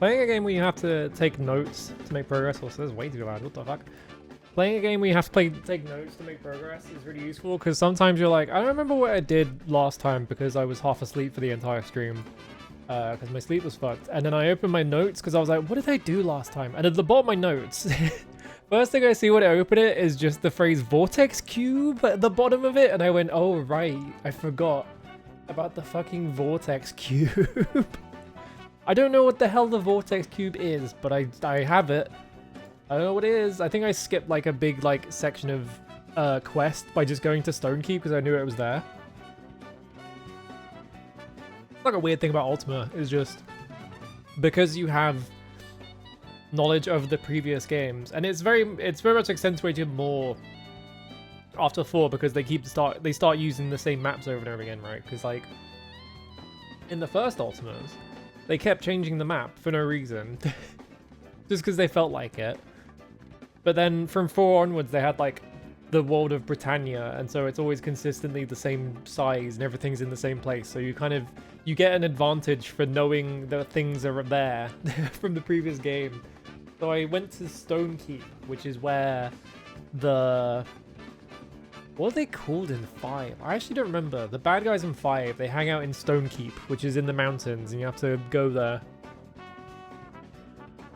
Playing a game where you have to take notes to make progress. Also, this is way too loud. What the fuck? Playing a game where you have to take notes to make progress is really useful because sometimes you're like, I don't remember what I did last time because I was half asleep for the entire stream because my sleep was fucked. And then I opened my notes because I was like, what did I do last time? And at the bottom of my notes, first thing I see when I open it is just the phrase vortex cube at the bottom of it. And I went, oh, right. I forgot about the fucking vortex cube. I don't know what the hell the vortex cube is, but I have it. I don't know what it is. I think I skipped like a big like section of quest by just going to Stonekeep because I knew it was there. It's like a weird thing about Ultima is just because you have knowledge of the previous games, and it's very much accentuated more after 4 because they start using the same maps over and over again, right? Because like in the first Ultimas, they kept changing the map for no reason, just because they felt like it. But then from 4 onwards, they had like the world of Britannia, and so it's always consistently the same size and everything's in the same place. So you get an advantage for knowing that things are there from the previous game. So I went to Stonekeep, which is where what are they called in 5? I actually don't remember. The bad guys in 5, they hang out in Stonekeep, which is in the mountains, and you have to go there.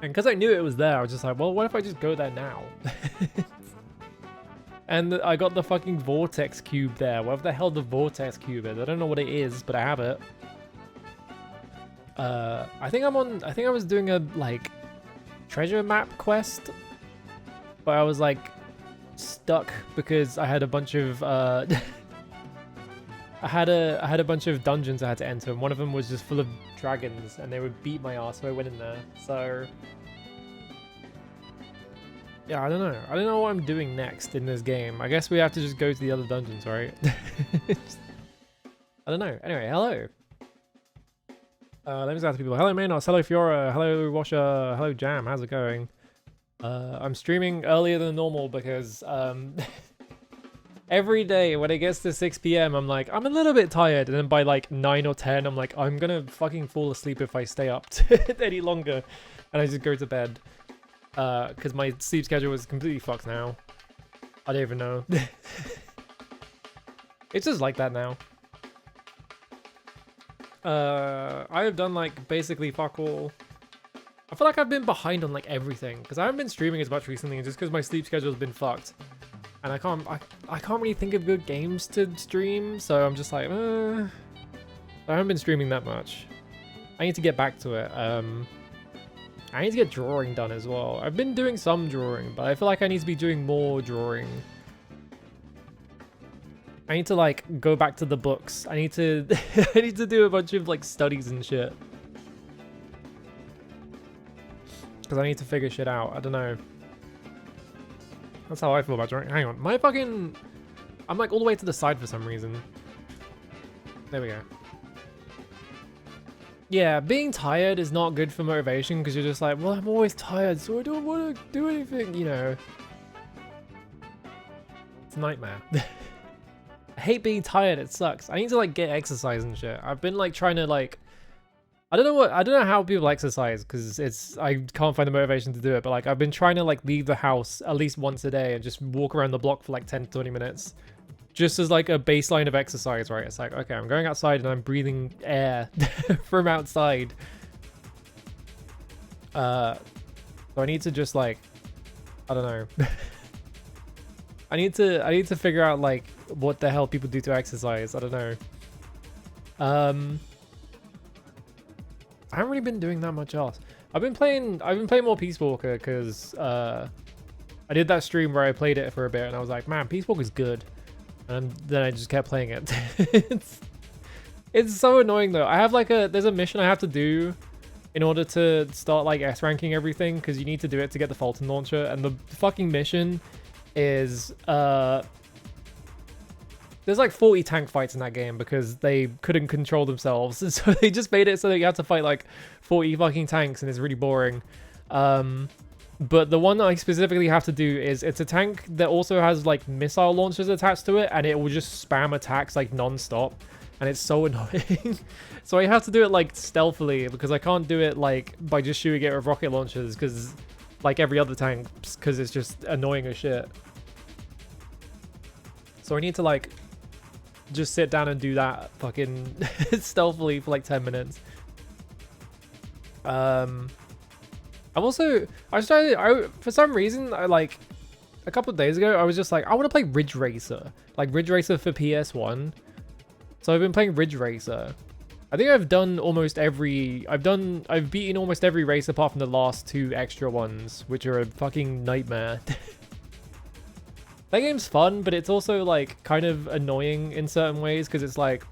And because I knew it was there, I was just like, well, what if I just go there now? And I got the fucking vortex cube there. Whatever the hell the vortex cube is. I don't know what it is, but I have it. I think I was doing a, like, treasure map quest. But I was, like, stuck because I had a bunch of, I had a bunch of dungeons I had to enter, and one of them was just full of dragons, and they would beat my ass, so I went in there. So yeah, I don't know what I'm doing next in this game. I guess we have to just go to the other dungeons, right? I don't know. Anyway, hello. Let me just ask people. Hello Manos, hello Fiora, hello Washer, hello Jam, how's it going? I'm streaming earlier than normal because every day when it gets to 6 PM, I'm like, I'm a little bit tired. And then by like 9 or 10, I'm like, I'm gonna fucking fall asleep if I stay up any longer. And I just go to bed. Because my sleep schedule is completely fucked now. I don't even know. It's just like that now. I have done like basically fuck all. I feel like I've been behind on like everything because I haven't been streaming as much recently, just because my sleep schedule has been fucked. And I can't really think of good games to stream, so I'm just like, I haven't been streaming that much. I need to get back to it. I need to get drawing done as well. I've been doing some drawing, but I feel like I need to be doing more drawing. I need to like go back to the books. I need to I need to do a bunch of like studies and shit. Because I need to figure shit out. I don't know. That's how I feel about drawing. Hang on. I'm like all the way to the side for some reason. There we go. Yeah, being tired is not good for motivation because you're just like, well, I'm always tired, so I don't want to do anything, you know. It's a nightmare. I hate being tired, it sucks. I need to like get exercise and shit. I've been like trying to like, I don't know how people exercise because I can't find the motivation to do it, but like I've been trying to like leave the house at least once a day and just walk around the block for like 10 to 20 minutes. Just as like a baseline of exercise, right? It's like, okay, I'm going outside and I'm breathing air from outside. So I need to just like, I don't know. I need to figure out like what the hell people do to exercise. I don't know. I haven't really been doing that much else. I've been playing more Peace Walker because I did that stream where I played it for a bit and I was like, man, Peace Walker's good. And then I just kept playing it. It's so annoying though. I have like there's a mission I have to do in order to start like S ranking everything because you need to do it to get the Fulton launcher, and the fucking mission is there's like 40 tank fights in that game because they couldn't control themselves, and so they just made it so that you have to fight like 40 fucking tanks, and it's really boring. But the one that I specifically have to do is it's a tank that also has like missile launchers attached to it, and it will just spam attacks like non-stop. and it's so annoying. So I have to do it like stealthily because I can't do it like by just shooting it with rocket launchers because like every other tank, because it's just annoying as shit. So I need to like just sit down and do that fucking stealthily for like 10 minutes. I'm also, for some reason, I like, a couple of days ago, I was just like, I want to play Ridge Racer. Like Ridge Racer for PS1. So I've been playing Ridge Racer. I think I've beaten almost every race apart from the last 2 extra ones, which are a fucking nightmare. That game's fun, but it's also like kind of annoying in certain ways because it's like,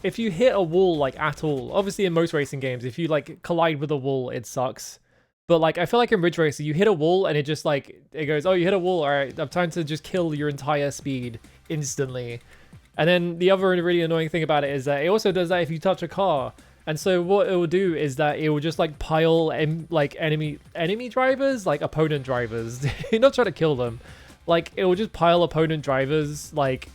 if you hit a wall like at all, obviously in most racing games, if you like collide with a wall, it sucks. But like I feel like in Ridge Racer, you hit a wall and it just like it goes, oh, you hit a wall, all right, I'm trying to just kill your entire speed instantly. And then the other really annoying thing about it is that it also does that if you touch a car. And so what it will do is that it will just like pile like enemy drivers, like opponent drivers. You're not trying to kill them. Like it will just pile opponent drivers like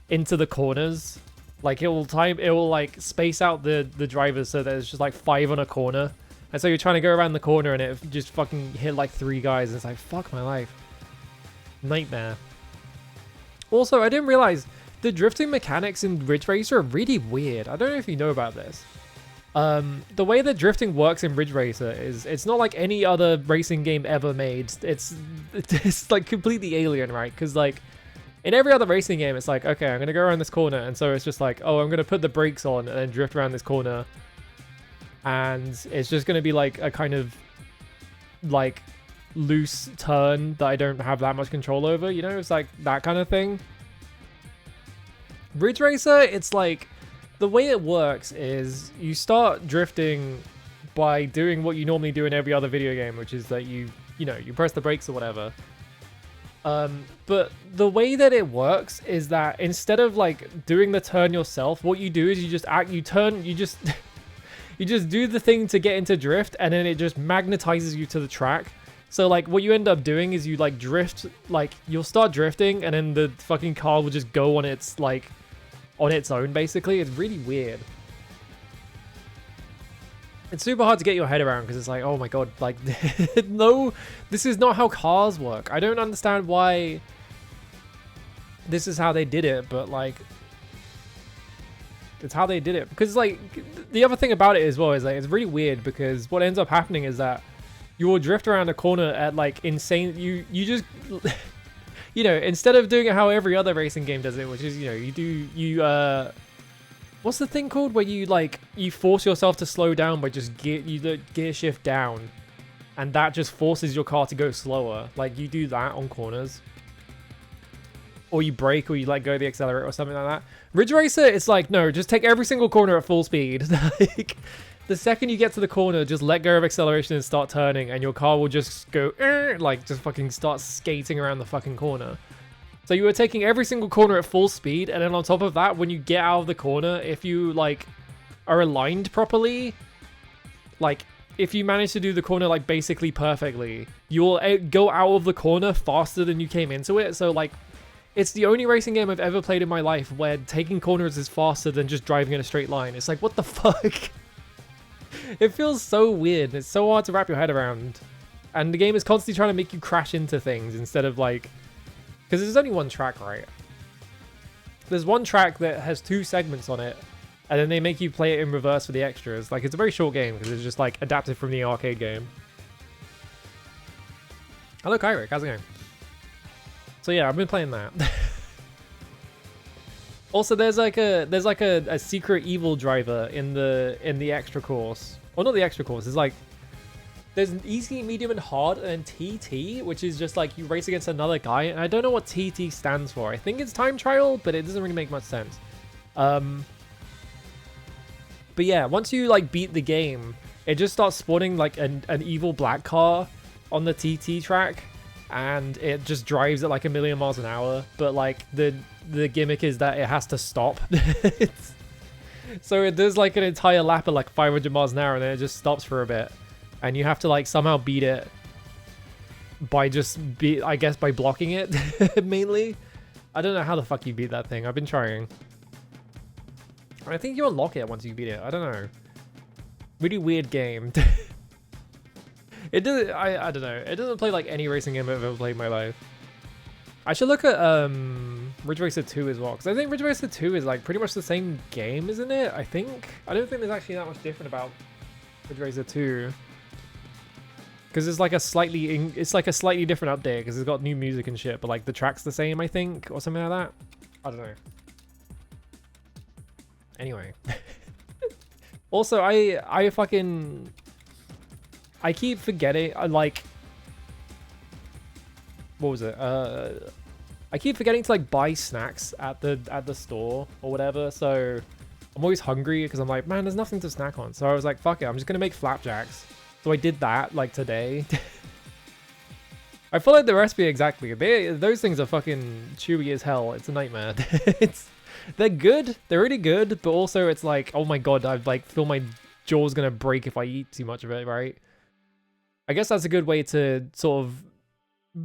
into the corners. Like it will like space out the drivers so that it's just like 5 on a corner. And so you're trying to go around the corner and it just fucking hit like 3 guys. And it's like, fuck my life. Nightmare. Also, I didn't realize the drifting mechanics in Ridge Racer are really weird. I don't know if you know about this. The way that drifting works in Ridge Racer is it's not like any other racing game ever made. It's like completely alien, right? Because like in every other racing game, it's like, okay, I'm gonna go around this corner, and so it's just like, oh, I'm gonna put the brakes on and then drift around this corner, and it's just gonna be like a kind of like loose turn that I don't have that much control over, you know? It's like that kind of thing. Ridge Racer, it's like the way it works is you start drifting by doing what you normally do in every other video game, which is that you press the brakes or whatever. But the way that it works is that instead of like doing the turn yourself, what you do is you just you just do the thing to get into drift, and then it just magnetizes you to the track. So like what you end up doing is you like drift, like you'll start drifting and then the fucking car will just go on its own basically. It's really weird. It's super hard to get your head around because it's like, oh my god, like no, this is not how cars work. I don't understand why this is how they did it, but like it's how they did it. Because like the other thing about it as well is like it's really weird because what ends up happening is that you will drift around a corner at like insane, you just you know, instead of doing it how every other racing game does it, which is, you know, what's the thing called where you like you force yourself to slow down by just gear shift down, and that just forces your car to go slower. Like you do that on corners, or you brake, or you like go the accelerator or something like that. Ridge Racer, it's like, no, just take every single corner at full speed. Like the second you get to the corner, just let go of acceleration and start turning, and your car will just go like just fucking start skating around the fucking corner. So you were taking every single corner at full speed, and then on top of that, when you get out of the corner, if you like are aligned properly, like if you manage to do the corner like basically perfectly, you'll go out of the corner faster than you came into it. So like it's the only racing game I've ever played in my life where taking corners is faster than just driving in a straight line. It's like, what the fuck? It feels so weird. It's so hard to wrap your head around. And the game is constantly trying to make you crash into things instead of like... Because there's only one track, right? There's one track that has 2 segments on it, and then they make you play it in reverse for the extras. Like, it's a very short game because it's just like adapted from the arcade game. Hello, Kyrick. How's it going? So yeah, I've been playing that. Also, there's like a secret evil driver in the extra course. Or not the extra course. It's like there's an easy, medium, and hard, and TT, which is just like you race against another guy. And I don't know what TT stands for. I think it's time trial, but it doesn't really make much sense. But yeah, once you like beat the game, it just starts spawning like an evil black car on the TT track, and it just drives at like 1,000,000 miles an hour. But like the gimmick is that it has to stop. So it does like an entire lap at like 500 miles an hour, and then it just stops for a bit, and you have to like somehow beat it by just by blocking it mainly. I don't know how the fuck you beat that thing. I've been trying. I think you unlock it once you beat it. I don't know. Really weird game. It doesn't. I don't know. It doesn't play like any racing game I've ever played in my life. I should look at Ridge Racer 2 as well, because I think Ridge Racer 2 is like pretty much the same game, isn't it? I think. I don't think there's actually that much different about Ridge Racer 2, because it's like a slightly different update, because it's got new music and shit, but like the track's the same, I think, or something like that. I don't know. Anyway. Also, I keep forgetting, like, what was it? I keep forgetting to like buy snacks at the store or whatever, so I'm always hungry because I'm like, man, there's nothing to snack on. So I was like, fuck it, I'm just gonna make flapjacks. So I did that like today. I followed the recipe exactly. Those things are fucking chewy as hell. It's a nightmare. They're good. They're really good, but also it's like, oh my god, I've like feel my jaw's gonna break if I eat too much of it, right? I guess that's a good way to sort of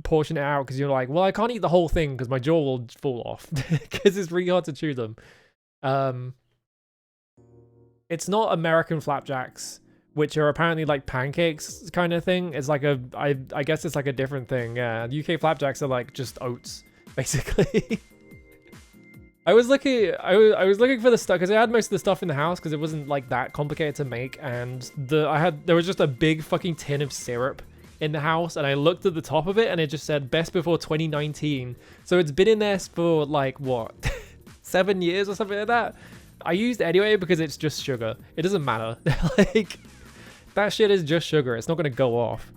portion it out, because you're like, well, I can't eat the whole thing because my jaw will fall off because it's really hard to chew them. It's not American flapjacks, which are apparently like pancakes kind of thing. It's like I guess it's like a different thing. Yeah, UK flapjacks are like just oats, basically. I was looking for the stuff because I had most of the stuff in the house because it wasn't like that complicated to make, and there was just a big fucking tin of syrup in the house, and I looked at the top of it and it just said best before 2019. So it's been in there for like what 7 years or something like that. I used it anyway because it's just sugar. It doesn't matter. Like that shit is just sugar. It's not gonna go off.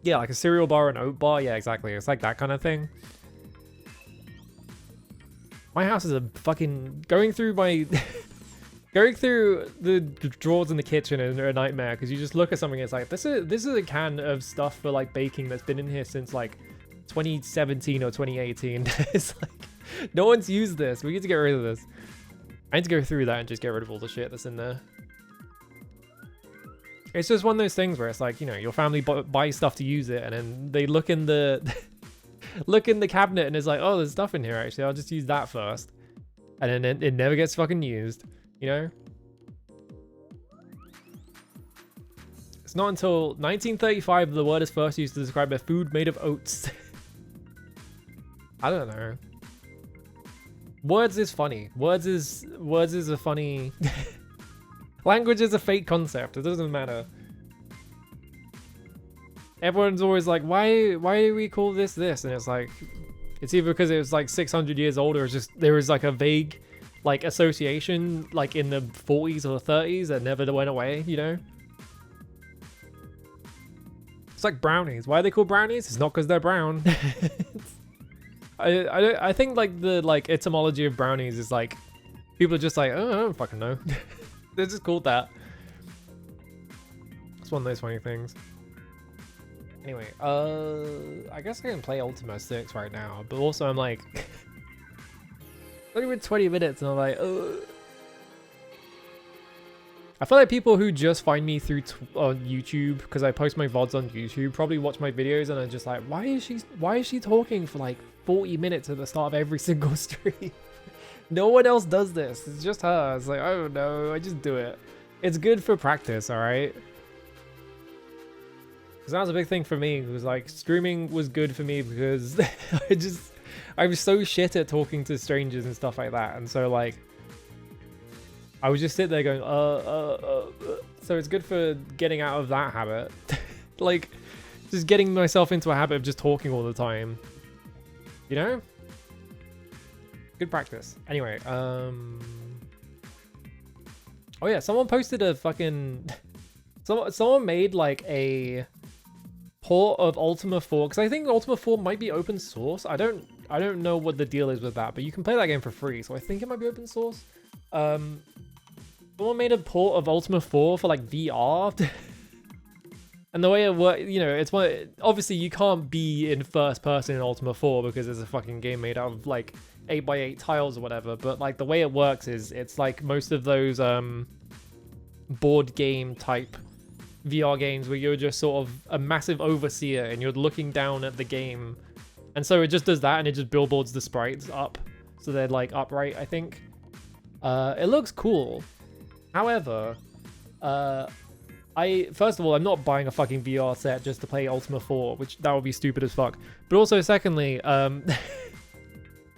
Yeah, like a cereal bar and oat bar. Yeah, exactly. It's like that kind of thing. My house is a fucking going through the drawers in the kitchen is a nightmare, because you just look at something and it's like, this is a can of stuff for like baking that's been in here since like 2017 or 2018. It's like, no one's used this. We need to get rid of this. I need to go through that and just get rid of all the shit that's in there. It's just one of those things where it's like, you know, your family buys stuff to use it, and then they look in the cabinet and it's like, oh, there's stuff in here actually. I'll just use that first, and then it never gets fucking used. You know? It's not until 1935 the word is first used to describe a food made of oats. I don't know. Words is funny. Words is a funny... Language is a fake concept. It doesn't matter. Everyone's always like, why do we call this? And it's like, it's either because it was like 600 years old, or it's just there was like a vague like association like in the 40s or 30s that never went away, you know? It's like brownies. Why are they called brownies? It's not because they're brown. I think like the like etymology of brownies is like, people are just like, oh, I don't fucking know. They're just called that. It's one of those funny things. Anyway, I guess I can play Ultima VI right now, but also I'm like, only been 20 minutes and I'm like, ugh. I feel like people who just find me through on YouTube, because I post my VODs on YouTube, probably watch my videos and are just like, why is she talking for like 40 minutes at the start of every single stream? No one else does this. It's just her. It's like, I don't know. I just do it. It's good for practice, all right? Because that was a big thing for me. It was like, streaming was good for me because I was so shit at talking to strangers and stuff like that. And so like, I would just sit there going, So it's good for getting out of that habit. Like, just getting myself into a habit of just talking all the time. You know? Good practice. Anyway, oh yeah, someone posted a fucking... Someone made like a port of Ultima 4, because I think Ultima 4 might be open source. I don't know what the deal is with that, but you can play that game for free, so I think it might be open source. Someone made a port of Ultima 4 for like VR. And the way it works, you know, it's one, obviously you can't be in first person in Ultima 4 because it's a fucking game made out of like 8x8 tiles or whatever, but like the way it works is it's like most of those board game type VR games where you're just sort of a massive overseer and you're looking down at the game And so it just does that, and it just billboards the sprites up. So they're like upright, I think. It looks cool. However, first of all, I'm not buying a fucking VR set just to play Ultima 4, which that would be stupid as fuck. But also, secondly, I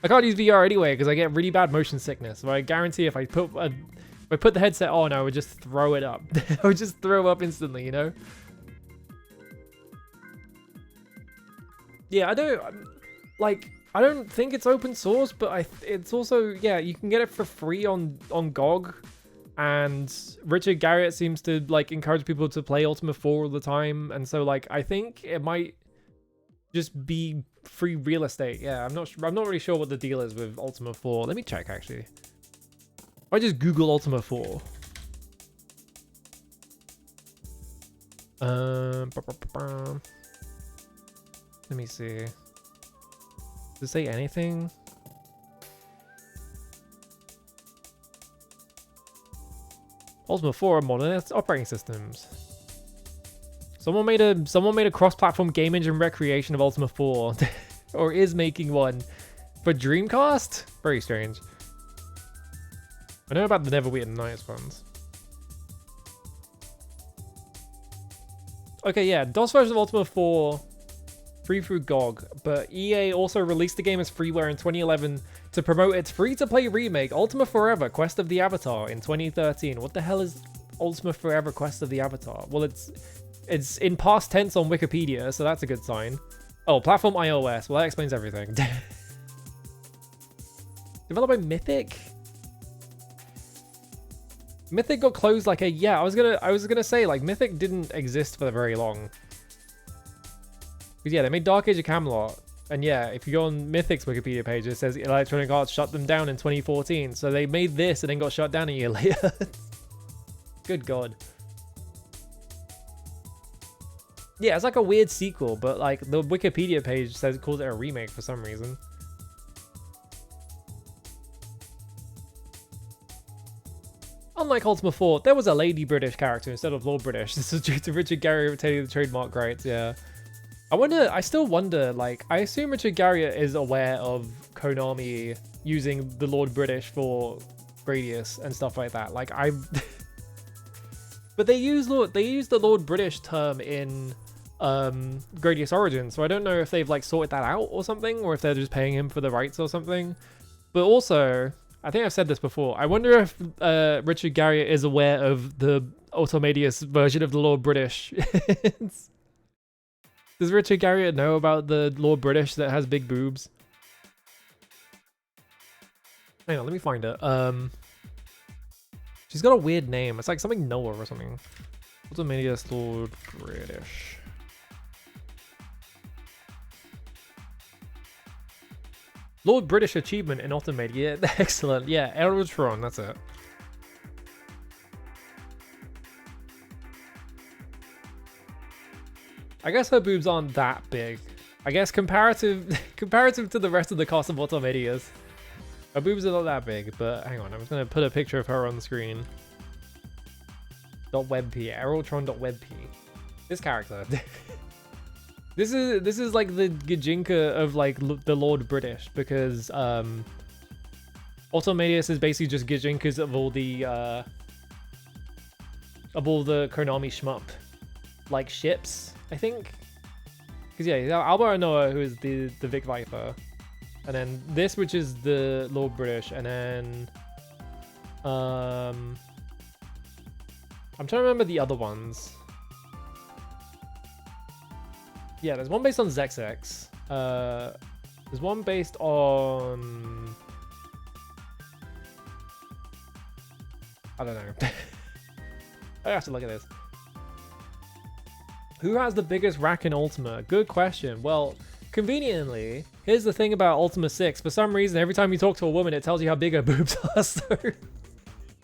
can't use VR anyway because I get really bad motion sickness. So I guarantee if I put the headset on, I would just throw it up. I would just throw up instantly, you know? Yeah, I don't think it's open source, but it's also, yeah, you can get it for free on GOG. And Richard Garriott seems to like encourage people to play Ultima 4 all the time, and so like I think it might just be free real estate. Yeah, I'm not really sure what the deal is with Ultima 4. Let me check actually. If I just Google Ultima 4. Let me see. Does it say anything? Ultima 4 modern operating systems. Someone made a cross-platform game engine recreation of Ultima 4, or is making one for Dreamcast. Very strange. I know about the Neverwinter Nights ones. Okay, yeah, DOS version of Ultima 4 free through GOG, but EA also released the game as freeware in 2011 to promote its free-to-play remake, Ultima Forever Quest of the Avatar, in 2013. What the hell is Ultima Forever Quest of the Avatar? Well, it's in past tense on Wikipedia, so that's a good sign. Oh, platform iOS. Well, that explains everything. Developed by Mythic? Mythic got closed like I was gonna say, like, Mythic didn't exist for very long. Because yeah, they made Dark Age of Camelot. And yeah, if you go on Mythic's Wikipedia page, it says Electronic Arts shut them down in 2014. So they made this and then got shut down a year later. Good God. Yeah, it's like a weird sequel, but like the Wikipedia page says it calls it a remake for some reason. Unlike Ultima 4, there was a Lady British character instead of Lord British. This is due to Richard Garriott retaining the trademark rights, yeah. I still wonder, like, I assume Richard Garriott is aware of Konami using the Lord British for Gradius and stuff like that. Like, but they use the Lord British term in Gradius Origins, so I don't know if they've, like, sorted that out or something, or if they're just paying him for the rights or something. But also, I think I've said this before, I wonder if Richard Garriott is aware of the Automedius version of the Lord British. Does Richard Garriott know about the Lord British that has big boobs? Hang on, let me find it. She's got a weird name. It's like something Noah or something. Automedius Lord British. Lord British achievement in Automedia. Excellent. Yeah, Aerotron, that's it. I guess her boobs aren't that big. I guess comparative to the rest of the cast of Automedias. Her boobs are not that big, but hang on, I'm just gonna put a picture of her on the screen. .webp, Aerotron.webp. This character. This is like the Gijinka of like the Lord British, because Automedius is basically just Gijinkas of all the Konami shmup like ships, I think. Because yeah, Alba Anoa, who is the Vic Viper, and then this, which is the Lord British, and then I'm trying to remember the other ones. Yeah, there's one based on Zexx. There's one based on... I don't know. I have to look at this. Who has the biggest rack in Ultima? Good question. Well, conveniently, here's the thing about Ultima 6. For some reason, every time you talk to a woman, it tells you how big her boobs are. So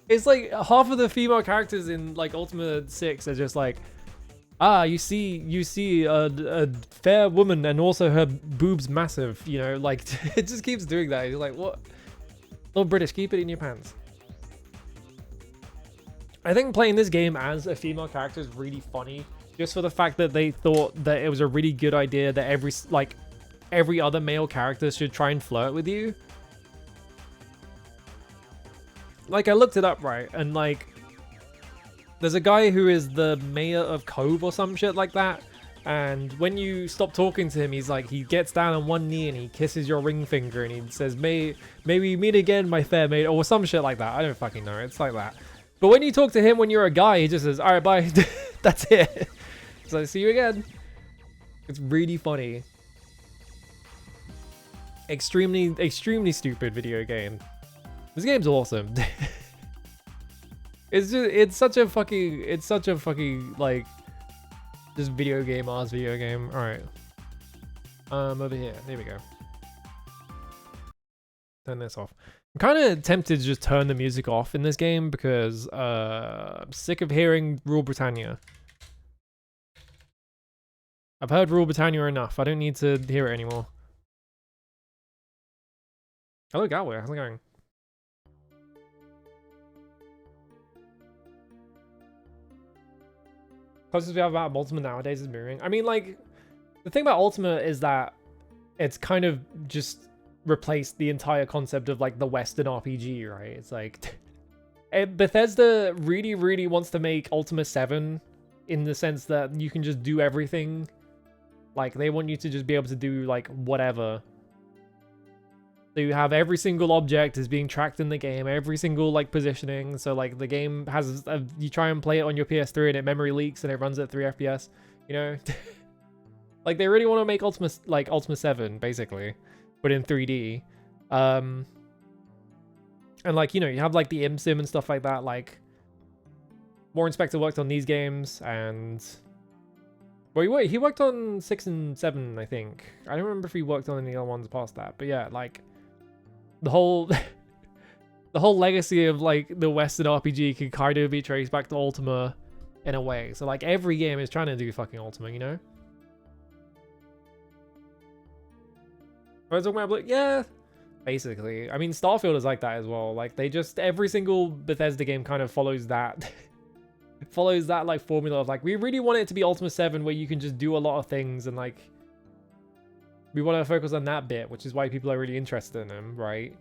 it's like half of the female characters in like Ultima 6 are just like, you see a fair woman and also her boobs massive, you know, like it just keeps doing that. You're like, what? Lord British, keep it in your pants. I think playing this game as a female character is really funny, just for the fact that they thought that it was a really good idea that every other male character should try and flirt with you. Like, I looked it up, right? And, like, there's a guy who is the mayor of Cove or some shit like that. And when you stop talking to him, he's like, he gets down on one knee and he kisses your ring finger and he says, may we meet again, my fair maid, or some shit like that. I don't fucking know. It's like that. But when you talk to him when you're a guy, he just says, all right, bye. That's it. So see you again. It's really funny. Extremely stupid video game. This game's awesome. It's such a fucking like just video game ass video game. All right. Over here. There we go. Turn this off. I'm kind of tempted to just turn the music off in this game because I'm sick of hearing Rule Britannia. I've heard Rule Britannia enough. I don't need to hear it anymore. Hello, Galway. How's it going? Closest we have about Ultima nowadays is mirroring. I mean, like, the thing about Ultima is that it's kind of just replaced the entire concept of, like, the Western RPG, right? It's like... Bethesda really wants to make Ultima 7 in the sense that you can just do everything. Like, they want you to just be able to do, like, whatever. So you have every single object is being tracked in the game, every single, like, positioning. So, like, the game has... you try and play it on your PS3 and it memory leaks and it runs at 3 FPS, you know? Like, they really want to make Ultima 7, basically, but in 3D. And, like, you know, you have, like, the ImSim and stuff like that. Like, Warren Spector worked on these games, and... Well, he worked on 6 and 7, I think. I don't remember if he worked on any other ones past that, but yeah, like... The whole the whole legacy of like the Western RPG can kind of be traced back to Ultima in a way. So like every game is trying to do fucking Ultima, you know? I was talking about like, yeah, basically. I mean, Starfield is like that as well. Like they just every single Bethesda game kind of follows that follows that like formula of like we really want it to be Ultima 7 where you can just do a lot of things and like we want to focus on that bit, which is why people are really interested in them, right?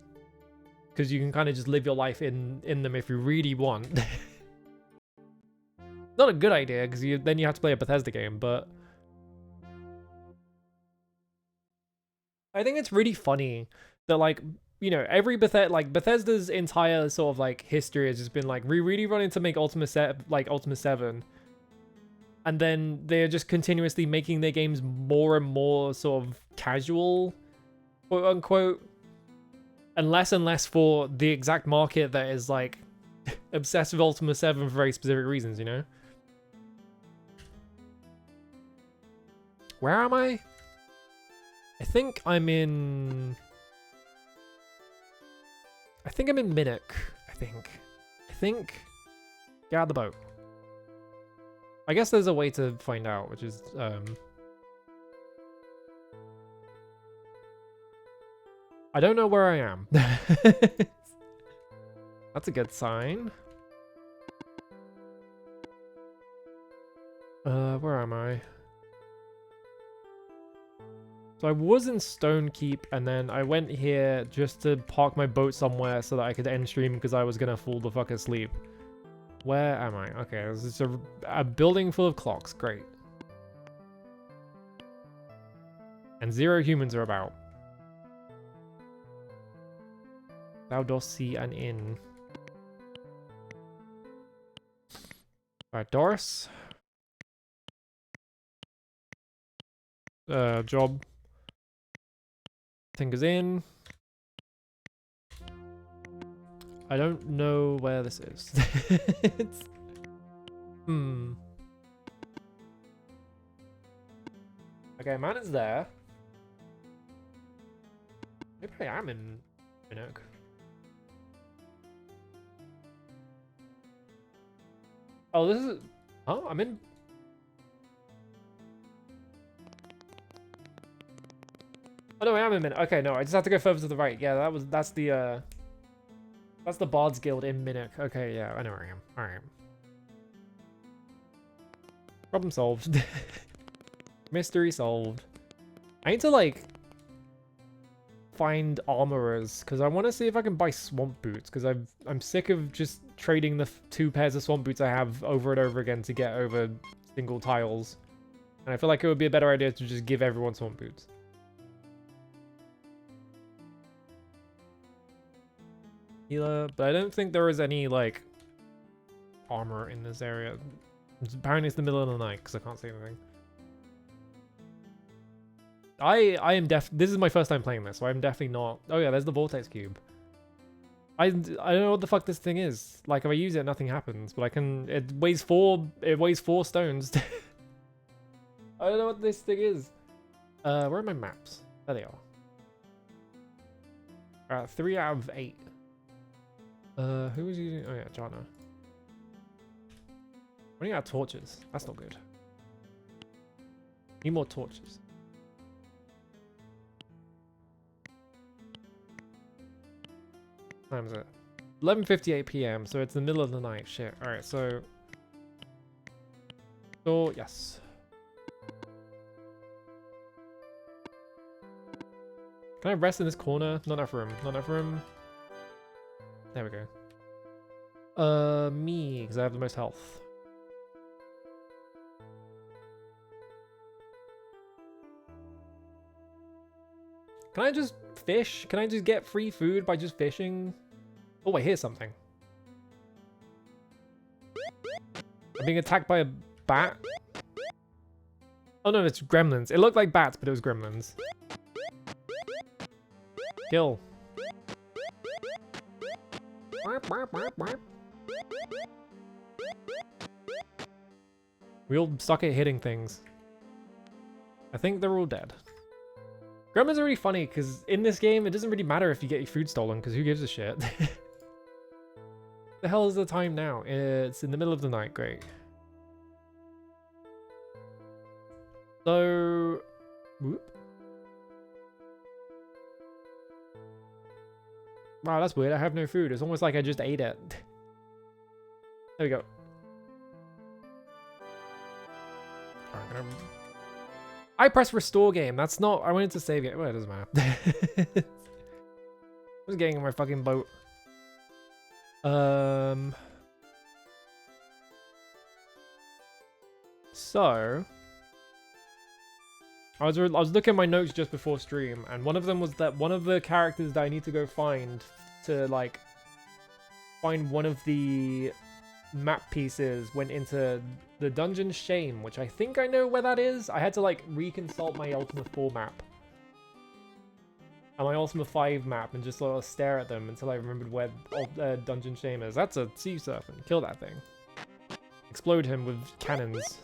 Because you can kind of just live your life in them if you really want. Not a good idea, because then you have to play a Bethesda game, but... I think it's really funny that, like, you know, every Bethesda's entire sort of, like, history has just been, like, we really wanted to make Ultima 7. And then they're just continuously making their games more and more sort of casual, quote unquote, and less for the exact market that is like obsessed with Ultima 7 for very specific reasons, you know? Where am I? I think I'm in Minnock, I think. Get out of the boat. I guess there's a way to find out, which is, I don't know where I am. That's a good sign. Where am I? So I was in Stonekeep, and then I went here just to park my boat somewhere so that I could end stream because I was gonna fall the fuck asleep. Where am I? Okay, this is a building full of clocks. Great. And 0 humans are about. Thou dost see an inn. Alright, Doris. Job. Tinker's in. I don't know where this is. Okay, man is there. Maybe I am in Minnock. Oh, this is... Oh, I'm in... Oh no, I am in Minnock. Okay, no, I just have to go further to the right. Yeah, that's the Bard's Guild in Minnock. Okay, yeah, I know where I am. Alright. Problem solved. Mystery solved. I need to, like, find armorers because I want to see if I can buy swamp boots because I'm sick of just trading the 2 pairs of swamp boots I have over and over again to get over single tiles. And I feel like it would be a better idea to just give everyone swamp boots. Healer, but I don't think there is any like armor in this area. Apparently it's the middle of the night because I can't see anything. I am this is my first time playing this, so I'm definitely not. Oh yeah, there's the vortex cube. I don't know what the fuck this thing is. Like if I use it, nothing happens. But I can. It weighs 4 stones. I don't know what this thing is. Where are my maps? There they are. 3 out of 8. Who was using? Oh yeah, Jana. Running out of torches. That's not good. Need more torches. What time is it? 11:58 p.m. So it's the middle of the night. Shit. All right. So. Yes. Can I rest in this corner? Not enough room. Not enough room. There we go. Me, because I have the most health. Can I just fish? Can I just get free food by just fishing? Oh, I hear something. I'm being attacked by a bat. Oh no, it's gremlins. It looked like bats, but it was gremlins. Kill. We all suck at hitting things. I think they're all dead. Gremlins are really funny because in this game, it doesn't really matter if you get your food stolen because who gives a shit? The hell is the time now? It's in the middle of the night. Great. So, whoop. Wow, that's weird. I have no food. It's almost like I just ate it. There we go. I pressed restore game. That's not... I wanted to save it. Well, it doesn't matter. I was getting in my fucking boat. So... I was looking at my notes just before stream, and one of them was that one of the characters that I need to go find to, like, find one of the map pieces went into the Dungeon Shame, which I think I know where that is. I had to, like, reconsult my Ultima 4 map and my Ultima 5 map and just sort of stare at them until I remembered where Dungeon Shame is. That's a sea serpent. Kill that thing. Explode him with cannons.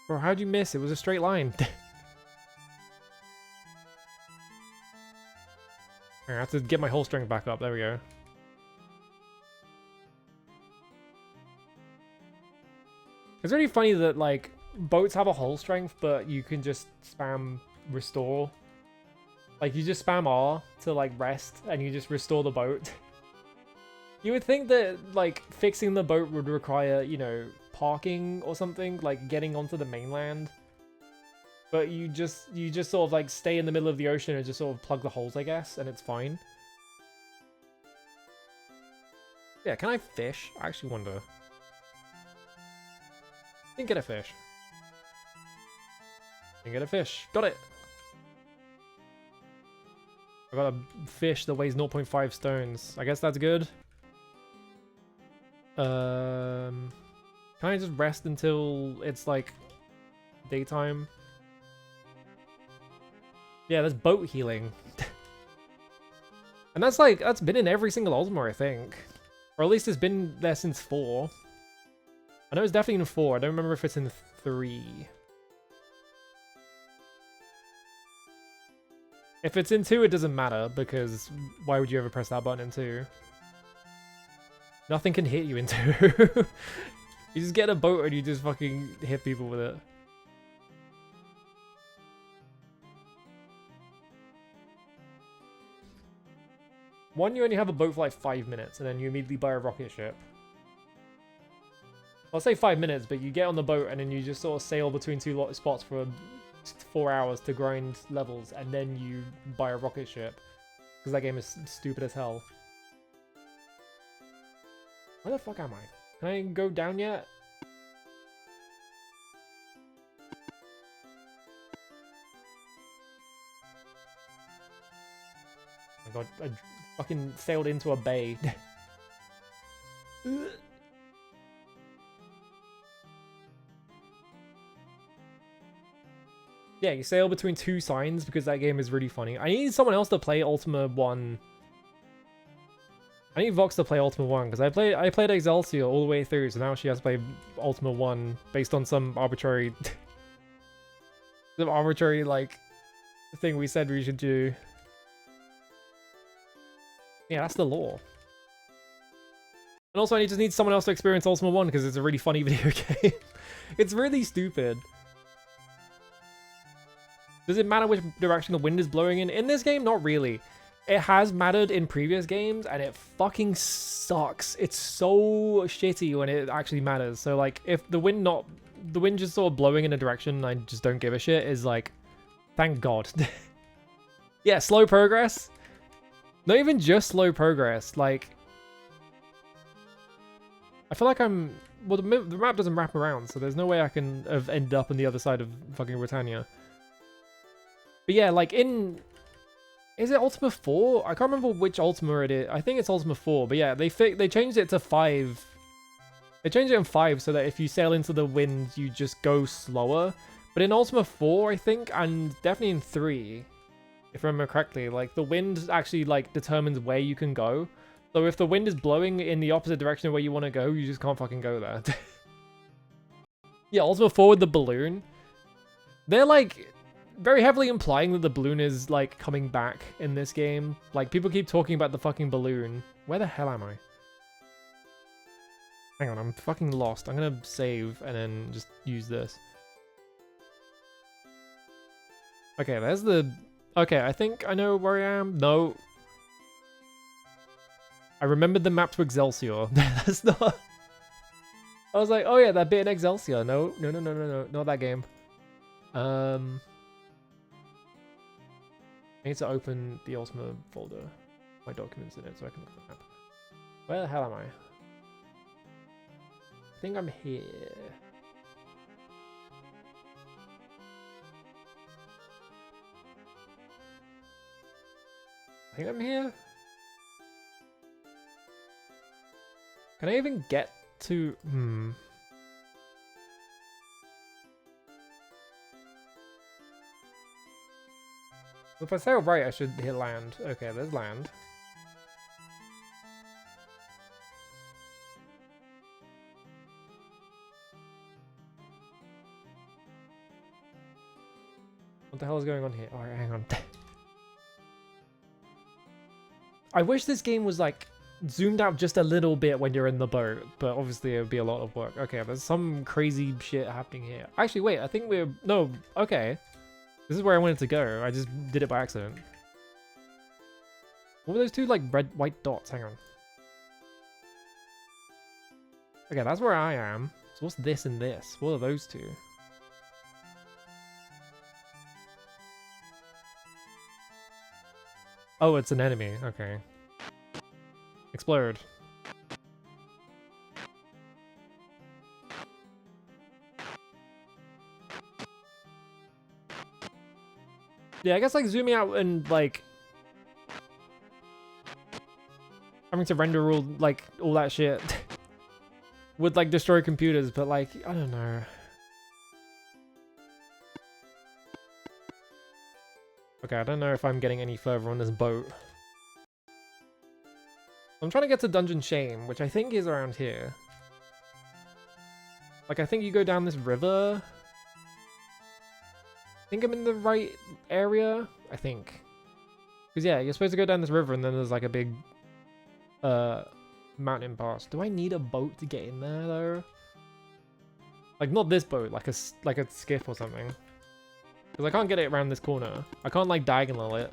Bro, how'd you miss? It was a straight line. I have to get my whole strength back up. There we go. It's really funny that, like, boats have a hull strength, but you can just spam restore. Like, you just spam R to, like, rest, and you just restore the boat. You would think that, like, fixing the boat would require, you know, parking or something, like getting onto the mainland. But you just sort of, like, stay in the middle of the ocean and just sort of plug the holes, I guess, and it's fine. Yeah, can I fish? I actually wonder. Didn't get a fish. Didn't get a fish. Got it! I got a fish that weighs 0.5 stones. I guess that's good. Can I just rest until it's, like, daytime? Yeah, there's boat healing. And that's, like, that's been in every single Ultima, I think. Or at least it's been there since 4. I know it's definitely in 4. I don't remember if it's in 3. If it's in 2, it doesn't matter, because why would you ever press that button in 2? Nothing can hit you in 2. You just get a boat and you just fucking hit people with it. 1, you only have a boat for like 5 minutes, and then you immediately buy a rocket ship. I'll say 5 minutes, but you get on the boat, and then you just sort of sail between 2 spots for 4 hours to grind levels, and then you buy a rocket ship. Because that game is stupid as hell. Where the fuck am I? Can I go down yet? Oh my god, I fucking sailed into a bay. Yeah, you sail between 2 signs because that game is really funny. I need someone else to play Ultima 1. I need Vox to play Ultima 1 because I played Excelsior all the way through, so now she has to play Ultima 1 based on some arbitrary like thing we said we should do. Yeah, that's the law. And also I just need someone else to experience Ultima 1 because it's a really funny video game. It's really stupid. Does it matter which direction the wind is blowing in? In this game, not really. It has mattered in previous games, and it fucking sucks. It's so shitty when it actually matters. So, like, if the wind just sort of blowing in a direction and I just don't give a shit is like, thank God. Yeah, slow progress. Not even just slow progress. Like, I feel like well, the map doesn't wrap around, so there's no way I can have ended up on the other side of fucking Britannia. But yeah, like is it Ultima 4? I can't remember which Ultima it is. I think it's Ultima 4, but yeah, they changed it to 5. They changed it in 5 so that if you sail into the wind, you just go slower. But in Ultima 4, I think, and definitely in 3, if I remember correctly, like the wind actually like determines where you can go. So if the wind is blowing in the opposite direction of where you want to go, you just can't fucking go there. Yeah, Ultima 4 with the balloon. They're like very heavily implying that the balloon is like coming back in this game. Like people keep talking about the fucking balloon. Where the hell am I? Hang on, I'm fucking lost. I'm gonna save and then just use this. Okay, there's the... Okay, I think I know where I am. No. I remembered the map to Excelsior. That's not... I was like, oh yeah, that bit in Excelsior. No, not that game. I need to open the Ultima folder, my documents in it, so I can look at the map. Where the hell am I? I think I'm here. I think I'm here. Can I even get to... If I sail right, I should hit land. Okay, there's land. What the hell is going on here? Alright, hang on. I wish this game was like zoomed out just a little bit when you're in the boat, but obviously it would be a lot of work. Okay, there's some crazy shit happening here. Actually, wait, I think we're... No, okay. This is where I wanted to go. I just did it by accident. What were those two, like, white dots? Hang on. Okay, that's where I am. So what's this and this? What are those two? Oh, it's an enemy. Okay. Explode. Yeah, I guess like zooming out and like having to render all like all that shit would like destroy computers, but like I don't know. Okay, I don't know if I'm getting any further on this boat. I'm trying to get to Dungeon Shame, which I think is around here. Like I think you go down this river. I think I'm in the right area, I think. Because yeah, you're supposed to go down this river and then there's like a big mountain pass. Do I need a boat to get in there though? Like not this boat, like a skiff or something. Because I can't get it around this corner. I can't like diagonal it.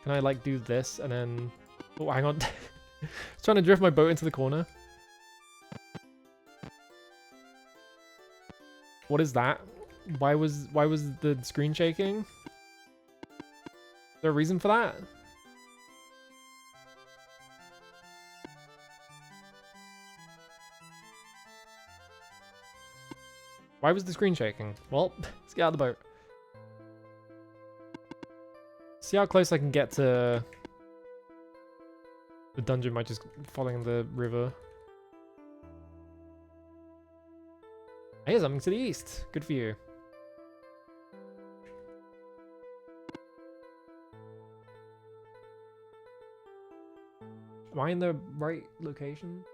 Can I like do this and then... Oh, hang on. Trying to drift my boat into the corner. What is that? Why was the screen shaking? Is there a reason for that? Why was the screen shaking? Well, let's get out of the boat. See how close I can get to the dungeon by just following the river. Hey, something to the east. Good for you. Am I in the right location?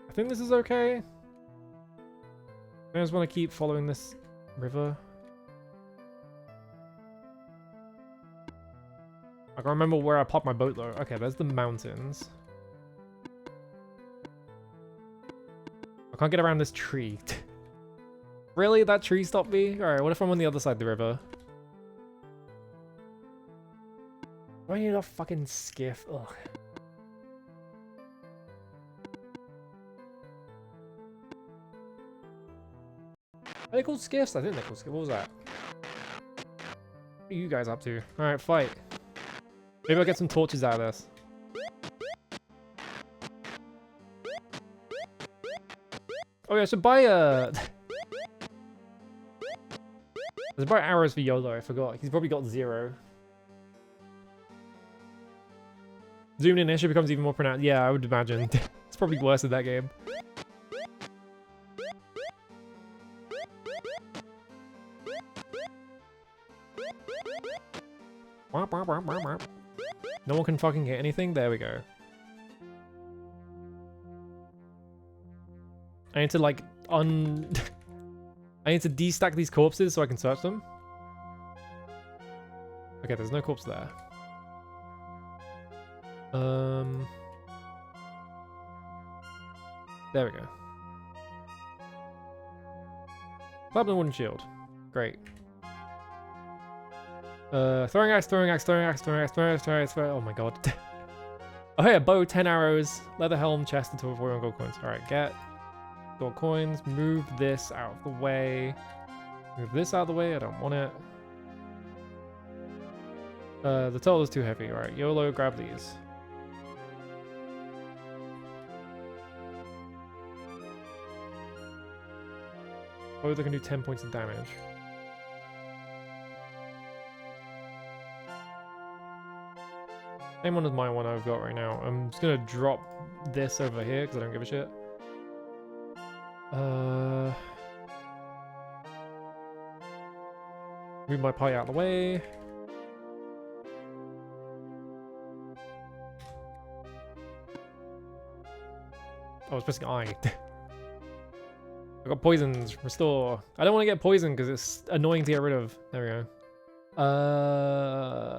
I think this is okay. I just want to keep following this river. I can't remember where I popped my boat though. Okay, there's the mountains. I can't get around this tree. Really? That tree stopped me? Alright, what if I'm on the other side of the river? Do I need a fucking skiff? Ugh. Are they called skiffs? I think they're called skiffs. What was that? What are you guys up to? Alright, fight. Maybe I'll get some torches out of this. Oh yeah, I should buy a... I should buy arrows for YOLO, I forgot. He's probably got 0. Zoomed in issue becomes even more pronounced. Yeah, I would imagine. It's probably worse in that game. No one can fucking hit anything? There we go. I need to like I need to destack these corpses so I can search them. Okay, there's no corpse there. There we go. Platinum wooden shield. Great. Throwing axe, throwing axe, throwing axe, throwing axe, throwing axe, throwing axe, oh my god. Oh yeah, bow, 10 arrows, leather helm, chest, until 41 gold coins. Alright, get gold coins, move this out of the way. Move this out of the way, I don't want it. The total is too heavy. Alright, YOLO, grab these. Oh, they can do 10 points of damage. Same one as my one I've got right now. I'm just gonna drop this over here because I don't give a shit. Move my pie out of the way. Oh, I was pressing I. I got poisons. Restore. I don't want to get poisoned because it's annoying to get rid of. There we go.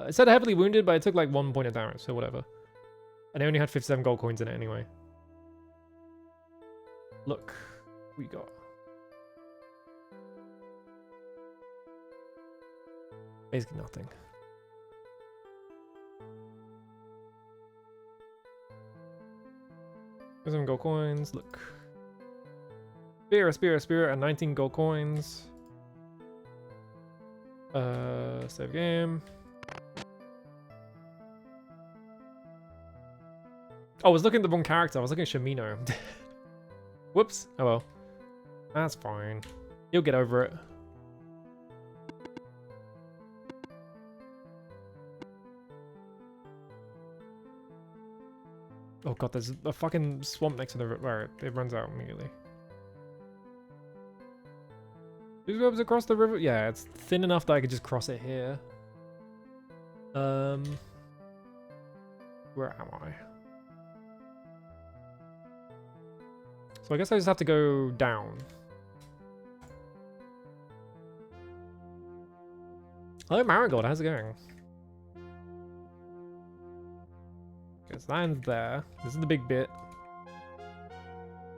It said heavily wounded, but it took like 1 point of damage, so whatever. And I only had 57 gold coins in it anyway. Look, we got. Basically nothing. 7 gold coins, look. Spear, and 19 gold coins. Save game. Oh, I was looking at the wrong character. I was looking at Shamino. Whoops. Oh well. That's fine. You'll get over it. Oh god, there's a fucking swamp next to the river. It runs out immediately. These webs across the river? Yeah, it's thin enough that I could just cross it here. Where am I? So I guess I just have to go down. Hello, Marigold. How's it going? Okay, so that ends there. This is the big bit.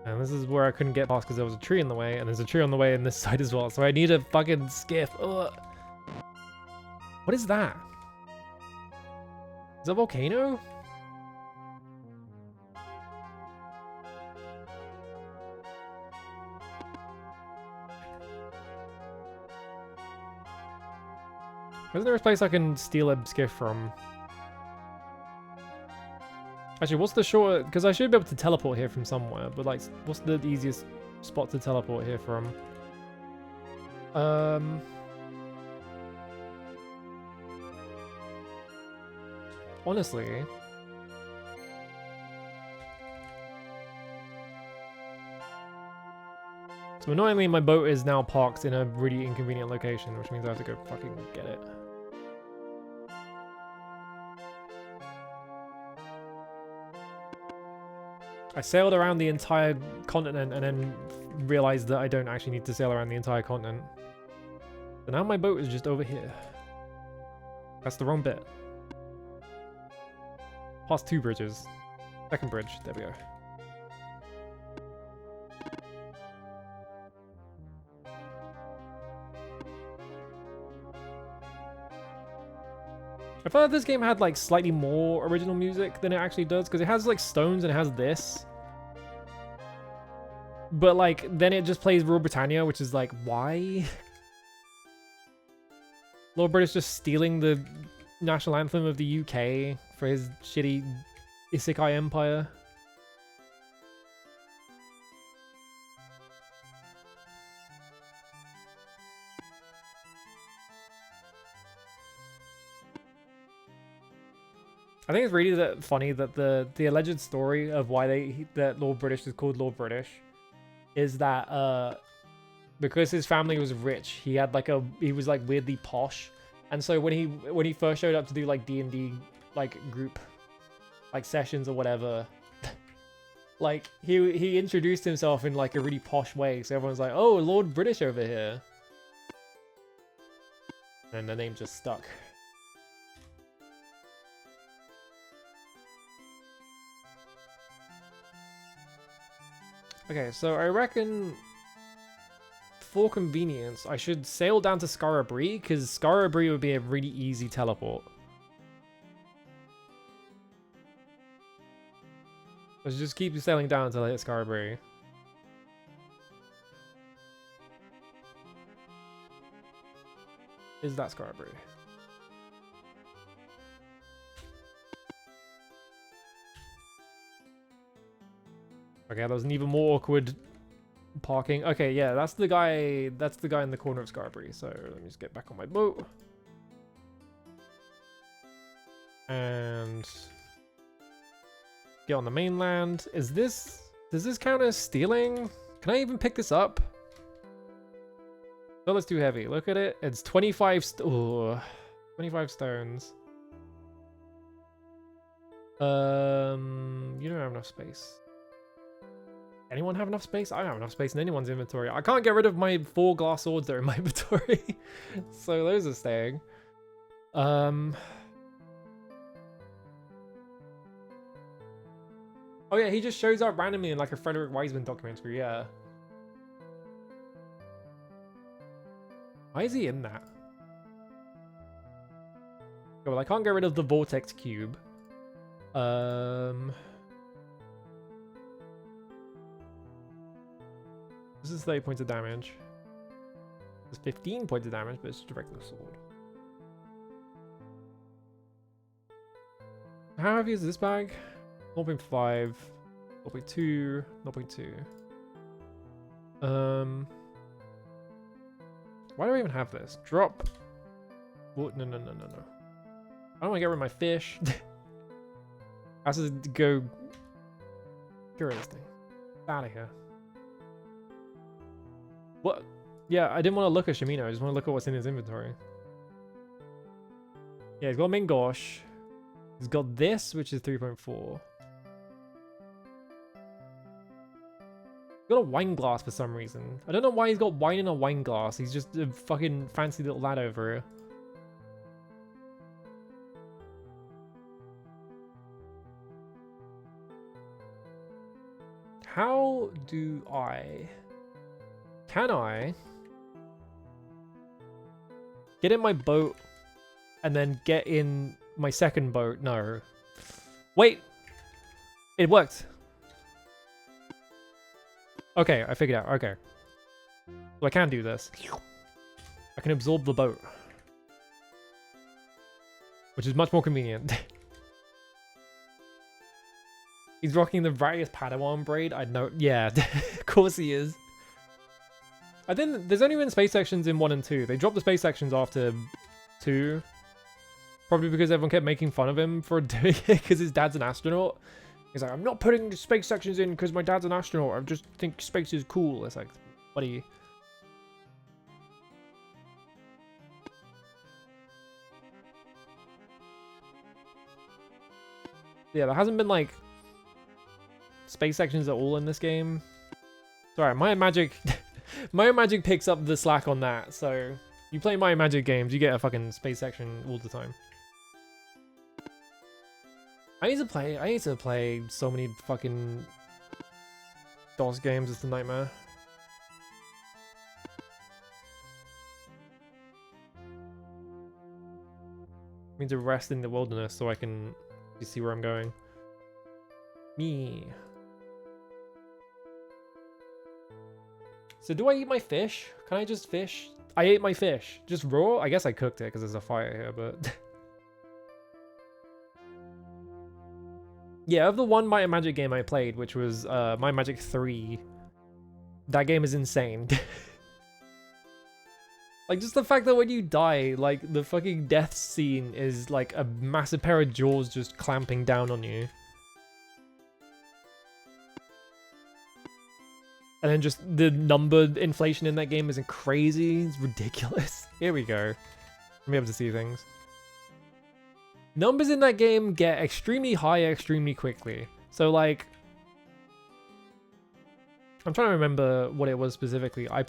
And this is where I couldn't get past because there was a tree in the way, and there's a tree on the way in this side as well. So I need a fucking skiff. Ugh. What is that? Is that a volcano? Isn't there a place I can steal a skiff from? Actually, what's the short... Because I should be able to teleport here from somewhere, but like, what's the easiest spot to teleport here from? Honestly... So annoyingly, my boat is now parked in a really inconvenient location, which means I have to go fucking get it. I sailed around the entire continent and then realized that I don't actually need to sail around the entire continent. So now my boat is just over here. That's the wrong bit. Past 2 bridges. Second bridge. There we go. I thought this game had like slightly more original music than it actually does, because it has like stones and it has this. But like, then it just plays Rule Britannia, which is like, why? Lord British just stealing the national anthem of the UK for his shitty Isekai empire. I think it's really funny that the alleged story of why that Lord British is called Lord British is that because his family was rich, he was like weirdly posh, and so when he first showed up to do like D&D like group like sessions or whatever, like he introduced himself in like a really posh way, so everyone's like, oh, Lord British over here, and the name just stuck. Okay, so I reckon for convenience, I should sail down to Scarabrie, because Scarabrie would be a really easy teleport. Let's just keep sailing down until I hit Scarabrie. Is that Scarabrie? Okay, that was an even more awkward parking. Okay, yeah, that's the guy in the corner of Scarabrie. So let me just get back on my boat. And get on the mainland. Does this count as stealing? Can I even pick this up? Oh, that's too heavy. Look at it. It's 25 25 stones. You don't have enough space. Anyone have enough space? I don't have enough space in anyone's inventory. I can't get rid of my 4 glass swords that are in my inventory. So those are staying. Oh yeah, he just shows up randomly in like a Frederick Wiseman documentary, yeah. Why is he in that? Oh, well, I can't get rid of the vortex cube. This is 30 points of damage. It's 15 points of damage, but it's just a regular sword. How heavy is this bag? 0.5, 0.2, 0.2. Why do I even have this? Drop. Oh, no. I don't want to get rid of my fish. I have to go. Get rid of this thing. Out of here. What? Yeah, I didn't want to look at Shimino. I just want to look at what's in his inventory. Yeah, he's got Mingosh. He's got this, which is 3.4. He's got a wine glass for some reason. I don't know why he's got wine in a wine glass. He's just a fucking fancy little lad over here. How do I... Can I get in my boat and then get in my second boat. No. Wait! It worked. Okay, I figured out. Okay. So I can do this. I can absorb the boat. Which is much more convenient. He's rocking the brightest Padawan braid. I know. Yeah, of course he is. I think there's only been space sections in 1 and 2. They dropped the space sections after 2. Probably because everyone kept making fun of him for doing it because his dad's an astronaut. He's like, I'm not putting the space sections in because my dad's an astronaut. I just think space is cool. It's like, buddy. Yeah, there hasn't been like space sections at all in this game. Sorry, Maya Magic Maya Magic picks up the slack on that. So you play Maya Magic games, you get a fucking space section all the time. I need to play so many fucking DOS games. It's a nightmare. I need to rest in the wilderness so I can see where I'm going. Me. So do I eat my fish? Can I just fish? I ate my fish. Just raw? I guess I cooked it because there's a fire here, but... Yeah, of the one Might and Magic game I played, which was Might and Magic 3, that game is insane. Like, just the fact that when you die, like, the fucking death scene is like a massive pair of jaws just clamping down on you. And then just the number inflation in that game isn't crazy. It's ridiculous. Here we go. Let me able to see things. Numbers in that game get extremely high extremely quickly. So like, I'm trying to remember what it was specifically. I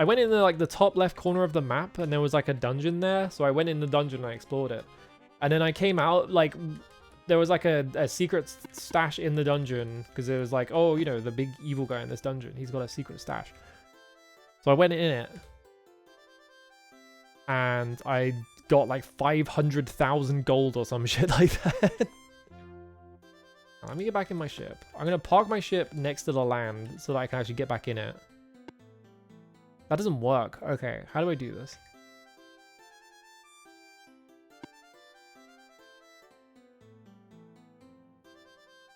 went in the top left corner of the map and there was like a dungeon there. So I went in the dungeon and I explored it. And then I came out, like, there was like a secret stash in the dungeon because it was like, oh, you know, the big evil guy in this dungeon, he's got a secret stash. So I went in it and I got like 500,000 gold or some shit like that. Let me get back in my ship. I'm going to park my ship next to the land so that I can actually get back in it. That doesn't work. Okay, how do I do this?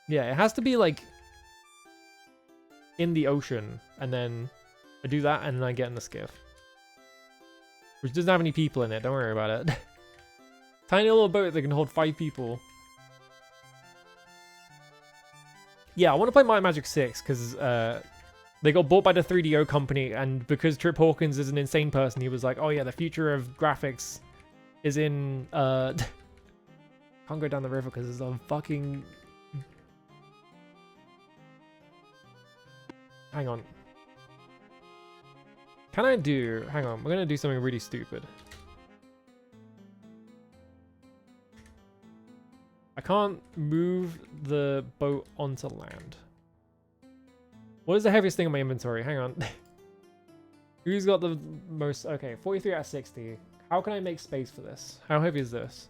Yeah, it has to be like in the ocean, and then I do that and then I get in the skiff. Which doesn't have any people in it, don't worry about it. Tiny little boat that can hold 5 people. Yeah, I want to play Might and Magic 6 because they got bought by the 3DO company, and because Trip Hawkins is an insane person, he was like, oh yeah, the future of graphics is in... Can't go down the river because there's a fucking... Hang on. Can I do... Hang on, we're going to do something really stupid. I can't move the boat onto land. What is the heaviest thing in my inventory? Hang on. Who's got the most... Okay, 43 out of 60. How can I make space for this? How heavy is this?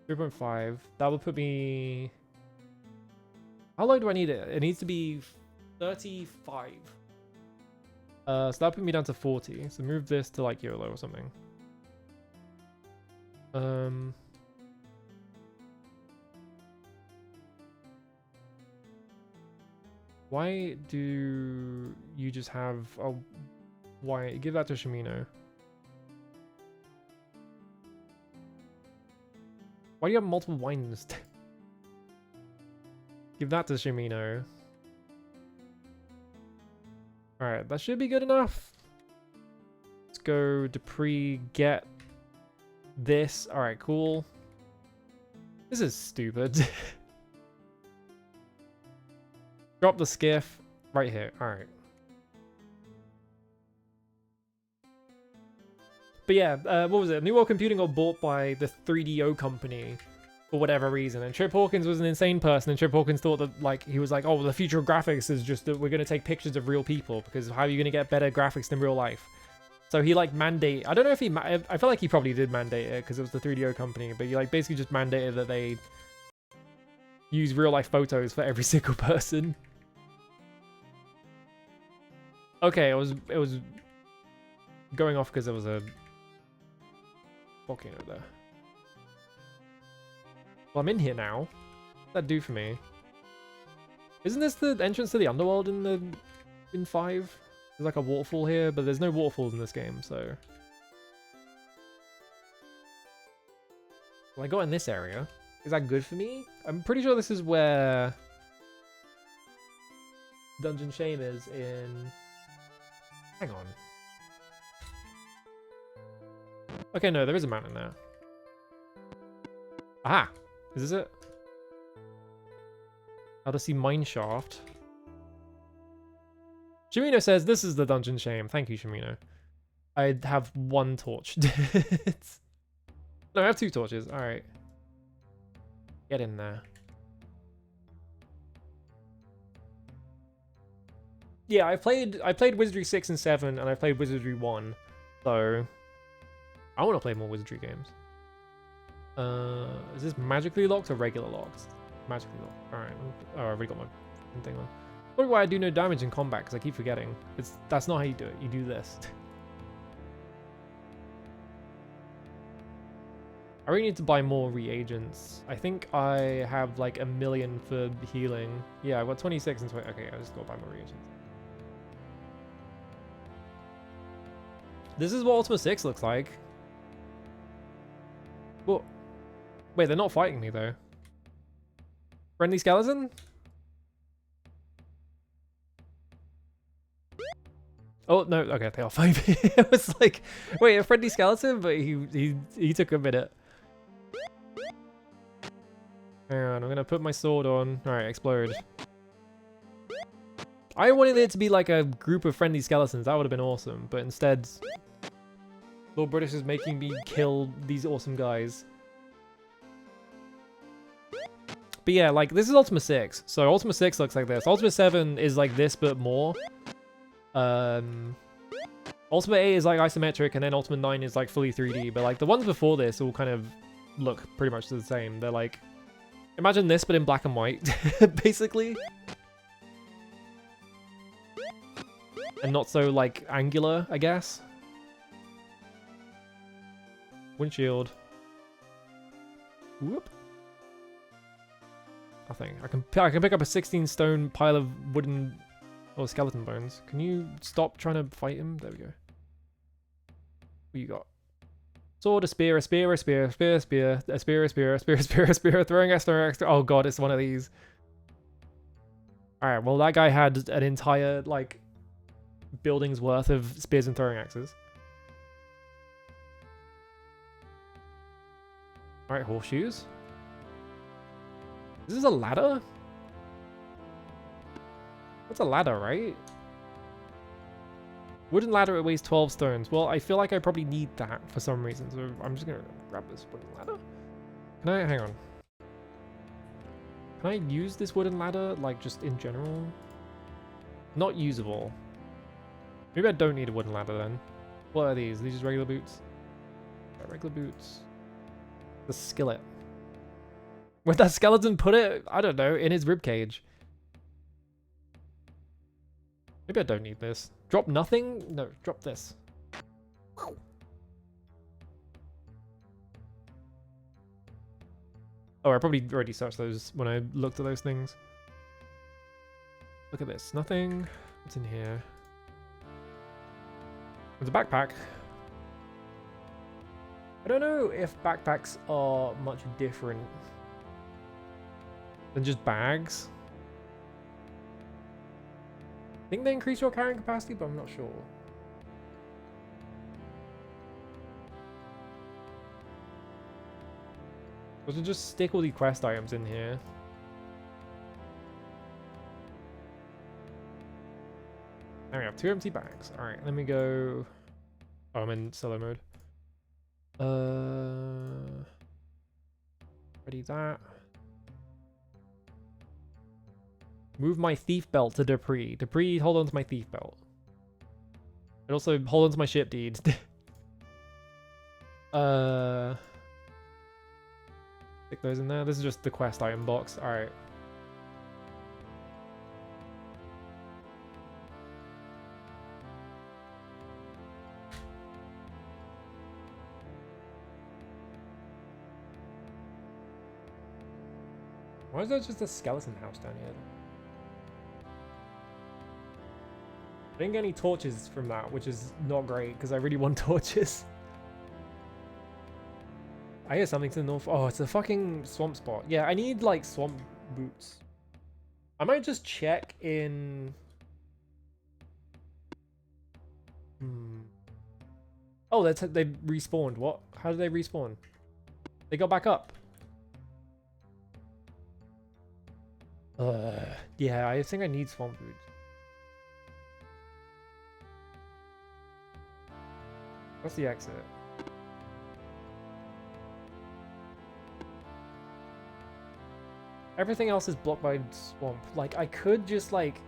3.5. That will put me... How low do I need it? It needs to be 35. So that'll put me down to 40. So move this to like YOLO or something. Why do you just have a... Why? Give that to Shimino. Why do you have multiple wines? Give that to Shimino. Alright, that should be good enough. Let's go Dupree, get this. Alright, cool. This is stupid. Drop the skiff right here. Alright. But yeah, what was it? New World Computing got bought by the 3DO company for whatever reason. And Trip Hawkins was an insane person. And Trip Hawkins thought that, like, he was like, oh, the future of graphics is just that we're going to take pictures of real people. Because how are you going to get better graphics than real life? So he like I don't know if I feel like he probably did mandate it because it was the 3DO company, but he like basically just mandated that they use real life photos for every single person. Okay, it was going off because there was a volcano there. Well, I'm in here now. What's that do for me? Isn't this the entrance to the underworld in 5? There's like a waterfall here, but there's no waterfalls in this game, so... Well, I got in this area. Is that good for me? I'm pretty sure this is where Dungeon Shame is in... Hang on. Okay, no, there is a mountain there. Aha! Is this it? How to see mine shaft. Shamino says, this is the Dungeon Shame. Thank you, Shamino. I have 1 torch. No, I have 2 torches. Alright. Get in there. Yeah, I played Wizardry 6 and 7, and I played Wizardry 1. So, I want to play more Wizardry games. Is this magically locked or regular locked? Magically locked. Alright. Oh, I already got my thing on. Look why I do no damage in combat, because I keep forgetting. That's not how you do it. You do this. I really need to buy more reagents. I think I have like 1 million for healing. Yeah, I've got 26 and 20. Okay, I just gotta buy more reagents. This is what Ultima 6 looks like. Well, wait, they're not fighting me though. Friendly skeleton? Oh no, okay, they are fighting. It was like, wait, a friendly skeleton, but he took a minute. Hang on, I'm gonna put my sword on. Alright, explode. I wanted it to be like a group of friendly skeletons, that would have been awesome, but instead Lord British is making me kill these awesome guys. But yeah, like, this is Ultima 6, so Ultima 6 looks like this. Ultima 7 is like this, but more. Ultima 8 is like isometric, and then Ultima 9 is like fully 3D, but like the ones before this all kind of look pretty much the same. They're like, imagine this but in black and white, basically. And not so like angular, I guess. Windshield. Whoop. Nothing. I can pick up a 16 stone pile of wooden or skeleton bones. Can you stop trying to fight him? There we go. What you got? Sword, a spear, a spear, a spear, a spear, a spear, a spear, a spear, a spear, a spear, a spear, throwing extra. Oh god, it's one of these. Alright, well that guy had an entire like building's worth of spears and throwing axes. Alright, horseshoes. This is a ladder? That's a ladder, right? Wooden ladder, it weighs 12 stones. Well, I feel like I probably need that for some reason, so I'm just gonna grab this wooden ladder. Can I, hang on. Can I use this wooden ladder, like, just in general? Not usable. Maybe I don't need a wooden ladder then. What are these? Are these just regular boots? Yeah, regular boots. The skillet. Where'd that skeleton put it? I don't know, in his ribcage. Maybe I don't need this. Drop nothing? No, drop this. Oh, I probably already searched those when I looked at those things. Look at this. Nothing. What's in here? There's a backpack. I don't know if backpacks are much different than just bags. I think they increase your carrying capacity, but I'm not sure. Or to just stick all the quest items in here. There we have 2 empty bags. Alright, let me go... Oh, I'm in solo mode. Ready that. Move my thief belt to Dupree. Dupree, hold on to my thief belt. But also hold on to my ship, dude. Stick those in there. This is just the quest item box. Alright. Why is there just a skeleton house down here? I didn't get any torches from that, which is not great because I really want torches. I hear something to the north. Oh, it's a fucking swamp spot. Yeah, I need like swamp boots. I might just check in. Oh, they respawned. What? How did they respawn? They got back up. Yeah, I think I need swamp boots. What's the exit? Everything else is blocked by swamp. Like, I could just, like,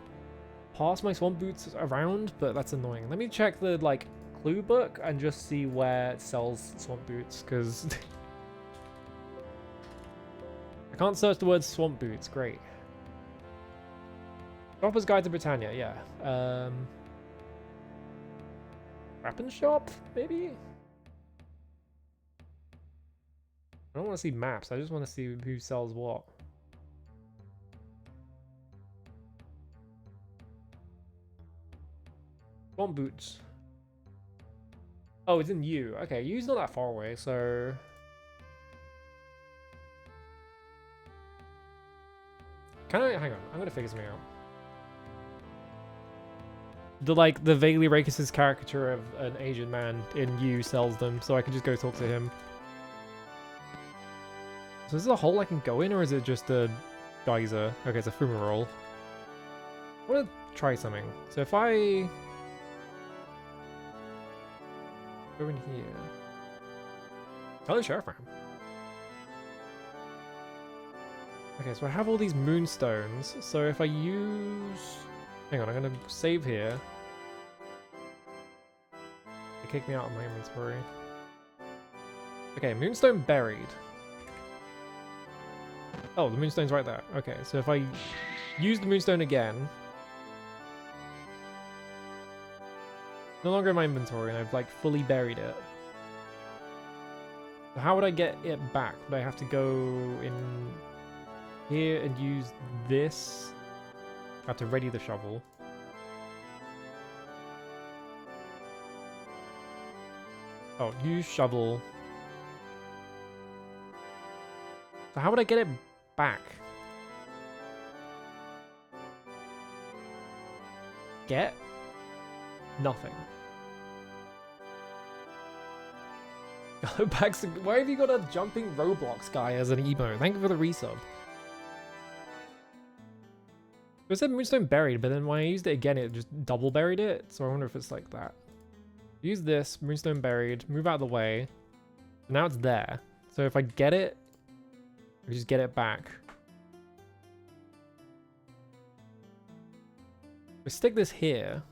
pass my swamp boots around, but that's annoying. Let me check the, like, clue book and just see where it sells swamp boots, because I can't search the word swamp boots. Great. Shopper's Guide to Britannia, yeah. Weapon shop, maybe? I don't want to see maps, I just want to see who sells what. Swamp boots. Oh, it's in U. Okay, U's not that far away, so... Can I... Hang on, I'm gonna figure something out. The vaguely racist caricature of an Asian man in U sells them, so I can just go talk to him. So is this a hole I can go in, or is it just a geyser? Okay, it's a fumarole. I want to try something. So if I go in here, tell the sheriff around. Okay, so I have all these moonstones. So if I use... Hang on, I'm going to save here. They kicked me out of my inventory. Okay, moonstone buried. Oh, the moonstone's right there. Okay, so if I use the moonstone again... No longer in my inventory, and I've, like, fully buried it. So how would I get it back? Would I have to go in here and use this? I have to ready the shovel. Oh, use shovel. So how would I get it back? Get? Nothing. Go back. Why have you got a jumping Roblox guy as an emo? Thank you for the resub. It said moonstone buried, but then when I used it again, it just double buried it. So I wonder if it's like that. Use this, moonstone buried, move out of the way. Now it's there. So if I get it, I just get it back. We stick this here.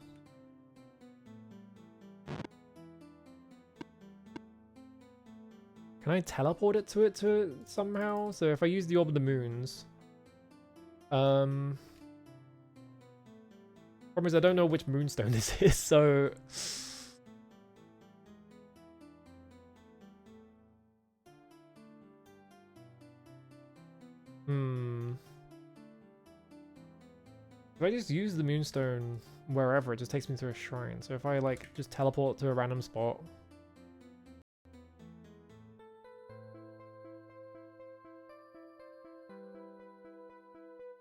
Can I teleport it to it somehow? So if I use the Orb of the Moons... Problem is I don't know which moonstone this is, so... If I just use the moonstone wherever, it just takes me to a shrine. So if I, like, just teleport to a random spot...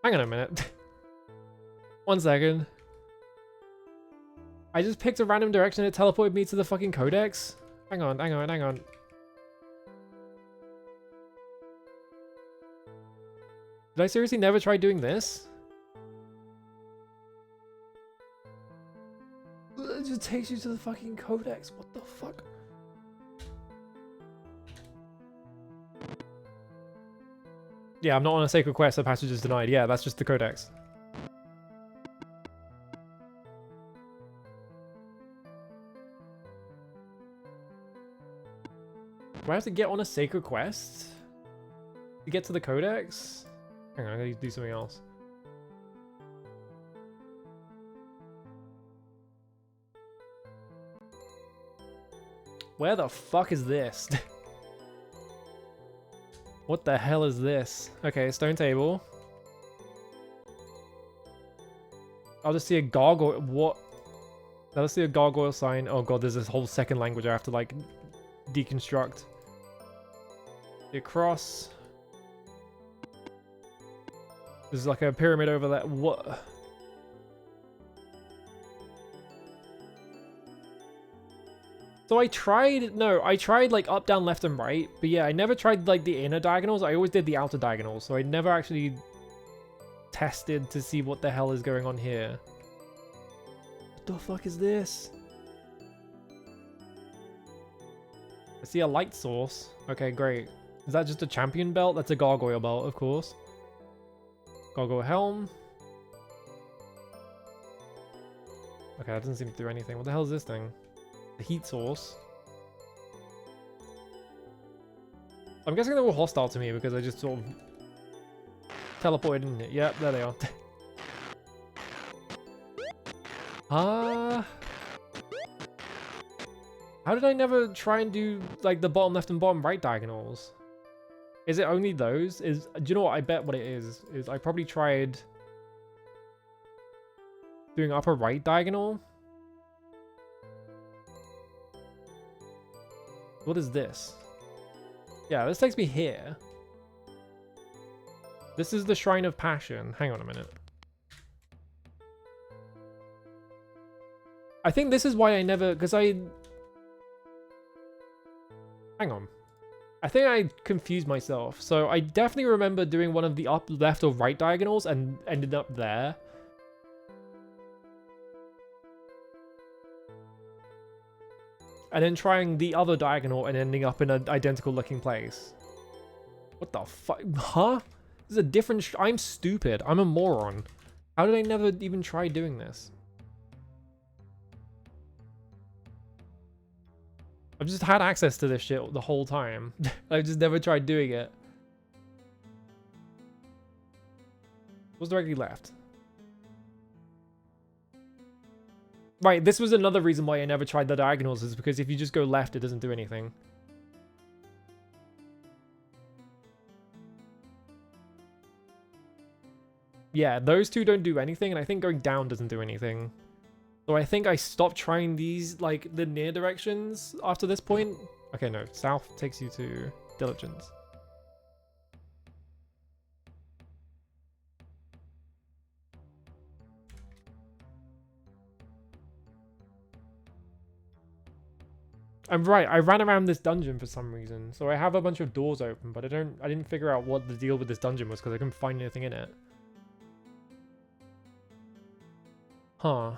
Hang on a minute. 1 second. I just picked a random direction and it teleported me to the fucking codex? Hang on. Did I seriously never try doing this? It just takes you to the fucking codex. What the fuck? Yeah, I'm not on a sacred quest, so passage is denied. Yeah, that's just the codex. Do I have to get on a sacred quest to get to the codex? Hang on, I gotta do something else. Where the fuck is this? What the hell is this? Okay, stone table. I'll just see a gargoyle. What? I'll see a gargoyle sign. Oh god, there's this whole second language I have to like deconstruct. The cross. There's like a pyramid over there. What? So I tried like up, down, left, and right. But yeah, I never tried like the inner diagonals. I always did the outer diagonals. So I never actually tested to see what the hell is going on here. What the fuck is this? I see a light source. Okay, great. Is that just a champion belt? That's a gargoyle belt, of course. Gargoyle helm. Okay, that doesn't seem to do anything. What the hell is this thing? The heat source. I'm guessing they were hostile to me because I just sort of teleported in it. Yep, there they are. How did I never try and do like the bottom left and bottom right diagonals? Is it only those? Do you know what? I bet what it is I probably tried doing upper right diagonal. What is this? Yeah, this takes me here. This is the Shrine of Passion. Hang on a minute. I think this is why I never... Because I... Hang on. I think I confused myself. So I definitely remember doing one of the up, left, or right diagonals and ended up there. And then trying the other diagonal and ending up in an identical looking place. What the fuck? Huh? This is a different... I'm stupid. I'm a moron. How did I never even try doing this? I've just had access to this shit the whole time. I've just never tried doing it. What's directly left? Right, this was another reason why I never tried the diagonals, is because if you just go left, it doesn't do anything. Yeah, those two don't do anything, and I think going down doesn't do anything. So I think I stopped trying these, like, the near directions after this point. Okay, no, south takes you to Diligence. I'm right, I ran around this dungeon for some reason. So I have a bunch of doors open, but I didn't figure out what the deal with this dungeon was because I couldn't find anything in it. Huh.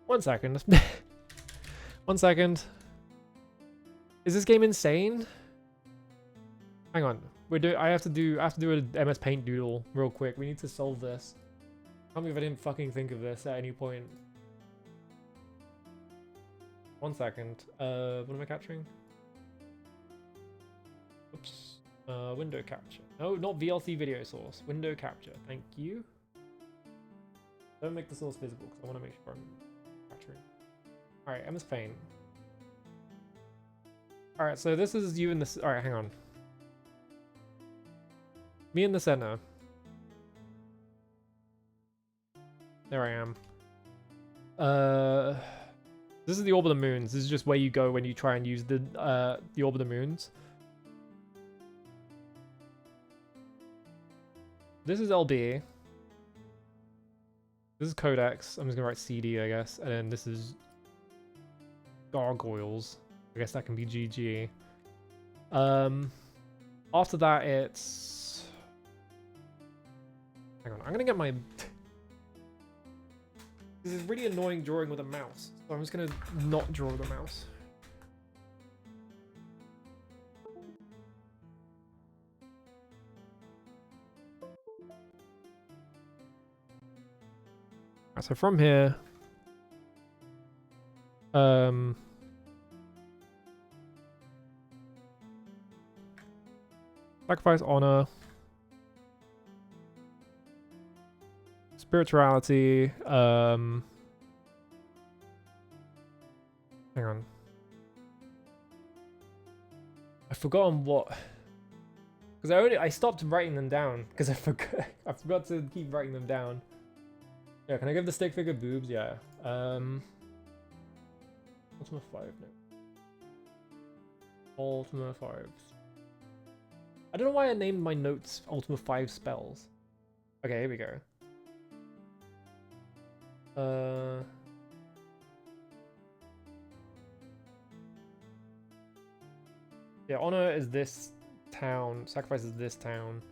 One second. One second. Is this game insane? Hang on. I have to do an MS Paint doodle real quick. We need to solve this. Tell me if I didn't fucking think of this at any point. One second. What am I capturing? Oops. Window capture. No, not VLC video source. Window capture. Thank you. Don't make the source visible because I want to make sure I'm capturing. Alright, MS Paint. Alright, so this is you in this. Alright, hang on. Me in the center. There I am. This is the Orb of the Moons. This is just where you go when you try and use the Orb of the Moons. This is LB. This is Codex. I'm just gonna write CD, I guess. And then this is Gargoyles. I guess that can be GG. After that, it's... Hang on, I'm gonna get my... This is really annoying drawing with a mouse, so I'm just gonna not draw with a mouse. So from here, sacrifice, honor, spirituality. Hang on. I've forgotten what, because I stopped writing them down because I forgot to keep writing them down. Yeah, can I give the stick figure boobs? Yeah. Ultima 5 no. Ultima 5. I don't know why I named my notes Ultima 5 spells. Okay, here we go. Yeah, honor is this town. Sacrifice is this town.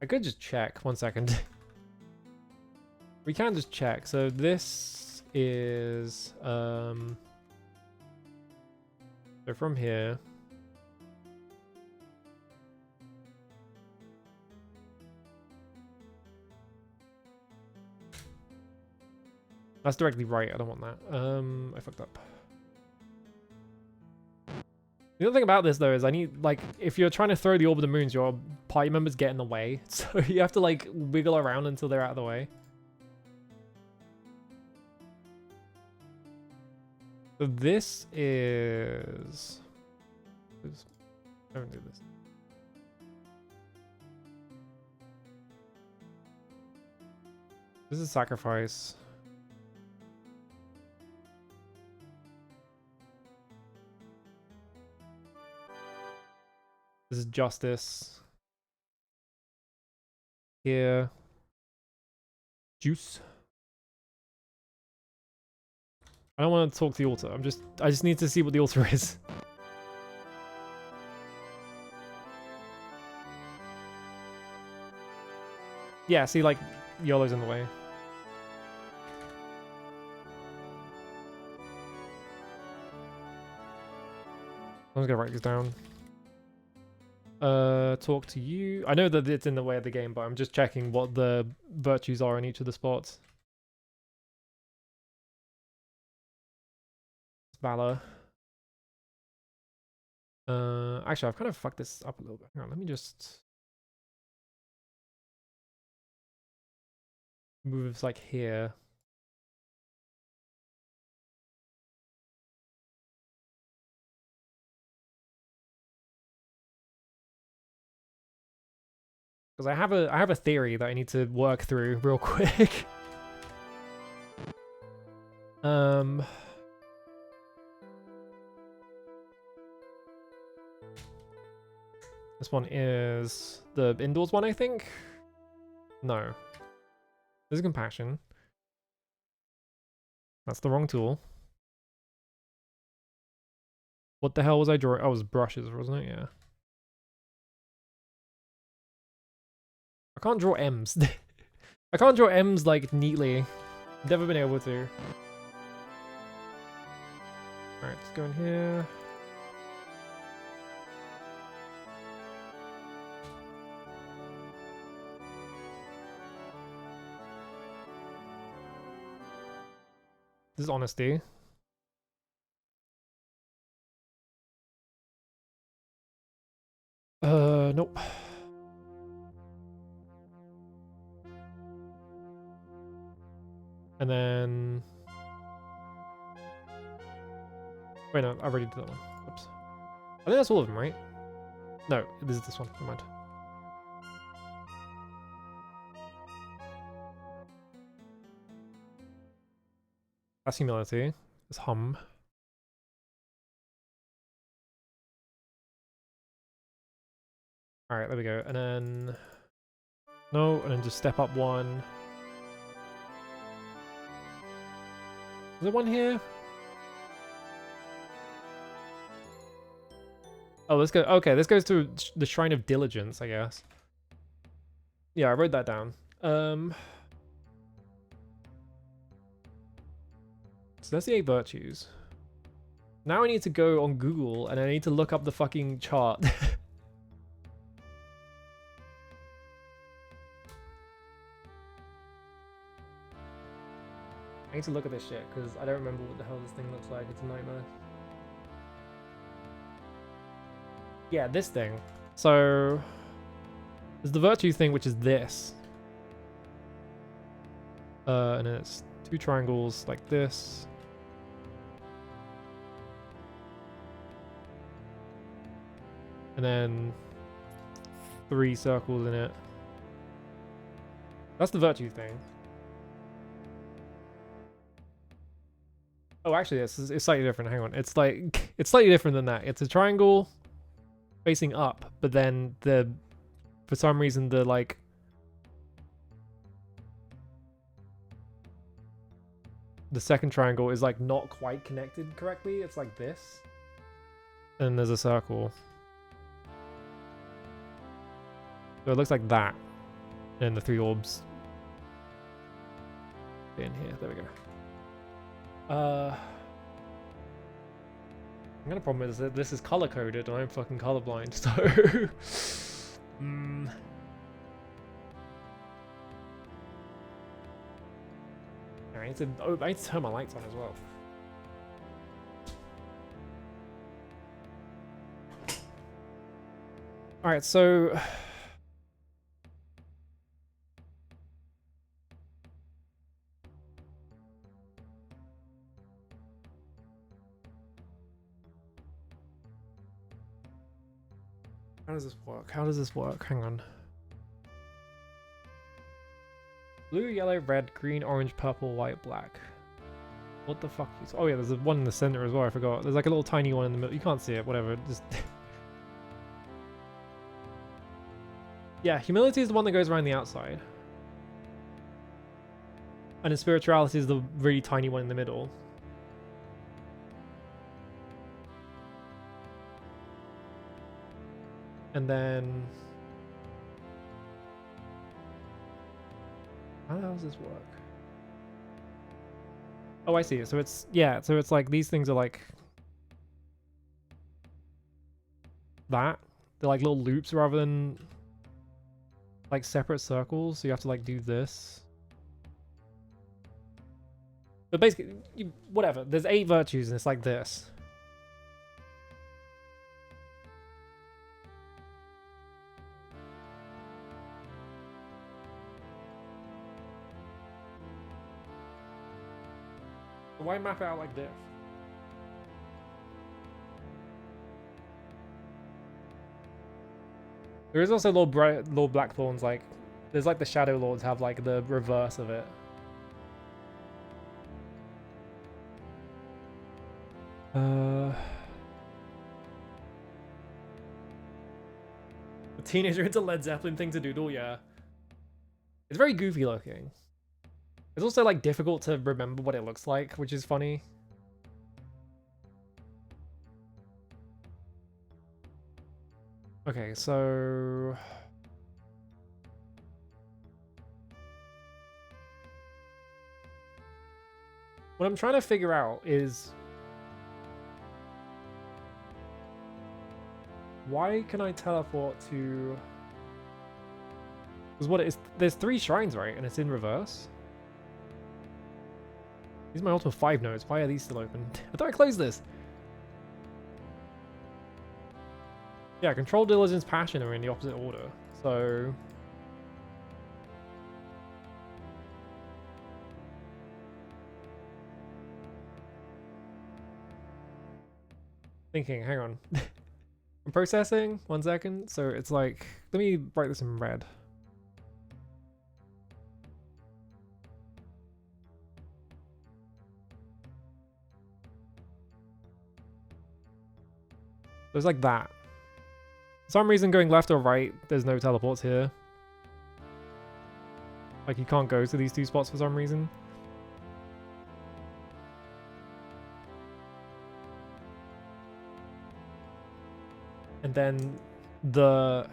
I could just check. 1 second. We can just check. So this is so from here. That's directly right. I don't want that. I fucked up. The other thing about this though is I need, like, if you're trying to throw the Orb of the Moons, your party members get in the way. So you have to like wiggle around until they're out of the way. So this is... I don't do this. This is sacrifice. This is justice. Here. Juice. I don't want to talk to the altar. I just need to see what the altar is. Yeah, see, like, YOLO's in the way. I'm just gonna write this down. Talk to you. I know that it's in the way of the game, but I'm just checking what the virtues are in each of the spots. Valor. Actually, I've kind of fucked this up a little bit. Hang on, let me just move this like here. Because I have a theory that I need to work through real quick. This one is the indoors one, I think. No, this is compassion. That's the wrong tool. What the hell was I drawing? Oh, it was brushes, wasn't it? Yeah. I can't draw M's. I can't draw M's like neatly. Never been able to. Alright, let's go in here. This is honesty. Nope. And then... Wait, no, I already did that one. Oops. I think that's all of them, right? No, this is this one. Never mind. That's humility. It's hum. Alright, there we go. And then... No, and then just step up one. Is there one here? Oh, let's go. Okay, this goes to the Shrine of Diligence, I guess. Yeah, I wrote that down. So that's the 8 virtues. Now I need to go on Google and I need to look up the fucking chart. need to look at this shit because I don't remember what the hell this thing looks like. It's a nightmare. Yeah, this thing. So there's the virtue thing, which is this. And then it's 2 triangles like this. And then 3 circles in it. That's the virtue thing. Oh, actually, it's slightly different. Hang on. It's like, it's slightly different than that. It's a triangle facing up, but then for some reason, the second triangle is like not quite connected correctly. It's like this. And there's a circle. So it looks like that. And the 3 orbs in here. There we go. I'm gonna problem is that this is color coded and I'm fucking colorblind, so I need to turn my lights on as well. Alright, so how does this work? How does this work? Hang on. Blue, yellow, red, green, orange, purple, white, black. What the fuck? Oh yeah, there's one in the center as well. I forgot. There's like a little tiny one in the middle. You can't see it. Whatever. Just yeah. Humility is the one that goes around the outside, and then spirituality is the really tiny one in the middle. And then how the hell does this work? Oh, I see. So it's, yeah, so it's like these things are like that. They're like little loops rather than like separate circles. So you have to like do this. But basically, whatever. There's 8 virtues and it's like this. Why map it out like this? There is also Lord Blackthorn's, like, there's like the Shadow Lords have like the reverse of it. A teenager into Led Zeppelin thing to doodle, yeah. It's very goofy looking. It's also like difficult to remember what it looks like, which is funny. Okay, so what I'm trying to figure out is why can I teleport to, because what it is, there's 3 shrines, right? And it's in reverse. These are my Ultima 5 nodes. Why are these still open? I thought I closed this. Yeah, Control, Diligence, Passion are in the opposite order. So thinking, hang on. I'm processing, 1 second. So it's like, let me write this in red. So it's like that. For some reason, going left or right, there's no teleports here. Like, you can't go to these 2 spots for some reason. And then the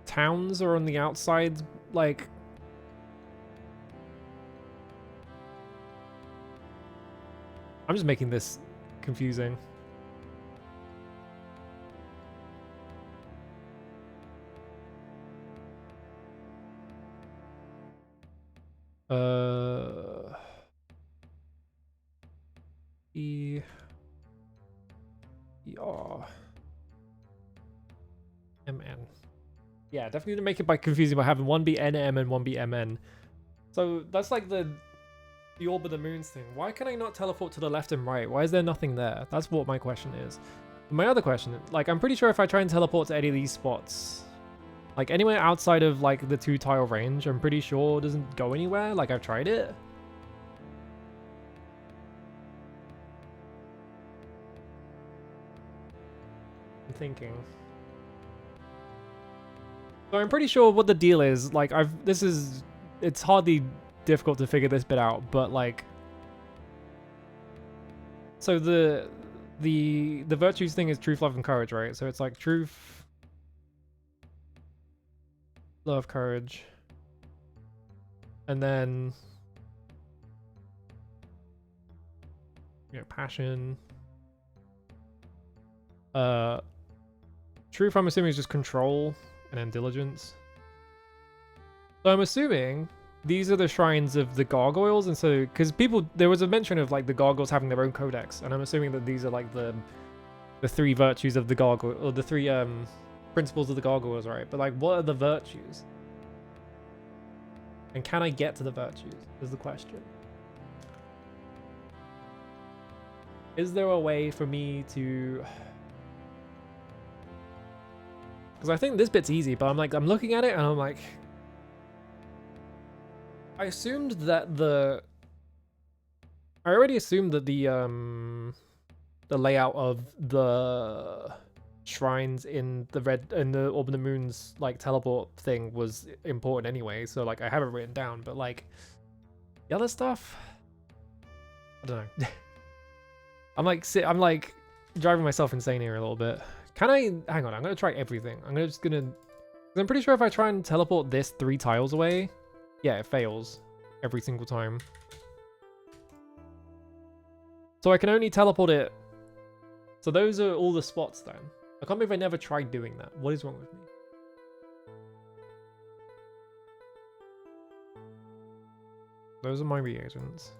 towns are on the outside, like, I'm just making this confusing. Oh. MN. Yeah, definitely to make it by confusing by having one be NM and one be MN. So that's like the orb of the moons thing. Why can I not teleport to the left and right? Why is there nothing there? That's what my question is. My other question, like, I'm pretty sure if I try and teleport to any of these spots, like anywhere outside of like the 2-tile range, I'm pretty sure it doesn't go anywhere. Like, I've tried it. I'm thinking. So I'm pretty sure what the deal is. Like, it's hardly difficult to figure this bit out, but like, so the virtues thing is truth, love, and courage, right? So it's like truth, love, courage, and then passion. Truth, I'm assuming, is just control, and then diligence. So I'm assuming these are the shrines of the gargoyles, and so because there was a mention of like the gargoyles having their own codex, and I'm assuming that these are like the 3 virtues of the gargoyle, or the 3 principles of the gargoyles, right? But like, what are the virtues? And can I get to the virtues? Is the question. Is there a way for me to? Because I think this bit's easy, but I'm looking at it and I'm like, I already assumed that the layout of the shrines in the Orb of the Moon's like teleport thing was important anyway, so like I have it written down, but like the other stuff, I don't know. I'm like driving myself insane here a little bit. Can I hang on? I'm gonna try everything. I'm pretty sure if I try and teleport this 3 tiles away, yeah, it fails every single time. So I can only teleport it. So those are all the spots then. I can't believe I never tried doing that. What is wrong with me? Those are my reagents.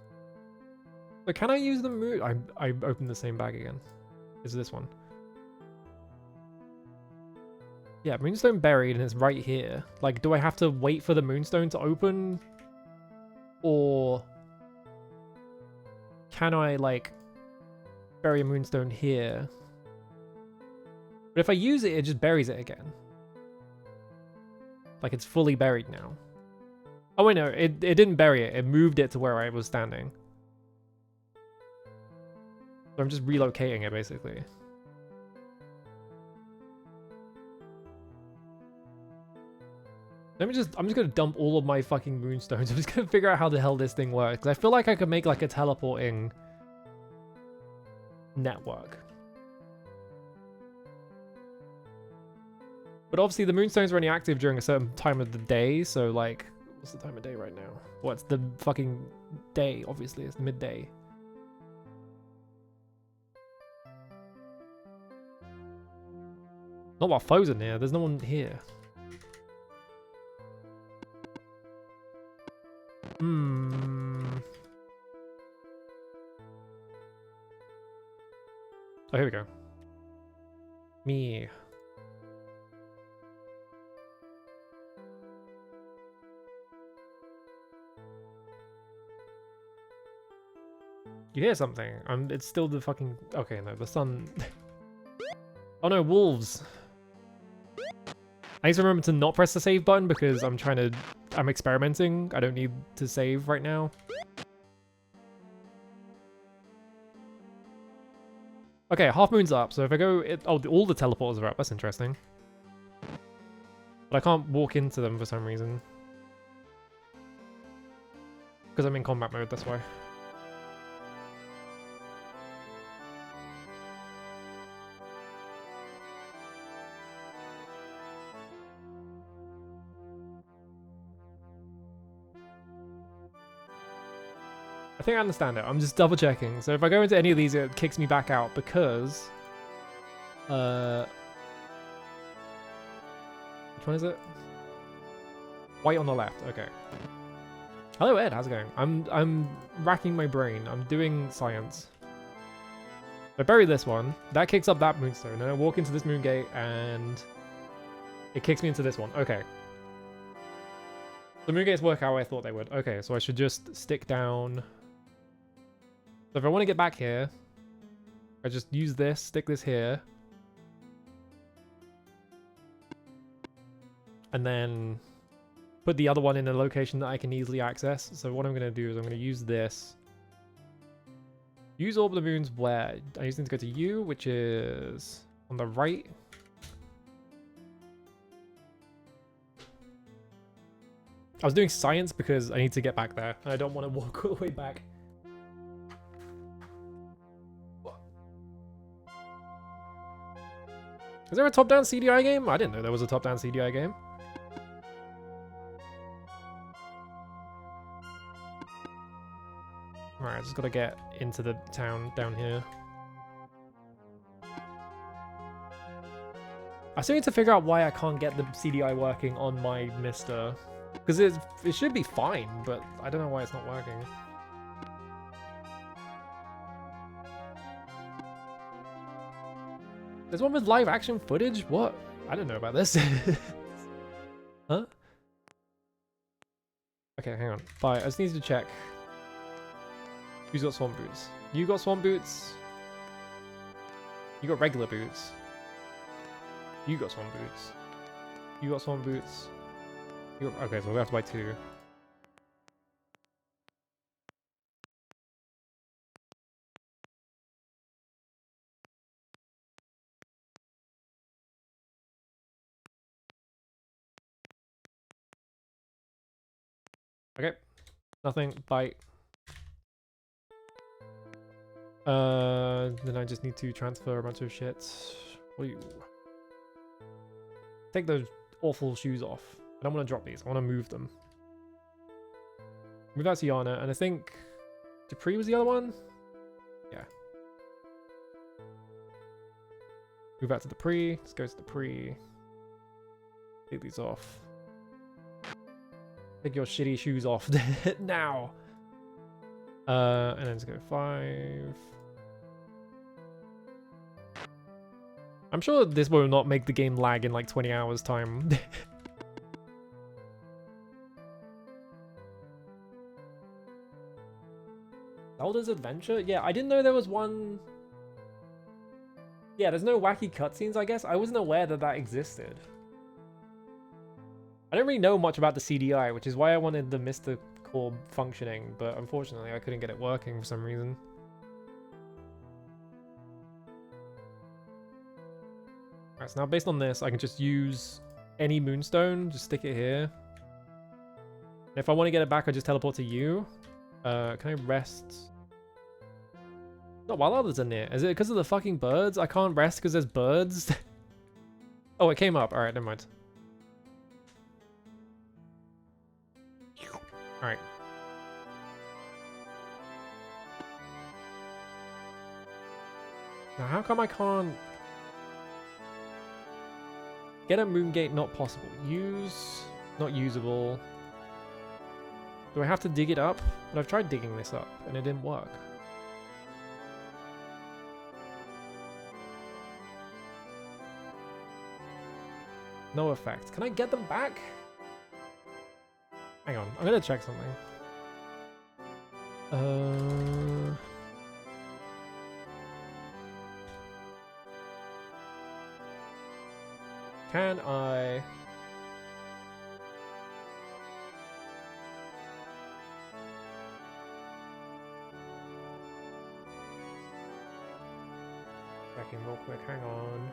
But can I use the moon? I opened the same bag again. Is this one? Yeah, moonstone buried and it's right here. Like, do I have to wait for the moonstone to open? Or can I, like, bury a moonstone here? But if I use it, it just buries it again. Like, it's fully buried now. Oh, wait, no, it didn't bury it. It moved it to where I was standing. So I'm just relocating it, basically. I'm just gonna dump all of my fucking moonstones. I'm just gonna figure out how the hell this thing works. Because I feel like I could make like a teleporting network. But obviously the moonstones are only active during a certain time of the day, so like, what's the time of day right now? What's the fucking day? Obviously, it's midday. Not while foes are near, there's no one here. Oh, here we go. Me. You hear something? It's still the fucking... Okay, no, the sun... Oh no, wolves! I need to remember to not press the save button because I'm experimenting. I don't need to save right now. Okay, half moon's up, so if I go... all the teleporters are up, that's interesting. But I can't walk into them for some reason. Because I'm in combat mode, that's why. I think I understand it. I'm just double checking. So if I go into any of these, it kicks me back out because... Which one is it? White on the left. Okay. Hello, Ed. How's it going? I'm racking my brain. I'm doing science. I bury this one. That kicks up that moonstone. Then I walk into this moon gate and it kicks me into this one. Okay. The moon gates work how I thought they would. Okay, so I should just stick down. So if I want to get back here, I just use this, stick this here. And then put the other one in a location that I can easily access. So what I'm going to do is I'm going to use this. Use all the moons where? I just need to go to U, which is on the right. I was doing science because I need to get back there. And I don't want to walk all the way back. Is there a top-down CDI game? I didn't know there was a top-down CDI game. Alright, I just gotta get into the town down here. I still need to figure out why I can't get the CDI working on my Mister. Because it should be fine, but I don't know why it's not working. There's one with live action footage? What? I don't know about this. Huh? Okay, hang on. Bye. I just need to check. Who's got swamp boots? You got swamp boots. You got regular boots. You got swamp boots. You got swamp boots. You got... Okay, so we have to buy 2. Okay. Nothing. Bye. Then I just need to transfer a bunch of shit. Woo. Take those awful shoes off. I don't want to drop these. I want to move them. Move that to Yana, and I think Dupree was the other one? Yeah. Move that to Dupree. Let's go to Dupree. Take these off. Take your shitty shoes off now. And then let's go 5. I'm sure this will not make the game lag in like 20 hours time. Zelda's Adventure? Yeah, I didn't know there was one... Yeah, there's no wacky cutscenes, I guess. I wasn't aware that that existed. I don't really know much about the CDI, which is why I wanted the Mr. Core functioning, but unfortunately I couldn't get it working for some reason. Alright, so now based on this, I can just use any moonstone, just stick it here. And if I want to get it back, I just teleport to you. Can I rest? No, while others are near. Is it because of the fucking birds? I can't rest because there's birds? Oh, it came up. Alright, never mind. Alright. Now, how come I can't... Get a moon gate not possible. Use... Not usable. Do I have to dig it up? But I've tried digging this up, and it didn't work. No effect. Can I get them back? Hang on, I'm gonna check something. Can I... Checking real quick, hang on.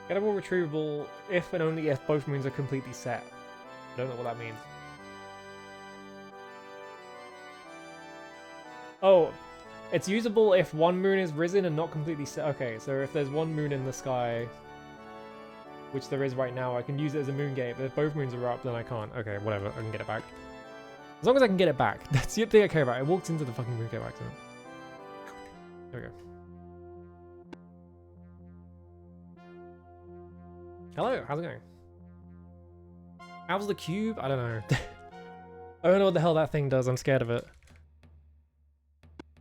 Gettable, retrievable, if and only if both moons are completely set. I don't know what that means. Oh, it's usable if one moon is risen and not completely set. Okay, so if there's one moon in the sky, which there is right now, I can use it as a moon gate, but if both moons are up, then I can't. Okay, whatever, I can get it back. As long as I can get it back. That's the thing I care about. I walked into the fucking room by accident. There we go. Hello, how's it going? How's the cube? I don't know. I don't know what the hell that thing does. I'm scared of it.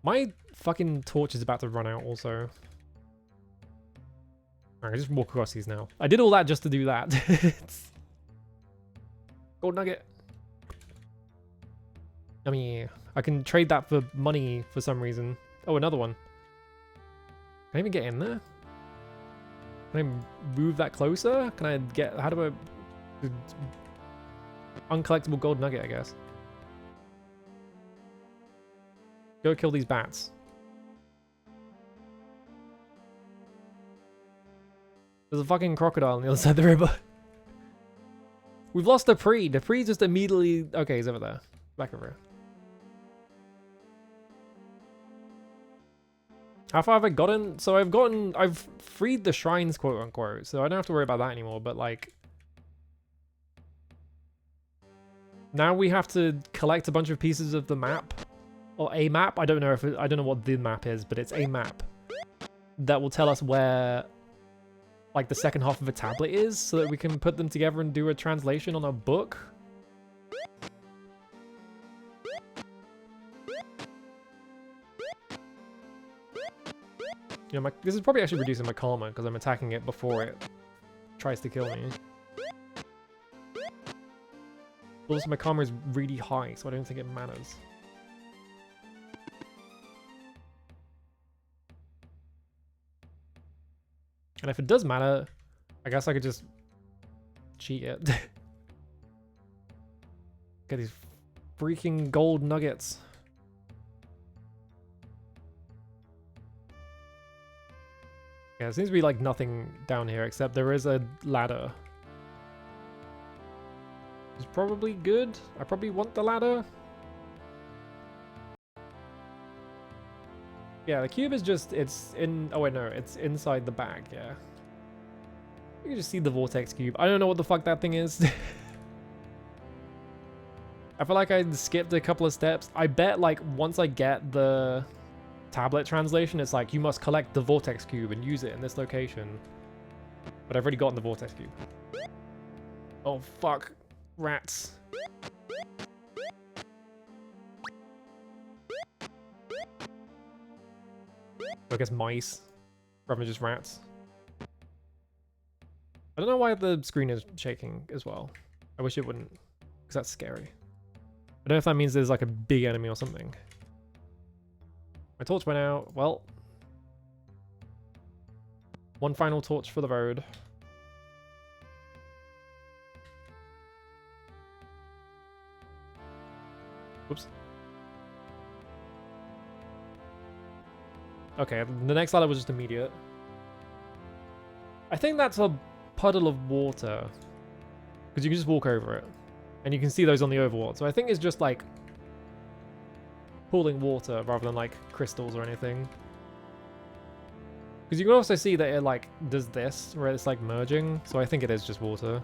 My fucking torch is about to run out also. Alright, just walk across these now. I did all that just to do that. Gold nugget. I mean, I can trade that for money for some reason. Oh, another one. Can I even get in there? Can I move that closer? Can I get... How do I... Uncollectible gold nugget, I guess. Go kill these bats. There's a fucking crocodile on the other side of the river. We've lost Dupree. Dupree just immediately... Okay, he's over there. Back over here. How far have I gotten? So I've freed the shrines, quote unquote, so I don't have to worry about that anymore, but like... Now we have to collect a bunch of pieces of the map. Or a map. I don't know what the map is, but it's a map. That will tell us where... like the second half of a tablet is, so that we can put them together and do a translation on a book. You know, this is probably actually reducing my karma because I'm attacking it before it tries to kill me. Also, my karma is really high, so I don't think it matters. And if it does matter, I guess I could just cheat it. Get these freaking gold nuggets. Yeah, it seems to be like nothing down here except there is a ladder. It's probably good. I probably want the ladder. Yeah, the cube is just, it's in, oh wait, no, it's inside the bag, yeah. You can just see the vortex cube. I don't know what the fuck that thing is. I feel like I skipped a couple of steps. I bet like once I get the tablet translation, it's like you must collect the vortex cube and use it in this location. But I've already gotten the vortex cube. Oh fuck. Rats. I guess mice, rather than just rats. I don't know why the screen is shaking as well. I wish it wouldn't, because that's scary. I don't know if that means there's like a big enemy or something. My torch went out. Well, one final torch for the road. Whoops. Okay, the next ladder was just immediate. I think that's a puddle of water. Because you can just walk over it. And you can see those on the overworld. So I think it's just like pooling water rather than like crystals or anything. Because you can also see that it like does this, where it's like merging. So I think it is just water.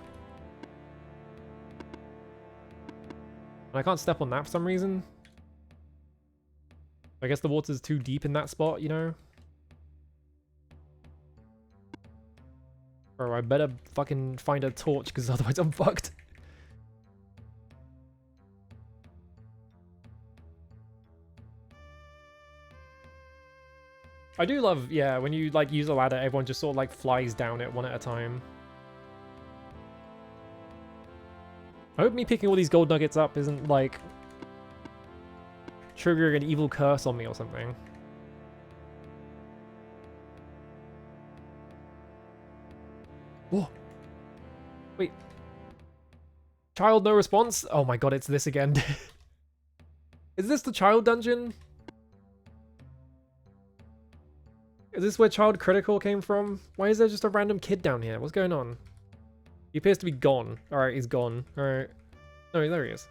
And I can't step on that for some reason. I guess the water's too deep in that spot, you know? Bro, I better fucking find a torch, because otherwise I'm fucked. I do love, yeah, when you like use a ladder, everyone just sort of like flies down it one at a time. I hope me picking all these gold nuggets up isn't like triggering an evil curse on me or something. Whoa. Wait. Child no response? Oh my god, it's this again. Is this the child dungeon? Is this where Child Critical came from? Why is there just a random kid down here? What's going on? He appears to be gone. Alright, he's gone. Alright. No, there he is.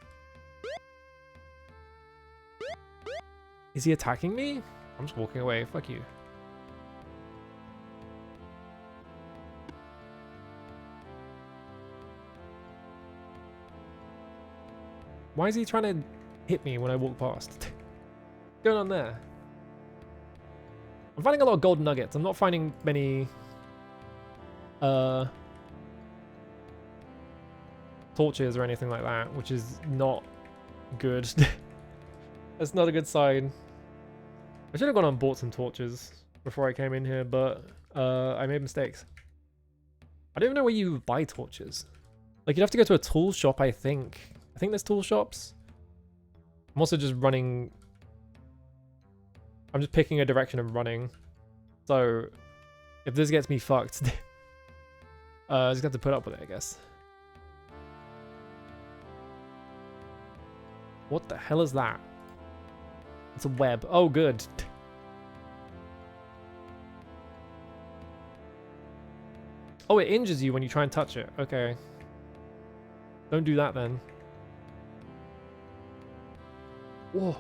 Is he attacking me? I'm just walking away. Fuck you. Why is he trying to hit me when I walk past. What's going on there? I'm finding a lot of gold nuggets. I'm not finding many torches or anything like that, which is not good. That's not a good sign. I should have gone and bought some torches before I came in here, but I made mistakes. I don't even know where you buy torches. Like, you'd have to go to a tool shop, I think. I think there's tool shops. I'm also just running... I'm just picking a direction and running. So, if this gets me fucked, I just have to put up with it, I guess. What the hell is that? It's a web. Oh, good. Oh, it injures you when you try and touch it. Okay. Don't do that then. Whoa.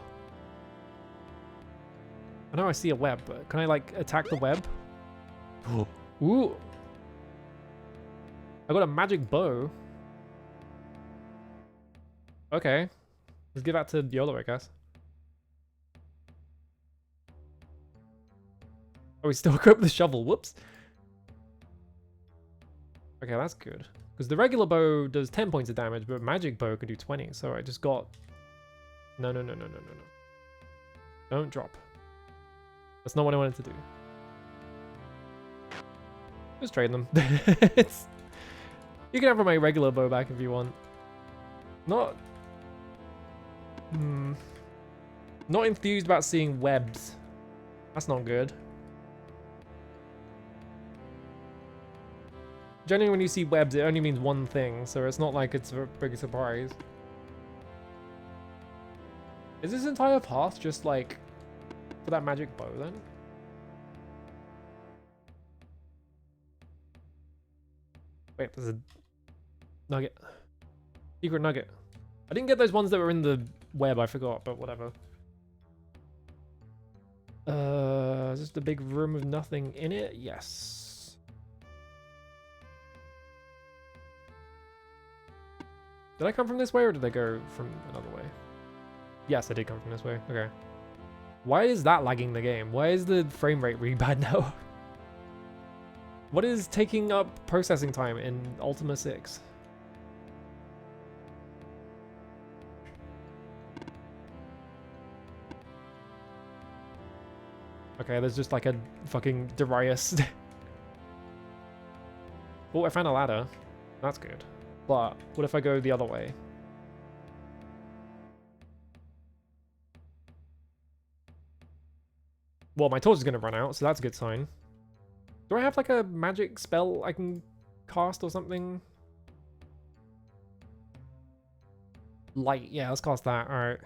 I know I see a web, but can I, like, attack the web? Ooh. I got a magic bow. Okay. Let's give that to YOLO, I guess. Oh, we still equipped the shovel. Whoops. Okay, that's good. Because the regular bow does 10 points of damage, but magic bow could do 20. So I just got... No. Don't drop. That's not what I wanted to do. Just trade them. It's... You can have my regular bow back if you want. Not... Not enthused about seeing webs. That's not good. Generally, when you see webs, it only means one thing, so it's not like it's a big surprise. Is this entire path just like for that magic bow then? Wait, there's a nugget. Secret nugget. I didn't get those ones that were in the web, I forgot, but whatever. Is this the big room with nothing in it? Yes. Did I come from this way or did I go from another way? Yes, I did come from this way. Okay. Why is that lagging the game? Why is the frame rate really bad now? What is taking up processing time in Ultima 6? Okay, there's just like a fucking Darius. Oh, I found a ladder. That's good. But what if I go the other way? Well, my torch is going to run out, so that's a good sign. Do I have like a magic spell I can cast or something? Light. Yeah, let's cast that. Alright.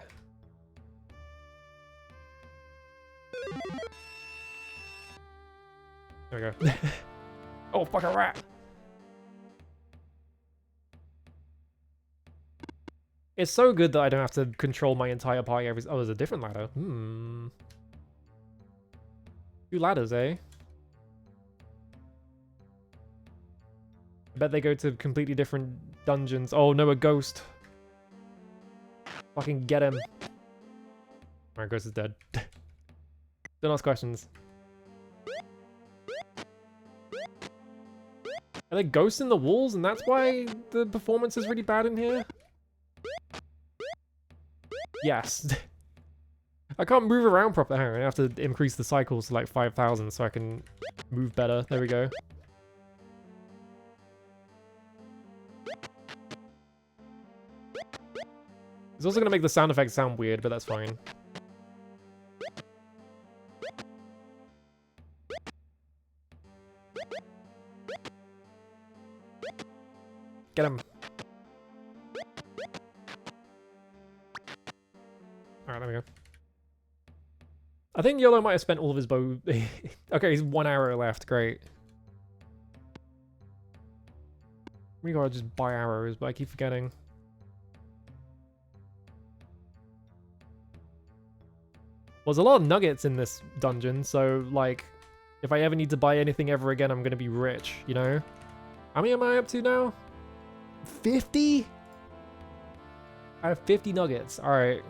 There we go. Oh, fuck a rat! It's so good that I don't have to control my entire party every... Oh, there's a different ladder. Hmm. 2 ladders, eh? I bet they go to completely different dungeons. Oh, no, a ghost. Fucking get him. Alright, ghost is dead. Don't ask questions. Are there ghosts in the walls and that's why the performance is really bad in here? Yes. I can't move around properly. Hang on, I have to increase the cycles to like 5,000 so I can move better. There we go. It's also going to make the sound effects sound weird, but that's fine. Get him. Alright, there we go. I think YOLO might have spent all of his bow... Okay, he's 1 arrow left. Great. We gotta just buy arrows, but I keep forgetting. Well, there's a lot of nuggets in this dungeon, so, like, if I ever need to buy anything ever again, I'm gonna be rich, you know? How many am I up to now? 50? I have 50 nuggets. Alright.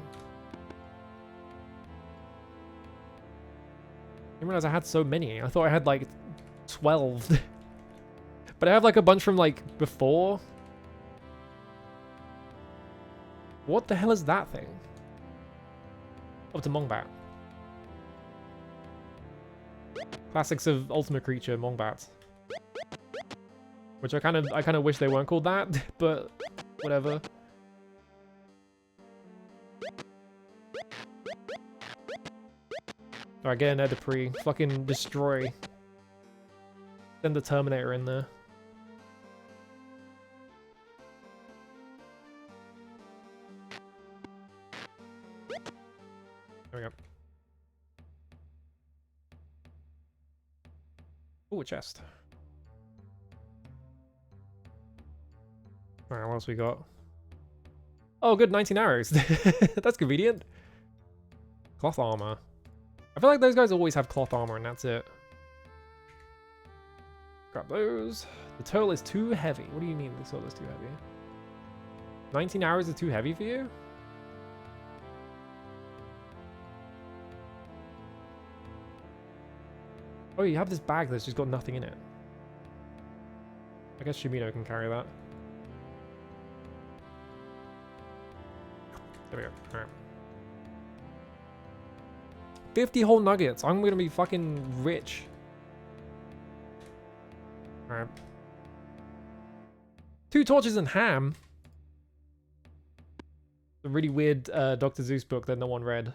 I didn't realize I had so many. I thought I had like 12. But I have like a bunch from like before. What the hell is that thing? Oh, it's a Mongbat. Classics of Ultimate Creature, Mongbats. Which I kind of wish they weren't called that, but whatever. Alright, get in there, Dupree. Fucking destroy. Send the Terminator in there. There we go. Ooh, a chest. Alright, what else we got? Oh, good, 19 arrows. That's convenient. Cloth armor. I feel like those guys always have cloth armor and that's it. Grab those. The turtle is too heavy. What do you mean the turtle is too heavy? 19 arrows is too heavy for you? Oh, you have this bag that's just got nothing in it. I guess Shimino can carry that. There we go. Alright. 50 whole nuggets. I'm gonna be fucking rich. Alright. 2 torches and ham. A really weird Dr. Zeus book that no one read.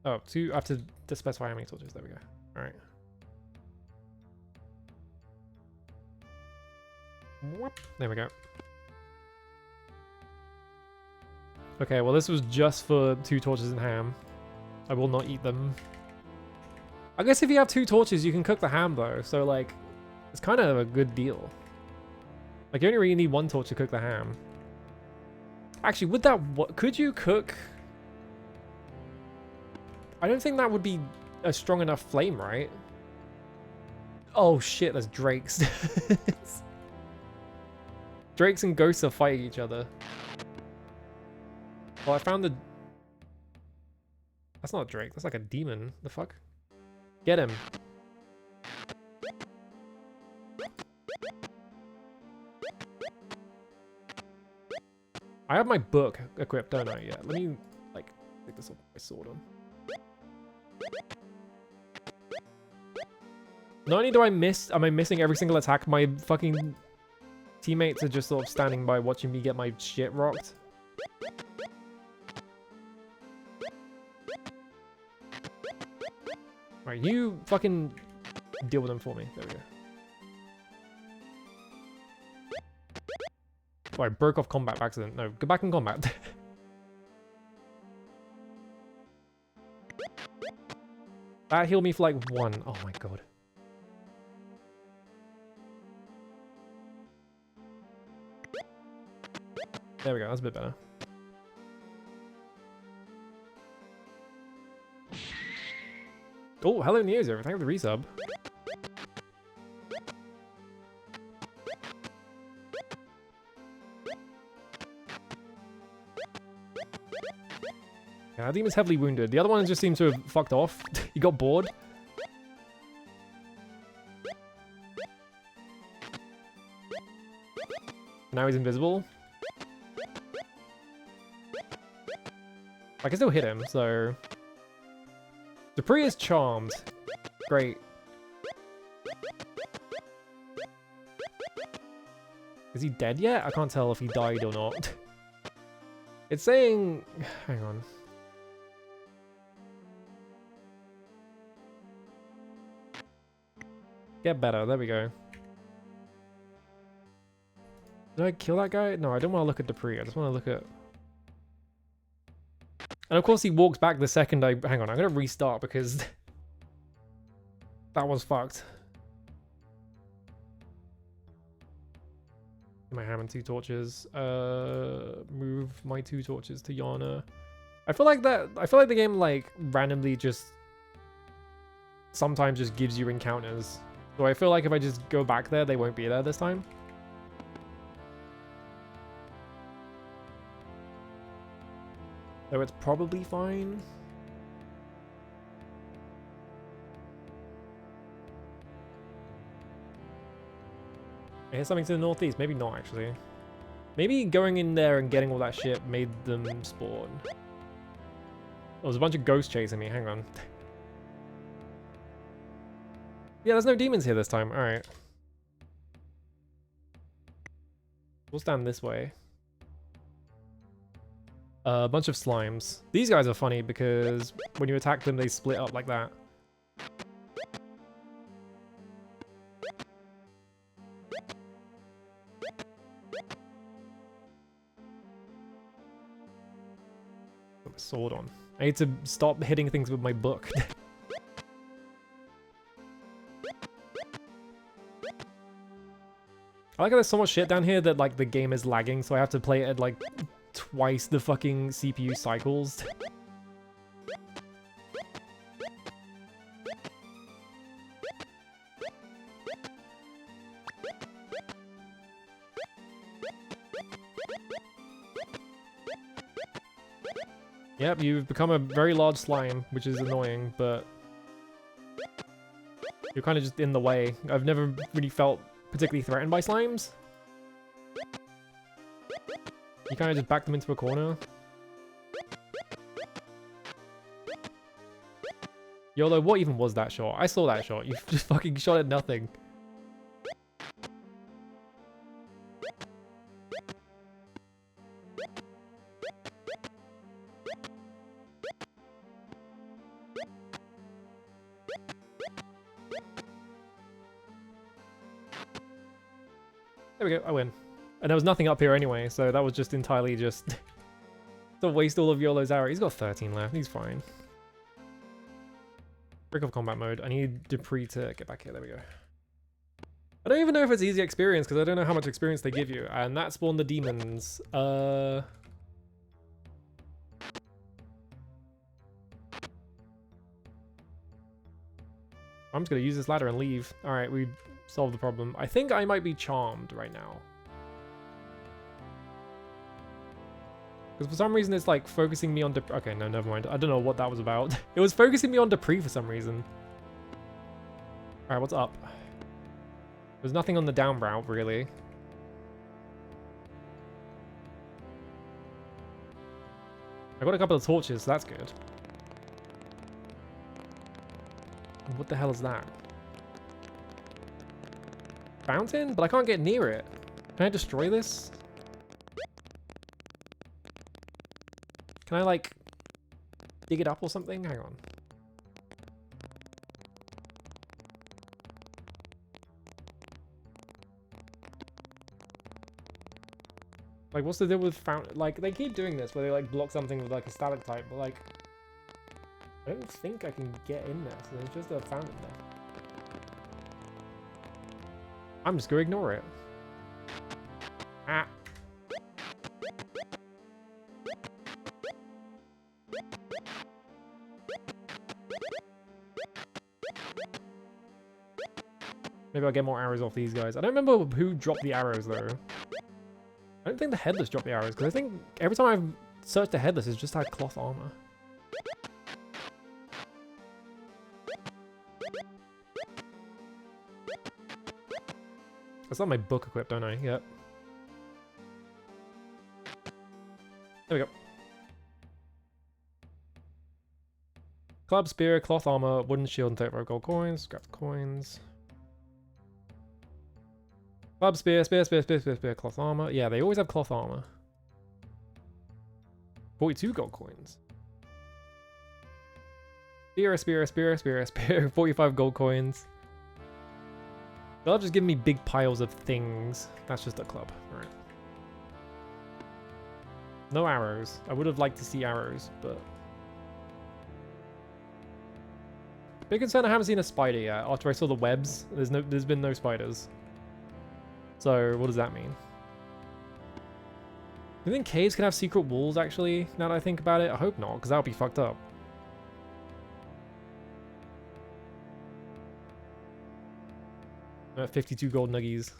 Oh, 2. I have to specify how many torches. There we go. Alright. There we go. Okay, well this was just for 2 torches and ham. I will not eat them. I guess if you have 2 torches, you can cook the ham though, so like, it's kind of a good deal. Like you only really need 1 torch to cook the ham. Actually, would that, could you cook? I don't think that would be a strong enough flame, right? Oh shit, there's drakes. Drakes and ghosts are fighting each other. Well, I found the... That's not a drake, that's like a demon. The fuck? Get him. I have my book equipped, don't I? Yeah, let me, like, pick this up with my sword on. Not only do I miss... Am I missing every single attack? My fucking teammates are just sort of standing by watching me get my shit rocked. Alright, you fucking deal with them for me. There we go. Oh, I broke off combat by accident. No, go back in combat. That healed me for like 1. Oh my god. There we go, that's a bit better. Oh, hello Neozer, thank you for the resub. Yeah, that demon's heavily wounded. The other one just seems to have fucked off. He got bored. Now he's invisible. I can still hit him, so... Dupree is charmed. Great. Is he dead yet? I can't tell if he died or not. It's saying... Hang on. Get better. There we go. Did I kill that guy? No, I don't want to look at Dupree. I just want to look at... And of course he walks back the second I... Hang on, I'm going to restart because... that was fucked. My ham and 2 torches. Move my 2 torches to Yana. I feel like the game like randomly just... sometimes just gives you encounters. So I feel like if I just go back there, they won't be there this time. So it's probably fine. I hear something to the northeast. Maybe not, actually. Maybe going in there and getting all that shit made them spawn. There was a bunch of ghosts chasing me. Hang on. Yeah, there's no demons here this time. Alright. We'll stand this way. A bunch of slimes. These guys are funny because when you attack them, they split up like that. Put my sword on. I need to stop hitting things with my book. I like how there's so much shit down here that like the game is lagging, so I have to play it at like twice the fucking CPU cycles. Yep, you've become a very large slime, which is annoying, but you're kind of just in the way. I've never really felt particularly threatened by slimes. You kind of just back them into a corner. YOLO, what even was that shot? I saw that shot. You just fucking shot at nothing. There we go, I win. And there was nothing up here anyway, so that was just entirely just to waste all of YOLO's arrow. He's got 13 left, he's fine. Break off combat mode. I need Dupree to get back here, there we go. I don't even know if it's easy experience, because I don't know how much experience they give you. And that spawned the demons. I'm just gonna use this ladder and leave. Alright, we solved the problem. I think I might be charmed right now. Because for some reason it's like focusing me on okay, no, never mind. I don't know what that was about. It was focusing me on Dupree for some reason. Alright, what's up? There's nothing on the down route, really. I got a couple of torches, so that's good. What the hell is that? Fountain? But I can't get near it. Can I destroy this? Can I, like, dig it up or something? Hang on. Like, what's the deal with fountain? Like, they keep doing this where they, like, block something with, like, a stalactite, but, like, I don't think I can get in there, so there's just a fountain there. I'm just gonna ignore it. Ah. Maybe I'll get more arrows off these guys. I don't remember who dropped the arrows, though. I don't think the Headless dropped the arrows, because I think every time I've searched the Headless, it's just had cloth armor. I still have my book equipped, don't I? Yep. There we go. Club, spear, cloth armor, wooden shield, and 35 gold coins. Grab the coins. Club, spear, cloth armor. Yeah, they always have cloth armor. 42 gold coins. Spear. 45 gold coins. They'll just give me big piles of things. That's just a club. Alright. No arrows. I would have liked to see arrows, but... Big concern, I haven't seen a spider yet. After I saw the webs, there's been no spiders. So, what does that mean? Do you think caves can have secret walls, actually, now that I think about it? I hope not, because that would be fucked up. 52 gold nuggies.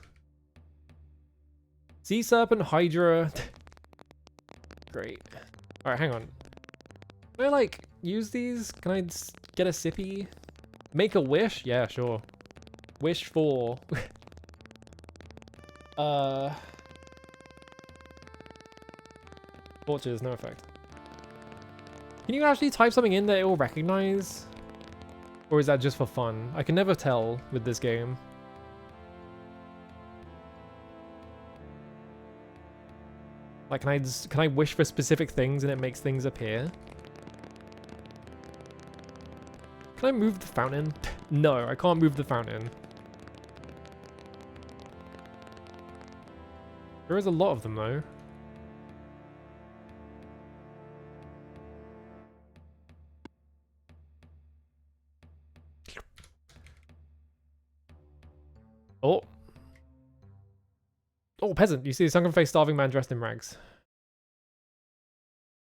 Sea serpent, hydra. Great. Alright, hang on. Can I, like, use these? Can I get a sippy? Make a wish? Yeah, sure. Wish for... Torches, no effect. Can you actually type something in that it will recognize? Or is that just for fun? I can never tell with this game. Like, can I wish for specific things and it makes things appear? Can I move the fountain? No, I can't move the fountain. There is a lot of them, though. Oh. Oh, peasant. You see a sunken-faced starving man dressed in rags.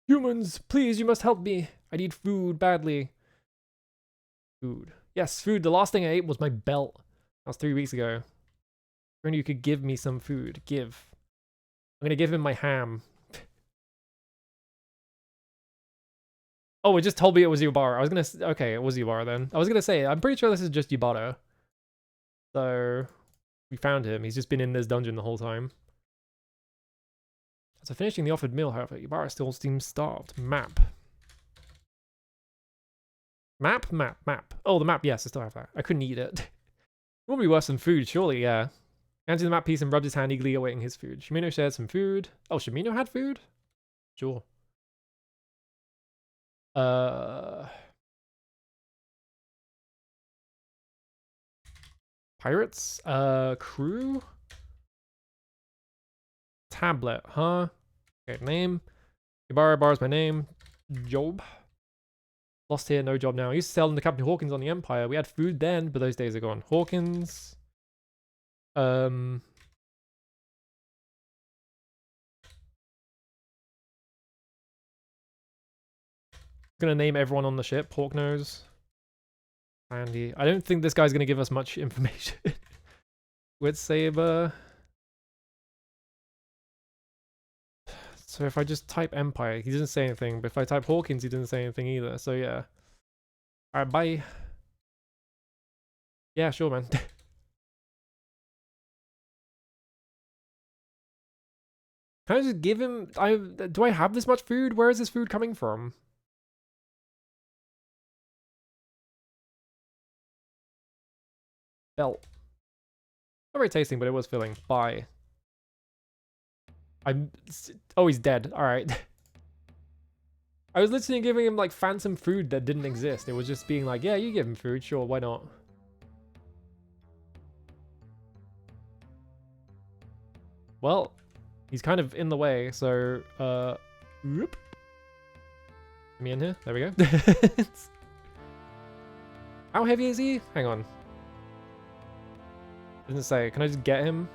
Humans, please, you must help me. I need food badly. Food. Yes, food. The last thing I ate was my belt. That was 3 weeks ago. When you could give me some food. Give. I'm gonna give him my ham. Oh, it just told me it was Yubara. I was gonna... Okay, it was Yubara then. I was gonna say, I'm pretty sure this is just Yubara. So... We found him. He's just been in this dungeon the whole time. After finishing the offered meal, however, Yubara still seems starved. Map. Map? Map. Map. Oh, the map. Yes, I still have that. I couldn't eat it. It wouldn't be worse than food, surely, yeah. Hands in the map piece and rubbed his hand eagerly awaiting his food. Shimino shared some food. Oh, Shimino had food? Sure. Pirates? Crew? Tablet, huh? Okay, name. Yubara borrows my name. Job. Lost here, no job now. I used to sell them to Captain Hawkins on the Empire. We had food then, but those days are gone. Hawkins. Gonna name everyone on the ship. Hawknose. Andy. I don't think this guy's gonna give us much information. With Saber. So if I just type Empire, he doesn't say anything. But if I type Hawkins, he doesn't say anything either. So yeah. Alright, bye. Yeah, sure, man. Can I just give him... Do I have this much food? Where is this food coming from? Belt. Not very tasting, but it was filling. Bye. Oh, he's dead. Alright. I was literally giving him, like, phantom food that didn't exist. It was just being like, yeah, you give him food. Sure, why not? Well, he's kind of in the way, so, whoop. Let me in here. There we go. How heavy is he? Hang on. Doesn't say. Can I just get him?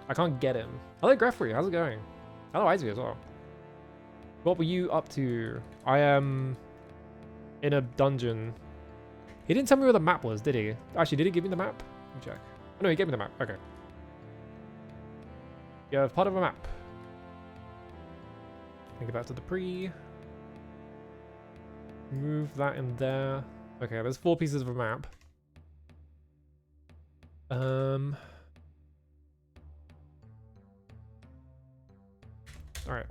I can't get him. Hello, Greffrey. How's it going? Hello, Izzy as well. What were you up to? I am in a dungeon. He didn't tell me where the map was, did he? Actually, did he give me the map? Let me check. Oh, no, he gave me the map. Okay. Yeah, part of a map. Think about to the pre. Move that in there. Okay, there's 4 pieces of a map. Alright.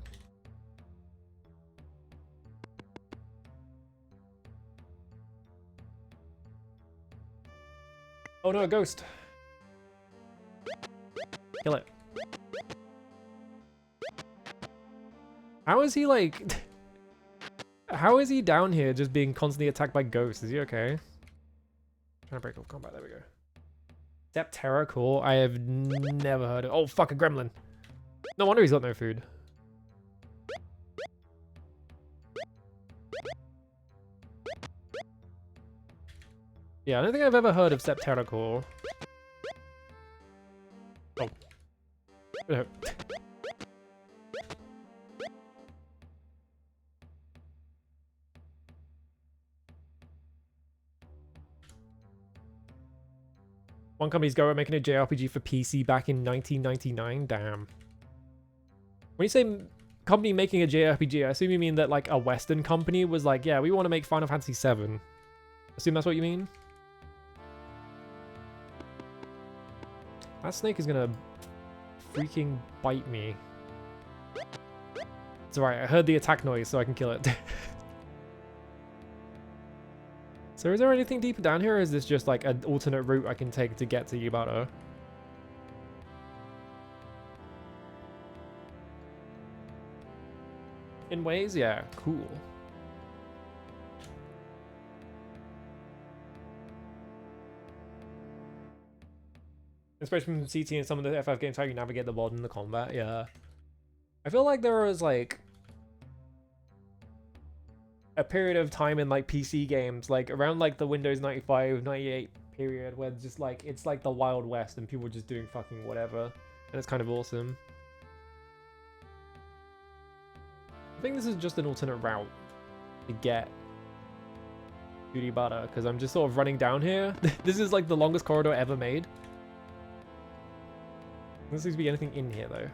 Oh no, a ghost. Kill it. How is he like... How is he down here just being constantly attacked by ghosts? Is he okay? Trying to break off combat, there we go. Septerra, cool. I have never heard of... Oh, fuck, a gremlin. No wonder he's got no food. Yeah, I don't think I've ever heard of Septerra Core. Oh. No. One company's go at making a JRPG for PC back in 1999. Damn. When you say company making a JRPG, I assume you mean that like a Western company was like, yeah, we want to make Final Fantasy VII. Assume that's what you mean? That snake is gonna freaking bite me. It's alright, I heard the attack noise so I can kill it. So is there anything deeper down here, or is this just like an alternate route I can take to get to Yubata? In ways, yeah, cool. Especially from CT and some of the FF games, how you navigate the world and the combat, yeah. I feel like there was like a period of time in like PC games, like around like the Windows 95, 98 period, where just like, it's like the Wild West and people are just doing fucking whatever. And it's kind of awesome. I think this is just an alternate route to get to Yubata, because I'm just sort of running down here. This is like the longest corridor ever made. There doesn't seem to be anything in here though.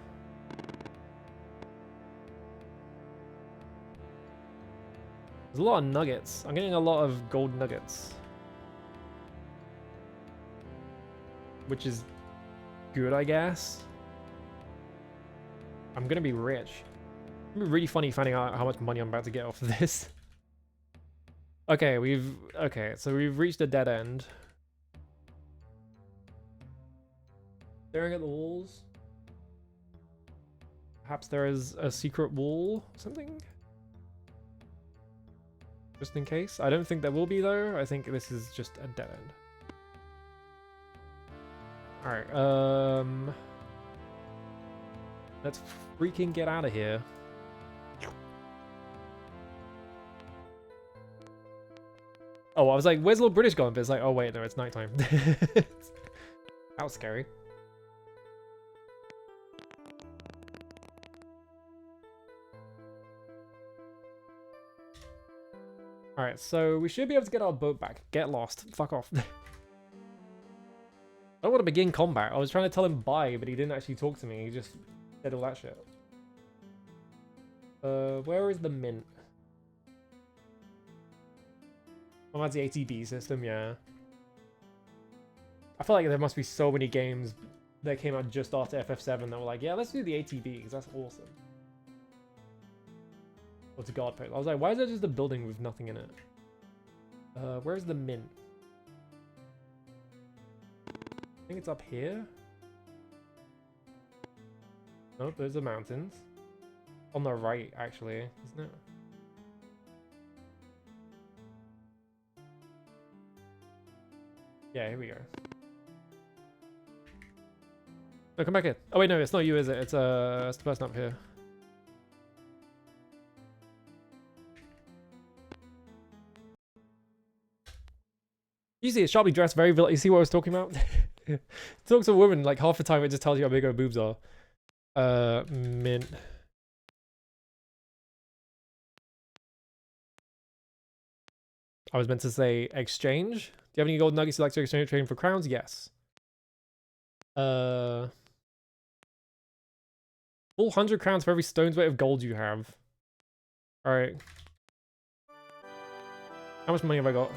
There's a lot of nuggets. I'm getting a lot of gold nuggets. Which is good, I guess. I'm gonna be rich. It'll be really funny finding out how much money I'm about to get off of this. Okay, so we've reached a dead end. Staring at the walls. Perhaps there is a secret wall or something? Just in case. I don't think there will be though. I think this is just a dead end. Alright, let's freaking get out of here. Oh, I was like, where's Little British gone? But it's like, oh wait, no, it's nighttime. That was scary. Alright, so we should be able to get our boat back. Get lost. Fuck off. I don't want to begin combat. I was trying to tell him bye, but he didn't actually talk to me. He just said all that shit. Where is the mint? Oh, that's the ATB system, yeah. I feel like there must be so many games that came out just after FF7 that were like, yeah, let's do the ATB, because that's awesome. Or to God Post. I was like, why is there just a building with nothing in it? Where's the mint? I think it's up here. Nope, those are mountains. On the right, actually, isn't it? Yeah, here we go. No, come back in. Oh wait, no, it's not you, is it? It's the person up here. You see, it's sharply dressed, very villain. You see what I was talking about? Talks to a woman, like half the time it just tells you how big her boobs are. Mint. I was meant to say exchange. Do you have any gold nuggets you'd like to exchange trading for crowns? Yes. Full 100 crowns for every stone's weight of gold you have. Alright. How much money have I got?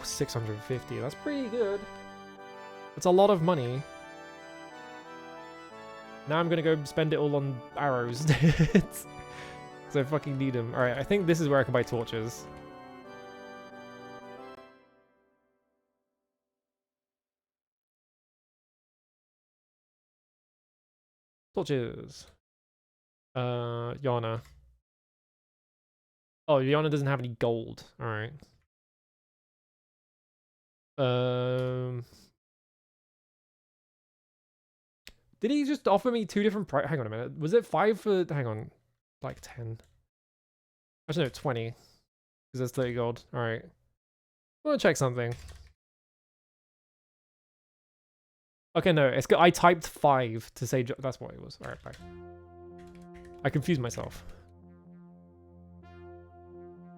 650. That's pretty good. It's a lot of money. Now I'm gonna go spend it all on arrows. Because I fucking need them. Alright, I think this is where I can buy torches. Torches. Yana. Oh, Yana doesn't have any gold. Alright. Did he just offer me two different price? Hang on a minute. Was it 5 for... Hang on. Like 10. Actually, no, 20. Because that's 30 gold. Alright. I want to check something. Okay, no. It's good. I typed 5 to say... That's what it was. Alright, bye. I confused myself.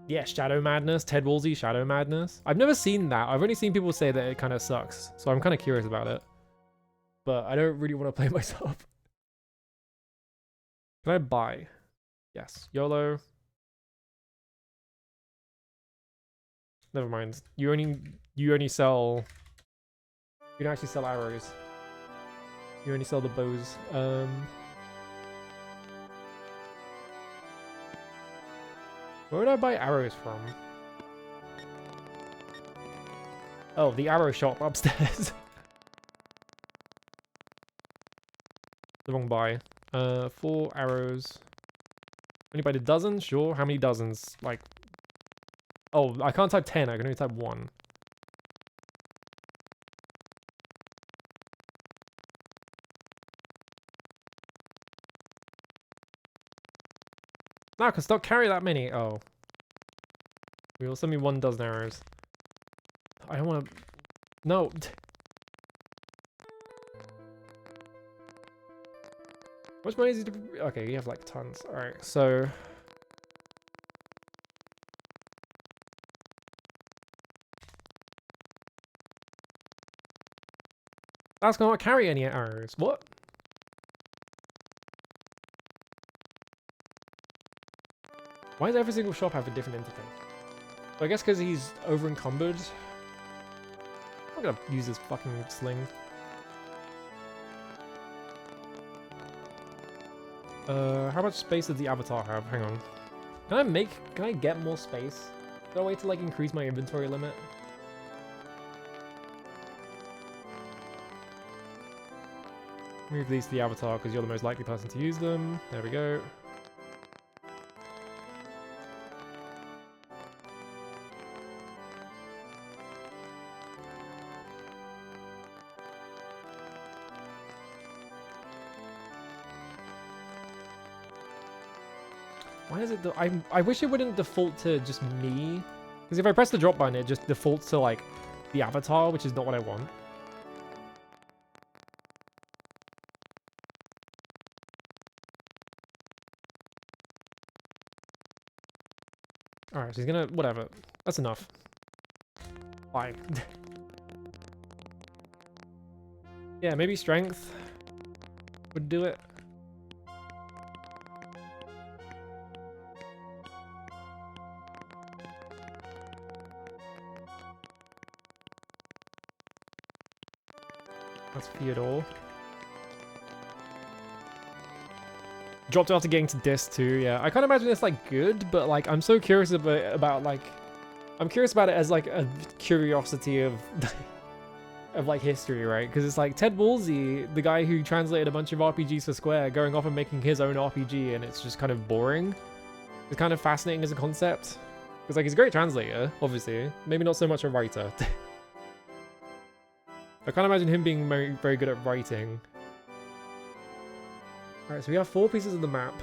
Yeah, Shadow Madness. Ted Woolsey, Shadow Madness. I've never seen that. I've only seen people say that it kind of sucks. So I'm kind of curious about it. But I don't really want to play myself. Can I buy? Yes. YOLO. Never mind. You only sell. You don't actually sell arrows. You only sell the bows. Where would I buy arrows from? Oh, the arrow shop upstairs. The wrong buy. 4 arrows. Only by the dozen? Sure. How many dozens? Like... Oh, I can't type 10. I can only type 1. No, I can still carry that many. Oh. We will send me 1 dozen arrows. I don't want to... No. How much money is it? Okay, you have like tons. Alright, so... That's gonna not carry any arrows. What? Why does every single shop have a different interface? Well, I guess because he's over encumbered. I'm gonna use this fucking sling. How much space does the avatar have? Hang on. Can I get more space? Is there a way to like increase my inventory limit? Move these to the avatar because you're the most likely person to use them. There we go. Why is it... I wish it wouldn't default to just me. Because if I press the drop button, it just defaults to, like, the avatar, which is not what I want. Alright, so he's gonna... Whatever. That's enough. Bye. Yeah, maybe strength would do it. That's Theodore. Dropped after getting to disc too, yeah. I can't imagine it's like good, but like I'm so curious about like I'm curious about it as like a curiosity of of like history, right? Because it's like Ted Woolsey, the guy who translated a bunch of RPGs for Square, going off and making his own RPG, and it's just kind of boring. It's kind of fascinating as a concept. Because like he's a great translator, obviously. Maybe not so much a writer. I can't imagine him being very, very good at writing. Alright, so we have 4 pieces of the map.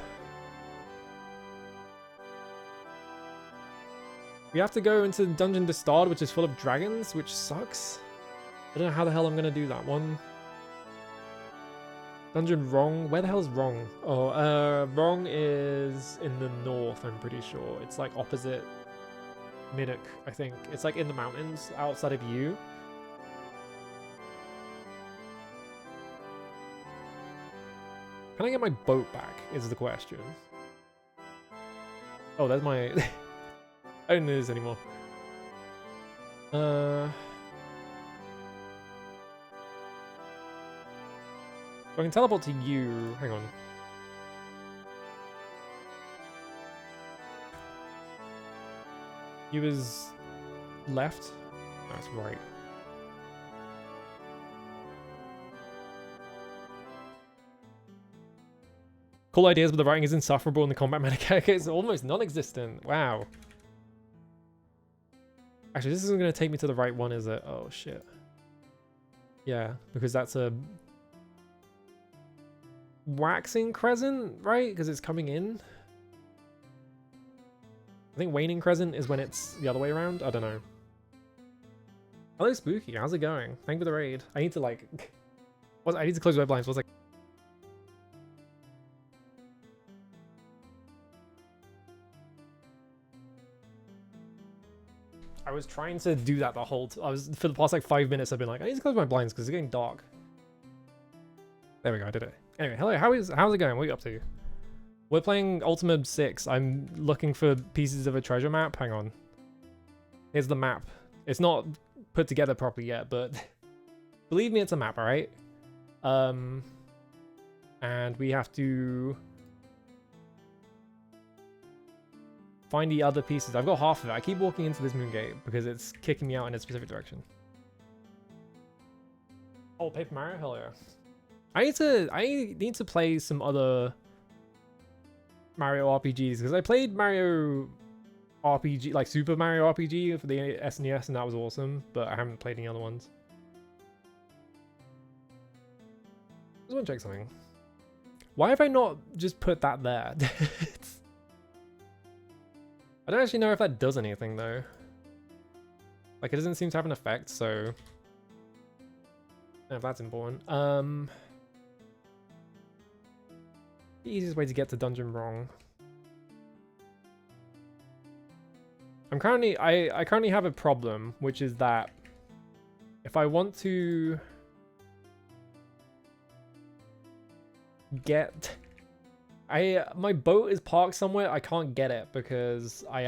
We have to go into Dungeon Distard, which is full of dragons, which sucks. I don't know how the hell I'm going to do that one. Dungeon Wrong? Where the hell is Wrong? Oh, Wrong is in the north, I'm pretty sure. It's like opposite Minnock, I think. It's like in the mountains outside of you. Can I get my boat back, is the question. Oh, there's my... I don't need this anymore. I can teleport to you. Hang on. You is left? That's right. Cool ideas, but the writing is insufferable and the combat mechanic is almost non-existent. Wow. Actually, this isn't going to take me to the right one, is it? Oh, shit. Yeah, because that's a... waxing crescent, right? Because it's coming in. I think waning crescent is when it's the other way around. I don't know. Hello, Spooky. How's it going? Thank you for the raid. I need to, like... I need to close my blinds. What's like... I was trying to do that the whole for the past like 5 minutes I've been like, I need to close my blinds because it's getting dark. There we go, I did it. Anyway, hello, how's it going? What are you up to? We're playing Ultima VI. I'm looking for pieces of a treasure map. Hang on. Here's the map. It's not put together properly yet, but believe me, it's a map, alright? And we have to find the other pieces. I've got half of it. I keep walking into this moon gate because it's kicking me out in a specific direction. Oh, Paper Mario? Hell yeah. I need to play some other Mario RPGs because I played Mario RPG, like Super Mario RPG for the SNES, and that was awesome, but I haven't played any other ones. I just want to check something. Why have I not just put that there? I don't actually know if that does anything though. Like, it doesn't seem to have an effect, so I don't know if that's important. The easiest way to get to dungeon wrong. I currently have a problem, which is that if I want to get my boat is parked somewhere, I can't get it because I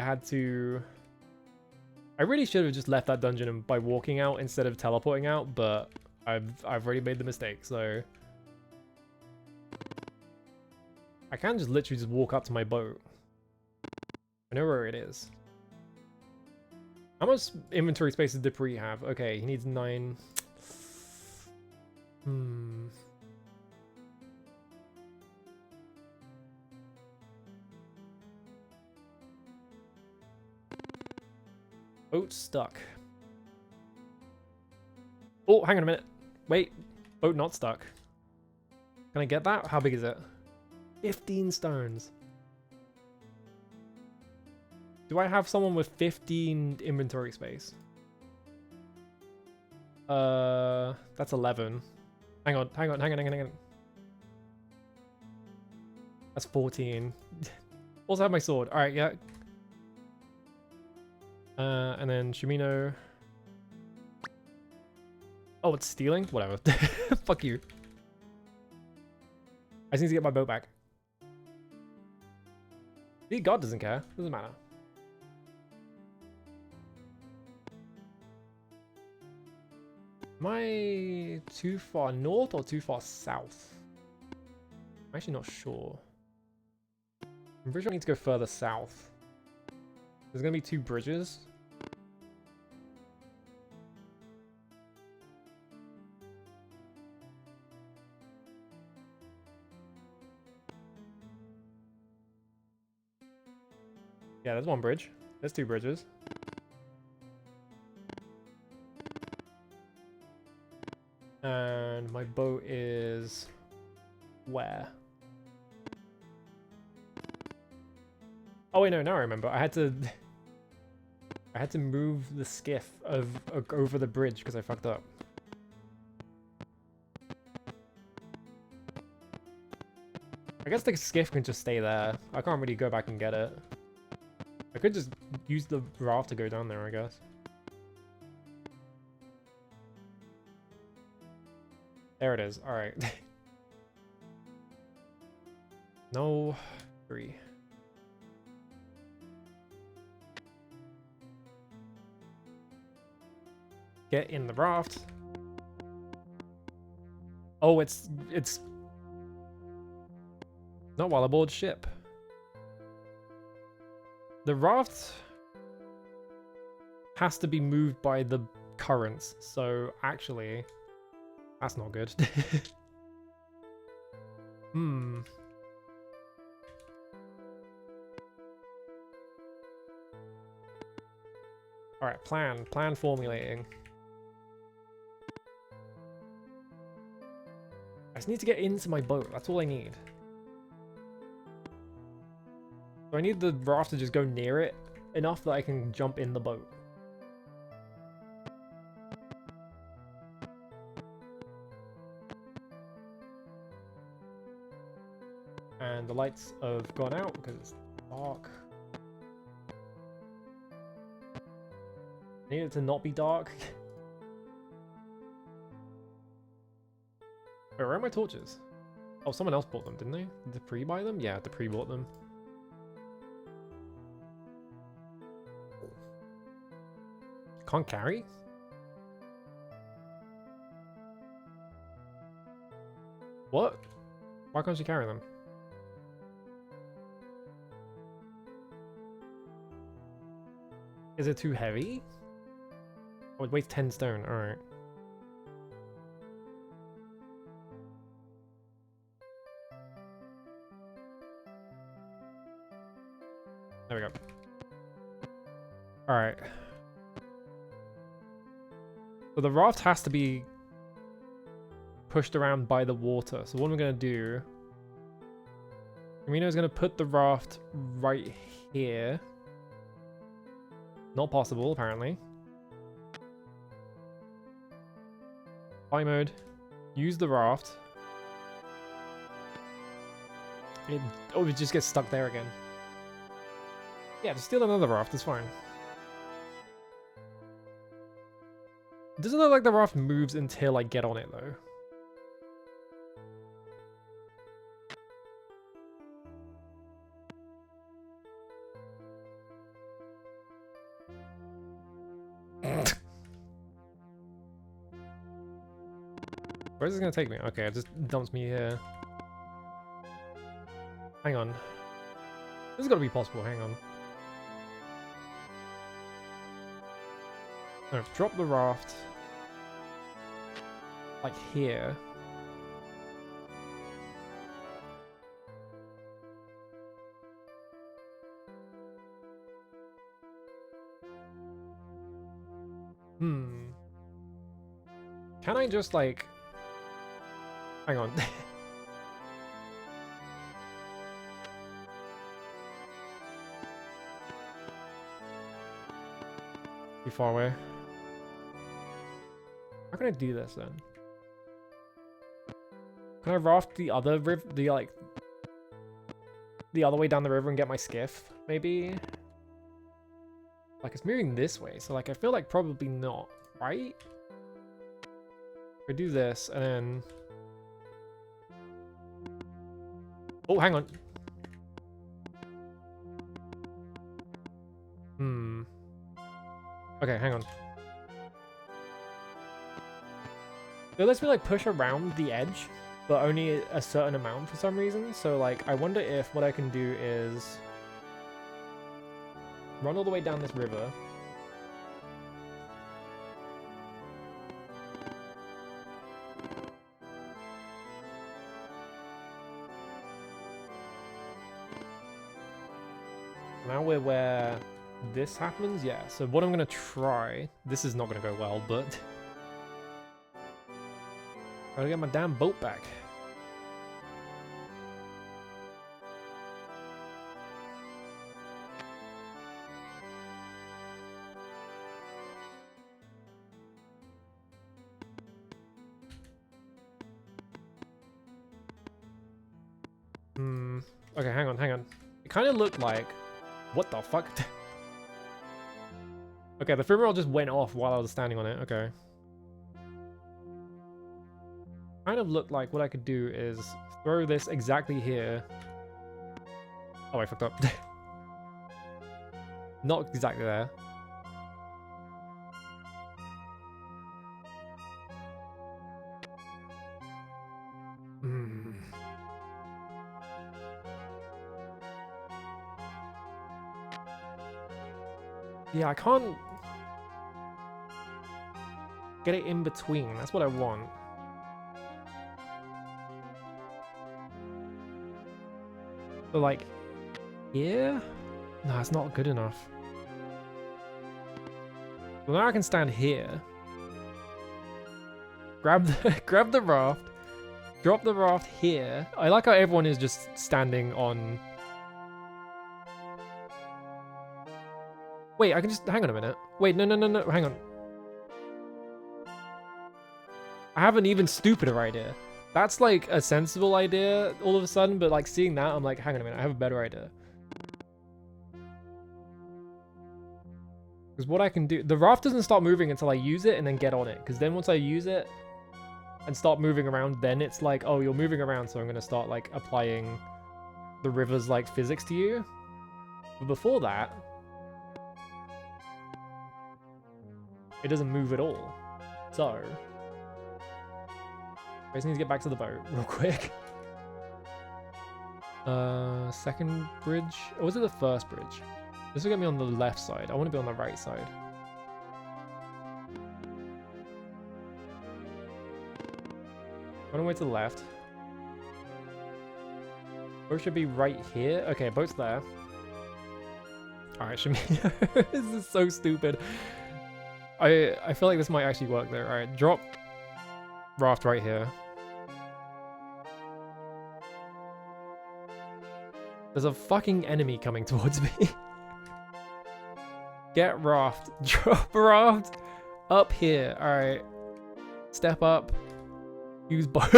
really should have just left that dungeon by walking out instead of teleporting out, but I've already made the mistake, so I can just literally just walk up to my boat. I know where it is. How much inventory space does Dupree have? Okay, he needs 9. Boat stuck. Oh, hang on a minute. Wait, boat not stuck. Can I get that? How big is it? 15 stones. Do I have someone with 15 inventory space? That's 11. Hang on. That's 14. Also have my sword. Alright, yeah. And then Shimino. Oh, it's stealing? Whatever. Fuck you. I just need to get my boat back. See, God doesn't care. Doesn't matter. Am I too far north or too far south? I'm actually not sure. I'm pretty sure I need to go further south. There's gonna be 2 bridges. Yeah, there's 1 bridge. There's 2 bridges. And my boat is where? Oh wait, no, now I remember. I had to move the skiff over the bridge because I fucked up. I guess the skiff can just stay there. I can't really go back and get it. I could just use the raft to go down there, I guess. There it is. Alright. No. 3. Get in the raft. Oh, it's not while aboard ship. The raft has to be moved by the currents, so actually that's not good. Alright, plan formulating. I just need to get into my boat, that's all I need. So I need the raft to just go near it enough that I can jump in the boat. And the lights have gone out because it's dark. I need it to not be dark. Wait, where are my torches? Oh, someone else bought them, didn't they? Did the pre-buy them? Yeah, the pre-bought them. Can't carry? What? Why can't you carry them? Is it too heavy? Oh, it weighs 10 stone, alright. There we go. Alright. So the raft has to be pushed around by the water. So what I'm going to do... Amino's going to put the raft right here. Not possible, apparently. Fly mode. Use the raft. It just gets stuck there again. Yeah, just steal another raft, it's fine. It doesn't look like the raft moves until I get on it, though. Where's this gonna take me? Okay, it just dumps me here. Hang on. This has got to be possible, hang on. No, drop the raft. Like here. Can I just like... Hang on. Too far away. How can I do this then? Can I raft the other river, the other way down the river and get my skiff? Maybe? Like it's moving this way, so like I feel like probably not, right? I do this and then... Oh, hang on. Okay, hang on. It lets me like push around the edge, but only a certain amount for some reason. So like, I wonder if what I can do is run all the way down this river. Now we're where this happens, yeah. So what I'm gonna try, this is not gonna go well, but I gotta get my damn boat back. Okay, hang on. It kind of looked like... What the fuck? Okay, the ephemeral just went off while I was standing on it. Okay. Kind of looked like what I could do is throw this exactly here. Oh, I fucked up. Not exactly there. Yeah, I can't get it in between. That's what I want. So like here? No, it's not good enough. Well, now I can stand here. Grab the raft. Drop the raft here. I like how everyone is just standing on... Wait, I can just... Hang on a minute. Wait, no, hang on. I have an even stupider idea. That's like a sensible idea all of a sudden, but like seeing that, I'm like, hang on a minute, I have a better idea. Because what I can do... The raft doesn't start moving until I use it and then get on it. Because then once I use it... and start moving around, then it's like, oh, you're moving around, so I'm going to start like applying the river's like physics to you. But before that, it doesn't move at all. So I just need to get back to the boat real quick. Second bridge? Or was it the first bridge? This will get me on the left side. I want to be on the right side. Run away to the left. Boat should be right here. Okay, boat's there. Alright, Shamino. This is so stupid. I feel like this might actually work there. Alright, drop raft right here. There's a fucking enemy coming towards me. Get raft. Drop raft up here. Alright. Step up. Use boat.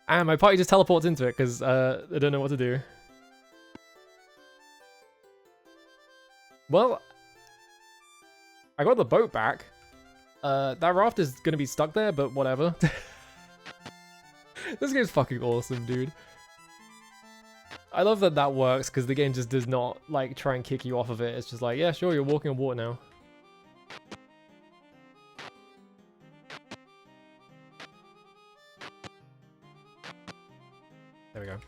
And my party just teleports into it because I don't know what to do. Well, I got the boat back. That raft is going to be stuck there, but whatever. This game's fucking awesome, dude. I love that that works because the game just does not like try and kick you off of it. It's just like, yeah, sure, you're walking on water now. There we go.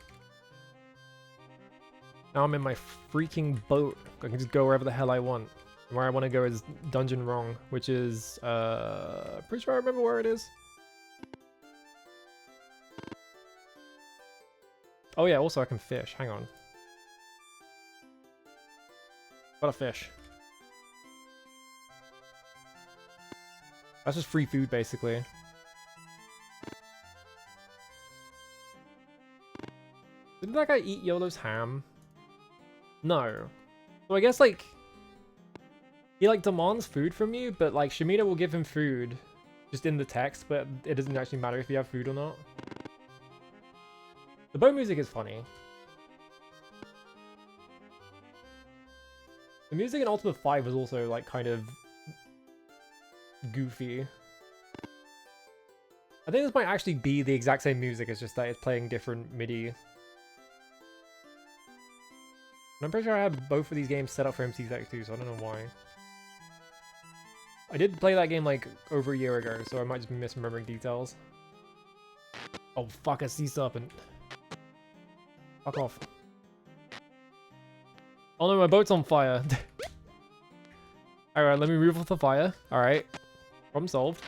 Now I'm in my freaking boat. I can just go wherever the hell I want. And where I want to go is Dungeon Wrong, which is, pretty sure I remember where it is. Oh yeah, also I can fish. Hang on. Got a fish. That's just free food, basically. Didn't that guy eat YOLO's ham? No. So I guess, like, he, like, demands food from you, but, like, Shamino will give him food just in the text, but it doesn't actually matter if you have food or not. The boat music is funny. The music in Ultima V was also, like, kind of goofy. I think this might actually be the exact same music, it's just that it's playing different MIDI. And I'm pretty sure I have both of these games set up for MCX2, so I don't know why. I did play that game, like, over a year ago, so I might just be misremembering details. Oh, fuck, a sea serpent. Fuck off. Oh no, my boat's on fire. Alright, let me move off the fire. Alright. Problem solved.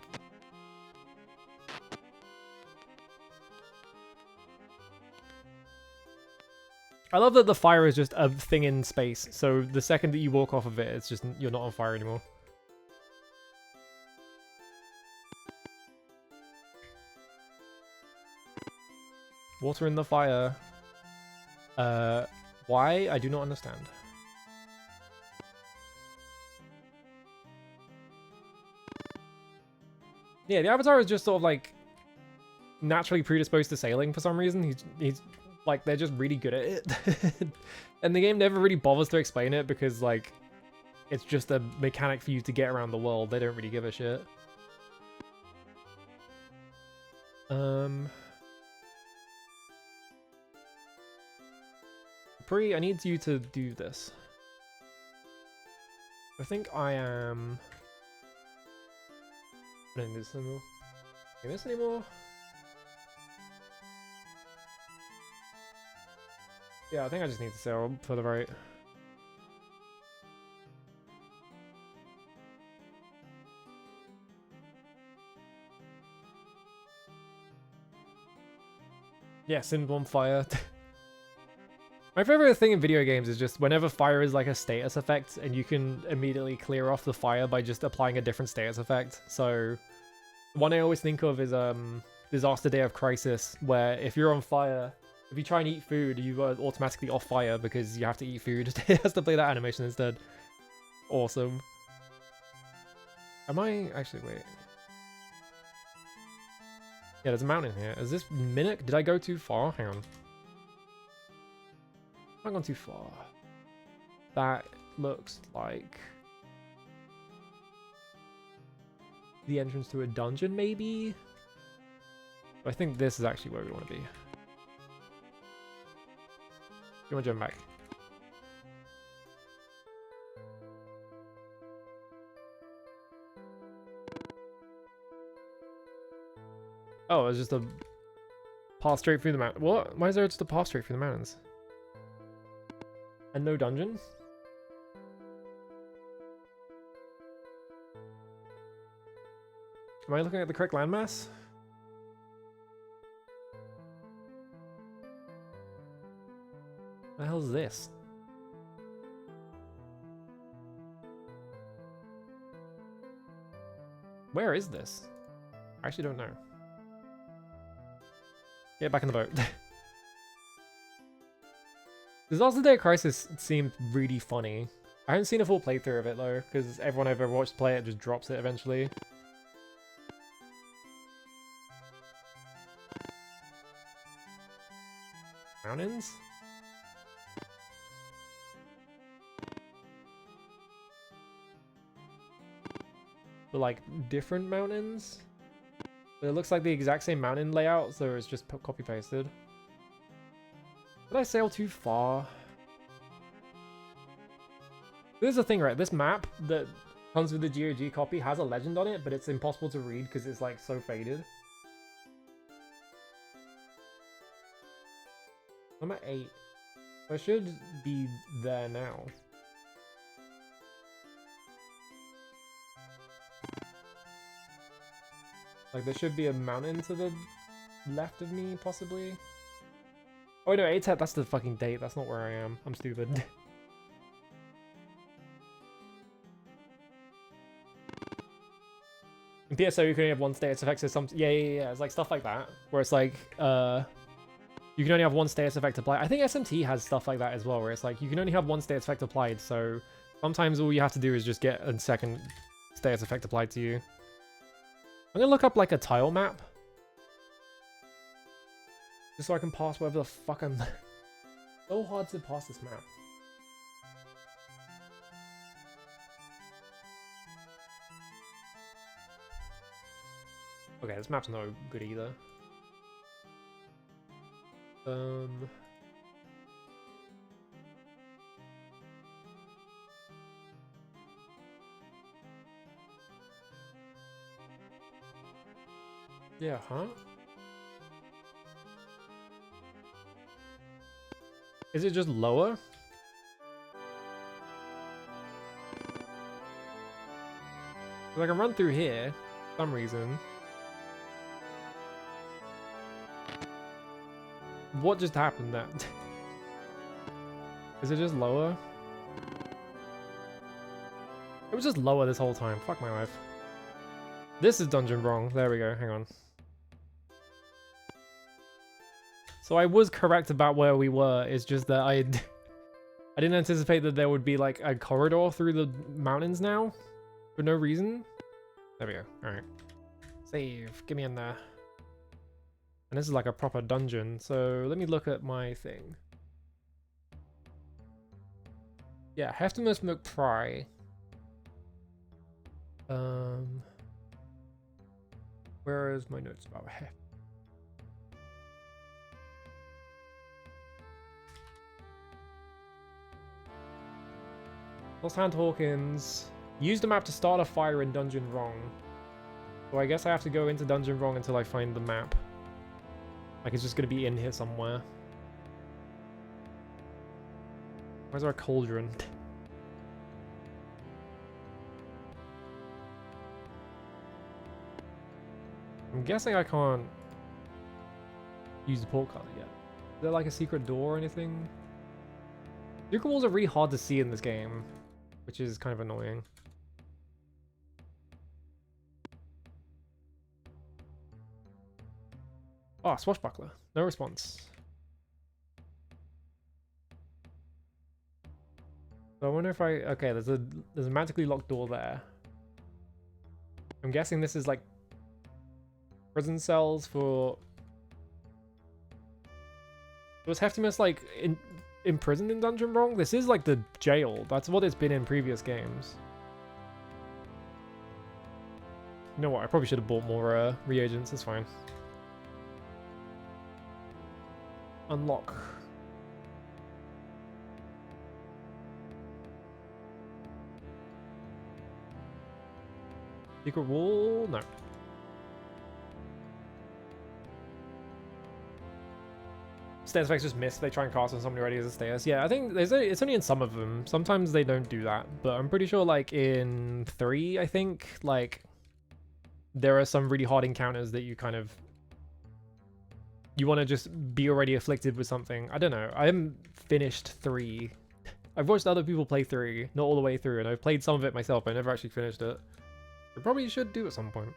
I love that the fire is just a thing in space, so the second that you walk off of it, it's just, you're not on fire anymore. Water in the fire. Why? I do not understand. Yeah, the Avatar is just sort of like naturally predisposed to sailing for some reason. He's like, they're just really good at it. And the game never really bothers to explain it because, like, it's just a mechanic for you to get around the world. They don't really give a shit. Pri, I need you to do this. I think I am... I don't do this anymore. Do this anymore? Yeah, I think I just need to sail for the right. Yeah, Sim's on fire. My favorite thing in video games is just whenever fire is like a status effect and you can immediately clear off the fire by just applying a different status effect. So one I always think of is Disaster Day of Crisis, where if you're on fire, if you try and eat food, you are automatically off fire because you have to eat food. It has to play that animation instead. Awesome. Am I... Actually, wait. Yeah, there's a mountain here. Is this Minnock? Did I go too far? Hang on. I've gone too far. That looks like... the entrance to a dungeon, maybe? I think this is actually where we want to be. You want to jump back? Oh, it's just a path straight through the mountain. What? Why is there just a path straight through the mountains? And no dungeon? Am I looking at the correct landmass? What the hell is this? Where is this? I actually don't know. Get back in the boat. This Last Day of Crisis seemed really funny. I haven't seen a full playthrough of it though, because everyone I've ever watched play it just drops it eventually. Mountains? But like different mountains? But it looks like the exact same mountain layout, so it's just copy pasted. Did I sail too far? This is the thing, right? This map that comes with the GOG copy has a legend on it, but it's impossible to read because it's like so faded. I'm at 8. I should be there now. Like there should be a mountain to the left of me, possibly. Oh no, 8 that's the fucking date. That's not where I am. I'm stupid. In PSO, you can only have one status effect, so some yeah. It's like stuff like that, where it's like you can only have one status effect applied. I think SMT has stuff like that as well, where it's like you can only have one status effect applied, so sometimes all you have to do is just get a second status effect applied to you. I'm gonna look up like a tile map, just so I can pass whatever the fuck I'm. So hard to pass this map. Okay, this map's no good either. Yeah, huh? Is it just lower? I can run through here for some reason. What just happened then? Is it just lower? It was just lower this whole time. Fuck my life. This is dungeon wrong. There we go. Hang on. So I was correct about where we were. It's just that I didn't anticipate that there would be like a corridor through the mountains now for no reason. There we go. All right. Save. Get me in there. And this is like a proper dungeon, so let me look at my thing. Yeah, Heftimus McPry. Where is my notes about Heft? Lost Hand Hawkins. Used the map to start a fire in Dungeon Wrong. So I guess I have to go into Dungeon Wrong until I find the map. Like it's just gonna be in here somewhere. Where's our cauldron? I'm guessing I can't use the portcullis yet. Is there like a secret door or anything? Secret walls are really hard to see in this game, which is kind of annoying. Oh, swashbuckler. No response. So I wonder if I... Okay, there's a magically locked door there. I'm guessing this is like prison cells for... Was Heftimus like imprisoned in Dungeon Wrong? This is like the jail. That's what it's been in previous games. You know what? I probably should have bought more reagents. It's fine. Unlock. Secret wall? No. Stairs effects just miss. They try and cast on somebody already as a stairs. Yeah, I think it's only in some of them. Sometimes they don't do that, but I'm pretty sure like in 3, I think, like there are some really hard encounters that you kind of want to just be already afflicted with something. I don't know. I haven't finished 3. I've watched other people play 3, not all the way through, and I've played some of it myself, but I never actually finished it. I probably should do at some point.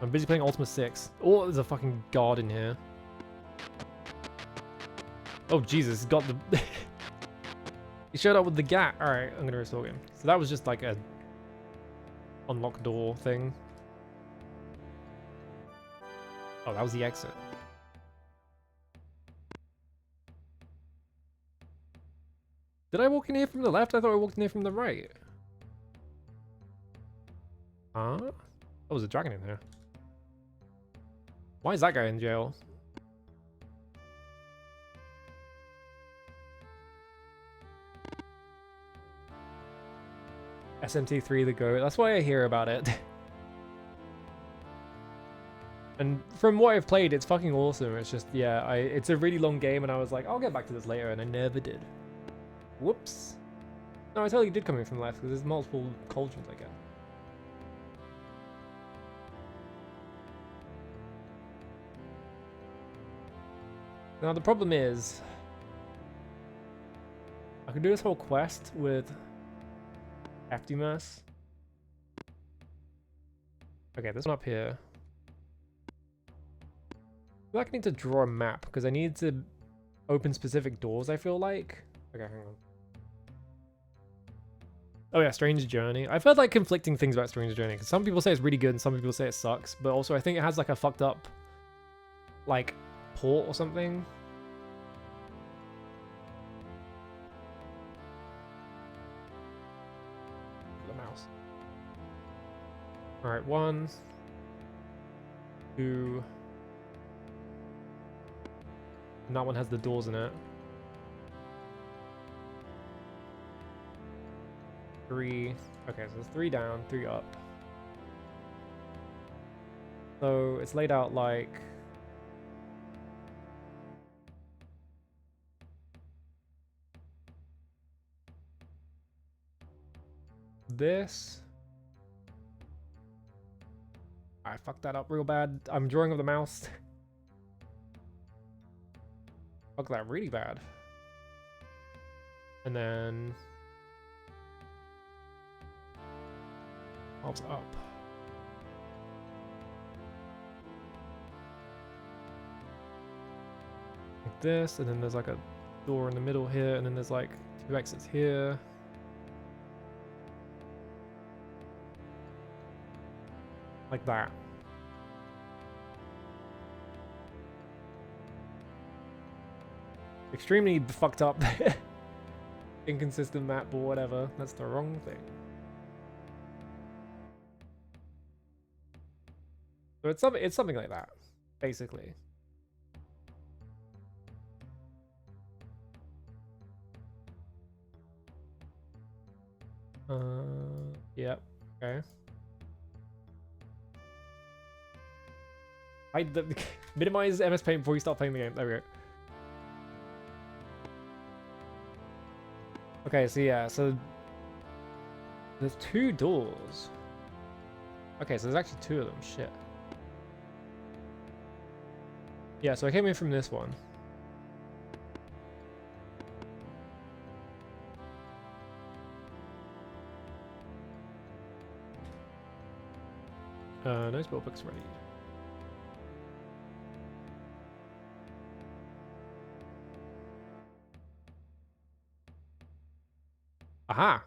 I'm busy playing Ultima VI. Oh, there's a fucking guard in here. Oh, Jesus, he's got the... He showed up with the gat. Alright, I'm gonna restore him. So that was just like a... unlock door thing. Oh, that was the exit. Did I walk in here from the left? I thought I walked in here from the right. Huh? Oh, there's a dragon in here. Why is that guy in jail? SMT3 the GOAT. That's why I hear about it. And from what I've played, it's fucking awesome. It's just, yeah, it's a really long game, and I was like, I'll get back to this later, and I never did. Whoops. No, I totally did come in from the left, because there's multiple cauldrons, I guess. Now the problem is, I can do this whole quest with Aftimas. Okay, this one up here. I feel like I need to draw a map because I need to open specific doors, I feel like. Okay, hang on. Oh yeah, Strange Journey. I've heard like conflicting things about Strange Journey because some people say it's really good and some people say it sucks, but also I think it has like a fucked up like port or something. The mouse. Alright, 1, 2. And that one has the doors in it. 3. Okay, so there's 3 down, 3 up. So it's laid out like this. I fucked that up real bad. I'm drawing with the mouse. Fuck that really bad. And then pops up. Like this, and then there's like a door in the middle here, and then there's like 2 exits here. Like that. Extremely fucked up. Inconsistent map or whatever. That's the wrong thing. So it's something like that, basically. Yep. Okay. Minimize MS Paint before you start playing the game. There we go. Okay, so yeah, so there's 2 doors. Okay, so there's actually 2 of them. Shit. Yeah, so I came in from this one. No spellbooks ready. Aha!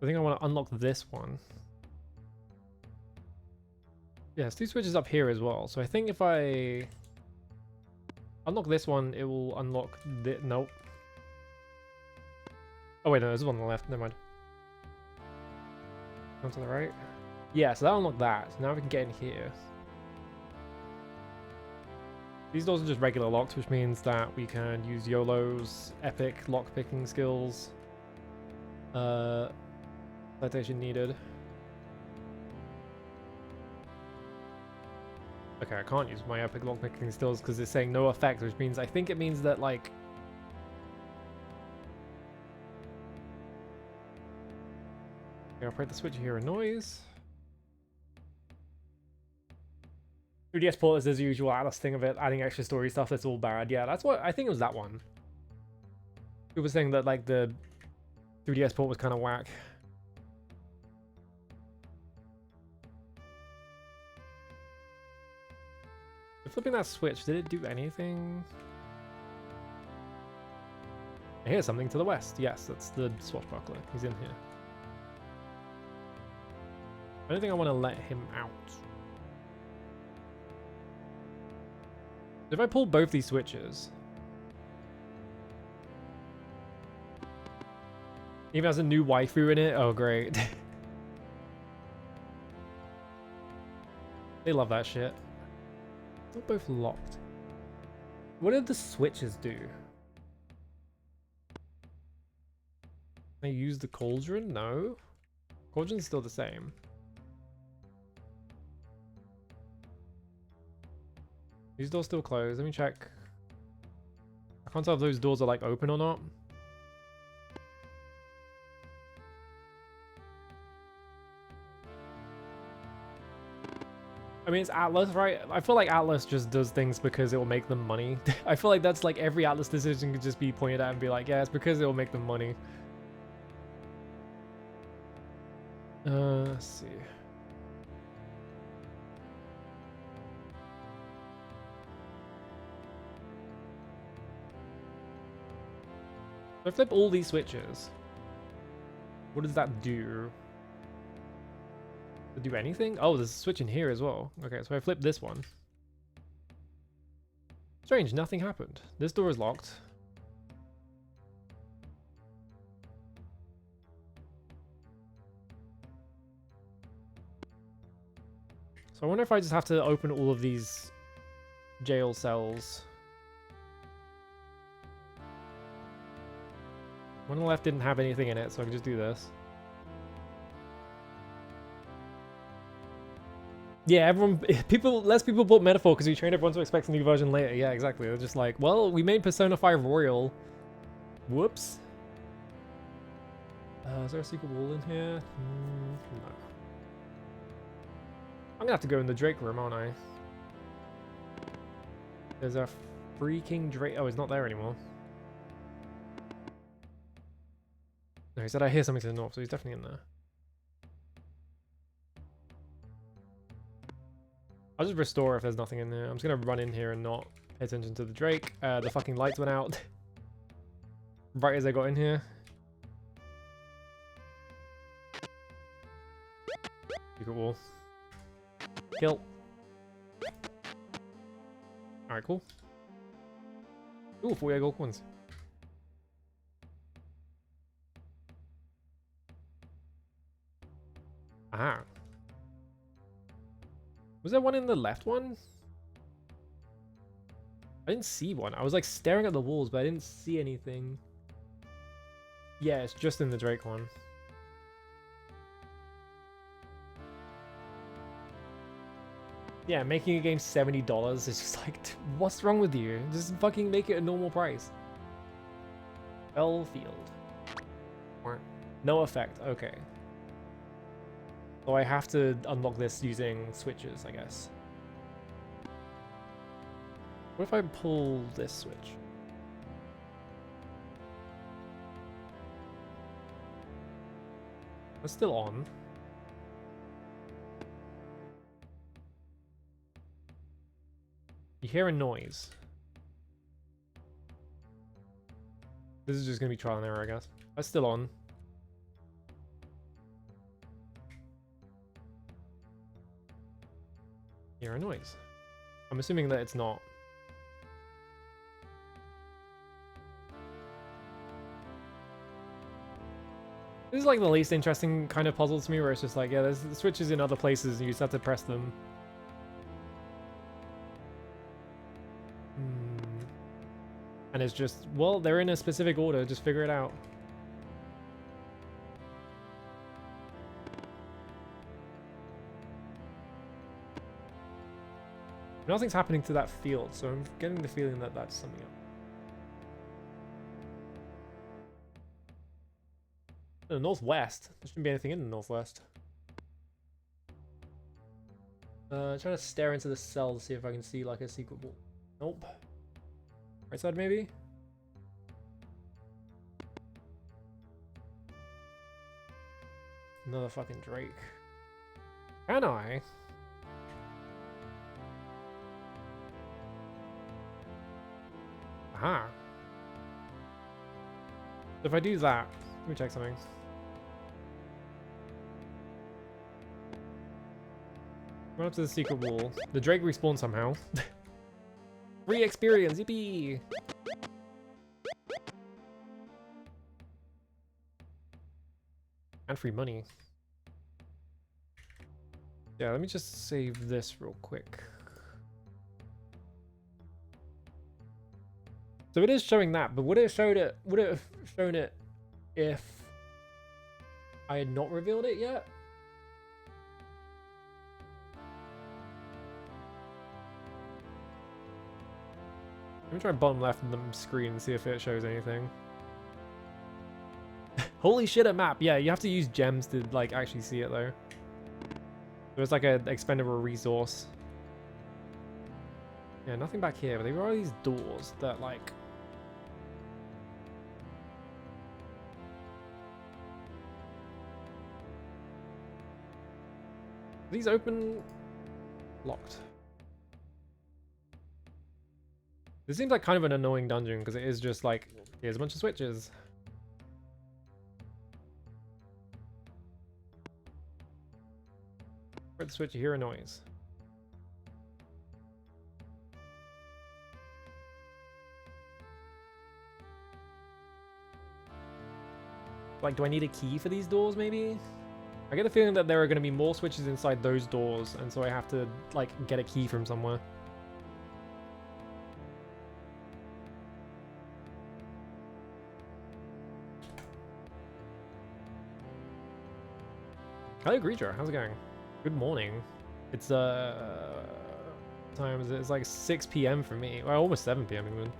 I think I want to unlock this one. Yeah, there's 2 switches up here as well. So I think if I unlock this one, it will unlock the... Nope. Oh wait, no, there's one on the left. Never mind. One to the right. Yeah, so that unlocked that. So now we can get in here. These doors are just regular locks, which means that we can use YOLO's epic lock-picking skills. Citation needed. Okay, I can't use my epic lock-picking skills because it's saying no effect, which means I think it means that, like... Okay, operate the switch, hear a noise. 3DS port is as usual Atlas thing of it, adding extra story stuff, that's all bad. Yeah, that's what, I think it was that one. People were saying that, like, the 3DS port was kind of whack. Flipping that switch, did it do anything? I hear something to the west. Yes, that's the swashbuckler. He's in here. I don't think I want to let him out. If I pull both these switches... Even has a new waifu in it? Oh, great. They love that shit. They're both locked. What did the switches do? I use the cauldron? No. Cauldron's still the same. These doors still closed. Let me check. I can't tell if those doors are like open or not. I mean, it's Atlas, right? I feel like Atlas just does things because it will make them money. I feel like that's like every Atlas decision could just be pointed at and be like, yeah, it's because it will make them money. Let's see. If I flip all these switches, what does that do? Does it do anything? Oh, there's a switch in here as well. Okay, so I flip this one. Strange, nothing happened. This door is locked. So I wonder if I just have to open all of these jail cells. One on the left didn't have anything in it, so I can just do this. Yeah, less people bought Metaphor because we trained everyone to expect a new version later. Yeah, exactly. They're just like, well, we made Persona 5 Royal. Whoops. Is there a secret wall in here? No. I'm gonna have to go in the Drake room, aren't I? There's a freaking Drake. Oh, he's not there anymore. No, he said I hear something to the north, so he's definitely in there. I'll just restore if there's nothing in there. I'm just gonna run in here and not pay attention to the Drake. The fucking lights went out. Right as I got in here. Secret wall. Kill. Alright, cool. Ooh, 48 gold coins. Ah. Was there one in the left one? I didn't see one. I was like staring at the walls, but I didn't see anything. Yeah, it's just in the Drake one. Yeah, making a game $70 is just like, what's wrong with you? Just fucking make it a normal price. Bellfield. No effect, okay. So I have to unlock this using switches, I guess. What if I pull this switch? It's still on. You hear a noise. This is just gonna be trial and error, I guess. That's still on. Hear a noise. I'm assuming that it's not. This is like the least interesting kind of puzzle to me, where it's just like, yeah, there's switches in other places and you just have to press them. And it's just, well, they're in a specific order, just figure it out. Nothing's happening to that field, so I'm getting the feeling that that's something else. In the northwest? There shouldn't be anything in the northwest. Trying to stare into the cell to see if I can see like a secret wall. Nope. Right side maybe? Another fucking Drake. Can I? Aha. So if I do that, let me check something. Run up to the secret wall. The Drake respawned somehow. Free experience, yippee! And free money. Yeah, let me just save this real quick. So it is showing that, but would it have shown it if I had not revealed it yet? Let me try bottom left of the screen and see if it shows anything. Holy shit, a map! Yeah, you have to use gems to like actually see it though. There's like an expendable resource. Yeah, nothing back here, but there are these doors that like... Are these open? Locked. This seems like kind of an annoying dungeon because it is just like, here's a bunch of switches. Where the switch, you hear a noise. Like, do I need a key for these doors maybe? I get the feeling that there are going to be more switches inside those doors, and so I have to like get a key from somewhere. Hello, Greeter. How's it going? Good morning. It's time is it? It's like 6 p.m. for me. Well, almost 7 p.m. even.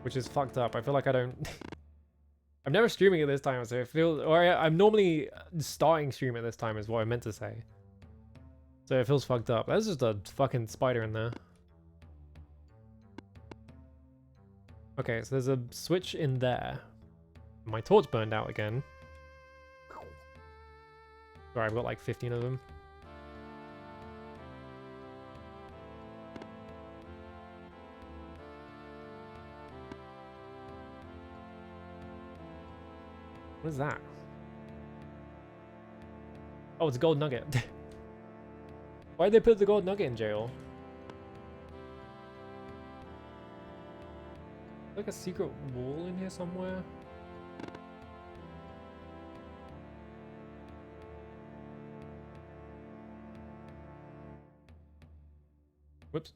Which is fucked up. I feel like I don't... I'm never streaming at this time, so I feel... Or I'm normally starting stream at this time is what I meant to say. So it feels fucked up. There's just a fucking spider in there. Okay, so there's a switch in there. My torch burned out again. Sorry, I've got like 15 of them. What is that? Oh, it's a gold nugget. Why'd they put the gold nugget in jail? Like a secret wall in here somewhere? Whoops.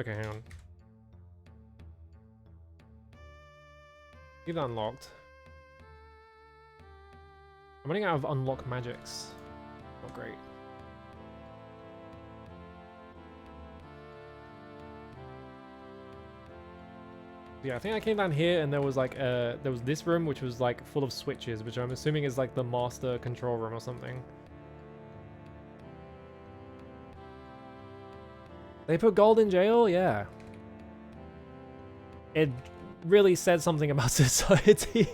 Okay, hang on. Leave that unlocked. I'm running out of unlock magics. Not great. Yeah, I think I came down here and there was like there was this room which was like full of switches, which I'm assuming is like the master control room or something. They put gold in jail? Yeah. It really said something about society.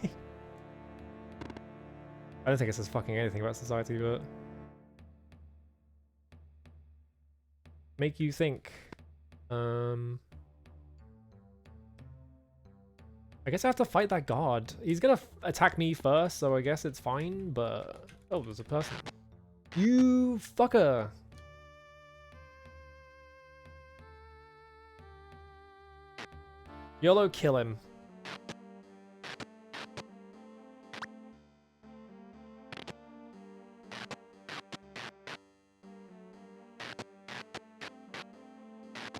I don't think it says fucking anything about society, but... Make you think. I guess I have to fight that guard. He's gonna attack me first, so I guess it's fine, but... Oh, there's a person. You fucker! YOLO, kill him.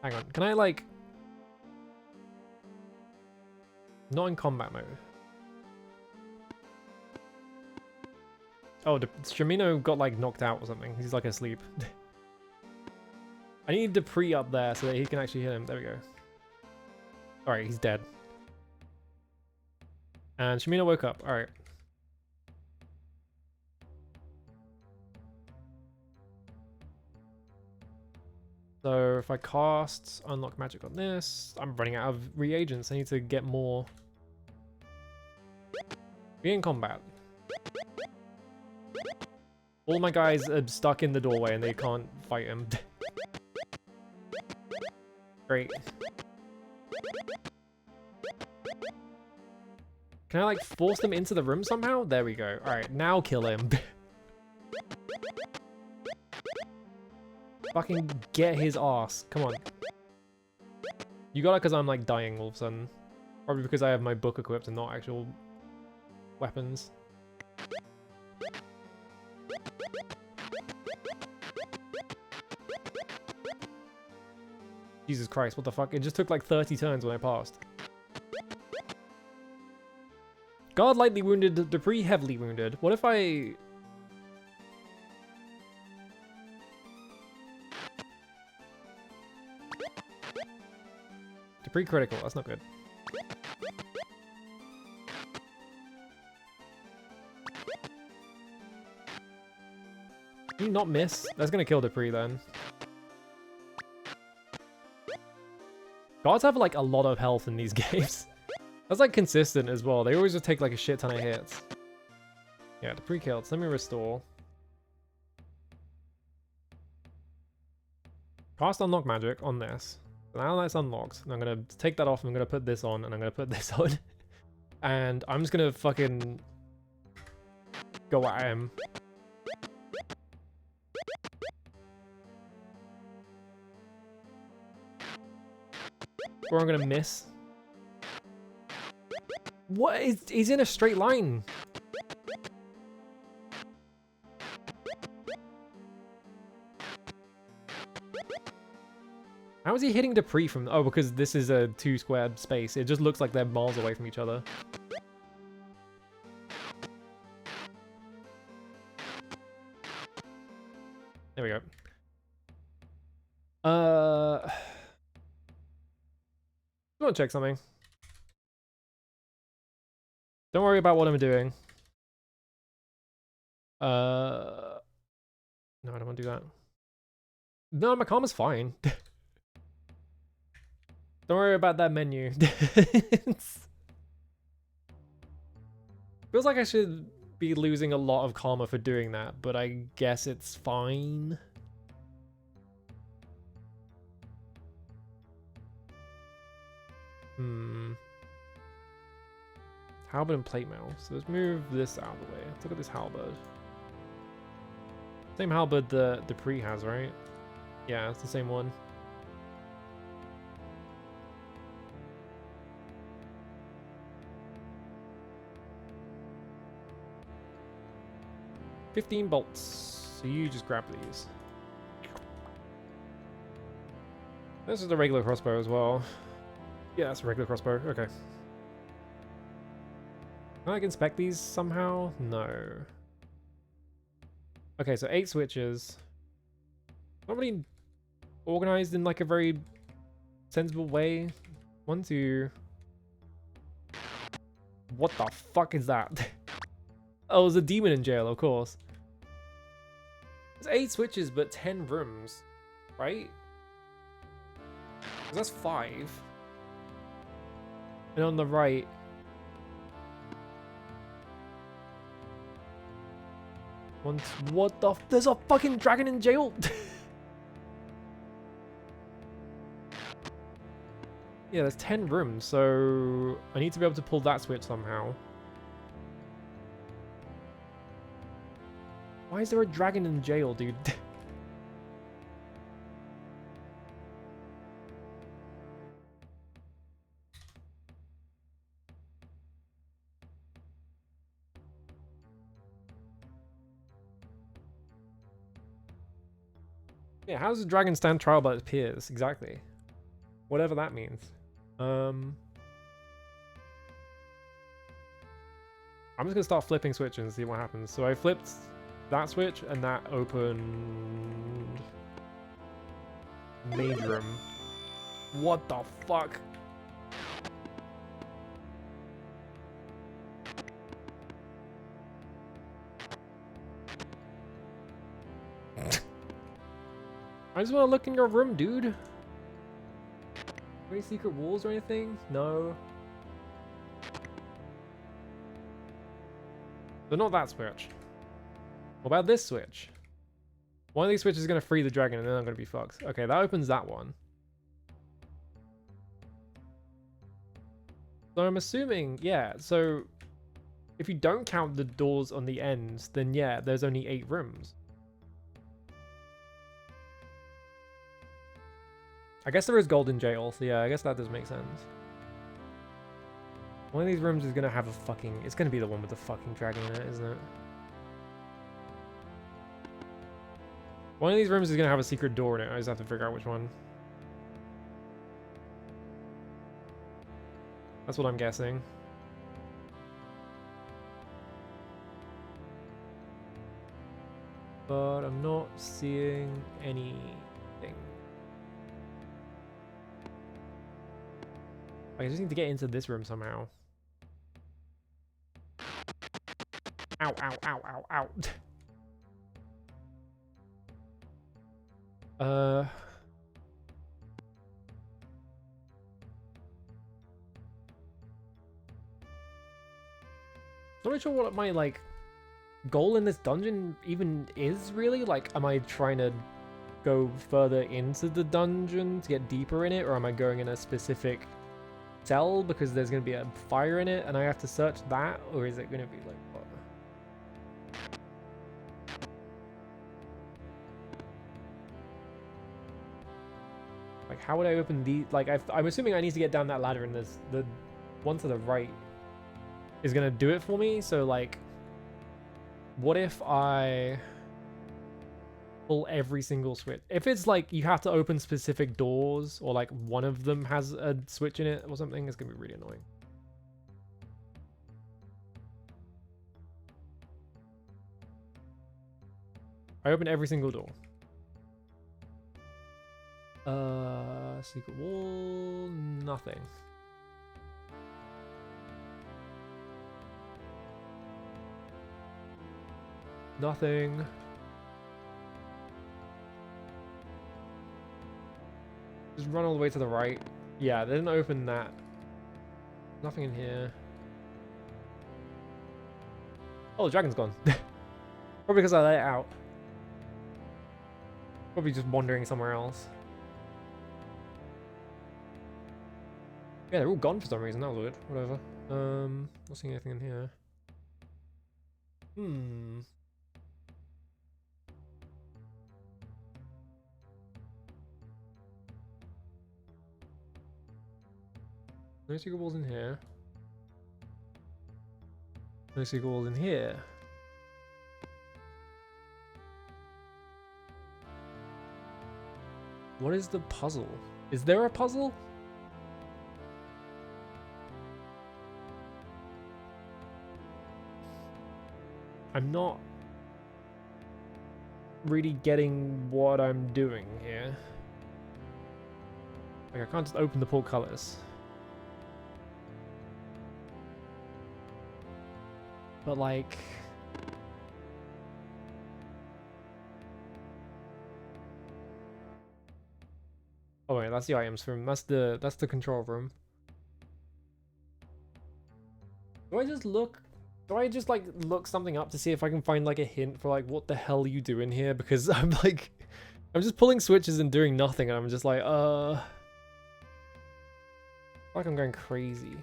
Hang on, can I like... Not in combat mode. Oh, Shamino got like knocked out or something. He's like asleep. I need Dupree up there so that he can actually hit him. There we go. Alright, he's dead. And Shamino woke up. Alright. So if I cast Unlock Magic on this, I'm running out of reagents. I need to get more. Be in combat. All my guys are stuck in the doorway and they can't fight him. Great. Can I like force them into the room somehow? There we go. Alright, now kill him. Fucking get his ass. Come on. You got it because I'm like dying all of a sudden. Probably because I have my book equipped and not actual weapons. Jesus Christ, what the fuck? It just took like 30 turns when I passed. Guard lightly wounded, Dupree heavily wounded. What if I... Dupree critical, that's not good. Can you not miss? That's gonna kill Dupree then. Guards have like a lot of health in these games. That's like consistent as well. They always just take like a shit ton of hits. Yeah, Dupree killed. So let me restore. Cast Unlock Magic on this. So now that's unlocked. And I'm gonna take that off and I'm gonna put this on and I'm gonna put this on. And I'm just gonna fucking go at him. Or I'm gonna miss. What is... He's in a straight line. How is he hitting Dupree from... Oh, because this is a 2 squared space. It just looks like they're miles away from each other. There we go. I want to check something. Don't worry about what I'm doing. No, I don't want to do that. No, my karma's fine. Don't worry about that menu. Feels like I should be losing a lot of karma for doing that, but I guess it's fine. Halberd and plate mail. So let's move this out of the way. Let's look at this halberd. Same halberd that Dupree has, right? Yeah, it's the same one. $15 bolts. So you just grab these. This is the regular crossbow as well. Yeah, that's a regular crossbow. Okay. Can I inspect these somehow? No. Okay, so 8 switches. Not really organized in like a very sensible way. 1, 2. What the fuck is that? Oh, there's a demon in jail, of course. There's 8 switches, but 10 rooms, right? 'Cause that's 5. And on the right... What the... There's a fucking dragon in jail! Yeah, there's 10 rooms, so I need to be able to pull that switch somehow. Why is there a dragon in jail, dude? Yeah, how does a dragon stand trial by its peers? Exactly. Whatever that means. I'm just gonna start flipping switches and see what happens. So I flipped that switch and that opened main room. What the fuck? I just want to look in your room, dude. Any secret walls or anything? No. So not that switch. What about this switch? One of these switches is going to free the dragon and then I'm going to be fucked. Okay, that opens that one. So I'm assuming, yeah, so if you don't count the doors on the ends, then yeah, there's only 8 rooms. I guess there is golden jail, so yeah, I guess that does make sense. One of these rooms is going to have a fucking... It's going to be the one with the fucking dragon in it, isn't it? One of these rooms is going to have a secret door in it. I just have to figure out which one. That's what I'm guessing. But I'm not seeing anything. I just need to get into this room somehow. Ow, ow, ow, ow, ow. Not really sure what my, like, goal in this dungeon even is, really. Like, am I trying to go further into the dungeon to get deeper in it? Or am I going in a specific cell because there's going to be a fire in it and I have to search that? Or is it going to be, like, what? Like, how would I open the... Like, I'm assuming I need to get down that ladder and there's the one to the right is going to do it for me. So, like, what if I pull every single switch? If it's, like, you have to open specific doors or, like, one of them has a switch in it or something, it's going to be really annoying. I open every single door. Secret wall, nothing. Nothing. Just run all the way to the right. Yeah, they didn't open that. Nothing in here. Oh, the dragon's gone. Probably because I let it out. Probably just wandering somewhere else. Yeah, they're all gone for some reason. That was weird. Whatever. Not seeing anything in here. No secret walls in here. No secret walls in here. What is the puzzle? Is there a puzzle? I'm not really getting what I'm doing here. Like, I can't just open the portcullis. But, like... Oh wait, that's the items room. That's the control room. Do I just look? Do I just, like, look something up to see if I can find, like, a hint for, like, what the hell are you doing here? Because I'm, like... I'm just pulling switches and doing nothing, and I'm just like, Like I'm going crazy.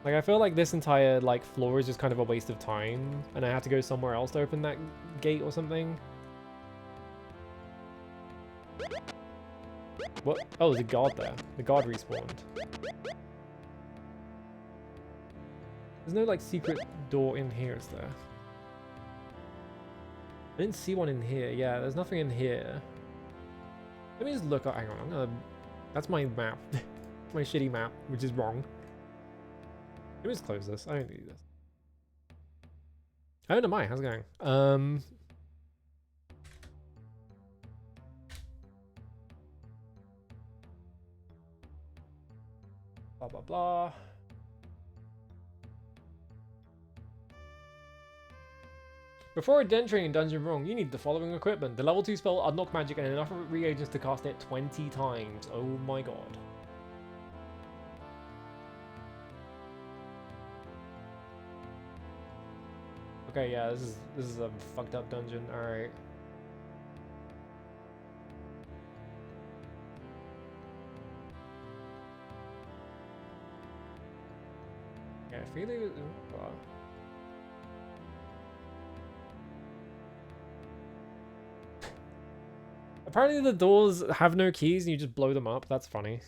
Like I feel like this entire like floor is just kind of a waste of time, and I have to go somewhere else to open that gate or something. What? Oh, there's a guard there. The guard respawned. There's no like secret door in here, is there? I didn't see one in here. Yeah, there's nothing in here. Let me just look. Hang on, I'm gonna. That's my map. My shitty map, which is wrong. Let me just close this. I don't need this. Oh, no, my. How's it going? Blah, blah, blah. Before entering a dungeon wrong, you need the following equipment. The level 2 spell Unlock Magic and enough reagents to cast it 20 times. Oh my god. Okay, yeah, this is a fucked up dungeon. Alright. Yeah, I feel it. Apparently the doors have no keys and you just blow them up. That's funny.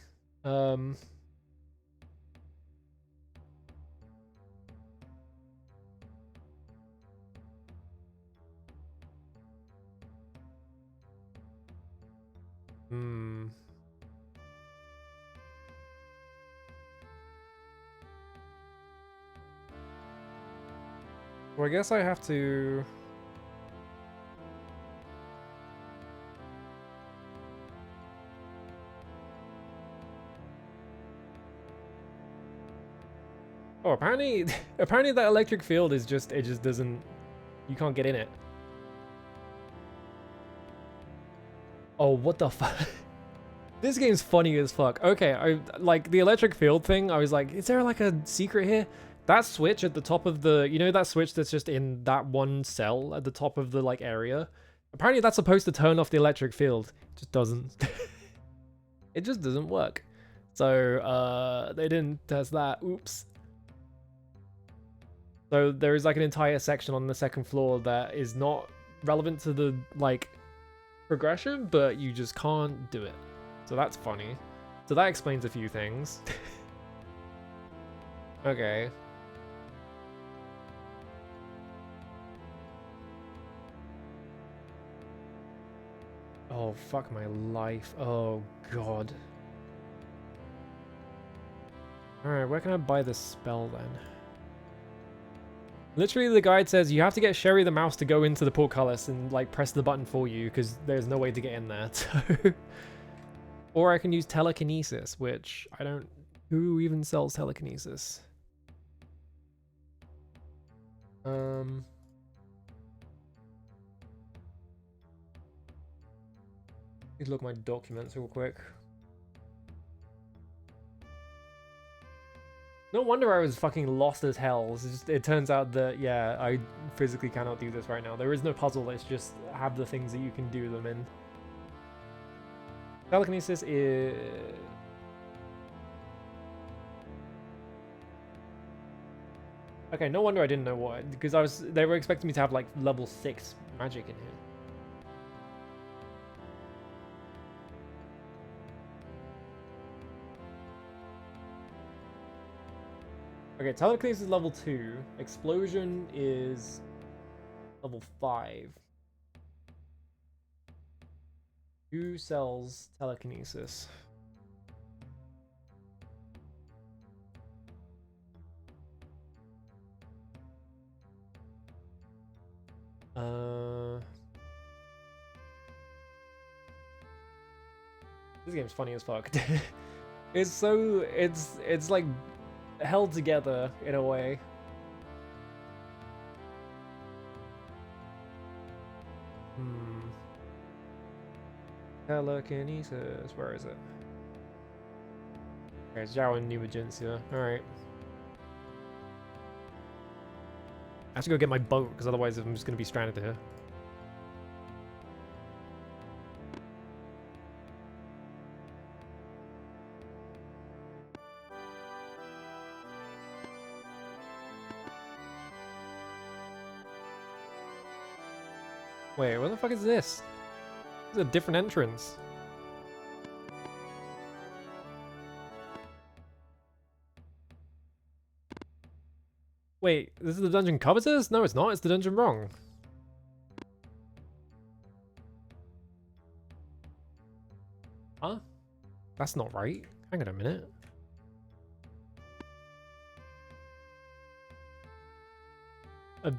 Well, I guess I have to... Oh, apparently that electric field is just, it just doesn't, you can't get in it. Oh, what the fuck? This game's funny as fuck. Okay, I like the electric field thing. I was like, is there like a secret here? That switch at the top of the, you know that switch that's just in that one cell at the top of the like area? Apparently that's supposed to turn off the electric field. It just doesn't. It just doesn't work. So, they didn't test that. Oops. So there is like an entire section on the second floor that is not relevant to the like progression, but you just can't do it. So that's funny. So that explains a few things. Okay. Oh, fuck my life. Oh, God. Alright, where can I buy this spell then? Literally, the guide says you have to get Sherry the mouse to go into the portcullis and like press the button for you because there's no way to get in there. So, or I can use telekinesis, which I don't. Who even sells telekinesis? Please look at my documents real quick. No wonder I was fucking lost as hell. It turns out that, yeah, I physically cannot do this right now. There is no puzzle, it's just have the things that you can do them in. Telekinesis is... Okay, no wonder I didn't know what, because they were expecting me to have like level 6 magic in here. Okay, telekinesis is level 2. Explosion is level 5. Who sells telekinesis? This game's funny as fuck. It's like held together in a way. Telekinesis, where is it? Okay, it's Zhao and New Agencia. Alright. I have to go get my boat, because otherwise I'm just going to be stranded here. Wait, what the fuck is this? This is a different entrance. Wait, this is the dungeon covetous? No, it's not. It's the dungeon wrong. Huh? That's not right. Hang on a minute.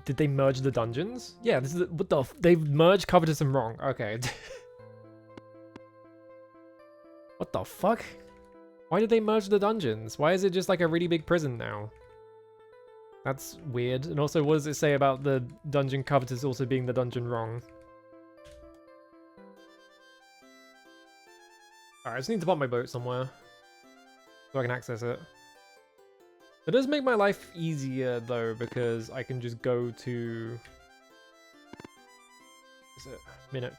Did they merge the dungeons? Yeah, this is what the they've merged covetous and wrong. Okay. What the fuck? Why did they merge the dungeons? Why is it just like a really big prison now? That's weird. And also, what does it say about the dungeon covetous also being the dungeon wrong? Alright, I just need to pop my boat somewhere so I can access it. It does make my life easier though, because I can just go to... Is it Minnock?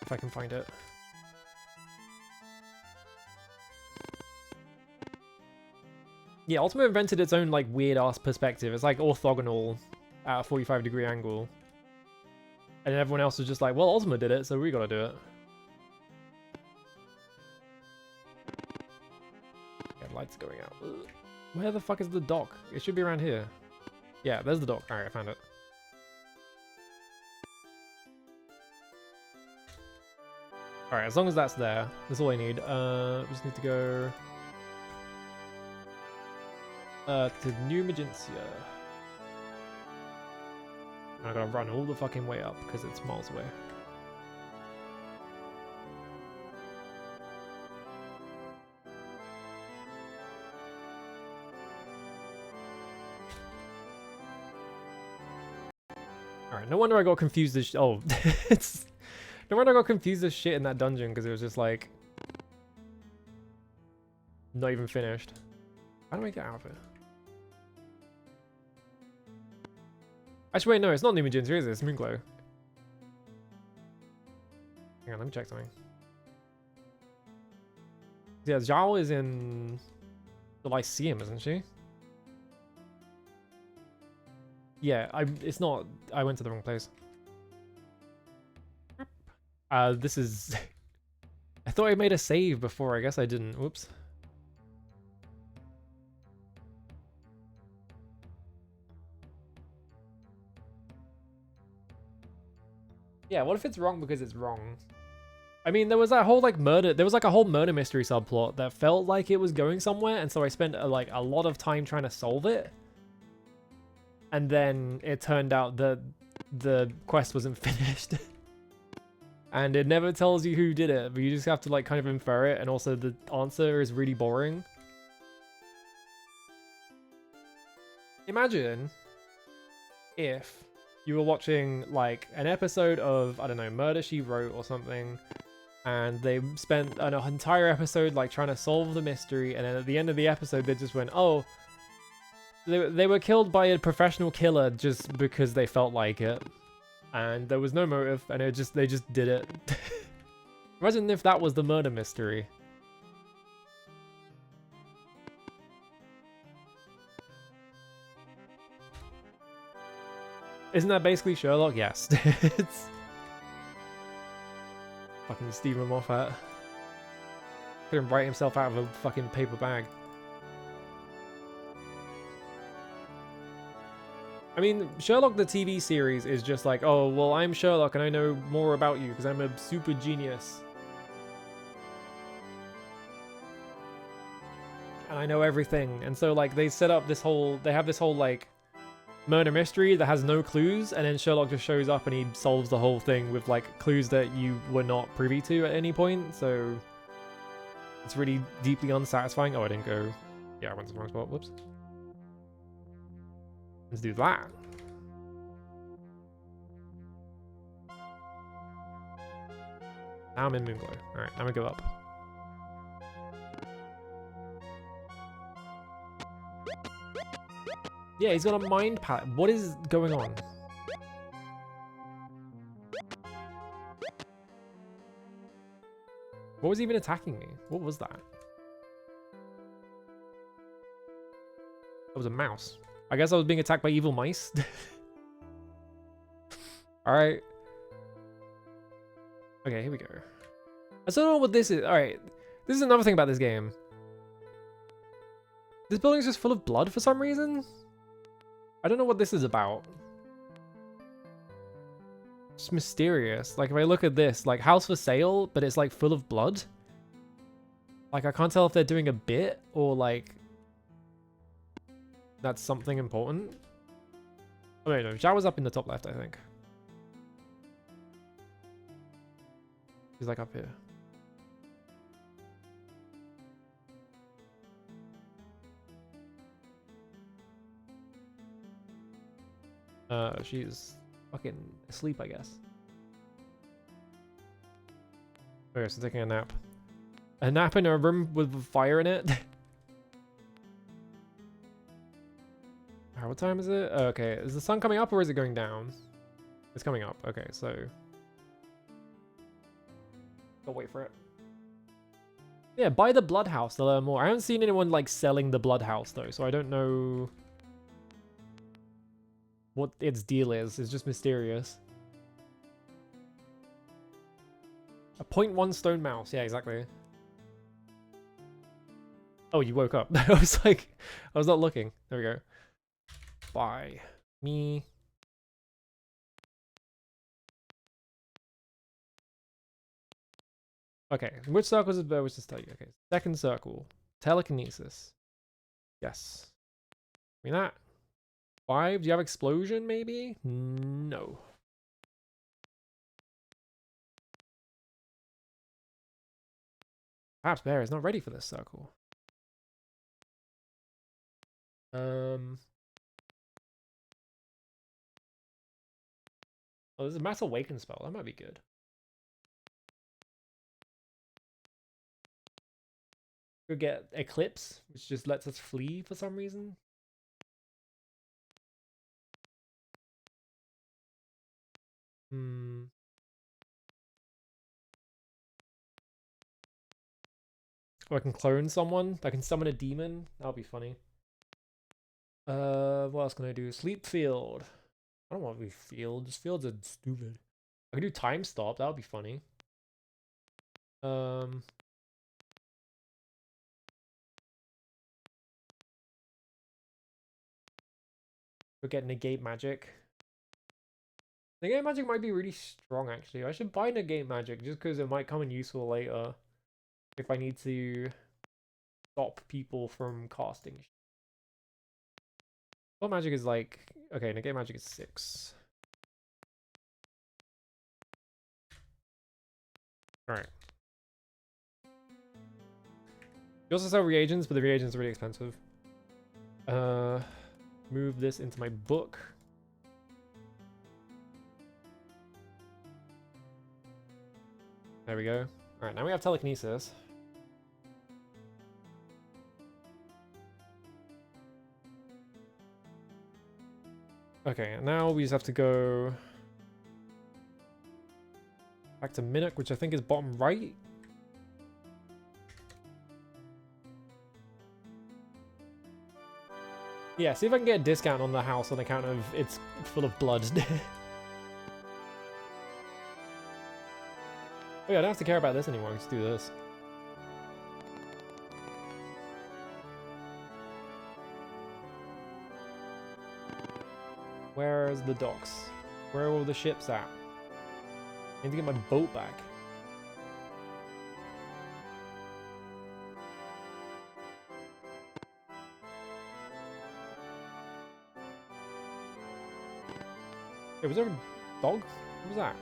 If I can find it. Yeah, Ultima invented its own like weird ass perspective. It's like orthogonal at a 45-degree angle. And then everyone else was just like, well, Ultima did it, so we gotta do it. Yeah, lights going out. Ugh. Where the fuck is the dock? It should be around here. Yeah, there's the dock. Alright, I found it. Alright, as long as that's there, that's all I need. We just need to go... to New Magencia. I gotta run all the fucking way up because it's miles away. Alright, no wonder I got confused as oh, it's... No wonder I got confused as shit in that dungeon because it was just like... Not even finished. How do I get out of it? Actually, wait, no, it's not New Magencia, is it? It's Moonglow. Hang on, let me check something. Yeah, Zhao is in the Lyceum, isn't she? Yeah, it's not... I went to the wrong place. This is... I thought I made a save before, I guess I didn't. Whoops. Yeah, what if it's wrong because it's wrong? I mean, there was that whole like murder, there was like a whole murder mystery subplot that felt like it was going somewhere, and so I spent like a lot of time trying to solve it. And then it turned out that the quest wasn't finished. And it never tells you who did it, but you just have to like kind of infer it, and also the answer is really boring. Imagine if you were watching like an episode of, I don't know, Murder, She Wrote or something, and they spent an entire episode like trying to solve the mystery, and then at the end of the episode they just went, oh, they were killed by a professional killer just because they felt like it, and there was no motive, and they just did it. Imagine if that was the murder mystery. Isn't that basically Sherlock? Yes. It's fucking Stephen Moffat. Couldn't write himself out of a fucking paper bag. I mean, Sherlock the TV series is just like, oh, well, I'm Sherlock and I know more about you because I'm a super genius. And I know everything. And so, like, they set up this whole, they have this whole, like, murder mystery that has no clues, and then Sherlock just shows up and he solves the whole thing with like clues that you were not privy to at any point, so it's really deeply unsatisfying. Oh, I didn't go... Yeah, I went to the wrong spot. Whoops. Let's do that. Now I'm in Moonglow. Alright, I'm gonna go up. Yeah, he's got a mind pad. What is going on? What was even attacking me? What was that? That was a mouse. I guess I was being attacked by evil mice. Alright. Okay, here we go. I still don't know what this is. Alright. This is another thing about this game. This building's just full of blood for some reason. I don't know what this is about. It's mysterious. Like, if I look at this, like, house for sale, but it's, like, full of blood. Like, I can't tell if they're doing a bit or, like, that's something important. Oh, wait, no. Shower's up in the top left, I think. He's, like, up here. She's fucking asleep, I guess. Okay, so taking a nap. A nap in a room with fire in it? Alright, what time is it? Okay, is the sun coming up or is it going down? It's coming up. Okay, so... I'll wait for it. Yeah, buy the blood house to learn more. I haven't seen anyone, like, selling the blood house, though, so I don't know... what its deal is. It's just mysterious. A 0.1 stone mouse. Yeah, exactly. Oh, you woke up. I was like, I was not looking. There we go. Bye. Me. Okay, which circles is better? Which just tell you. Okay, second circle. Telekinesis. Yes. I mean that. 5? Do you have explosion, maybe? No. Perhaps Bear is not ready for this circle. Oh, there's a Mass Awaken spell. That might be good. Could get Eclipse, which just lets us flee for some reason. Or I can clone someone. I can summon a demon. That'll be funny. What else can I do? Sleep Field. I don't want to be fields. Fields are stupid. I can do Time Stop. That would be funny. We'll get Negate Magic. Negate Magic might be really strong, actually. I should buy Negate Magic just because it might come in useful later. If I need to stop people from casting. What magic is like... Okay, Negate Magic is 6. Alright. You also sell reagents, but the reagents are really expensive. Move this into my book. There we go. Alright, now we have telekinesis. Okay, and now we just have to go back to Minnock, which I think is bottom right. Yeah, see if I can get a discount on the house on account of it's full of blood. Oh yeah, I don't have to care about this anymore, I can just do this. Where's the docks? Where are all the ships at? I need to get my boat back. Hey, was there a dog? What was that?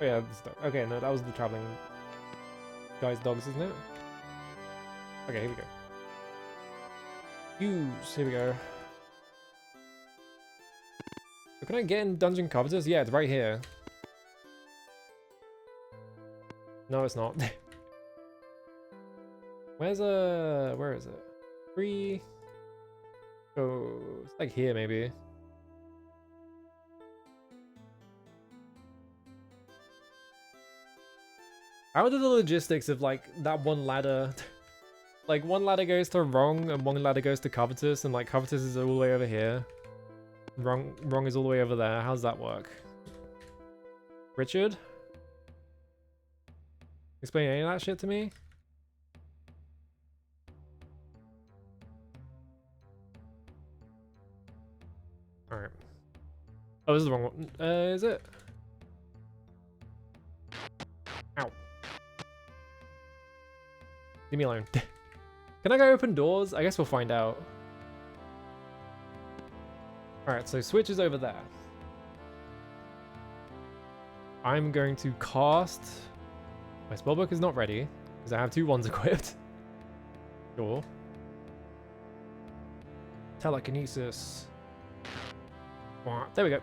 Oh yeah, this dog. Okay, no, that was the traveling guy's dogs, isn't it? Okay, here we go. Use. Here we go. So can I get in Dungeon Covetous? Yeah, it's right here. No, it's not. Where is it? 3. Oh, it's like here maybe. How are the logistics of like that one ladder? Like one ladder goes to Wrong and one ladder goes to Covetous, and like Covetous is all the way over here. Wrong is all the way over there. How's that work? Richard? Explain any of that shit to me? Alright. Oh, this is the wrong one. Is it? Ow. Leave me alone. Can I go open doors? I guess we'll find out. Alright, so switch is over there. I'm going to cast... My spellbook is not ready, because I have 2 wands equipped. Sure. Telekinesis. There we go.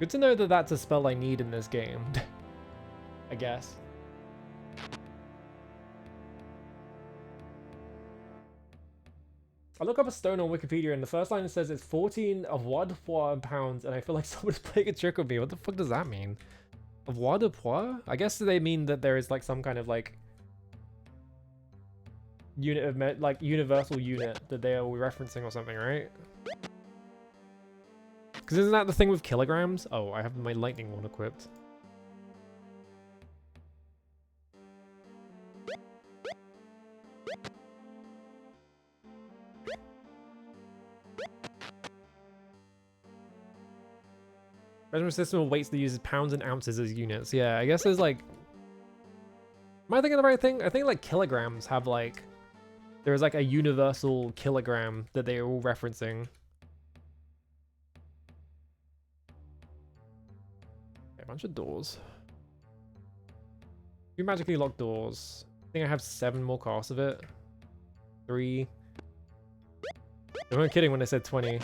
Good to know that that's a spell I need in this game. I guess. I look up a stone on Wikipedia and the first line says it's 14 avoirdupois pounds, and I feel like someone's playing a trick with me. What the fuck does that mean? Avoirdupois? I guess they mean that there is like some kind of like unit of like universal unit that they are referencing or something, right? Because isn't that the thing with kilograms? Oh, I have my lightning one equipped. Measurement system of weights that uses pounds and ounces as units. Yeah, I guess there's like... Am I thinking the right thing? I think like kilograms have like... There's like a universal kilogram that they're all referencing. A bunch of doors. 2 magically locked doors. I think I have 7 more casts of it. 3. They weren't kidding when they said 20.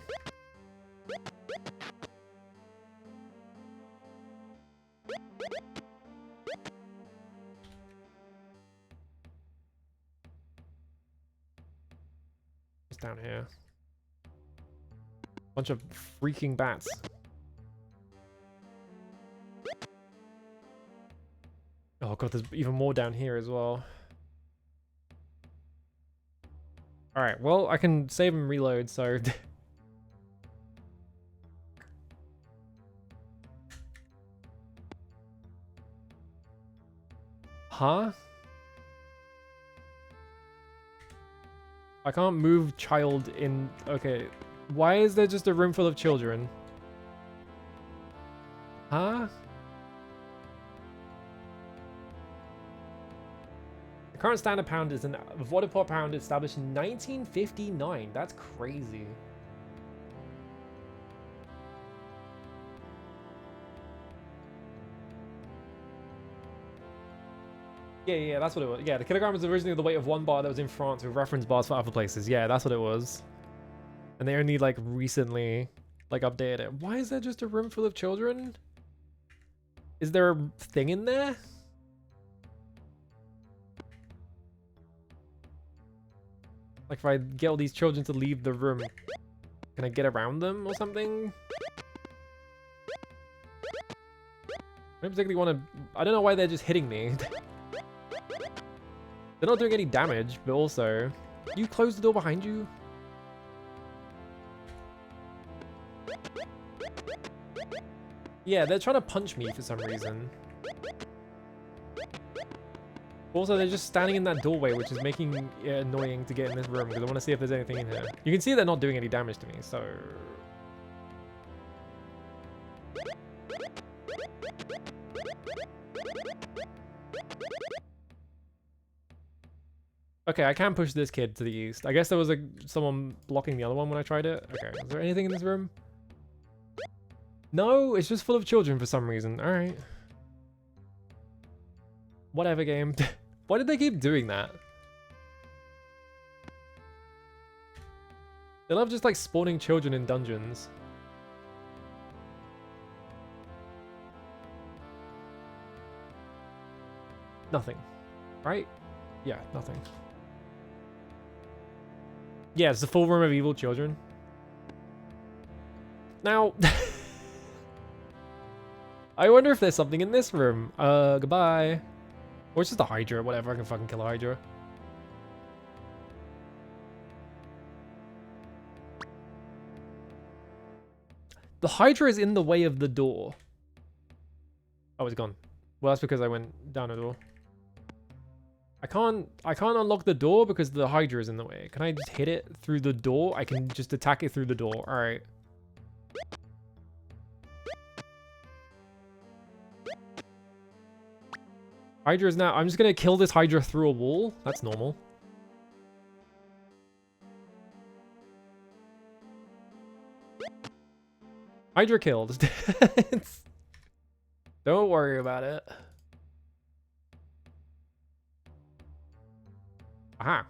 It's down here. Bunch of freaking bats. Oh god, there's even more down here as well. Alright, well, I can save and reload, so... Huh? I can't move child in... Okay, why is there just a room full of children? Huh? The current standard pound is an avoirdupois pound established in 1959. That's crazy. Yeah, that's what it was. Yeah, the kilogram was originally the weight of 1 bar that was in France with reference bars for other places. Yeah, that's what it was. And they only, like, recently, like, updated it. Why is there just a room full of children? Is there a thing in there? Like, if I get all these children to leave the room, can I get around them or something? I don't particularly want to... I don't know why they're just hitting me. They're not doing any damage, but also... You close the door behind you? Yeah, they're trying to punch me for some reason. Also, they're just standing in that doorway, which is making it annoying to get in this room, because I want to see if there's anything in here. You can see they're not doing any damage to me, so... Okay, I can push this kid to the east. I guess there was someone blocking the other one when I tried it. Okay, is there anything in this room? No, it's just full of children for some reason. Alright. Whatever, game. Why did they keep doing that? They love just like spawning children in dungeons. Nothing. Right? Yeah, nothing. Yeah, it's the full room of evil children. Now... I wonder if there's something in this room. Goodbye. Or it's just a Hydra, whatever, I can fucking kill a Hydra. The Hydra is in the way of the door. Oh, it's gone. Well, that's because I went down a door. I can't unlock the door because the Hydra is in the way. Can I just hit it through the door? I can just attack it through the door. All right. Hydra is now... I'm just going to kill this Hydra through a wall. That's normal. Hydra killed. Don't worry about it. Aha.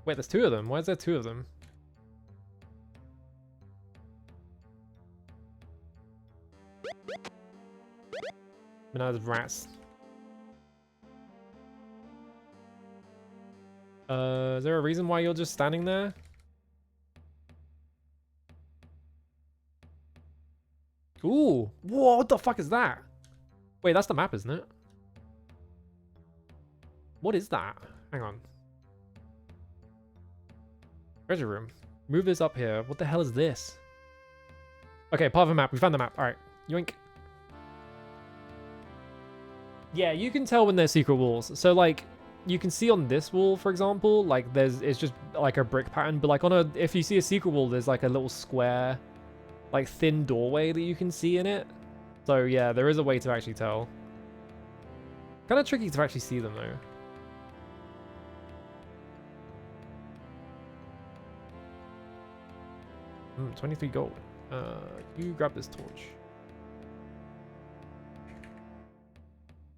Wait, there's two of them. Why is there two of them? But now there's rats. Is there a reason why you're just standing there? Ooh. Whoa, what the fuck is that? Wait, that's the map, isn't it? What is that? Hang on. Treasure room. Move this up here. What the hell is this? Okay, part of a map. We found the map. Alright. Yoink. Yeah, you can tell when there's secret walls. So, like, you can see on this wall, for example, like, it's just, like, a brick pattern. But, like, if you see a secret wall, there's, like, a little square, like, thin doorway that you can see in it. So, yeah, there is a way to actually tell. Kind of tricky to actually see them, though. 23 gold. You grab this torch.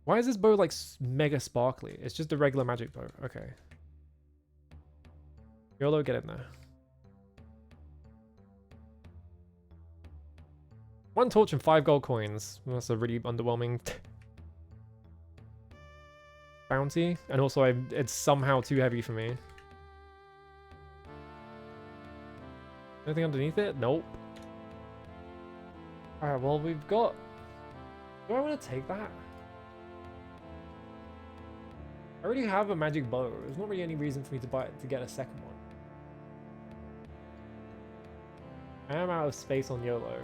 Why is this bow like mega sparkly? It's just a regular magic bow. Okay. YOLO, get in there. One torch and 5 gold coins. That's a really underwhelming bounty. And also, it's somehow too heavy for me. Anything underneath it? Nope. Alright, well, we've got... Do I want to take that? I already have a magic bow. There's not really any reason for me to buy it to get a second one. I am out of space on YOLO.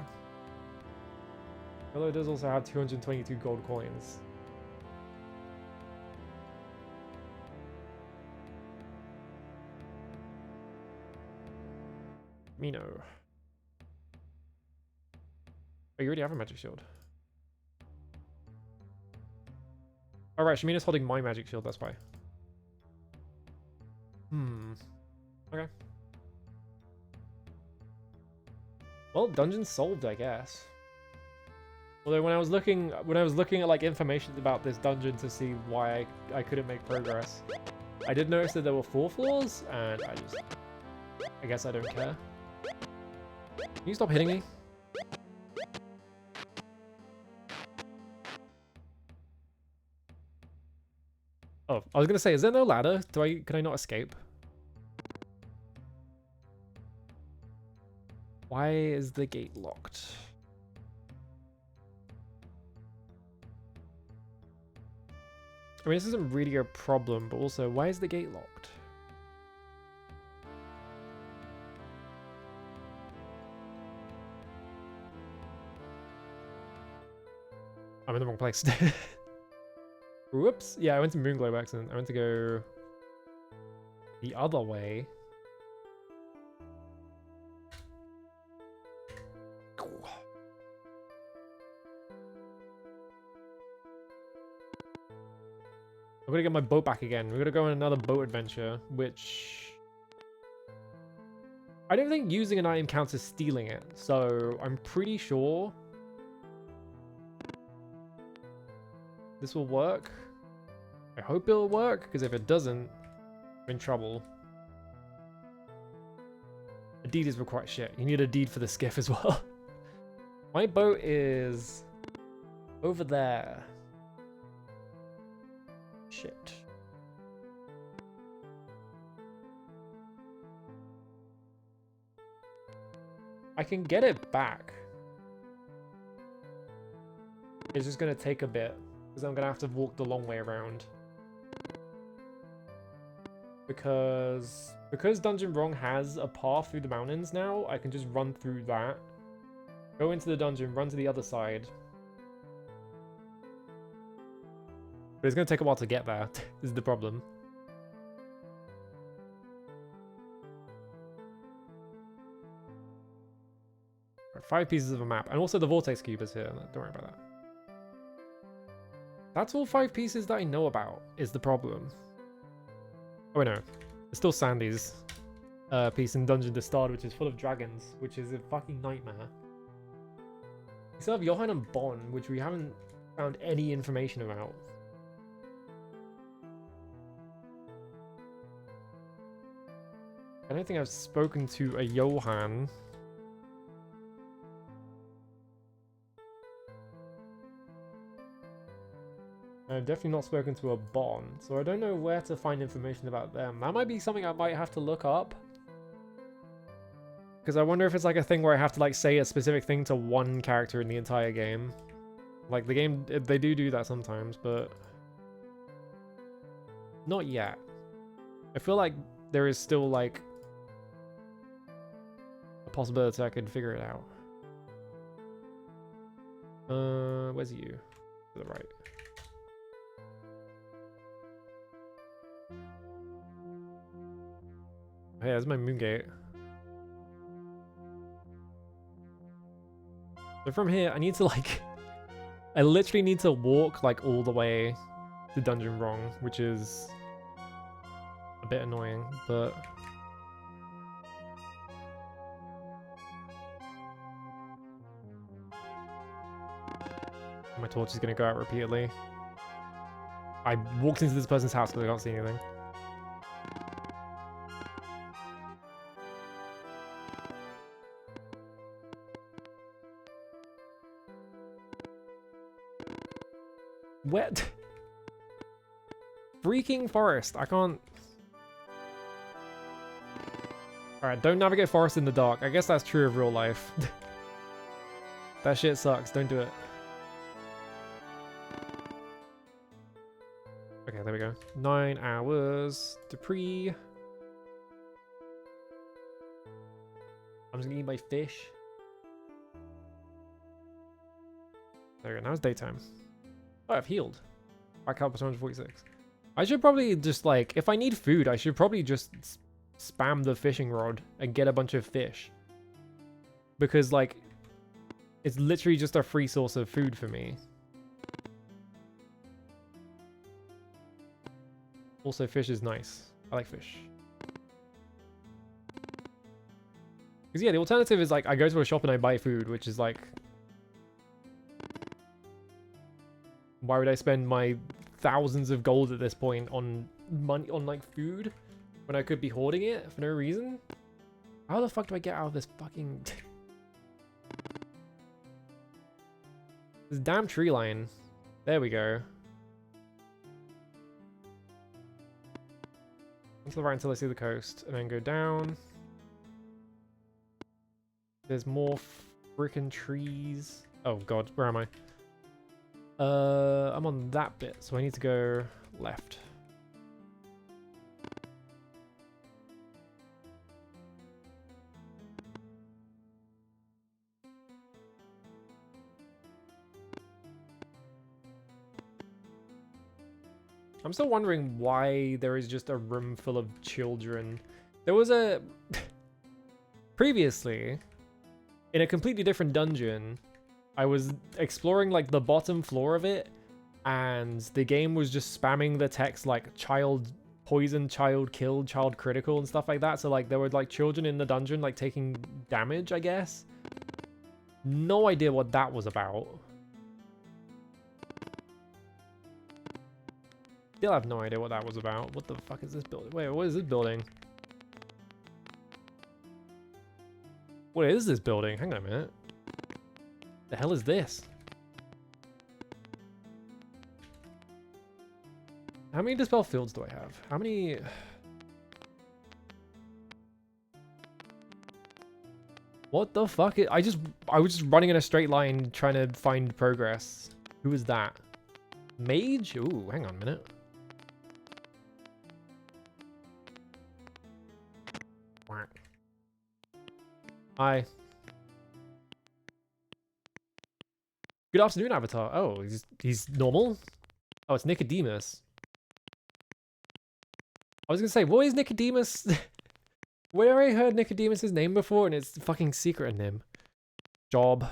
YOLO does also have 222 gold coins. Mino. Oh, you already have a magic shield. Alright, Shamina's holding my magic shield, that's why. Okay. Well, dungeon solved, I guess. Although when I was looking at like information about this dungeon to see why I couldn't make progress, I did notice that there were 4 floors, and I guess I don't care. Can you stop hitting me? Oh, I was gonna say, is there no ladder? Can I not escape? Why is the gate locked? I mean, this isn't really a problem, but also, why is the gate locked? I'm in the wrong place. Whoops. Yeah, I went to Moonglow by accident. I went to go the other way. I'm gonna get my boat back again. We're gonna go on another boat adventure, which... I don't think using an item counts as stealing it, so I'm pretty sure this will work. I hope it'll work, because if it doesn't, I'm in trouble. A deed is required. Shit, you need a deed for the skiff as well. My boat is over there. Shit. I can get it back. It's just gonna take a bit, because I'm gonna have to walk the long way around. Because Dungeon Wrong has a path through the mountains now, I can just run through that. Go into the dungeon, run to the other side. But it's going to take a while to get there, is the problem. Right, 5 pieces of a map. And also the Vortex Cube is here. Don't worry about that. That's all 5 pieces that I know about, is the problem. Oh, no. There's still Sandy's piece in Dungeon Distard, which is full of dragons, which is a fucking nightmare. We still have Johan and Bon, which we haven't found any information about. I don't think I've spoken to a Johan. I've definitely not spoken to a Bon, so I don't know where to find information about them. That might be something I might have to look up. Because I wonder if it's like a thing where I have to like say a specific thing to one character in the entire game. Like the game, they do that sometimes, but not yet. I feel like there is still like a possibility I could figure it out. Where's you? To the right. Hey, that's my moon gate. So from here, I need to like... I literally need to walk like all the way to Dungeon Wrong, which is a bit annoying, but... My torch is going to go out repeatedly. I walked into this person's house because I can't see anything. Wet. Freaking forest. I can't... Alright, don't navigate forest in the dark. I guess that's true of real life. That shit sucks. Don't do it. Okay, there we go. 9 hours. Dupree. I'm just gonna eat my fish. There we go. Now it's daytime. Oh, I've healed. Back up to 146. I should probably just like, if I need food, I should probably just spam the fishing rod and get a bunch of fish. Because like, it's literally just a free source of food for me. Also, fish is nice. I like fish. Because yeah, the alternative is like, I go to a shop and I buy food, which is like... Why would I spend my thousands of gold at this point on money, on like food, when I could be hoarding it for no reason? How the fuck do I get out of this fucking... This damn tree line. There we go. To the right until I see the coast, and then go down. There's more freaking trees. Oh god, where am I? I'm on that bit, so I need to go left. I'm still wondering why there is just a room full of children. There was a... Previously, in a completely different dungeon, I was exploring like the bottom floor of it, and the game was just spamming the text like child poisoned, child killed, child critical and stuff like that. So like there were like children in the dungeon like taking damage, I guess. No idea what that was about. Still have no idea what that was about. What the fuck is this building? Wait, what is this building? What is this building? Hang on a minute. The hell is this? How many dispel fields do I have? How many... What the fuck? I was just running in a straight line trying to find progress. Who is that? Mage? Ooh, hang on a minute. Hi. Good afternoon, Avatar. Oh, he's normal? Oh, it's Nicodemus. I was gonna say, what is Nicodemus? Where I heard Nicodemus's name before, and it's fucking secret in him. Job.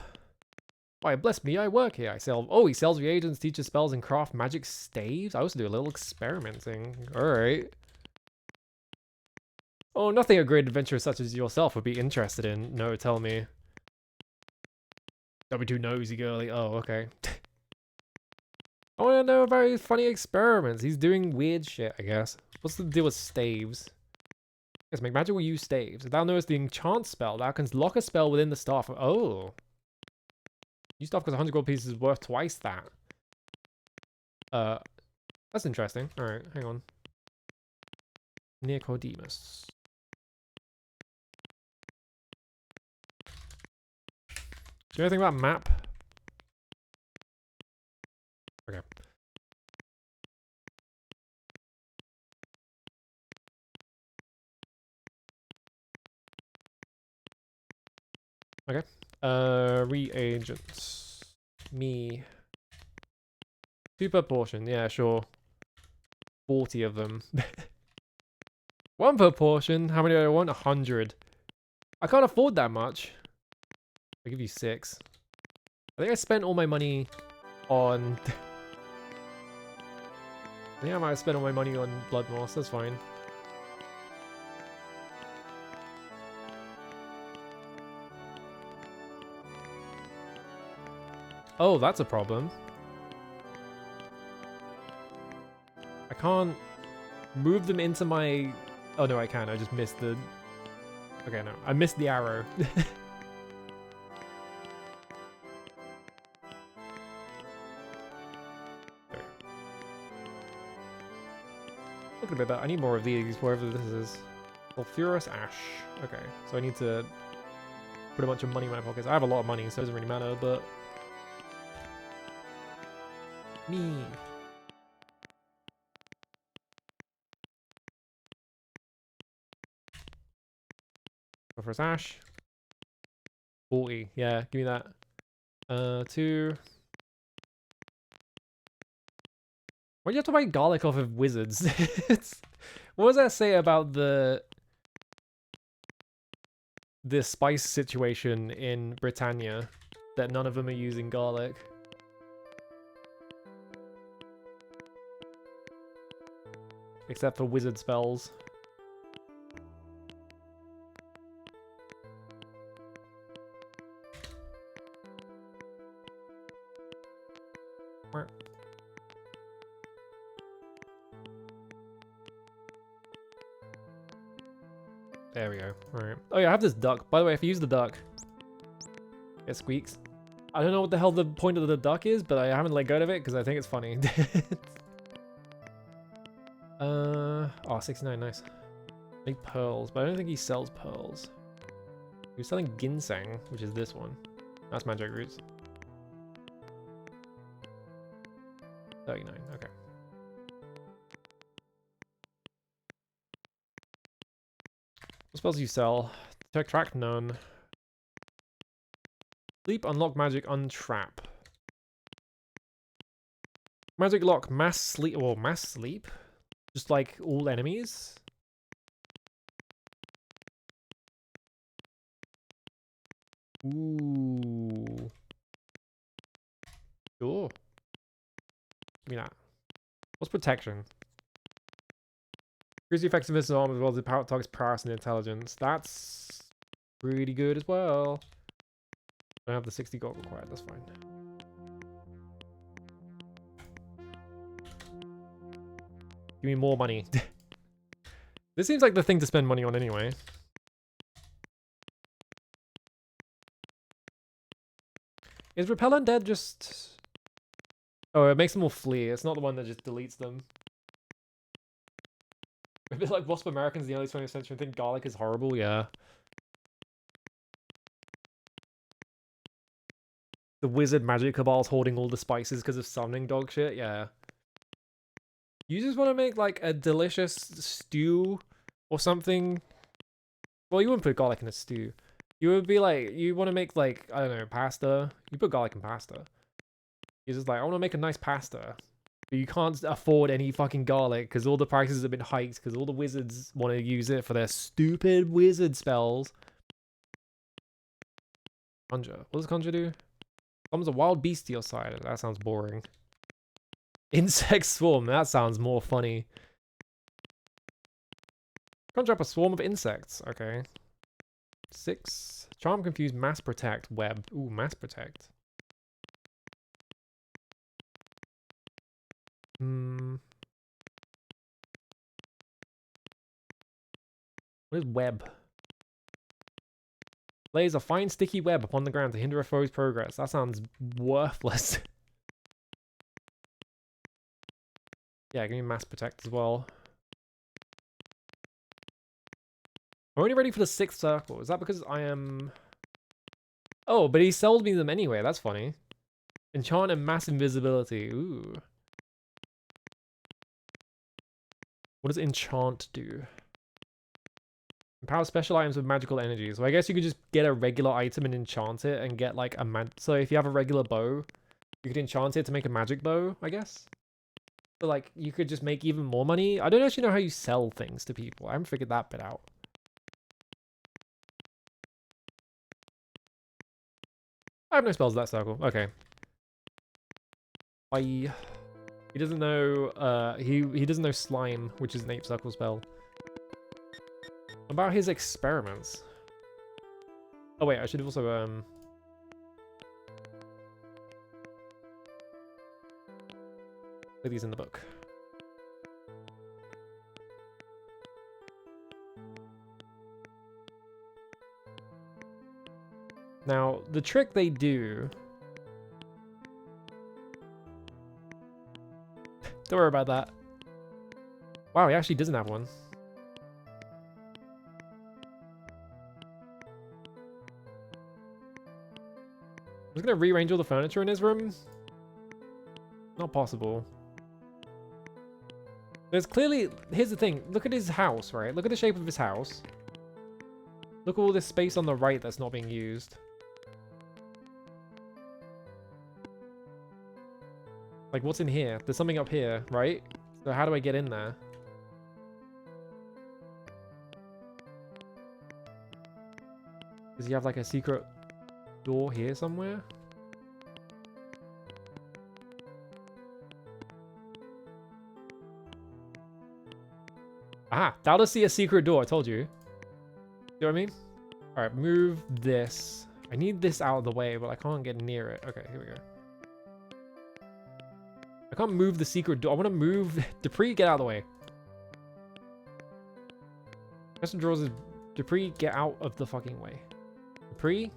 Why, bless me, I work here. I sell. Oh, he sells reagents, teaches spells, and craft magic staves. I also do a little experimenting. All right. Oh, nothing a great adventurer such as yourself would be interested in. No, tell me. Don't be too nosy, girly. Oh, okay. I want to know about his funny experiments. He's doing weird shit, I guess. What's the deal with staves? Yes, make magic will use staves. If thou knowest the enchant spell, thou canst lock a spell within the staff. Oh. Use staff because 100 gold pieces is worth twice that. That's interesting. Alright, hang on. Nicodemus. Do you know anything about map? Okay. Okay. Reagents. Me. 2 per portion. Yeah, sure. 40 of them. 1 per portion. How many do I want? 100. I can't afford that much. I'll give you 6. I think I spent all my money on... I think I might have spent all my money on Blood Moss. That's fine. Oh, that's a problem. I can't move them into my... Oh, no, I can. I just missed the... Okay, no. I missed the arrow. Look a bit better. I need more of these, wherever this is. Sulfurous Ash. Okay, so I need to put a bunch of money in my pockets. I have a lot of money, so it doesn't really matter, but... Me. Sulfurous Ash. 40. Yeah, give me that. 2. Why do you have to buy garlic off of wizards? What does that say about the spice situation in Britannia? That none of them are using garlic. Except for wizard spells. There we go. Alright. Oh yeah, I have this duck. By the way, if you use the duck, it squeaks. I don't know what the hell the point of the duck is, but I haven't let go of it because I think it's funny. Oh, 69, nice. Make pearls, but I don't think he sells pearls. He was selling ginseng, which is this one. That's magic roots. 39, okay. What spells do you sell? Detect track, none. Sleep, unlock magic, untrap. Magic lock, mass sleep. Well, mass sleep? Just like all enemies? Ooh. Sure. Give me that. What's protection? Increase the effectiveness of arm as well as the power target's prowess and intelligence. That's pretty good as well. I don't have the 60 gold required, that's fine. Give me more money. This seems like the thing to spend money on anyway. Is Repel Undead just... Oh, it makes them all flee. It's not the one that just deletes them. A bit like Wasp Americans in the early 20th century think garlic is horrible, yeah. The wizard magic cabals hoarding all the spices because of summoning dog shit, yeah. You just want to make like a delicious stew or something. Well, you wouldn't put garlic in a stew. You would be like, you want to make like, I don't know, pasta. You put garlic in pasta. You're just like, I want to make a nice pasta. But you can't afford any fucking garlic because all the prices have been hiked because all the wizards want to use it for their stupid wizard spells. Conjure. What does conjure do? Summons a wild beast to your side. That sounds boring. Insect swarm. That sounds more funny. Conjure up a swarm of insects. Okay. 6. Charm, confuse, mass protect, web. Ooh, mass protect. What is web? Lays a fine sticky web upon the ground to hinder a foe's progress. That sounds worthless. Yeah, give me mass protect as well. I'm only ready for the 6th circle. Is that because I am... Oh, but he sold me them anyway. That's funny. Enchant and mass invisibility. Ooh. What does enchant do? Empower special items with magical energy. So I guess you could just get a regular item and enchant it and get like a so if you have a regular bow, you could enchant it to make a magic bow, I guess. So like you could just make even more money. I don't actually know how you sell things to people. I haven't figured that bit out. I have no spells in that circle. Okay. Bye. He doesn't know he doesn't know slime, which is an 8th circle spell. About his experiments. Oh wait, I should also put these in the book. Now, the trick they do... Don't worry about that. Wow, he actually doesn't have one. I was gonna rearrange all the furniture in his room. Not possible. There's clearly... Here's the thing. Look at his house, right? Look at the shape of his house. Look at all this space on the right that's not being used. Like, what's in here? There's something up here, right? So how do I get in there? Does he have, like, a secret door here somewhere? Ah, that'll see a secret door, I told you. You know what I mean? Alright, move this. I need this out of the way, but I can't get near it. Okay, here we go. I can't move the secret door. I want to move... Dupree, get out of the way. Question draws is... Dupree, get out of the fucking way. Dupree?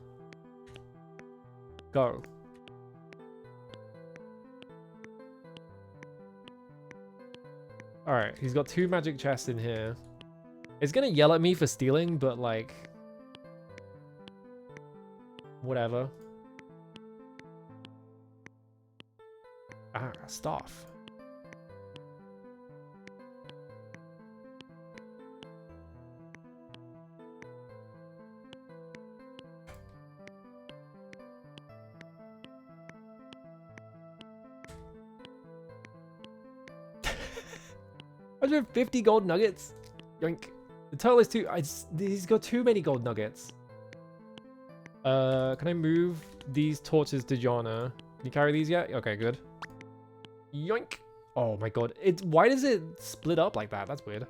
Go. Alright, he's got 2 magic chests in here. It's gonna yell at me for stealing, but like... Whatever. Ah, stuff. $150 gold nuggets? Yoink. The total is 2. He's got too many gold nuggets. Can I move these torches to Jonna? Can you carry these yet? Okay, good. Yoink. Oh my god. Why does it split up like that? That's weird.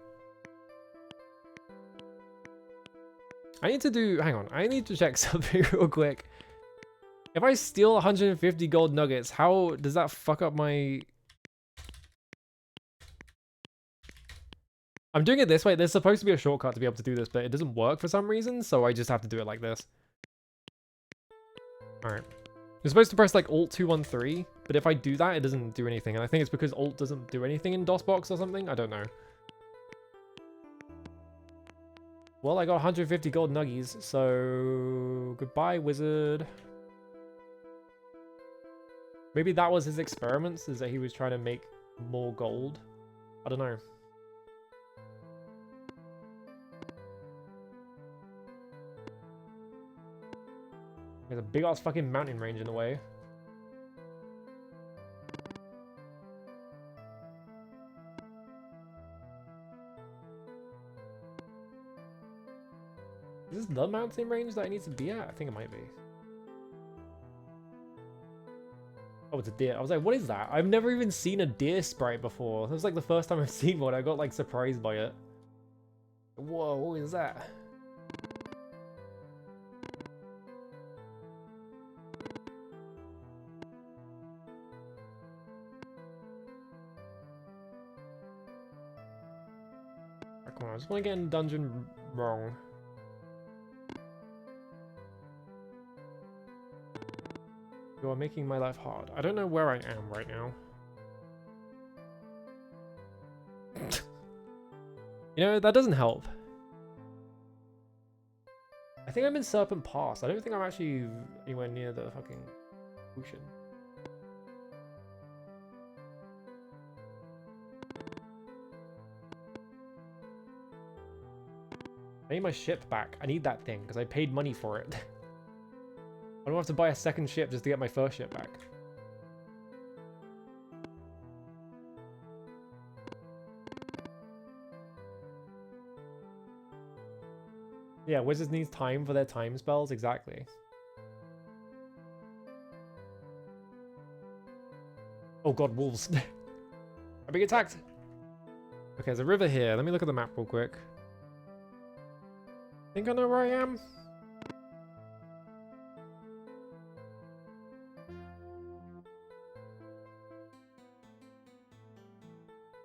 I need to do... Hang on. I need to check something real quick. If I steal 150 gold nuggets, how does that fuck up my... I'm doing it this way. There's supposed to be a shortcut to be able to do this, but it doesn't work for some reason, so I just have to do it like this. Alright. You're supposed to press like Alt 213, but if I do that, it doesn't do anything. And I think it's because Alt doesn't do anything in DOSBox or something. I don't know. Well, I got 150 gold nuggies, so goodbye, wizard. Maybe that was his experiments, is that he was trying to make more gold. I don't know. There's a big ass fucking mountain range in the way. Is this the mountain range that I need to be at? I think it might be. Oh, it's a deer. I was like, what is that? I've never even seen a deer sprite before. That was like the first time I've seen one. I got like surprised by it. Whoa, what is that? Come on, I just want to get in the dungeon wrong. You are making my life hard. I don't know where I am right now. You know, that doesn't help. I think I'm in Serpent Pass. I don't think I'm actually anywhere near the fucking ocean. I need my ship back. I need that thing because I paid money for it. I don't have to buy a second ship just to get my first ship back. Yeah, wizards need time for their time spells, exactly. Oh god, wolves. I'm being attacked! Okay, there's a river here. Let me look at the map real quick. Think I know where I am?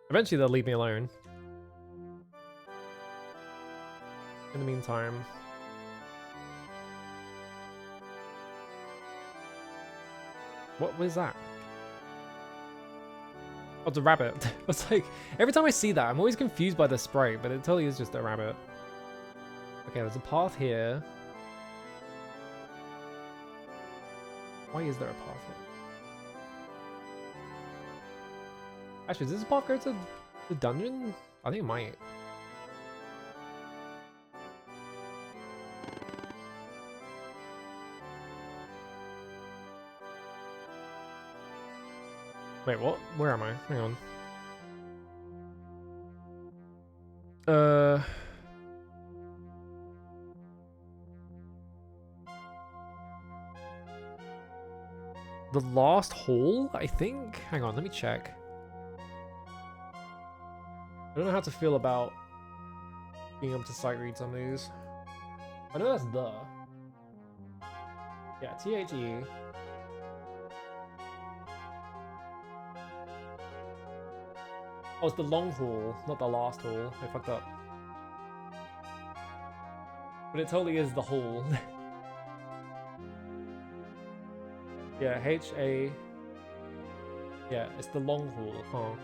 Eventually they'll leave me alone. In the meantime... What was that? Oh, it's a rabbit. It's like, every time I see that, I'm always confused by the sprite, but it totally is just a rabbit. Okay, there's a path here. Why is there a path here? Actually, does this path go to the dungeon? I think it might. Wait, what? Where am I? Hang on. The last hall, I think? Hang on, let me check. I don't know how to feel about being able to sight read some of these. I know that's the. Yeah, THE. Oh, it's the long haul, not the last haul. I fucked up. But it totally is the haul. Yeah, H-A... Yeah, it's the long haul, huh?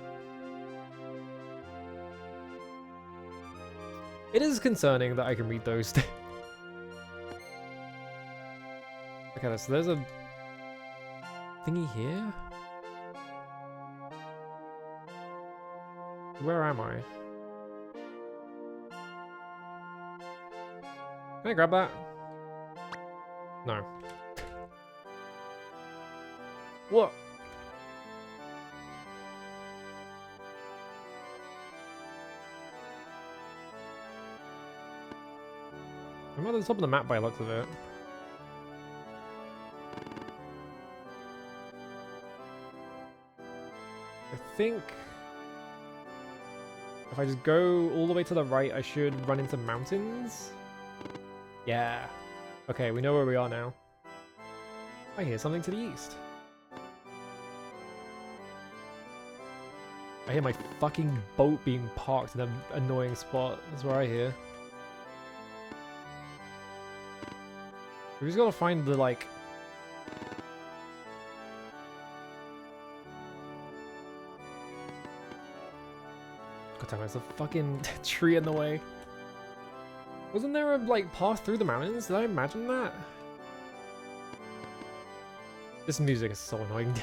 It is concerning that I can read those. Okay, so there's a thingy here? Where am I? Can I grab that? No. What? I'm at the top of the map by the looks of it. I think if I just go all the way to the right, I should run into mountains. Yeah. Okay, we know where we are now. I hear something to the east. I hear my fucking boat being parked in an annoying spot. That's where I hear. We just gotta find the, like... God damn it, there's a fucking tree in the way. Wasn't there a, like, path through the mountains? Did I imagine that? This music is so annoying.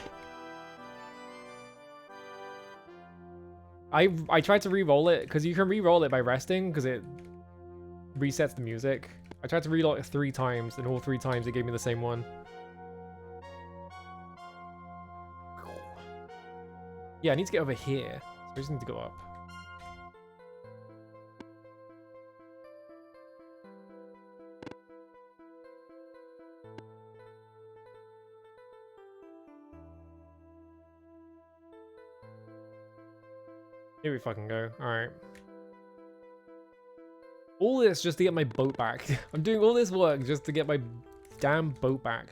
I tried to re-roll it, because you can re-roll it by resting, because it resets the music. I tried to reload it 3 times, and all 3 times it gave me the same one. Yeah, I need to get over here. So I just need to go up. Here we fucking go. Alright. All this just to get my boat back. I'm doing all this work just to get my damn boat back.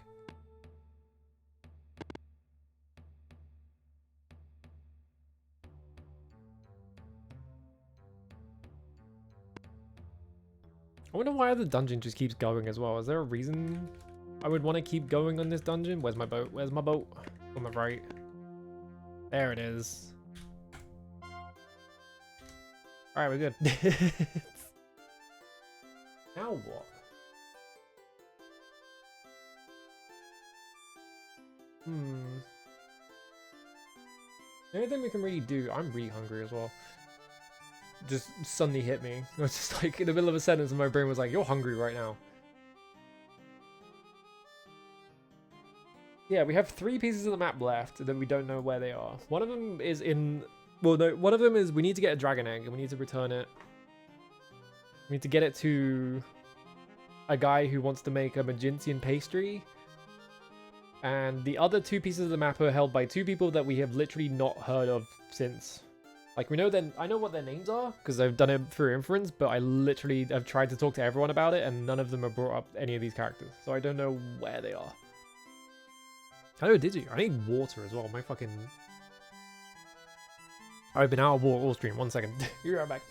I wonder why the dungeon just keeps going as well. Is there a reason I would want to keep going on this dungeon? Where's my boat? Where's my boat? On the right. There it is. Alright, we're good. Now what? The only thing we can really do... I'm really hungry as well. Just suddenly hit me. It was just like in the middle of a sentence and my brain was like, you're hungry right now. Yeah, we have 3 pieces of the map left that we don't know where they are. One of them is in... Well, no, one of them is we need to get a dragon egg and we need to return it. We need to get it to a guy who wants to make a Magincian pastry. And the other 2 pieces of the map are held by 2 people that we have literally not heard of since. Like, we know that I know what their names are because I've done it through inference, but I literally have tried to talk to everyone about it and none of them have brought up any of these characters. So I don't know where they are. Oh, did you? I need water as well. My fucking... I've been out of water all stream. 1 second. You're right back.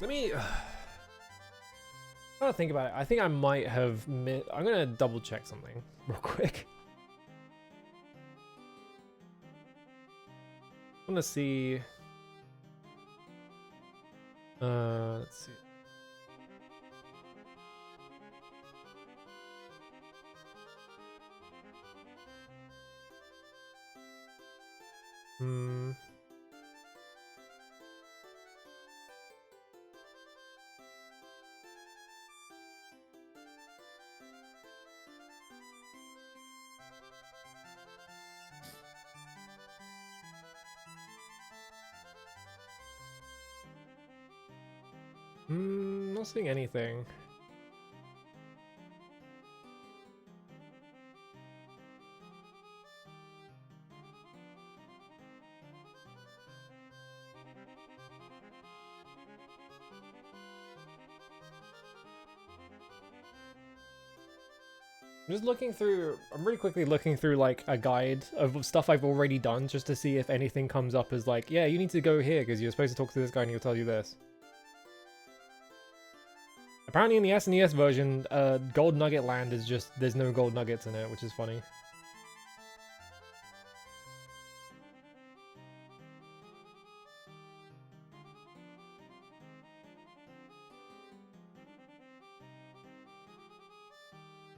Let me... I'm trying to think about it. I think I might have... I'm going to double check something real quick. I want to see... let's see. Not seeing anything. I'm just looking through, I'm really quickly looking through like a guide of stuff I've already done just to see if anything comes up as like, yeah, you need to go here because you're supposed to talk to this guy and he'll tell you this. Apparently in the SNES version, Gold Nugget Land is just, there's no gold nuggets in it, which is funny.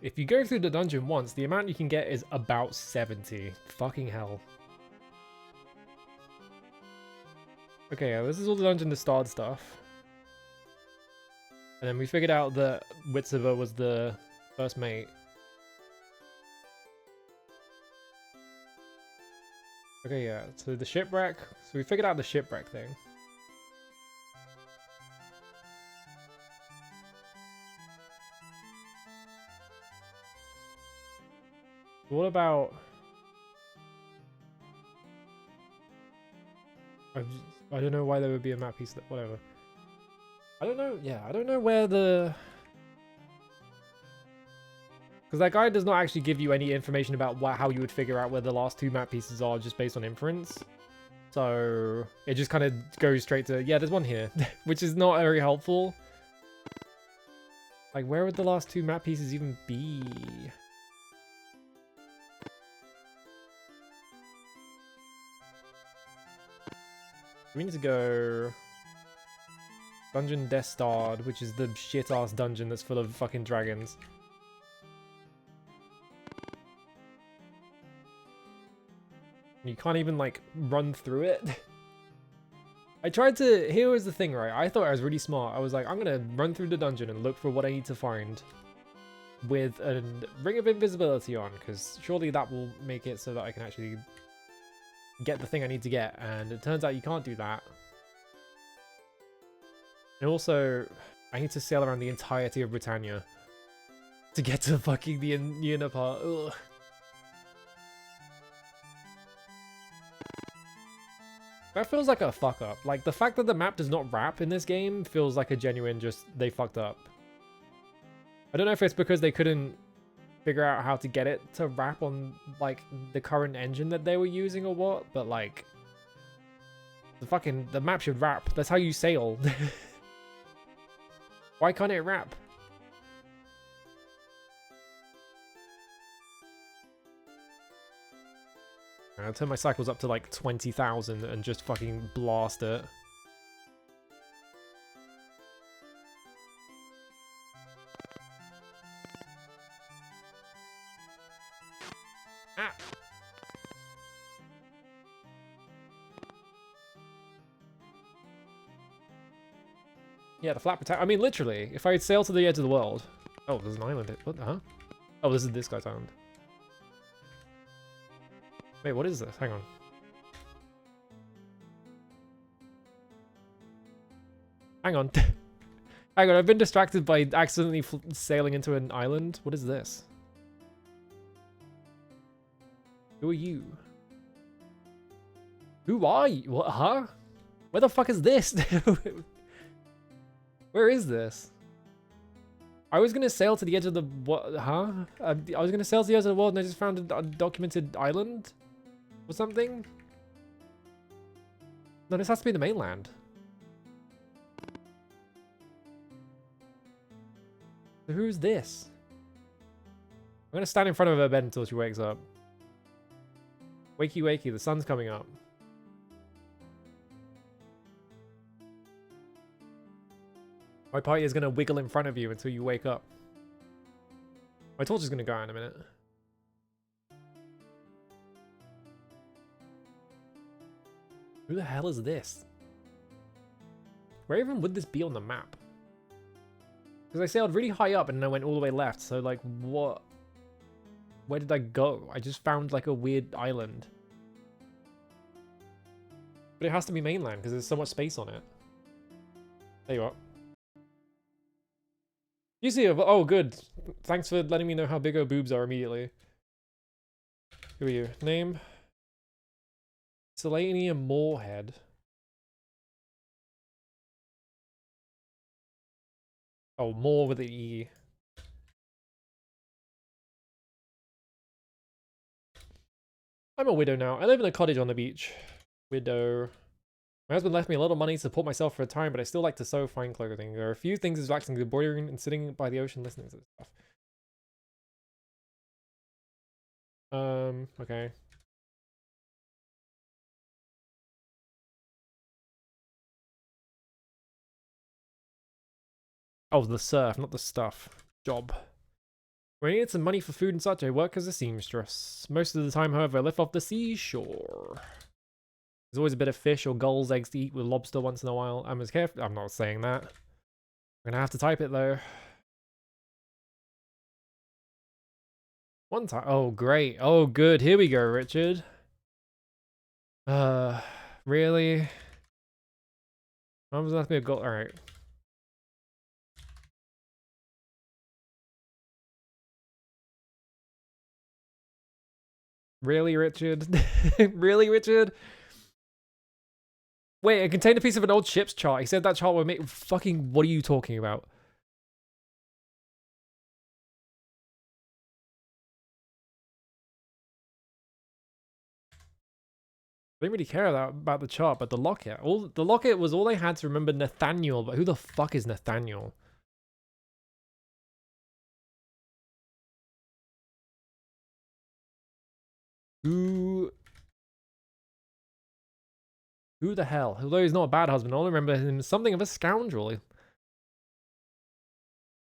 If you go through the dungeon once, the amount you can get is about 70. Fucking hell. Okay, yeah, this is all the Dungeon to Start stuff. And then we figured out that Witziver was the first mate. Okay, yeah, so the shipwreck. So we figured out the shipwreck thing. What about... I don't know why there would be a map piece that... Whatever. I don't know, yeah, I don't know where the... Because that guide does not actually give you any information about how you would figure out where the last two map pieces are just based on inference. So it just kind of goes straight to, yeah, there's one here, which is not very helpful. Like, where would the last two map pieces even be? We need to go Dungeon Destard, which is the shit-ass dungeon that's full of fucking dragons. You can't even, like, run through it. I tried to... Here was the thing, right? I thought I was really smart. I was like, I'm gonna run through the dungeon and look for what I need to find with a ring of invisibility on, because surely that will make it so that I can actually get the thing I need to get. And it turns out you can't do that. And also, I need to sail around the entirety of Britannia to get to fucking the inner part. Ugh. That feels like a fuck up. Like, the fact that the map does not wrap in this game feels like a genuine just, they fucked up. I don't know if it's because they couldn't figure out how to get it to wrap on, like, the current engine that they were using or what, but, like, the map should wrap. That's how you sail. Why can't it wrap? I'll turn my cycles up to like 20,000 and just fucking blast it. Ah! Yeah, the flat protect. I mean, literally, if I sail to the edge of the world. Oh, there's an island. What? Huh? Oh, this is this guy's island. Wait, what is this? Hang on. Hang on. Hang on, I've been distracted by accidentally sailing into an island. What is this? Who are you? Who are you? What? Huh? Where the fuck is this? Where is this? I was gonna sail to the edge of the... What? Huh? I was gonna sail to the edge of the world and I just found an undocumented island? Or something? No, this has to be the mainland. So who's this? I'm gonna stand in front of her bed until she wakes up. Wakey wakey, the sun's coming up. My party is gonna wiggle in front of you until you wake up. My torch is gonna go out in a minute. Who the hell is this? Where even would this be on the map? Because I sailed really high up and then I went all the way left, so like what? Where did I go? I just found like a weird island. But it has to be mainland because there's so much space on it. There you are. You see, oh good. Thanks for letting me know how big her boobs are immediately. Who are you? Name? Selenia Moorhead. Oh, more with an E. I'm a widow now. I live in a cottage on the beach. Widow. My husband left me a little money to support myself for a time, but I still like to sew fine clothing. There are a few things as relaxing as embroidering and sitting by the ocean listening to this stuff. Okay. Oh, the surf, not the stuff. Job. When I need some money for food and such, I work as a seamstress. Most of the time, however, I live off the seashore. There's always a bit of fish or gulls, eggs to eat with lobster once in a while. I'm as careful. I'm not saying that. I'm gonna have to type it though. One time. Oh, great. Oh, good. Here we go, Richard. Really? I'm gonna have to be a goal. All right. Really, Richard? Really, Richard? Wait, it contained a piece of an old ship's chart. He said that chart would make... Fucking... What are you talking about? I didn't really care about the chart, but the locket. The locket was all I had to remember Nathaniel, but who the fuck is Nathaniel? Who the hell? Although he's not a bad husband, I only remember him as something of a scoundrel. They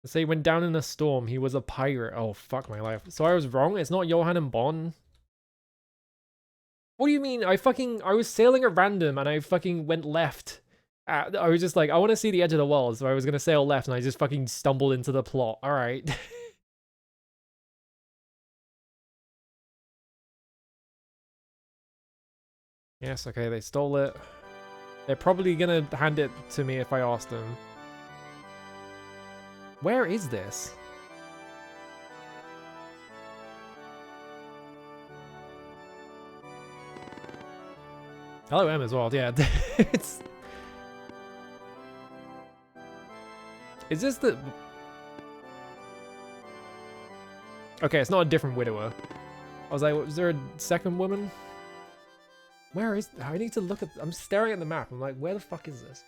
say when down in a storm, he was a pirate. Oh, fuck my life. So I was wrong? It's not Johann and Bonn? What do you mean? I was sailing at random and I fucking went left. I was just like, I want to see the edge of the world, so I was going to sail left and I just fucking stumbled into the plot. All right. Yes, okay, they stole it. They're probably going to hand it to me if I ask them. Where is this? Hello, M as well. Yeah, it's... Is this the... Okay, it's not a different widower. I was like, was there a second woman? Where is... I need to look at... I'm staring at the map. I'm like, where the fuck is this?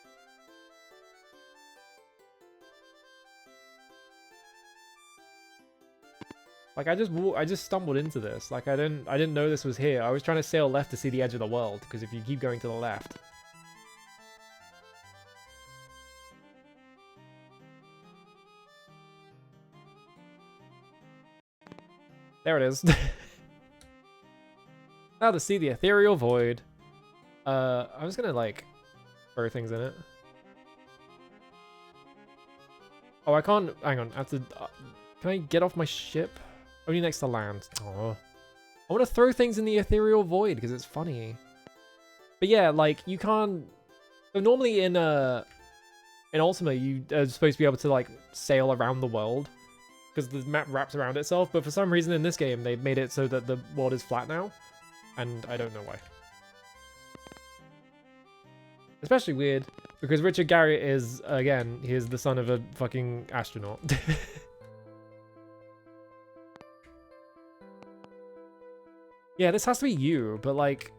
Like, I just stumbled into this. Like, I didn't know this was here. I was trying to sail left to see the edge of the world, because if you keep going to the left... There it is. Now to see the ethereal void. I was gonna, like, throw things in it. Oh, I can't... Hang on, I have to... can I get off my ship? Only next to land. Oh, I want to throw things in the ethereal void because it's funny. But yeah, like, you can't... So normally in Ultima, you are supposed to be able to, like, sail around the world because the map wraps around itself. But for some reason in this game, they've made it so that the world is flat now. And I don't know why. Especially weird because Richard Garriott is, again, he is the son of a fucking astronaut. Yeah, this has to be you, but like...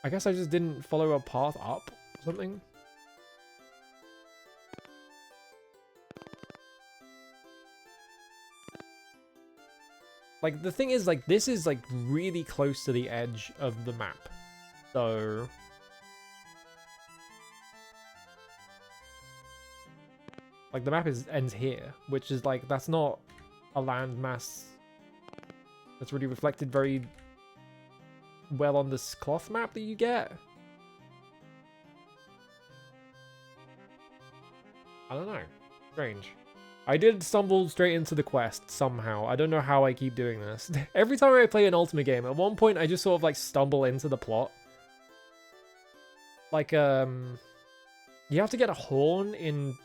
I guess I just didn't follow a path up or something. Like, the thing is, like, this is, like, really close to the edge of the map. So... Like, the map ends here, which is, like, that's not a landmass that's really reflected very well on this cloth map that you get. I don't know. Strange. I did stumble straight into the quest somehow. I don't know how I keep doing this. Every time I play an Ultima game, at one point I just sort of like stumble into the plot. Like, you have to get a horn in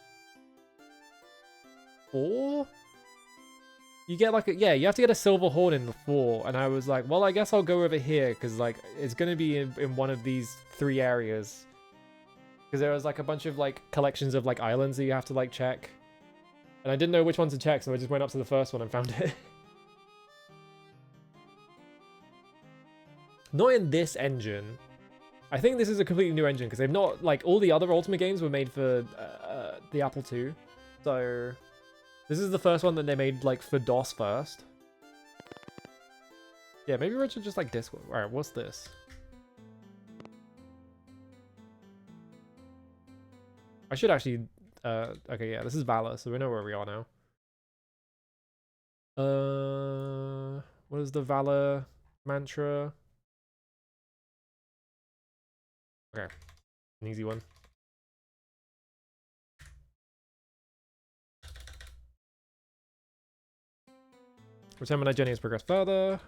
4? You get like yeah, you have to get a silver horn in the 4, and I was like, well, I guess I'll go over here, because like, it's gonna be in one of these 3 areas. Because there was like a bunch of like collections of like islands that you have to like check. And I didn't know which one to check, so I just went up to the first one and found it. Not in this engine. I think this is a completely new engine, because they've not, like, all the other Ultima games were made for the Apple II. So, this is the first one that they made, like, for DOS first. Yeah, maybe Richard just, like, Discord. Alright, what's this? I should actually... okay, yeah, this is Valor, so we know where we are now. What is the Valor mantra? Okay, an easy one. Return when our journey has progressed further.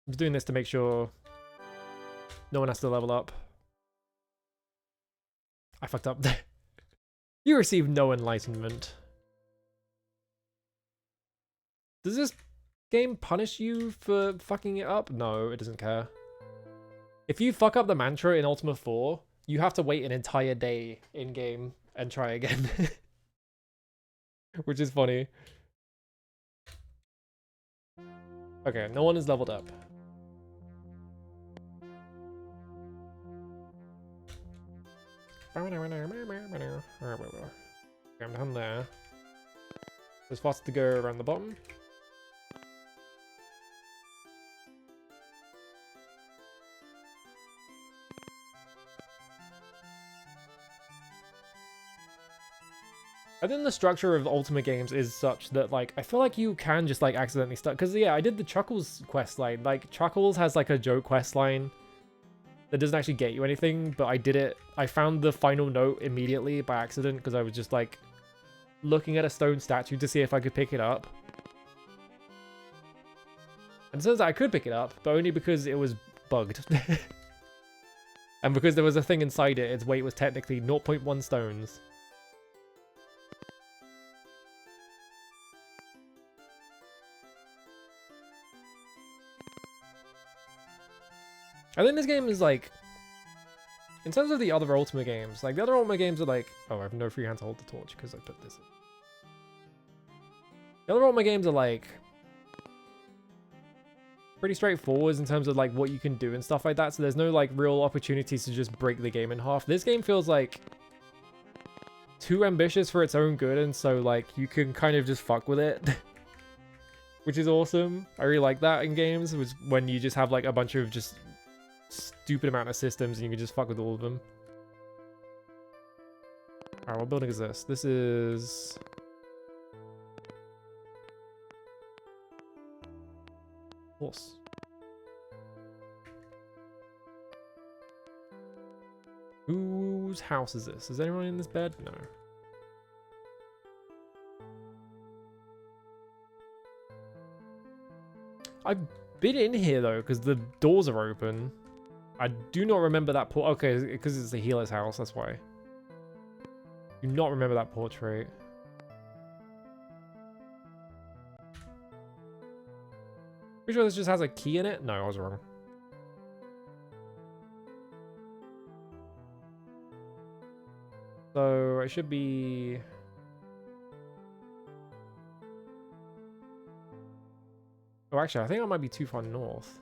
I'm just doing this to make sure no one has to level up. I fucked up. You receive no enlightenment. Does this game punish you for fucking it up? No, it doesn't care. If you fuck up the mantra in Ultima 4, you have to wait an entire day in-game and try again. Which is funny. Okay, no one is leveled up. Alright, I'm down there. There's faster to go around the bottom. I think the structure of Ultima games is such that, like, I feel like you can just, like, accidentally start. Because, yeah, I did the Chuckles quest line. Like, Chuckles has, like, a joke quest line that doesn't actually get you anything, but I did it. I found the final note immediately by accident because I was just, like, looking at a stone statue to see if I could pick it up. And it turns out I could pick it up, but only because it was bugged. And because there was a thing inside it, its weight was technically 0.1 stones. I think this game is like, in terms of the other Ultima games, like the other Ultima games are like, oh, I have no free hand to hold the torch because I put this in. The other Ultima games are like pretty straightforward in terms of like what you can do and stuff like that. So there's no like real opportunities to just break the game in half. This game feels like too ambitious for its own good, and so like you can kind of just fuck with it. Which is awesome. I really like that in games, was when you just have like a bunch of just stupid amount of systems and you can just fuck with all of them. Alright, what building is this? This is... horse. Whose house is this? Is anyone in this bed? No. I've been in here though, because the doors are open. I do not remember that okay, because it's the healer's house, that's why. Do not remember that portrait. Pretty sure this just has a key in it? No, I was wrong. So, it should be... oh, actually, I think I might be too far north.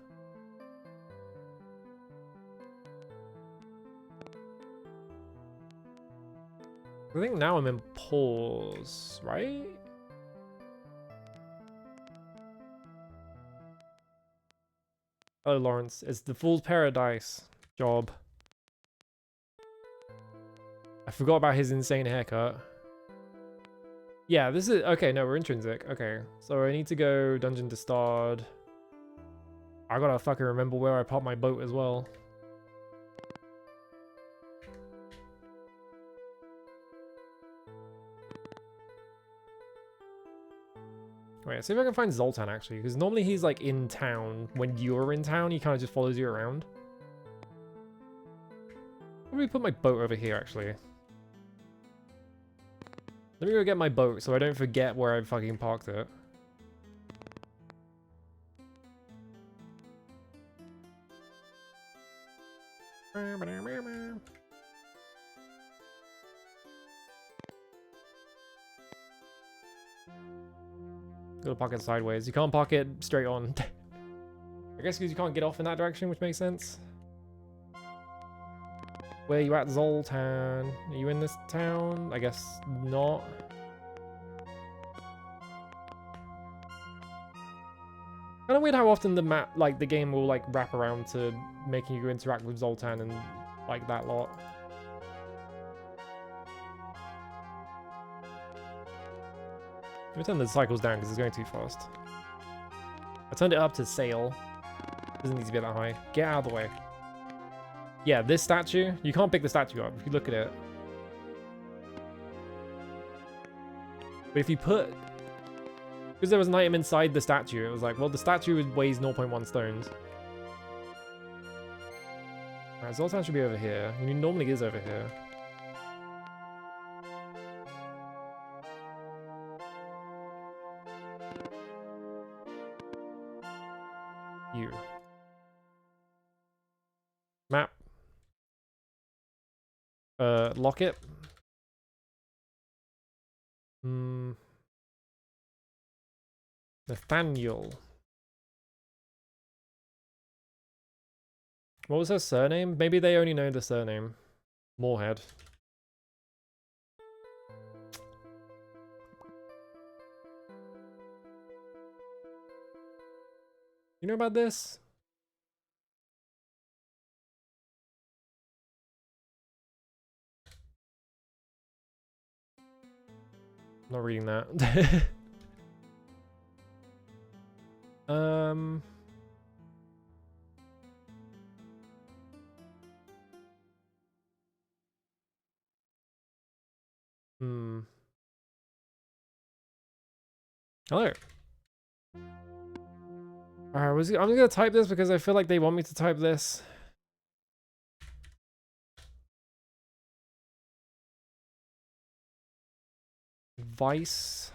I think now I'm in pause, right? Oh, Lawrence, it's the Fool's Paradise job. I forgot about his insane haircut. Yeah, this is... okay, no, we're intrinsic. Okay, so I need to go Dungeon to Stard. I gotta fucking remember where I parked my boat as well. Wait, see if I can find Zoltan, actually, because normally he's, like, in town. When you're in town, he kind of just follows you around. Let me put my boat over here, actually. Let me go get my boat so I don't forget where I fucking parked it. Gotta park it sideways. You can't park it straight on. I guess because you can't get off in that direction, which makes sense. Where are you at, Zoltan? Are you in this town? I guess not. Kind of weird how often the map, like the game will like wrap around to making you interact with Zoltan and like that lot. Let me turn the cycles down because it's going too fast. I turned it up to sail. Doesn't need to be that high. Get out of the way. Yeah, this statue, you can't pick the statue up if you look at it. But if you put... Because there was an item inside the statue, it was like, well, the statue weighs 0.1 stones. Alright, Zoltan should be over here. He normally is over here. You. Map. Locket. Nathaniel. What was her surname? Maybe they only know the surname. Moorhead. You know about this? Not reading that. Hello. Alright, I'm gonna type this because I feel like they want me to type this. Vice.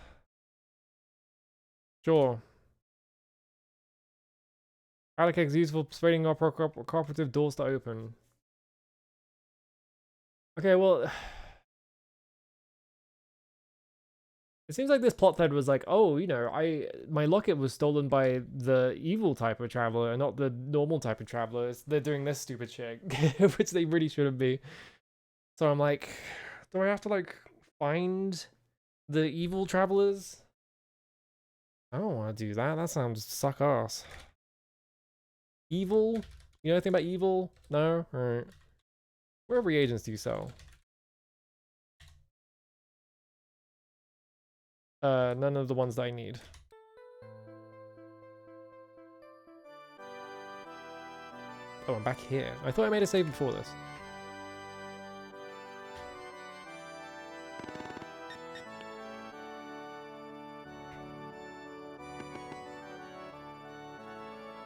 Sure. Alec is useful persuading our cooperative doors to open. Okay, well... It seems like this plot thread was like, oh, you know, my locket was stolen by the evil type of traveler and not the normal type of traveler. They're doing this stupid shit, which they really shouldn't be. So I'm like, do I have to, like, find the evil travelers? I don't want to do that. That sounds suck ass. Evil? You know anything about evil? No? Alright. Where reagents do you sell? None of the ones that I need. Oh, I'm back here. I thought I made a save before this.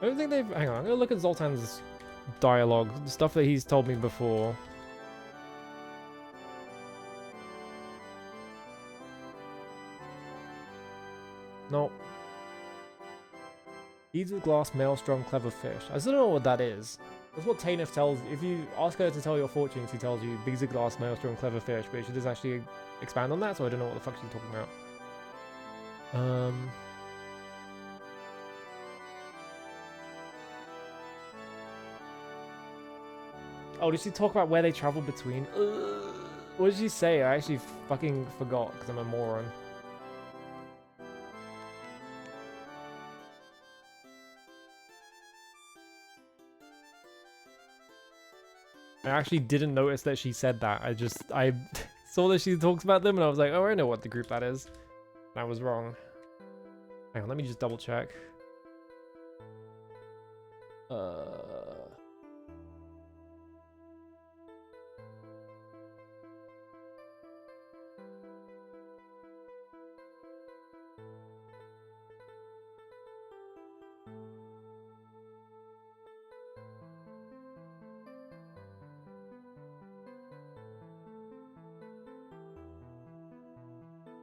I don't think they've... Hang on, I'm gonna look at Zoltan's dialogue. The stuff that he's told me before. Nope. Beads of glass, maelstrom, clever fish. I still don't know what that is. That's what Tainif tells... If you ask her to tell your fortunes, he tells you beads of glass, maelstrom, clever fish, but she doesn't actually expand on that, so I don't know what the fuck she's talking about. Oh, did she talk about where they travel between? What did she say? I actually fucking forgot, because I'm a moron. I actually didn't notice that she said that. I saw that she talks about them and I was like, oh, I know what the group that is. I was wrong. Hang on, let me just double check.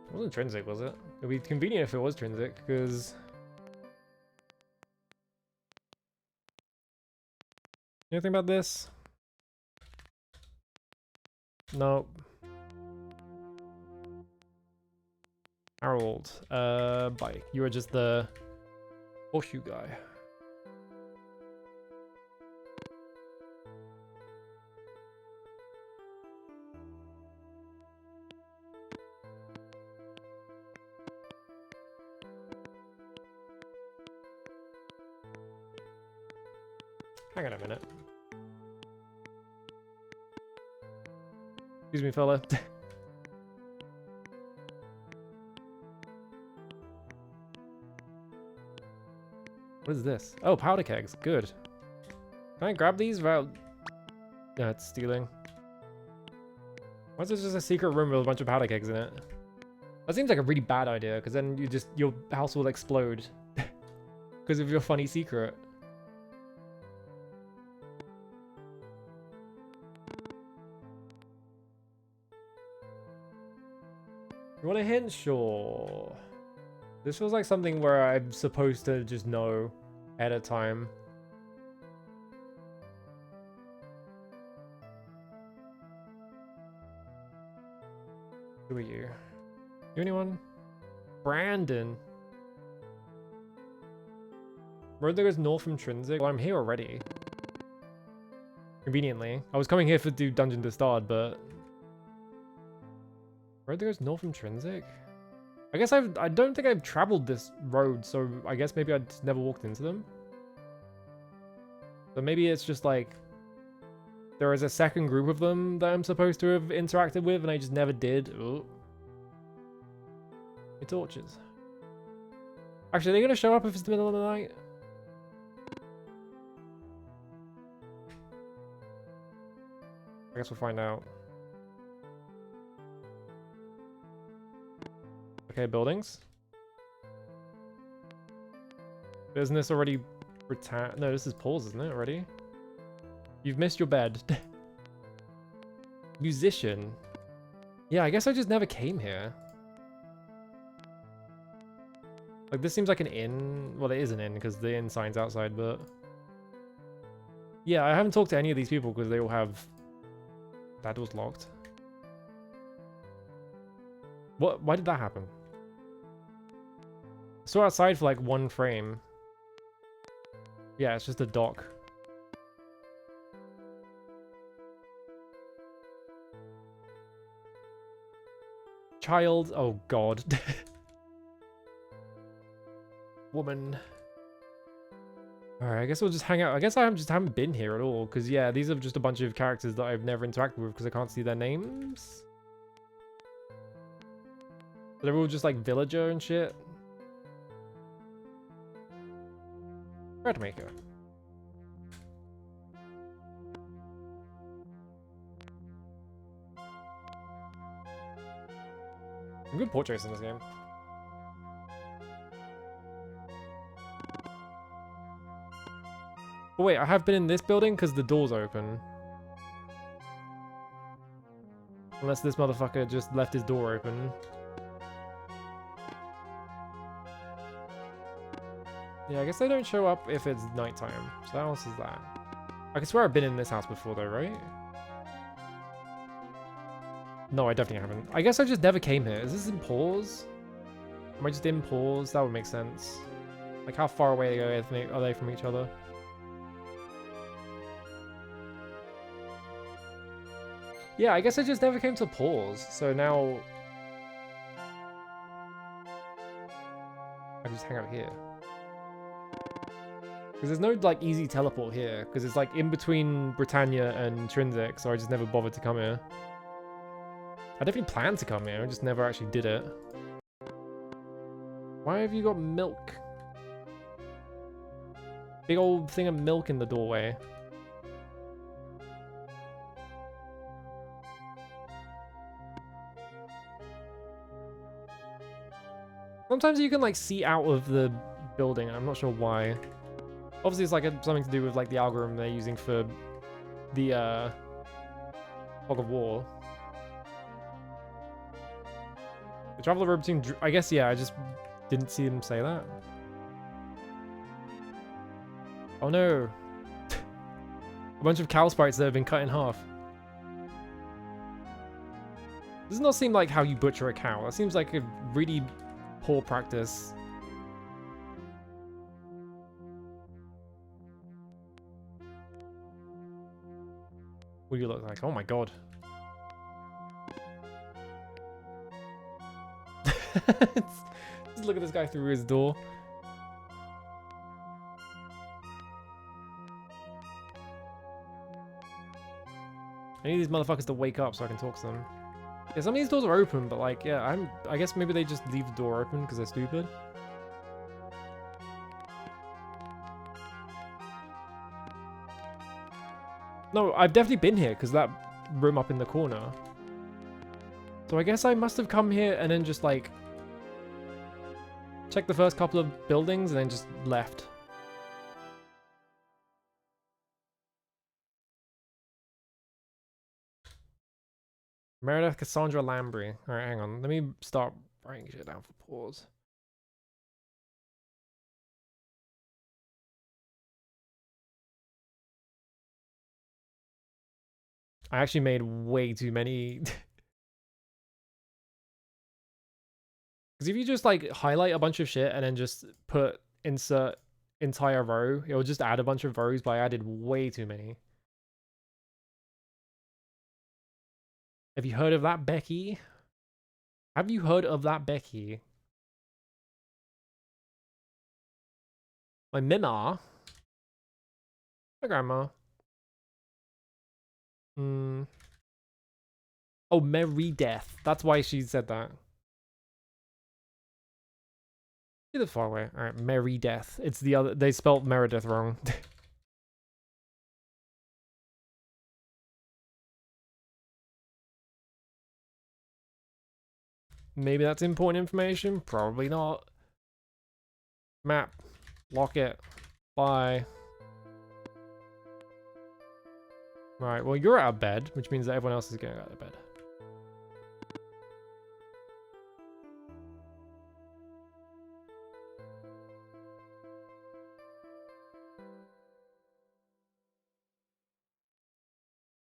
It wasn't Trinsic, was it? It'd be convenient if it was Trinsic, because... Anything about this? Nope. Harold. Bye. You are just the horseshoe guy. Hang on a minute. Excuse me, fella. What is this? Oh, powder kegs. Good. Can I grab these without... Yeah, it's stealing. Why is there just a secret room with a bunch of powder kegs in it? That seems like a really bad idea, because then your house will explode. Because of your funny secret. You want a hint? Sure. This feels like something where I'm supposed to just know at a time. Who are you? You anyone? Brandon. Road that goes north from Trinsic. Well, I'm here already. Conveniently. I was coming here to do Dungeon to Start, but... Road that goes north from Trinsic? I guess I don't think I've traveled this road, so I guess maybe I just never walked into them. So maybe it's just like... There is a second group of them that I'm supposed to have interacted with, and I just never did. Ooh. My torches. Actually, are they going to show up if it's the middle of the night? I guess we'll find out. Okay, buildings. Isn't this already No, this is Paul's, isn't it, already? You've missed your bed. Musician. Yeah, I guess I just never came here. Like, this seems like an inn. Well, it is an inn, because the inn sign's outside, but... Yeah, I haven't talked to any of these people, because they all have... That door's locked. What? Why did that happen? I saw outside for like one frame. Yeah, it's just a dock. Child. Oh god. Woman. Alright, I guess we'll just hang out. I guess I just haven't been here at all. Because yeah, these are just a bunch of characters that I've never interacted with because I can't see their names. They're all just like villager and shit. Bread maker. Some good portraits in this game. Oh wait, I have been in this building because the door's open. Unless this motherfucker just left his door open. Yeah, I guess they don't show up if it's nighttime. So how else is that? I can swear I've been in this house before though, right? No, I definitely haven't. I guess I just never came here. Is this in pause? Am I just in pause? That would make sense. Like, how far away are they from each other? Yeah, I guess I just never came to pause. So now... I can just hang out here. Because there's no, like, easy teleport here. Because it's, like, in between Britannia and Trinsic, so I just never bothered to come here. I definitely planned to come here, I just never actually did it. Why have you got milk? Big old thing of milk in the doorway. Sometimes you can, like, see out of the building, I'm not sure why. Obviously, it's, like, something to do with, like, the algorithm they're using for the, Fog of War. The traveler road between... I guess, yeah, I just didn't see them say that. Oh, no. A bunch of cow sprites that have been cut in half. Does not seem like how you butcher a cow. That seems like a really poor practice. What do you look like? Oh my god. Just look at this guy through his door. I need these motherfuckers to wake up so I can talk to them. Yeah, some of these doors are open, but like, yeah, I guess maybe they just leave the door open because they're stupid. No, I've definitely been here because that room up in the corner. So I guess I must have come here and then just like checked the first couple of buildings and then just left. Meredith Cassandra Lambry. Alright, hang on. Let me start writing shit down for pause. I actually made way too many. Because if you just like highlight a bunch of shit and then just put insert entire row, it will just add a bunch of rows, but I added way too many. Have you heard of that, Becky? Have you heard of that, Becky? My Mima? My grandma. Hmm. Oh, Merry Death. That's why she said that. She lives far away. Alright, Merry Death. It's the other. They spelled Meredith wrong. Maybe that's important information. Probably not. Map. Lock it. Bye. Right, well, you're out of bed, which means that everyone else is getting out of bed.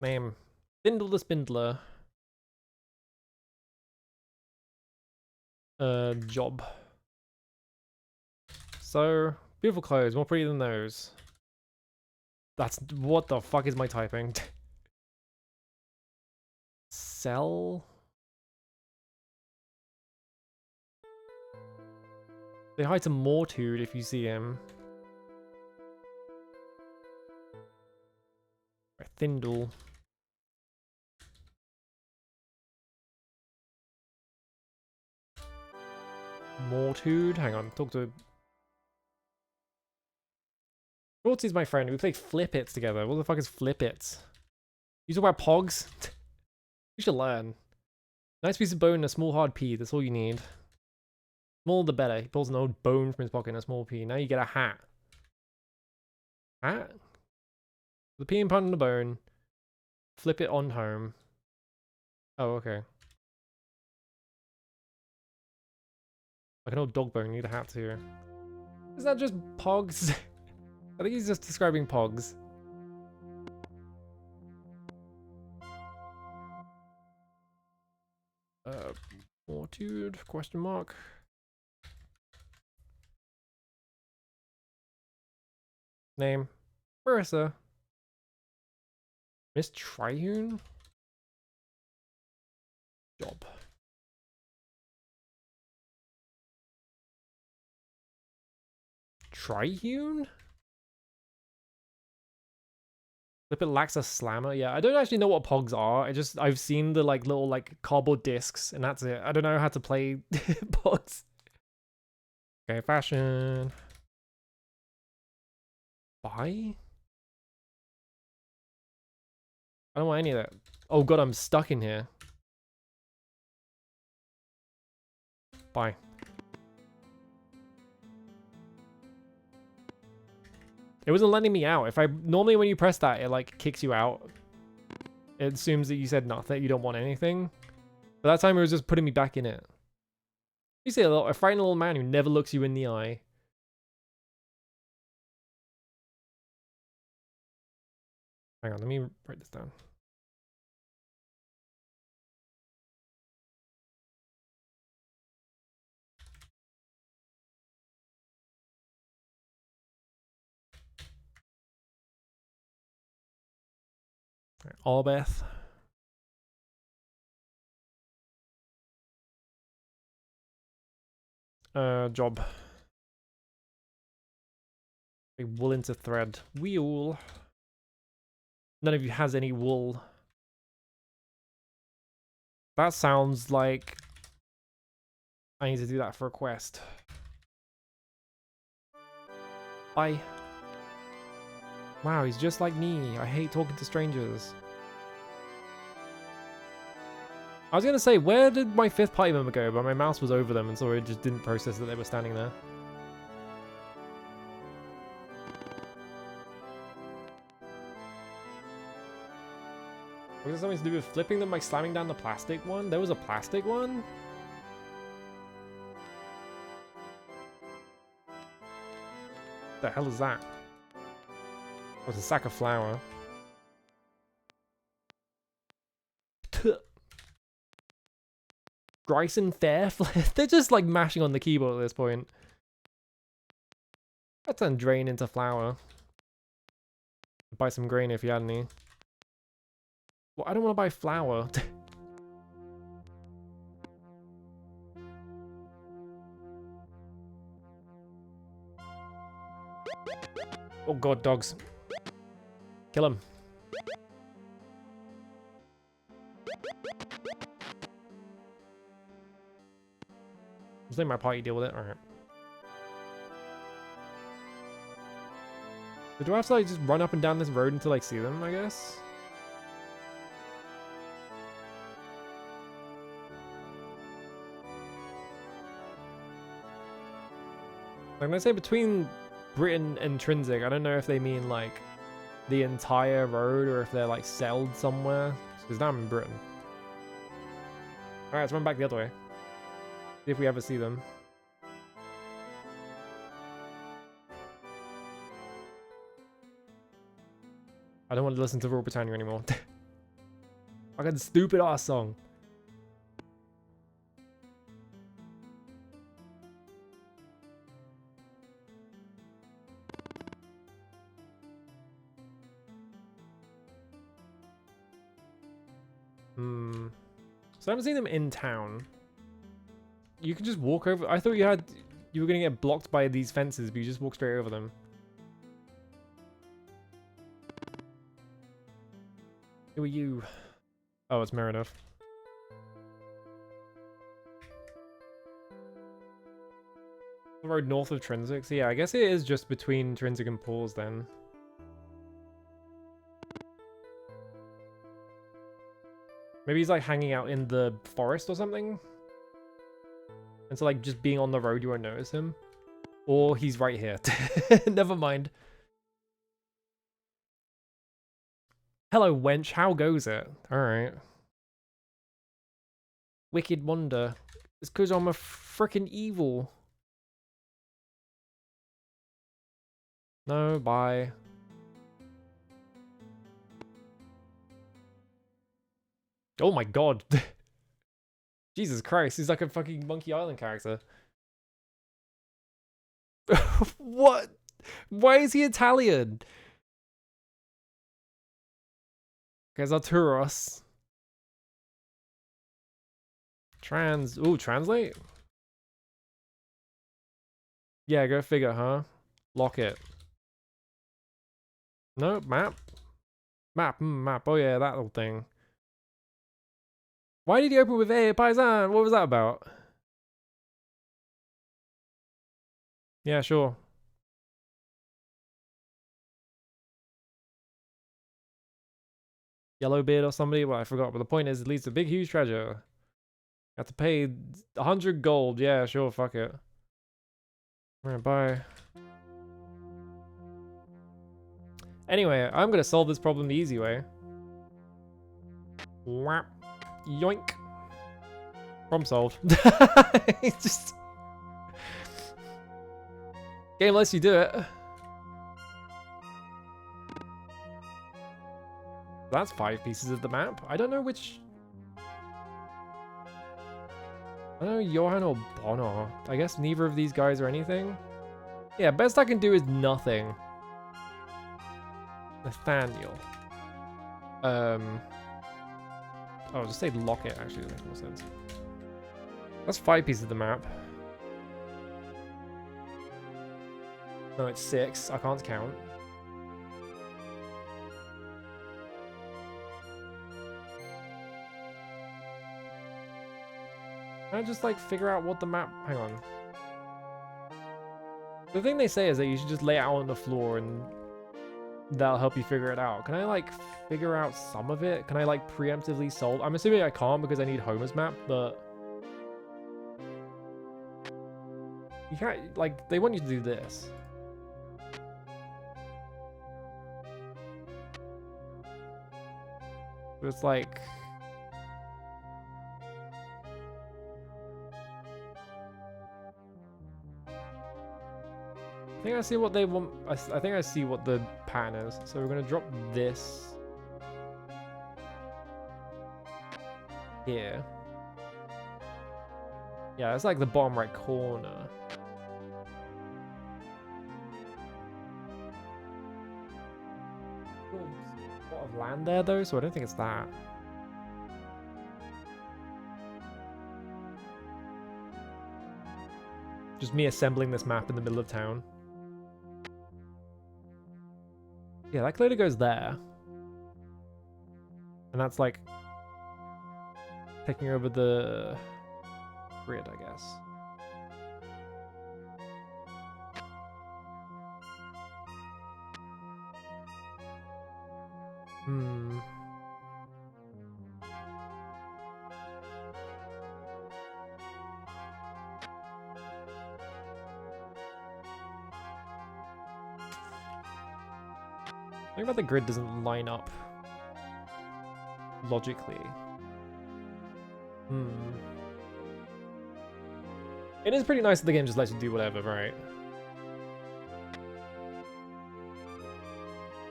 Name. Spindle the Spindler. Job. So, beautiful clothes, more pretty than those. That's, what the fuck is my typing? Sell? Say hi to Mortude if you see him. Thindle. Mortude? Hang on, talk to... Shorty's my friend, we played Flip It together. What the fuck is Flip It? You talk about Pogs? You should learn. Nice piece of bone and a small hard pea, that's all you need. Small the better. He pulls an old bone from his pocket and a small pea. Now you get a hat. Hat? The pea and pound on the bone. Flip it on home. Oh, okay. Like an old dog bone, you need a hat too. Is that just Pogs? I think he's just describing Pogs. Mortude? Question mark. Name. Marissa. Miss Trihune? Job. Trihune? Flip It lacks a slammer. Yeah, I don't actually know what Pogs are. I've seen the like little like cardboard discs and that's it. I don't know how to play Pogs. Okay, fashion. Buy? I don't want any of that. Oh god, I'm stuck in here. Bye. It wasn't letting me out. Normally when you press that, it like kicks you out. It assumes that you said nothing, you don't want anything. But that time it was just putting me back in it. You see a frightened little man who never looks you in the eye. Hang on, let me write this down. Albeth. Job. A wool into thread. Wheel. None of you has any wool. That sounds like I need to do that for a quest. Bye. Wow, he's just like me. I hate talking to strangers. I was gonna say, where did my 5th party member go? But my mouse was over them, and so it just didn't process that they were standing there. Was it something to do with flipping them by slamming down the plastic one? There was a plastic one? What the hell is that? Oh, it's a sack of flour. Bryson Fair? They're just like mashing on the keyboard at this point. I'd turn drain into flour. Buy some grain if you had any. Well, I don't want to buy flour. Oh god, dogs. Kill him. Just let my party deal with it. Alright. So do I have to like just run up and down this road until I see them, I guess? I'm gonna say between Britain and Trinsic, I don't know if they mean like the entire road or if they're like settled somewhere. Because now I'm in Britain. Alright, let's run back the other way. See if we ever see them. I don't want to listen to Rule Britannia anymore. I got the stupid ass song. So I haven't seen them in town. You can just walk over. I thought you were gonna get blocked by these fences, but you just walk straight over them. Who are you? Oh, it's Meredith. The road north of Trinsic. So yeah, I guess it is just between Trinsic and Paul's then. Maybe he's like hanging out in the forest or something. And so like just being on the road you won't notice him. Or he's right here. Never mind. Hello wench, how goes it? Alright. Wicked wonder. It's cause I'm a frickin' evil. No, bye. Oh my god. Jesus Christ, he's like a fucking Monkey Island character. What? Why is he Italian? Guys, Arturos. Ooh, translate? Yeah, go figure, huh? Lock it. No, map? Map. Oh yeah, that little thing. Why did he open with A, Paisan? What was that about? Yeah, sure. Yellowbeard or somebody? Well, I forgot, but the point is it leads to big, huge treasure. You have to pay 100 gold. Yeah, sure, fuck it. Alright, bye. Anyway, I'm gonna solve this problem the easy way. Whap. Yoink. Problem solved. It's just... Game lets you do it. That's 5 pieces of the map. I don't know which... I don't know Johan or Bono. I guess neither of these guys are anything. Yeah, best I can do is nothing. Nathaniel. Oh, just say Locket, actually, that makes more sense. That's 5 pieces of the map. No, it's 6. I can't count. Can I just, like, figure out what the map... Hang on. The thing they say is that you should just lay it out on the floor and that'll help you figure it out. Can I like figure out some of it? Can I like preemptively solve? I'm assuming I can't because I need Homer's map, but you can't, like, they want you to do this. But it's like, I think I see what they want. I think I see what the pattern is. So we're gonna drop this here. Yeah, it's like the bottom right corner. A lot of land there though, so I don't think it's that. Just me assembling this map in the middle of town. Yeah, that clearly goes there. And that's like taking over the grid, I guess. I think about the grid doesn't line up logically. It is pretty nice that the game just lets you do whatever, right?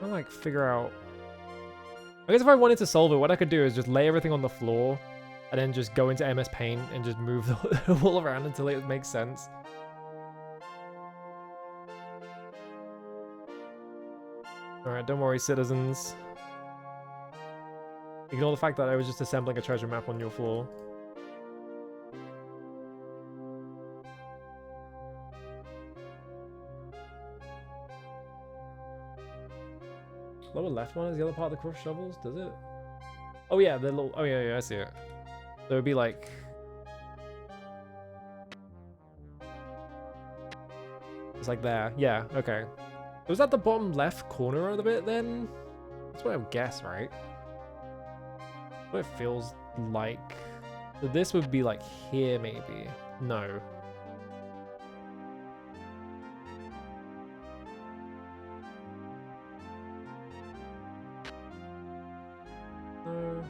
I like figure out. I guess if I wanted to solve it, what I could do is just lay everything on the floor and then just go into MS Paint and just move the wall around until it makes sense. Alright, don't worry, citizens. Ignore the fact that I was just assembling a treasure map on your floor. Lower left one is the other part of the crushed shovels, does it? Oh yeah, the little. Oh yeah, I see it. So it'd be like. It's like there. Yeah, okay. Was that the bottom left corner of the bit then? That's what I would guess, right? That's what it feels like. So this would be like here, maybe. No. No.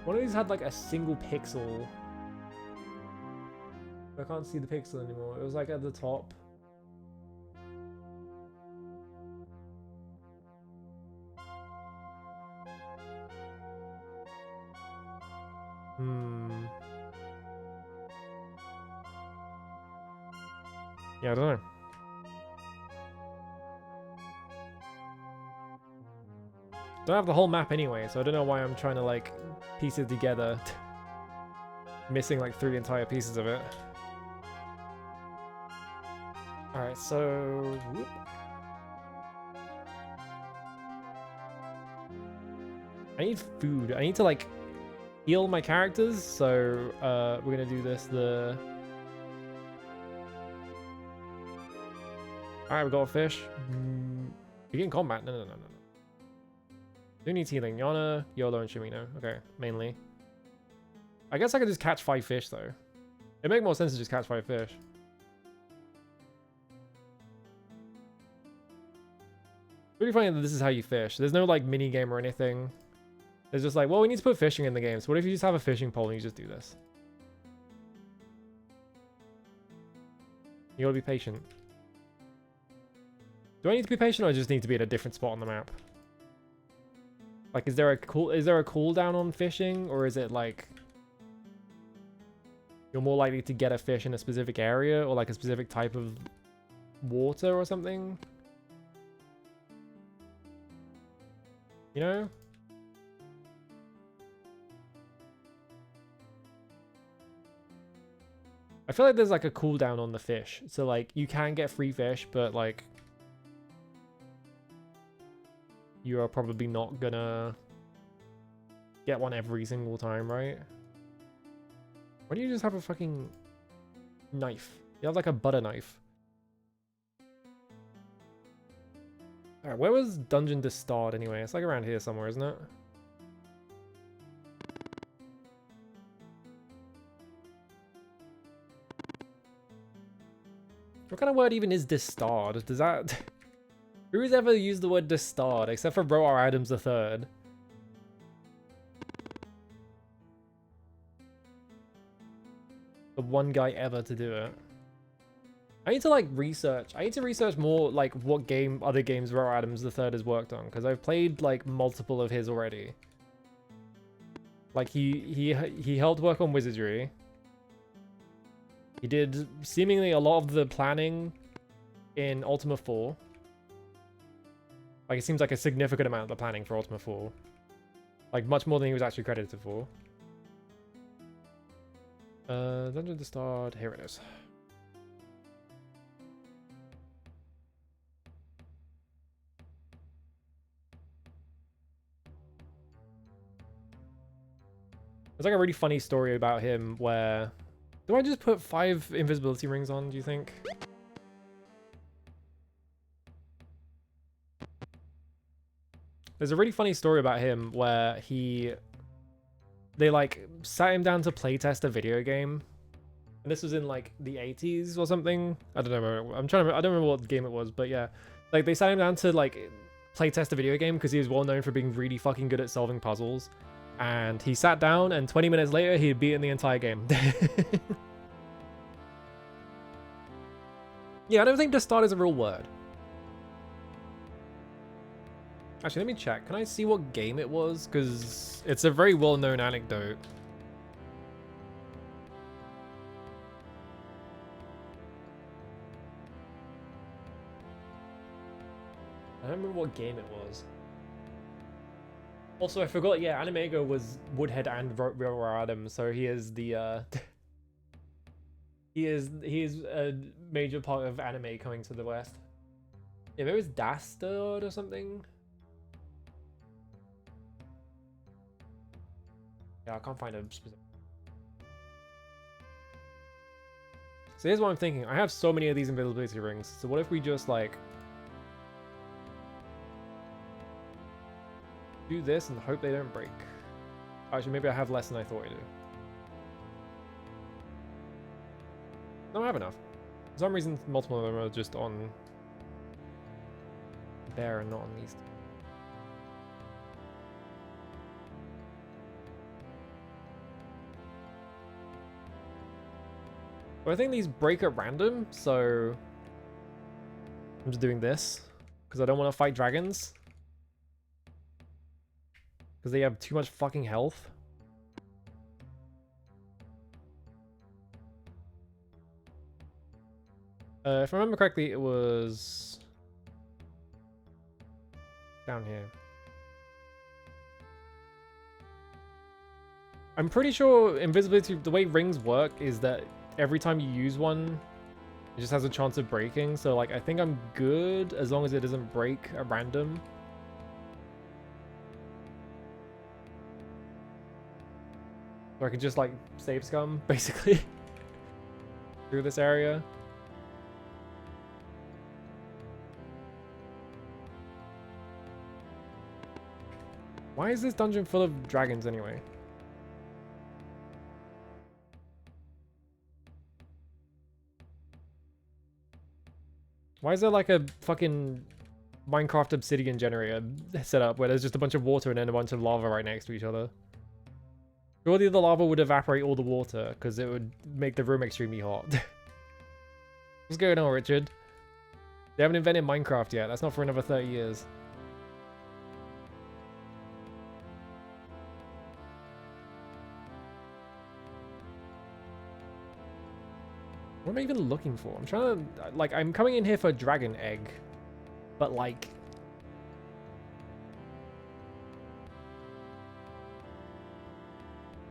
One of these had like a single pixel. I can't see the pixel anymore. It was like at the top. Yeah, I don't know. Don't have the whole map anyway, so I don't know why I'm trying to like piece it together. Missing like 3 entire pieces of it. Alright, so whoop. I need food. I need to like heal my characters, so we're gonna do this. Alright, we got a fish. Begin combat. No. Who needs healing? Yana, Yolo, and Shimino. Okay, mainly. I guess I could just catch 5 fish though. It'd make more sense to just catch 5 fish. Really funny that this is how you fish. There's no like mini game or anything. It's just like, well, we need to put fishing in the game. So what if you just have a fishing pole and you just do this? You gotta be patient. Do I need to be patient or I just need to be at a different spot on the map? Like, is there a cooldown on fishing, or is it like you're more likely to get a fish in a specific area or like a specific type of water or something? You know? I feel like there's like a cooldown on the fish. So like you can get free fish, but like you are probably not gonna get one every single time, right? Why don't you just have a fucking knife? You have like a butter knife. Alright, where was Dungeon to start anyway? It's like around here somewhere, isn't it? What kind of word even is distarred? Does that... Who's ever used the word distarred except for Bro R. Adams III? The one guy ever to do it. I need to like research. I need to research more like what other games Bro R. Adams III has worked on, because I've played like multiple of his already. Like he helped work on Wizardry. He did seemingly a lot of the planning in Ultima 4. Like, it seems like a significant amount of the planning for Ultima 4. Like, much more than he was actually credited for. Dungeon to start. Here it is. There's like a really funny story about him where... Do I just put 5 invisibility rings on, do you think? There's a really funny story about him where they like sat him down to playtest a video game. And this was in like the 80s or something. I don't know. I don't remember what game it was, but yeah. Like they sat him down to like playtest a video game because he was well known for being really fucking good at solving puzzles. And he sat down and 20 minutes later he had beaten the entire game. Yeah, I don't think distard is a real word. Actually, let me check. Can I see what game it was? Because it's a very well-known anecdote. I don't remember what game it was. Also, I forgot, yeah, Animego was Woodhead and Real Adam, so he is the, he is a major part of anime coming to the West. Yeah, maybe it was Dastard or something? Yeah, I can't find a specific... So here's what I'm thinking. I have so many of these invisibility rings, so what if we just, like... do this and hope they don't break? Actually, maybe I have less than I thought I do. No, I have enough. For some reason, multiple of them are just on there and not on these. But I think these break at random, so I'm just doing this because I don't want to fight dragons because they have too much fucking health. If I remember correctly, it was down here. I'm pretty sure invisibility, the way rings work is that every time you use one, it just has a chance of breaking. So like, I think I'm good as long as it doesn't break at random. So I can just like save scum basically through this area. Why is this dungeon full of dragons anyway? Why is there like a fucking Minecraft obsidian generator set up where there's just a bunch of water and then a bunch of lava right next to each other? Surely the lava would evaporate all the water because it would make the room extremely hot. What's going on, Richard? They haven't invented Minecraft yet. That's not for another 30 years. What am I even looking for? I'm trying to... Like, I'm coming in here for a dragon egg. But, like...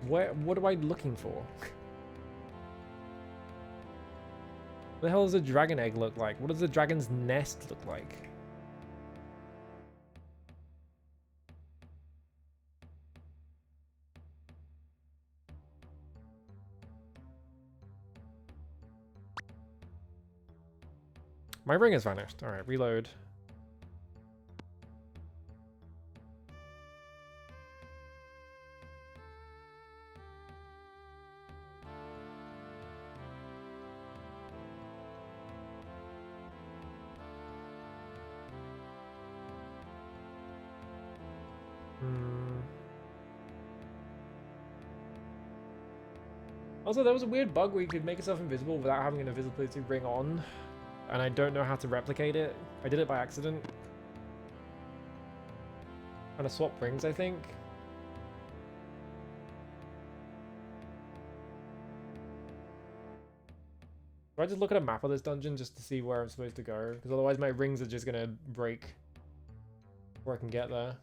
What am I looking for? What the hell does a dragon egg look like? What does a dragon's nest look like? My ring has vanished. Alright, reload. Also, there was a weird bug where you could make yourself invisible without having an invisibility ring on, and I don't know how to replicate it. I did it by accident. Trying to swap rings, I think. Do I just look at a map of this dungeon just to see where I'm supposed to go? Because otherwise my rings are just gonna break before I can get there.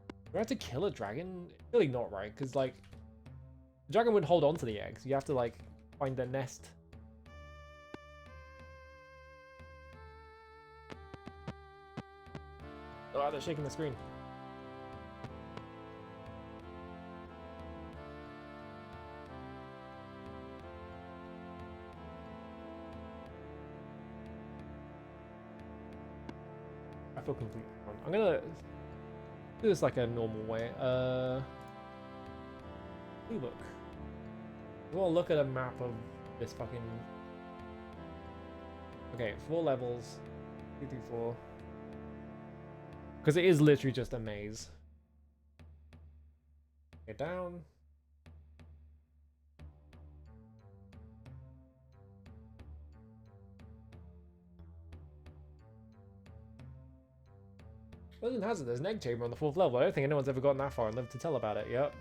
Do I have to kill a dragon? Really not, right? Because, like, the dragon wouldn't hold on to the eggs. You have to, like, find their nest. Oh, they're shaking the screen. I feel completely wrong. I'm gonna do this like a normal way. Look. We'll look at a map of this fucking... Okay, 4 levels. 2 through 4. Because it is literally just a maze. Get down. Legend has it, there's an egg chamber on the 4th level. I don't think anyone's ever gotten that far and lived to tell about it. Yep.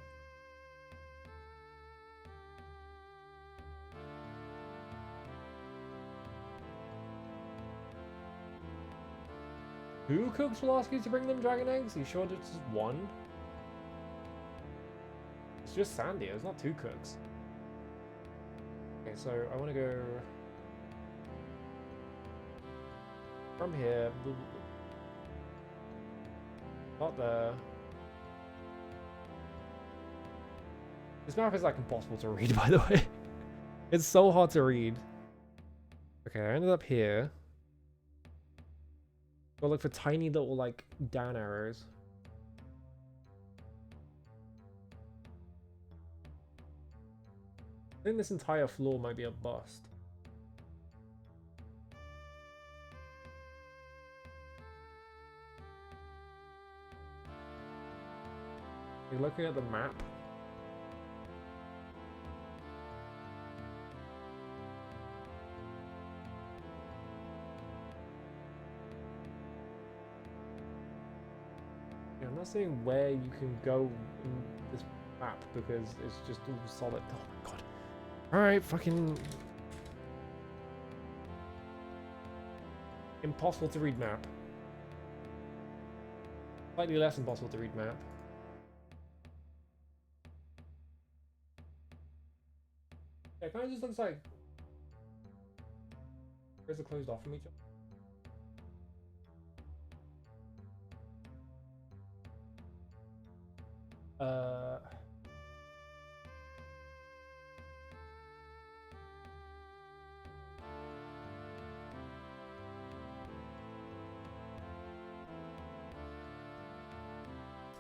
Who cooks will ask you to bring them dragon eggs? Are you sure it's just one? It's just Sandy, it's not 2 cooks. Okay, so I want to go from here. Not there. This map is like impossible to read, by the way. It's so hard to read. Okay, I ended up here. Go look for tiny little, like, down arrows. I think this entire floor might be a bust. You're looking at the map. Yeah, I'm not saying where you can go in this map because it's just all solid. Oh my god. Alright, fucking... Impossible to read map. Slightly less impossible to read map. Yeah, kind of just looks like... Where's it closed off from each other?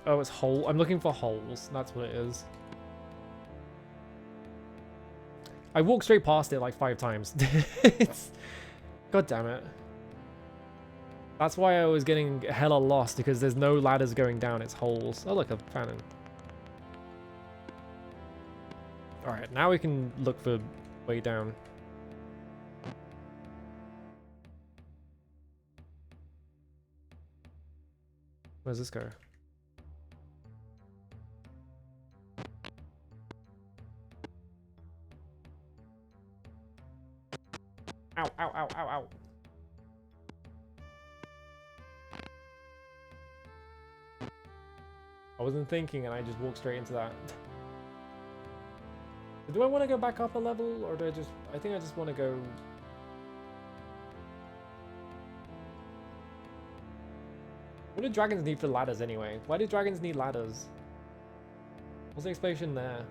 Oh, it's hole. I'm looking for holes. That's what it is. I walked straight past it like 5 times. It's... God damn it. That's why I was getting hella lost, because there's no ladders going down, it's holes. Oh look, a fountain. Alright, now we can look for way down. Where's this go? Ow, ow, ow, ow, ow. I wasn't thinking and I just walked straight into that. Do I want to go back up a level, or do I think I just want to go... What do dragons need for ladders anyway? Why do dragons need ladders? What's the explanation there?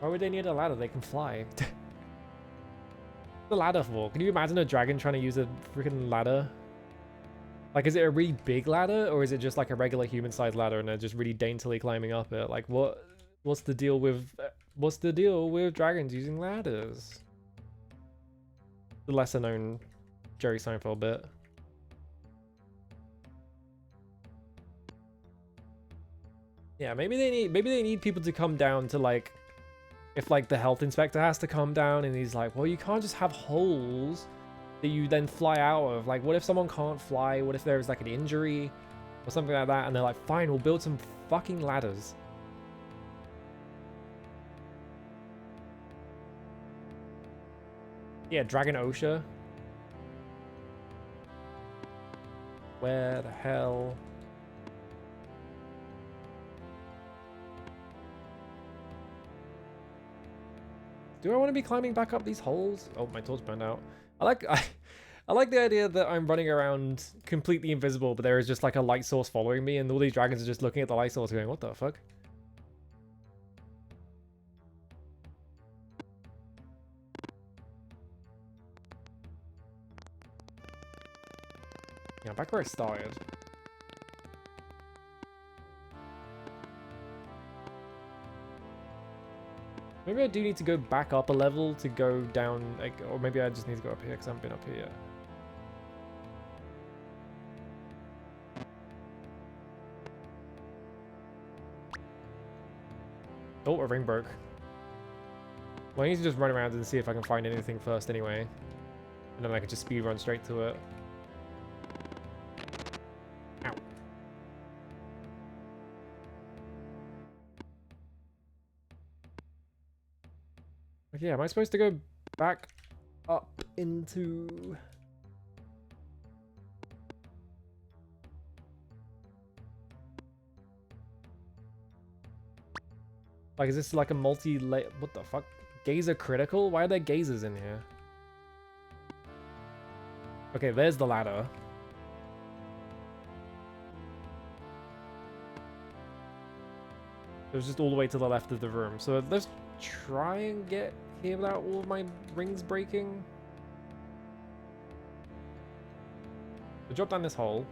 Why would they need a ladder? They can fly. The ladder for? Can you imagine a dragon trying to use a freaking ladder? Like, is it a really big ladder, or is it just like a regular human-sized ladder and they're just really daintily climbing up it? Like, what's the deal with dragons using ladders? The lesser-known Jerry Seinfeld bit. Yeah, maybe they need people to come down to like, if like the health inspector has to come down and he's like, well, you can't just have holes that you then fly out of. Like, what if someone can't fly? What if there's like an injury or something like that? And they're like, fine, we'll build some fucking ladders. Yeah, Dragon OSHA. Where the hell? Do I want to be climbing back up these holes? Oh, my torch burned out. I like the idea that I'm running around completely invisible, but there is just like a light source following me, and all these dragons are just looking at the light source going, what the fuck? Yeah, back where I started. Maybe I do need to go back up a level to go down, like, or maybe I just need to go up here because I haven't been up here yet. Oh, a ring broke. Well, I need to just run around and see if I can find anything first anyway. And then I can just speed run straight to it. Ow. Yeah, am I supposed to go back up into... Like, is this like a multi-layer... What the fuck? Gazer critical? Why are there gazers in here? Okay, there's the ladder. It was just all the way to the left of the room. So let's try and get here without all of my rings breaking. So drop down this hole.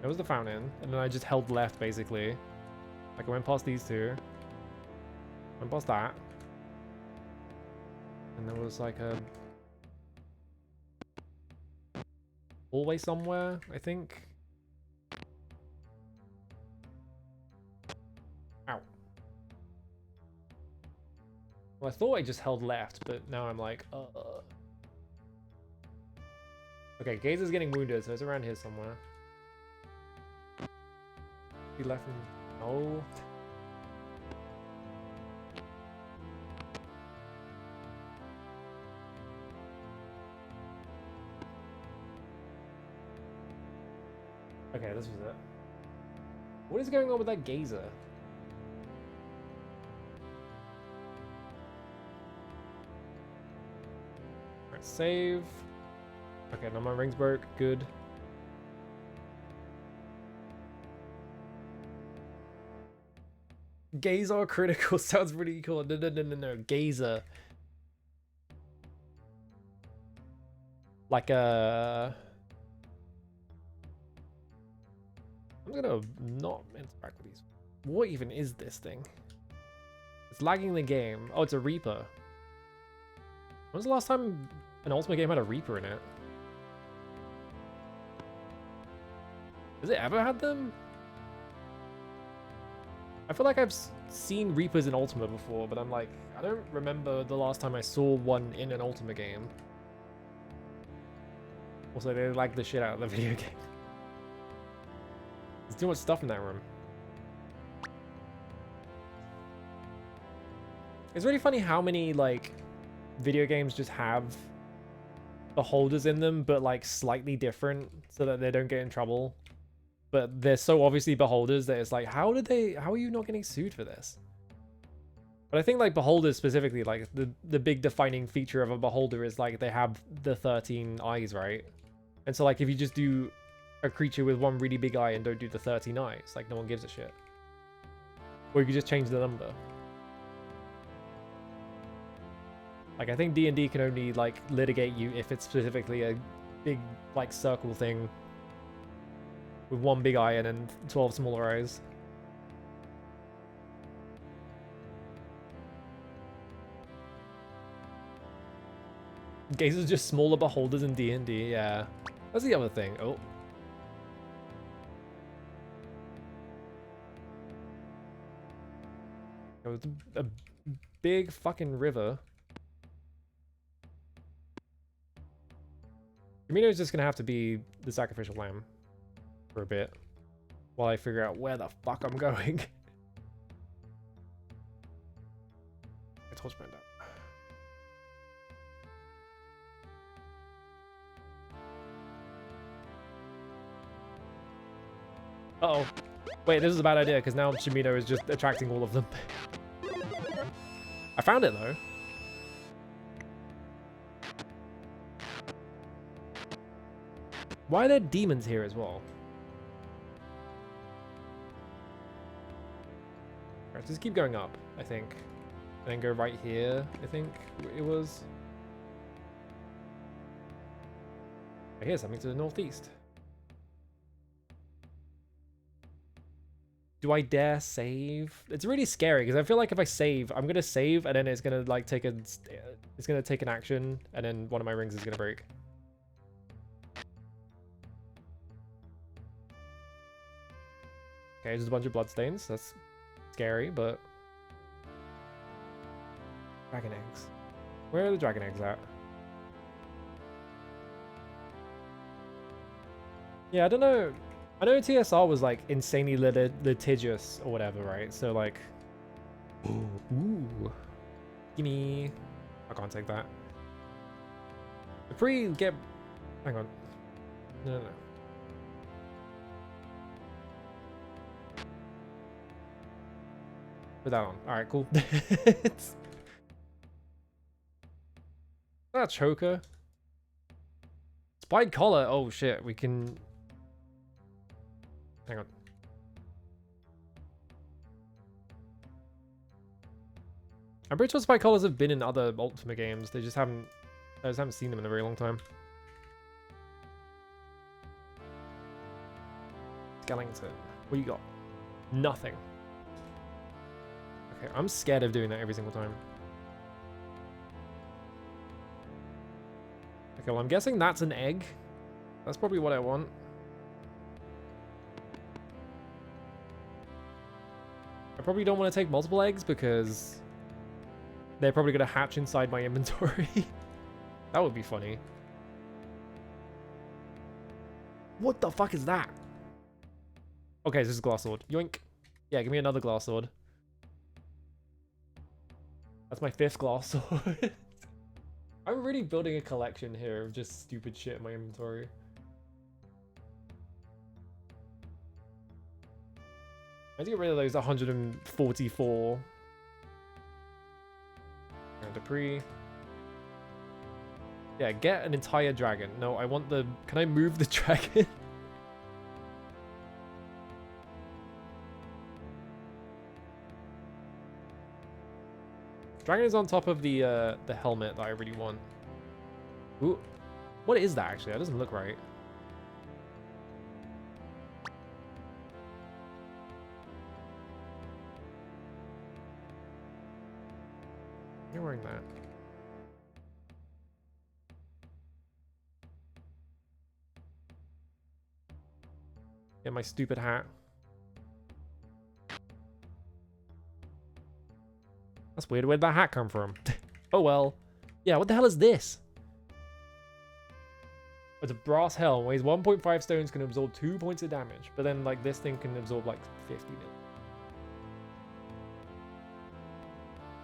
There was the fountain, and then I just held left, basically. Like, I went past these two. Went past that. And there was, like, a... hallway somewhere, I think. Ow. Well, I thought I just held left, but now I'm like, Okay, Gazer's getting wounded, so it's around here somewhere. He left him. No. Okay, this was it. What is going on with that Gazer? Alright, save. Okay, now my ring's broke. Good. Gazer critical sounds really cool. No. Gazer. Like a... I'm gonna not interact with these. What even is this thing? It's lagging the game. Oh, it's a Reaper. When was the last time an Ultimate game had a Reaper in it? Has it ever had them? I feel like I've seen Reapers in Ultima before, but I'm like, I don't remember the last time I saw one in an Ultima game. Also, they lag the shit out of the video game. There's too much stuff in that room. It's really funny how many, like, video games just have beholders in them, but, like, slightly different so that they don't get in trouble. But they're so obviously beholders that it's like, how are you not getting sued for this? But I think, like, beholders specifically, like, the big defining feature of a beholder is, like, they have the 13 eyes, right? And so, like, if you just do a creature with one really big eye and don't do the 13 eyes, like, no one gives a shit. Or you could just change the number. Like, I think D&D can only, like, litigate you if it's specifically a big, like, circle thing with one big eye and then 12 smaller eyes. Gazers just smaller beholders in D&D, yeah. That's the other thing. Oh. So it's a big fucking river. Kamino's just gonna have to be the sacrificial lamb for a bit while I figure out where the fuck I'm going. I torch burned out. Uh-oh. Wait, this is a bad idea because now Kamino is just attracting all of them. I found it though. Why are there demons here as well? Alright, just keep going up, I think. And then go right here, I think it was. I hear something to the northeast. Do I dare save? It's really scary because I feel like if I save, I'm gonna save and then it's gonna like take an action and then one of my rings is gonna break. Okay, just a bunch of bloodstains. That's scary, but dragon eggs. Where are the dragon eggs at? Yeah, I don't know. I know TSR was like insanely litigious or whatever, right? So like, ooh, gimme. I can't take that. Hang on. No. Put that on. All right, cool. It's not a choker. Spike collar. Oh shit, we can. Hang on. I'm pretty sure spike collars have been in other Ultima games. I just haven't seen them in a very long time. Skellington. What you got? Nothing. Okay, I'm scared of doing that every single time. Okay, well I'm guessing that's an egg. That's probably what I want. I probably don't want to take multiple eggs because they're probably going to hatch inside my inventory. That would be funny. What the fuck is that? Okay, this is glass sword. Yoink. Yeah, give me another glass sword. That's my 5th glass sword. I'm really building a collection here of just stupid shit in my inventory. I need to get rid of those 144. And Dupree. Yeah, get an entire dragon. No, I want the... Can I move the dragon? Dragon is on top of the helmet that I really want. Ooh. What is that actually? That doesn't look right. You're wearing that. Yeah, my stupid hat. That's weird. Where'd that hat come from? Oh well. Yeah, what the hell is this? It's a brass helm. Weighs 1.5 stones, can absorb 2 points of damage. But then, like, this thing can absorb, like, 50 mil.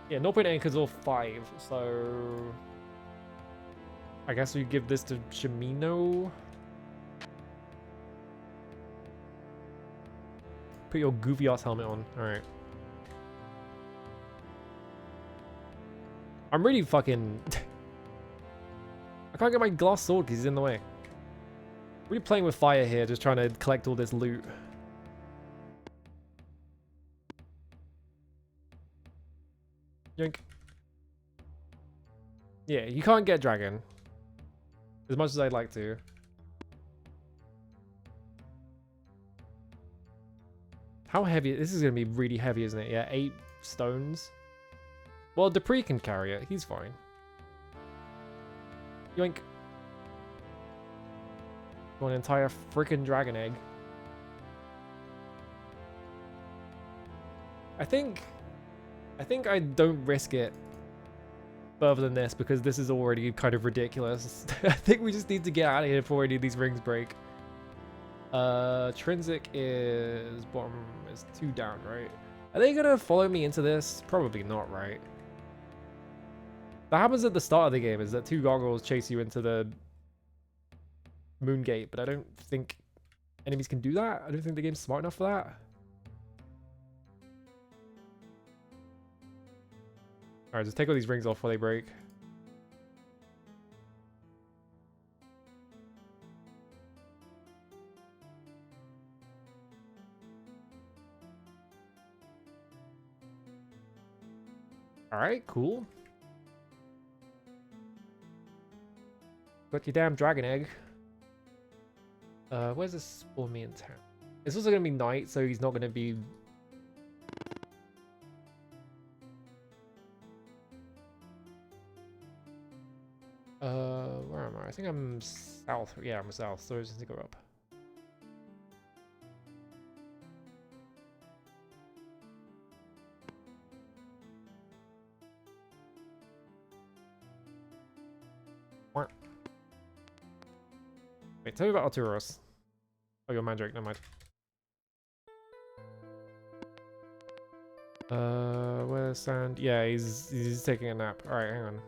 Yeah, 0.8 can absorb 5. So... I guess we give this to Kamino. Put your goofy ass helmet on. Alright. I'm really fucking... I can't get my glass sword because he's in the way. Really playing with fire here, just trying to collect all this loot. Yoink. Yeah, you can't get dragon. As much as I'd like to. How heavy? This is going to be really heavy, isn't it? Yeah, 8 stones. Well, Dupree can carry it. He's fine. Yoink. Want an entire freaking dragon egg. I think I think I don't risk it further than this because this is already kind of ridiculous. I think we just need to get out of here before any of these rings break. Trinsic is bottom is 2 down, right? Are they gonna follow me into this? Probably not, right? That happens at the start of the game, is that 2 goggles chase you into the moon gate, but I don't think enemies can do that. I don't think the game's smart enough for that. Alright, just take all these rings off before they break. Alright, cool. Got your damn dragon egg. Where's this spawn me in town? It's also gonna be night, so he's not gonna be... where am I? I think I'm south. Yeah, I'm south, so I just need to go up. Wait, tell me about Arturos. Oh, your Mandrake, never mind. Where's Sand? Yeah, he's taking a nap. Alright, hang on.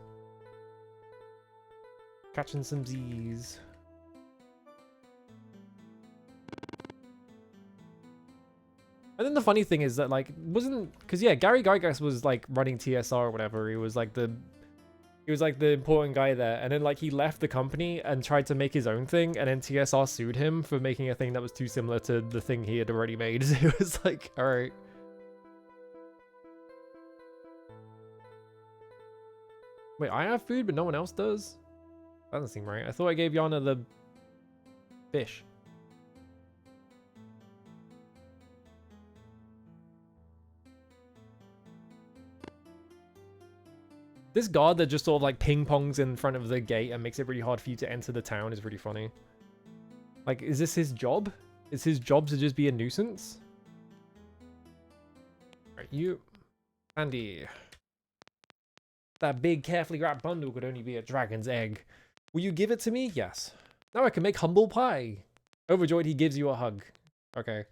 Catching some Z's. And then the funny thing is that, like, wasn't... Because, yeah, Gary Gygax was, like, running TSR or whatever. He was, like, the important guy there. And then, like, he left the company and tried to make his own thing. And then TSR sued him for making a thing that was too similar to the thing he had already made. It was like, alright. Wait, I have food, but no one else does? That doesn't seem right. I thought I gave Yana the fish. This guard that just sort of like ping-pongs in front of the gate and makes it really hard for you to enter the town is really funny. Like, is this his job? Is his job to just be a nuisance? Alright, you... Andy. That big, carefully wrapped bundle could only be a dragon's egg. Will you give it to me? Yes. Now I can make humble pie. Overjoyed, he gives you a hug. Okay.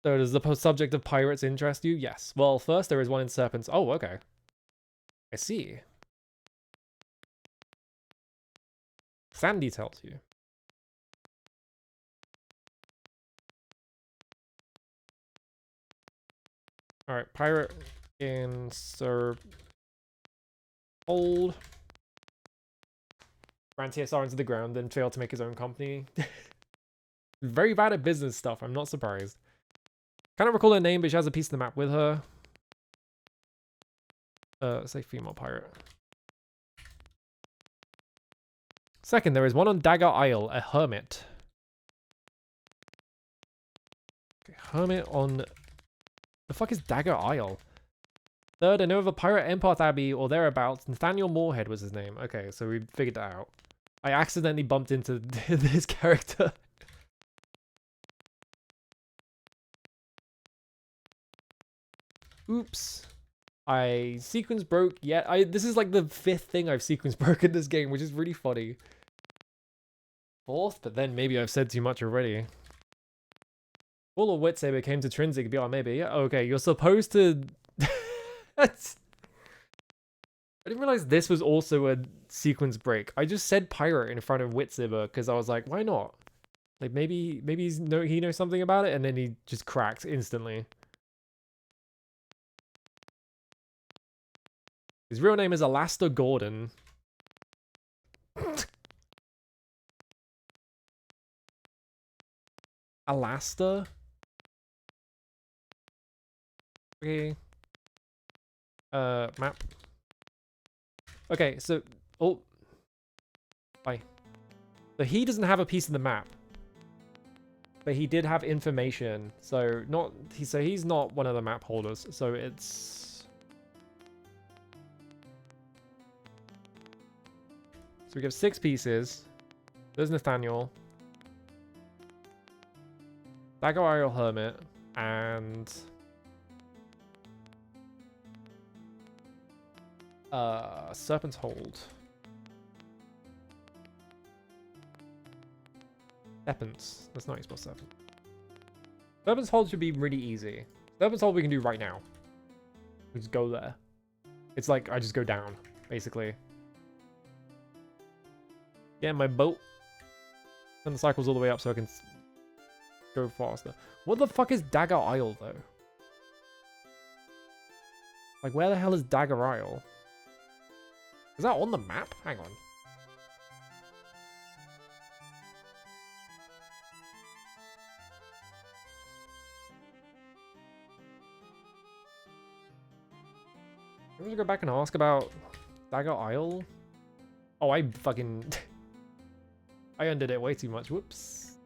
So does the subject of pirates interest you? Yes. Well, first there is one in Serpents. Oh, okay. I see. Sandy tells you. Alright, pirate in Sir Hold. Ran TSR into the ground, then failed to make his own company. Very bad at business stuff, I'm not surprised. Can't recall her name, but she has a piece of the map with her. Say female pirate. Second, there is one on Dagger Isle, a hermit. Okay, hermit on... The fuck is Dagger Isle? Third, I know of a pirate Empath Abbey or thereabouts. Nathaniel Moorhead was his name. Okay, so we figured that out. I accidentally bumped into this character. Oops. Sequence broke yet. This is like the 5th thing I've sequence broken this game, which is really funny. 4th, but then maybe I've said too much already. Full of Witsaber came to Trinsic BR, maybe. Yeah, okay, you're supposed to... I didn't realize this was also a sequence break. I just said pirate in front of Witsaber because I was like, why not? Like maybe he knows something about it, and then he just cracked instantly. His real name is Alastair Gordon. Alastair? Okay. Map. Okay, so... Oh. Bye. So he doesn't have a piece of the map. But he did have information. So he's not one of the map holders. So it's... So we have 6 pieces. There's Nathaniel. Dagger Isle Hermit. And... Serpent's Hold. Serpents. That's not how you spell serpent. Serpent's Hold should be really easy. Serpent's Hold we can do right now. We just go there. It's like I just go down, basically. Yeah, my boat. And the cycle's all the way up so I can go faster. What the fuck is Dagger Isle, though? Like, where the hell is Dagger Isle? Is that on the map? Hang on. I'm gonna go back and ask about Dagger Isle. Oh, I fucking... I undid it way too much. Whoops.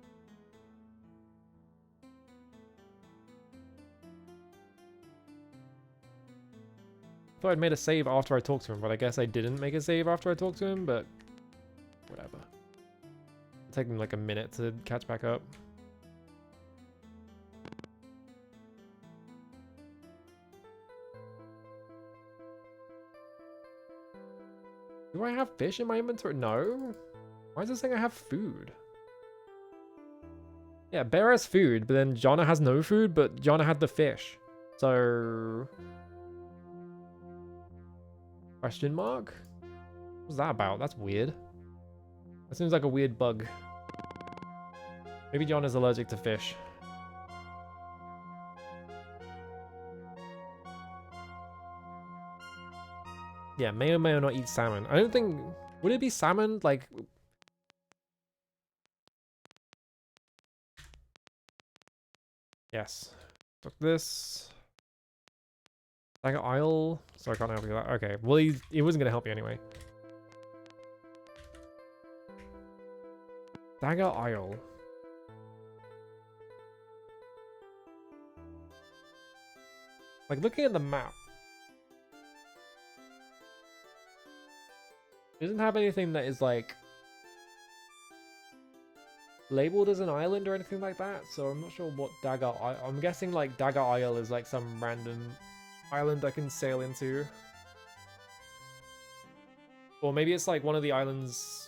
Thought I'd made a save after I talked to him, but I guess I didn't make a save after I talked to him, but whatever. It'll take me like a minute to catch back up. Do I have fish in my inventory? No. Why is it saying I have food? Yeah, Bear has food, but then Jonna has no food, but Jonna had the fish. So... Question mark? What's that about? That's weird. That seems like a weird bug. Maybe John is allergic to fish. Yeah, may or may not eat salmon. I don't think... Would it be salmon? Like... Yes. Took this. Dagger Isle. So I can't help you with that. Okay. Well, he wasn't going to help you anyway. Dagger Isle. Like, looking at the map. It doesn't have anything that is, like... labeled as an island or anything like that, so I'm not sure what Dagger Isle... I'm guessing like Dagger Isle is like some random island I can sail into. Or maybe it's like one of the islands...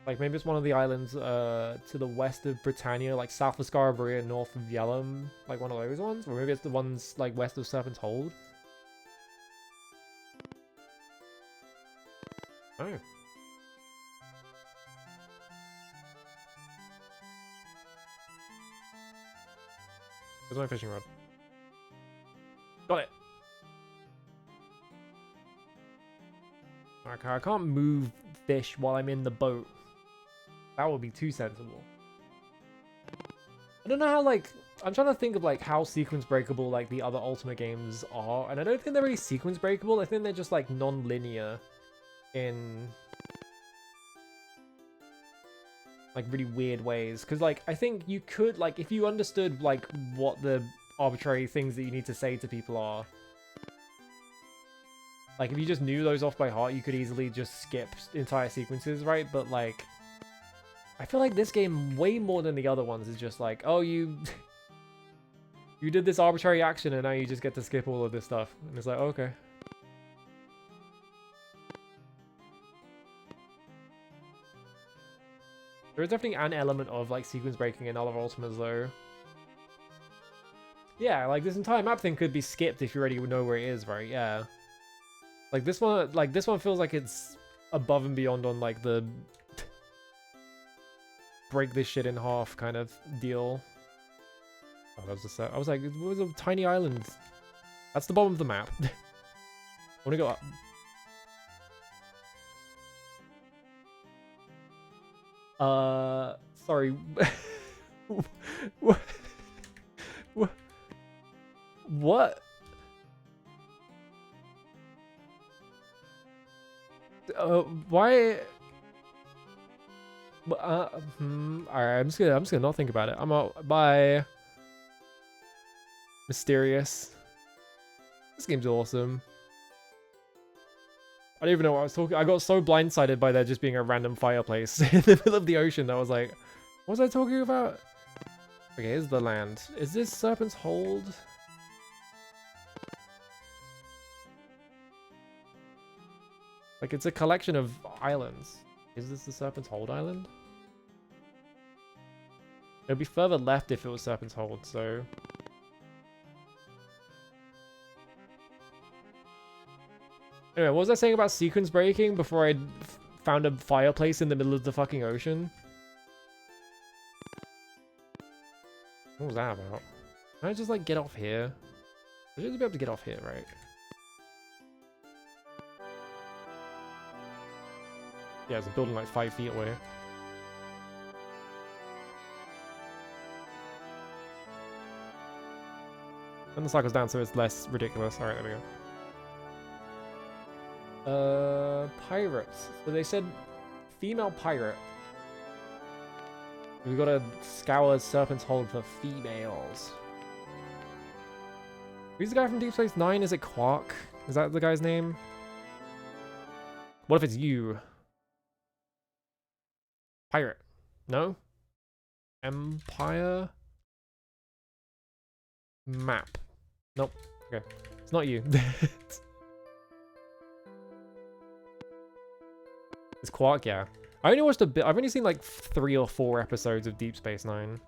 Like, maybe it's one of the islands to the west of Britannia, like south of Scarabaria, north of Yellum, like one of those ones. Or maybe it's the ones like west of Serpent's Hold. Oh. Where's my fishing rod? Got it! Okay, I can't move fish while I'm in the boat. That would be too sensible. I don't know how, like... I'm trying to think of, like, how sequence breakable, like, the other Ultima games are. And I don't think they're really sequence breakable. I think they're just, like, non-linear in... like, really weird ways. Because, like, I think you could, like, if you understood, like, what the arbitrary things that you need to say to people are... Like, if you just knew those off by heart, you could easily just skip entire sequences, right? But, like... I feel like this game, way more than the other ones, is just like, oh, you did this arbitrary action and now you just get to skip all of this stuff. And it's like, okay. There is definitely an element of, like, sequence breaking in other Ultimas, though. Yeah, like, this entire map thing could be skipped if you already know where it is, right? Yeah. Like, this one feels like it's above and beyond on, like, the... break this shit in half kind of deal. Oh, that was a set. I was like, it was a tiny island. That's the bottom of the map. I want to go up. Sorry. What? Why? Alright, I'm just gonna not think about it. I'm out. Bye. Mysterious. This game's awesome. I don't even know what I was talking. I got so blindsided by there just being a random fireplace in the middle of the ocean that I was like, what was I talking about? Okay, here's the land. Is this Serpent's Hold? Like, it's a collection of islands. Is this the Serpent's Hold Island? It would be further left if it was Serpent's Hold, so... Anyway, what was I saying about sequence breaking before I found a fireplace in the middle of the fucking ocean? What was that about? Can I just, like, get off here? I should be able to get off here, right? Yeah, it's a building like 5 feet away. And the cycle's down so it's less ridiculous. Alright, there we go. Pirates. So they said female pirate. We gotta scour Serpent's Hold for females. Who's the guy from Deep Space Nine? Is it Quark? Is that the guy's name? What if it's you? Pirate. No? Empire? Map. Nope. Okay. It's not you. It's Quark, yeah. I only watched a bit. I've only seen like 3 or 4 episodes of Deep Space Nine.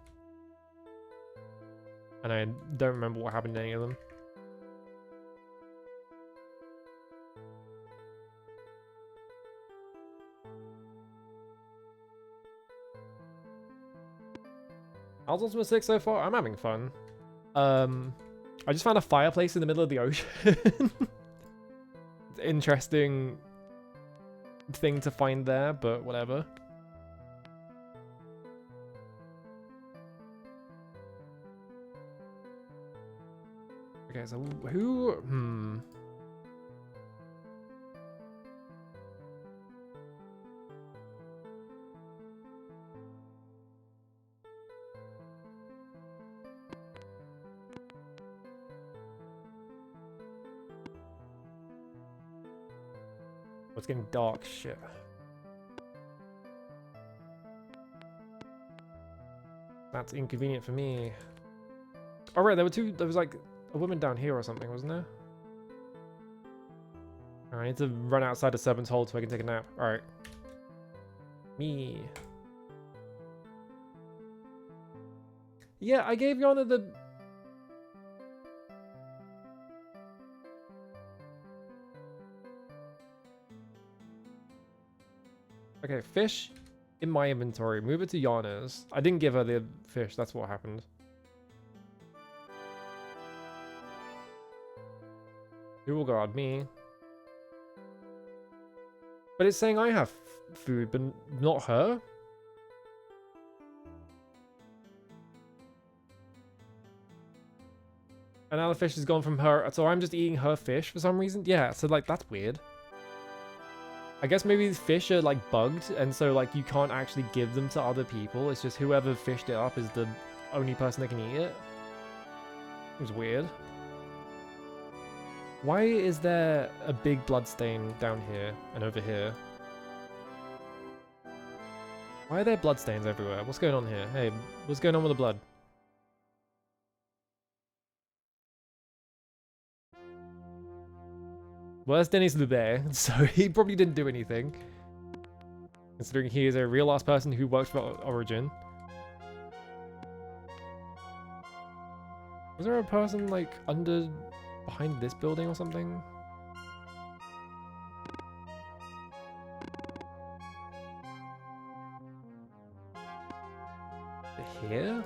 And I don't remember what happened to any of them. How's Ultima VI so far? I'm having fun. I just found a fireplace in the middle of the ocean. It's an interesting thing to find there, but whatever. Okay, so who... It's getting dark, shit. That's inconvenient for me. Oh right, there was like a woman down here or something, wasn't there? I need to run outside the Serpent's Hold so I can take a nap. Alright. Me. Yeah, I gave Yana the... Okay, fish in my inventory. Move it to Yana's. I didn't give her the fish. That's what happened. Who will guard me? But it's saying I have food, but not her? And now the fish is gone from her, so I'm just eating her fish for some reason? Yeah, so like, that's weird. I guess maybe these fish are like bugged, and so like you can't actually give them to other people. It's just whoever fished it up is the only person that can eat it. It's weird. Why is there a big blood stain down here and over here? Why are there blood stains everywhere? What's going on here? Hey, what's going on with the blood? Well, that's Dennis Lubert, so he probably didn't do anything. Considering he is a real-ass person who works for Origin. Was there a person, like, behind this building or something? Here?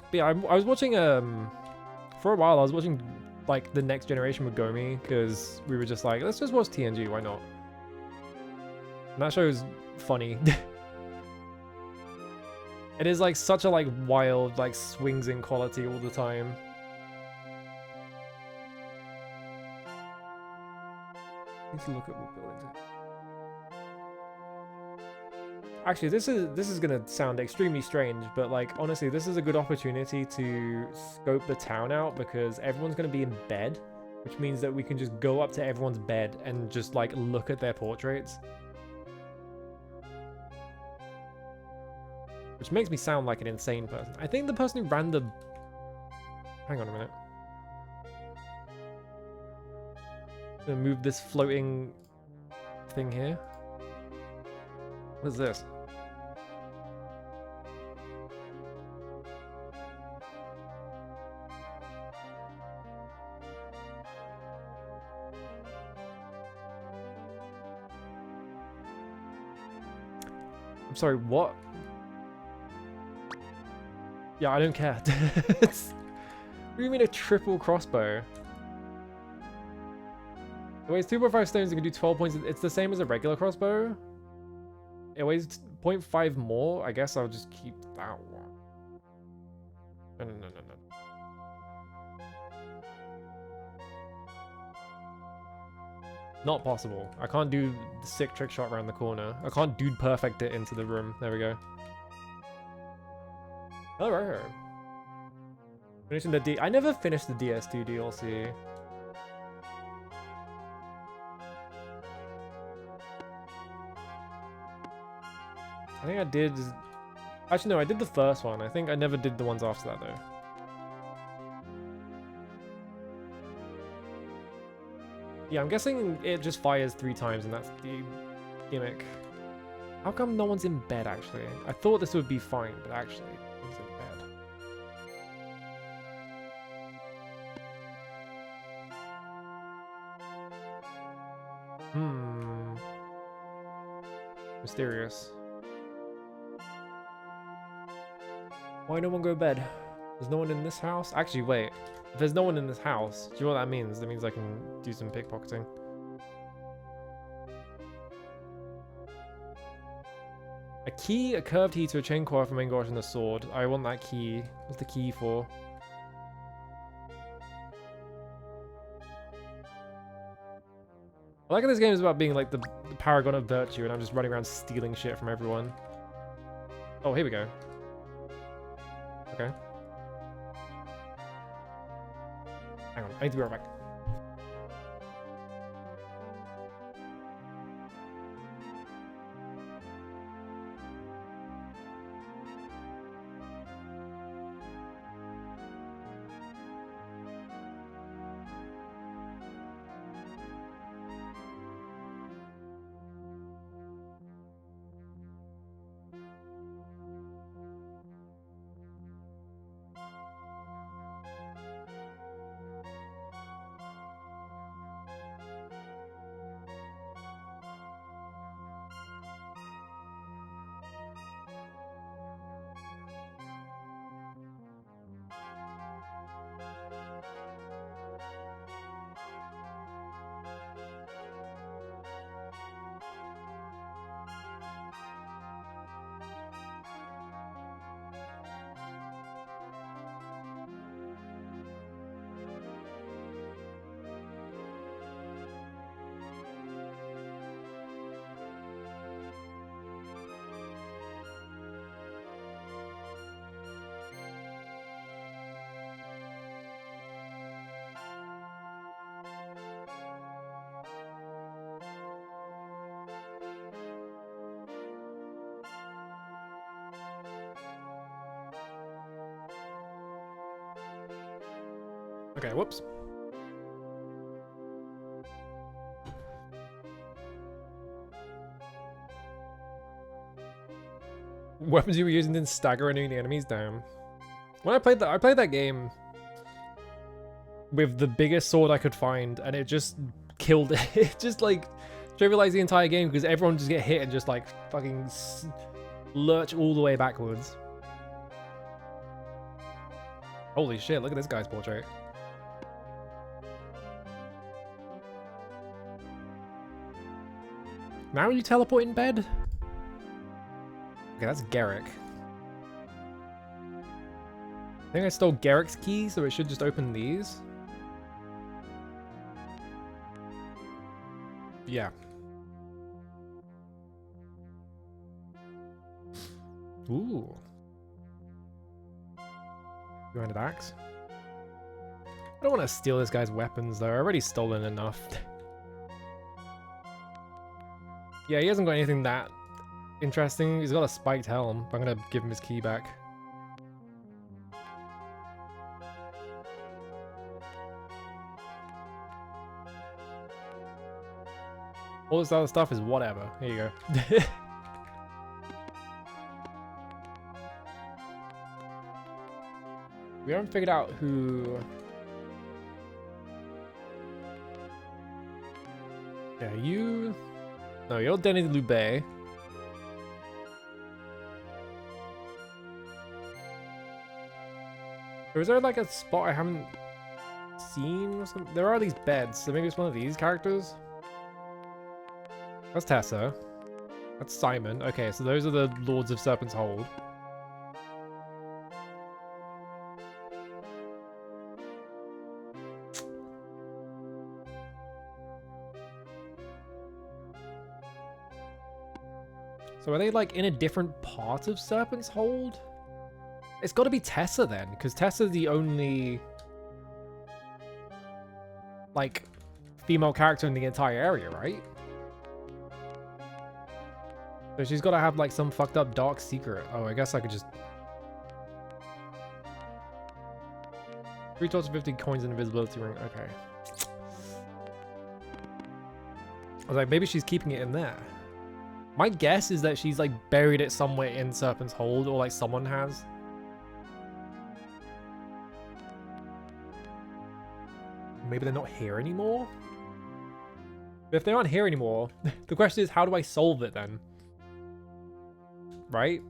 But yeah, I was watching, for a while I was watching, like, The Next Generation with Gomi, because we were just like, let's just watch TNG, why not? And that show is funny. It is, like, such a, like, wild, like, swings in quality all the time. I need to look at what buildings. Actually, this is gonna sound extremely strange, but like honestly, this is a good opportunity to scope the town out because everyone's gonna be in bed, which means that we can just go up to everyone's bed and just like look at their portraits. Which makes me sound like an insane person. I think the person who ran the... Hang on a minute. I'm gonna move this floating thing here. What is this? I'm sorry, what? Yeah, I don't care. What do you mean a triple crossbow? It weighs 2.5 stones and can do 12 points. It's the same as a regular crossbow. It weighs 0.5 more. I guess I'll just keep that one. No. Not possible. I can't do the sick trick shot around the corner. I can't dude perfect it into the room. There we go. Alright. Finishing the I never finished the DS2 DLC. I think I did... Actually, no, I did the first one. I think I never did the ones after that, though. Yeah, I'm guessing it just fires 3 times, and that's the gimmick. How come no one's in bed, actually? I thought this would be fine, but actually, no one's in bed. Mysterious. Why no one go to bed? There's no one in this house? Actually, wait. If there's no one in this house, do you know what that means? That means I can do some pickpocketing. A key, a curved key to a chain coil from Engorge and a sword. I want that key. What's the key for? I like how this game is about being like the paragon of virtue and I'm just running around stealing shit from everyone. Oh, here we go. Okay. Hang on, I need to be right back. Okay, whoops. Weapons you were using didn't stagger any of the enemies down. When I played that game with the biggest sword I could find, and it just killed it. It just like trivialized the entire game because everyone just get hit and just like fucking lurch all the way backwards. Holy shit! Look at this guy's portrait. Now you teleport in bed? Okay, that's Garrick. I think I stole Garrick's key, so it should just open these. Yeah. Ooh. Two-handed axe. I don't want to steal this guy's weapons though. I've already stolen enough. Yeah, he hasn't got anything that interesting. He's got a spiked helm. I'm gonna give him his key back. All this other stuff is whatever. Here you go. We haven't figured out who... Yeah, you... No, you're Denny Lubé. Or is there like a spot I haven't seen or something? There are these beds, so maybe it's one of these characters? That's Tessa. That's Simon. Okay, so those are the Lords of Serpent's Hold. So are they like in a different part of Serpent's Hold? It's got to be Tessa then, because Tessa's the only like female character in the entire area, right? So she's got to have like some fucked up dark secret. Oh, I guess I could just... 3 total 50 coins and invisibility ring. Okay. I was like, maybe she's keeping it in there. My guess is that she's like buried it somewhere in Serpent's Hold, or like someone has. Maybe they're not here anymore? But if they aren't here anymore, the question is, how do I solve it then? Right?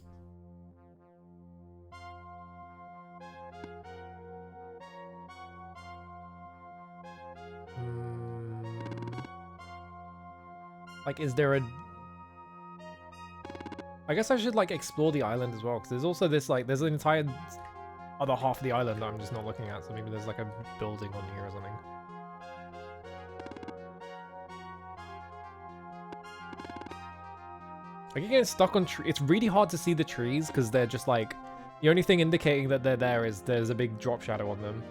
Like, is there a... I guess I should, like, explore the island as well, because there's also this, like, there's an entire other half of the island that I'm just not looking at, so maybe there's, like, a building on here or something. I keep getting stuck on trees. It's really hard to see the trees, because they're just, like, the only thing indicating that they're there is there's a big drop shadow on them,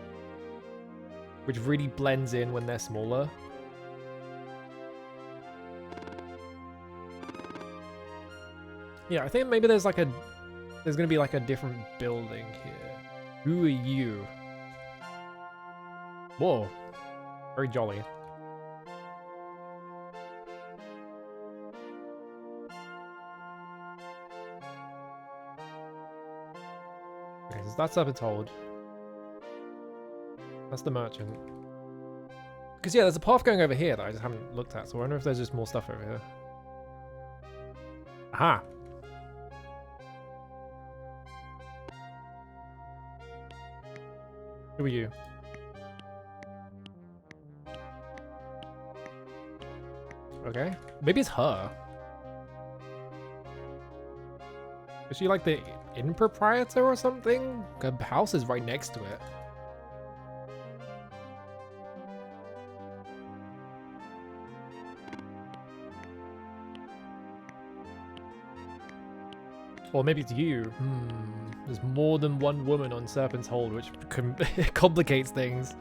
which really blends in when they're smaller. Yeah, I think maybe there's gonna be like a different building here. Who are you? Whoa. Very jolly. Okay, so that's Serpent's Hold. That's the merchant. Because yeah, there's a path going over here that I just haven't looked at, so I wonder if there's just more stuff over here. Aha! Who are you? Okay. Maybe it's her. Is she like the inn proprietor or something? Her house is right next to it. Or maybe it's you. There's more than one woman on Serpent's Hold, which complicates things.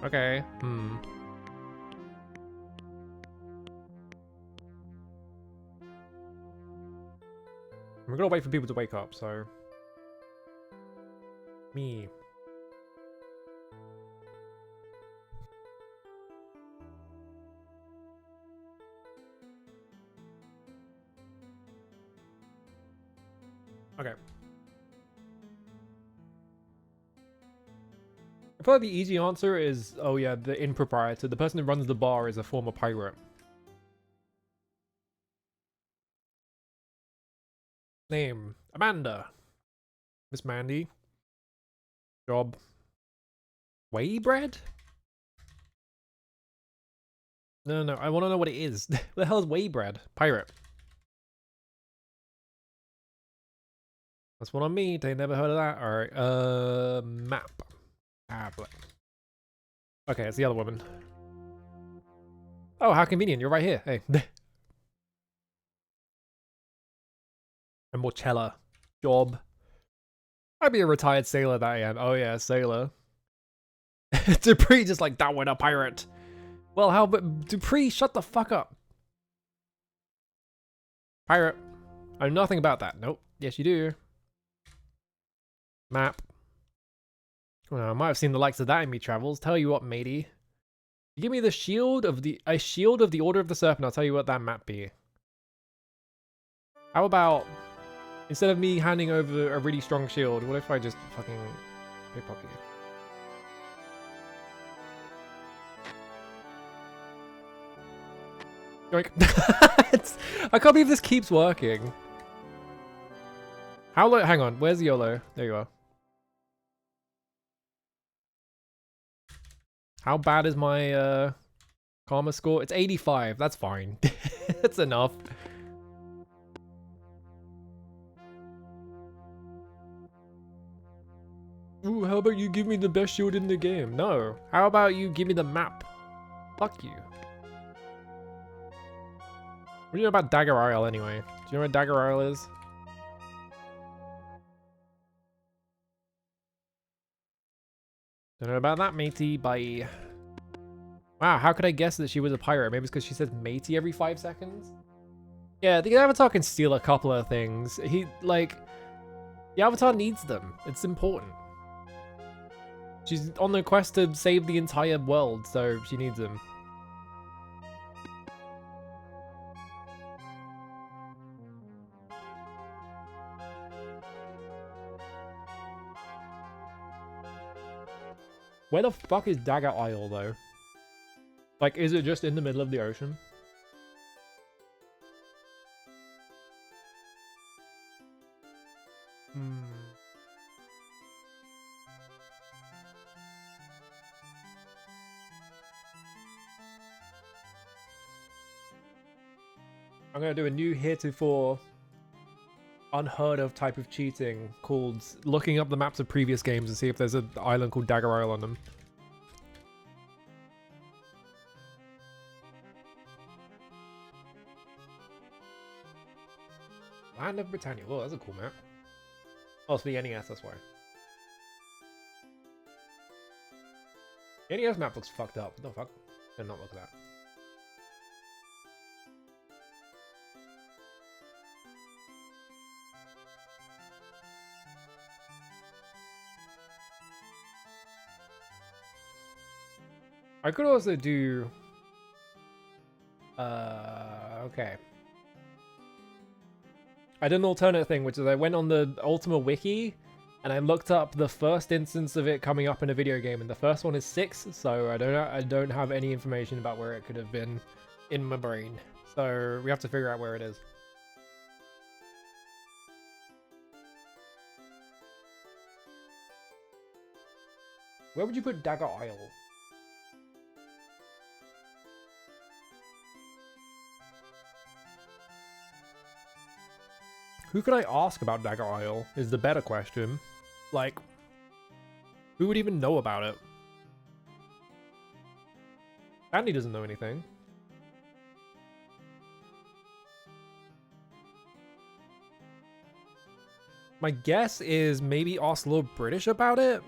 Okay. We're gonna wait for people to wake up, so... Me. Okay. I feel like the easy answer is, oh yeah, the inn proprietor. The person who runs the bar is a former pirate. Name, Amanda. Miss Mandy. Job. Whey bread? No, I want to know what it is. What the hell is whey bread? Pirate. That's one on me. They never heard of that. Alright, map. Tablet. Okay, it's the other woman. Oh, how convenient. You're right here. Hey. And Morchella. Job. I'd be a retired sailor that I am. Oh yeah, sailor. Dupree just like, that went a pirate. Well, how but Dupree, shut the fuck up. Pirate. I know nothing about that. Nope. Yes, you do. Map. Well, I might have seen the likes of that in me travels. Tell you what, matey. Give me the shield of the Order of the Serpent. I'll tell you what that map be. How about instead of me handing over a really strong shield, what if I just fucking pick up you? I can't believe this keeps working. How low? Hang on. Where's YOLO? There you are. How bad is my karma score? It's 85. That's fine. That's enough. Ooh, how about you give me the best shield in the game? No. How about you give me the map? Fuck you. What do you know about Dagger Isle anyway? Do you know where Dagger Isle is? Don't know about that, matey. Bye. Wow, how could I guess that she was a pirate? Maybe it's because she says matey every 5 seconds? Yeah, the Avatar can steal a couple of things. The Avatar needs them. It's important. She's on the quest to save the entire world, so she needs them. Where the fuck is Dagger Isle, though? Like, is it just in the middle of the ocean? I'm gonna do a new heretofore unheard of type of cheating called looking up the maps of previous games and see if there's an island called Dagger Isle on them. Land of Britannia. Oh, that's a cool map. Oh, it's the NES, that's why. The NES map looks fucked up. What the fuck? Did not look at that. I could also do... okay. I did an alternate thing, which is I went on the Ultima Wiki, and I looked up the first instance of it coming up in a video game, and the first one is 6, so I don't have any information about where it could have been in my brain. So we have to figure out where it is. Where would you put Dagger Isle? Who could I ask about Dagger Isle is the better question. Like, who would even know about it? Andy doesn't know anything. My guess is maybe ask Lord British about it?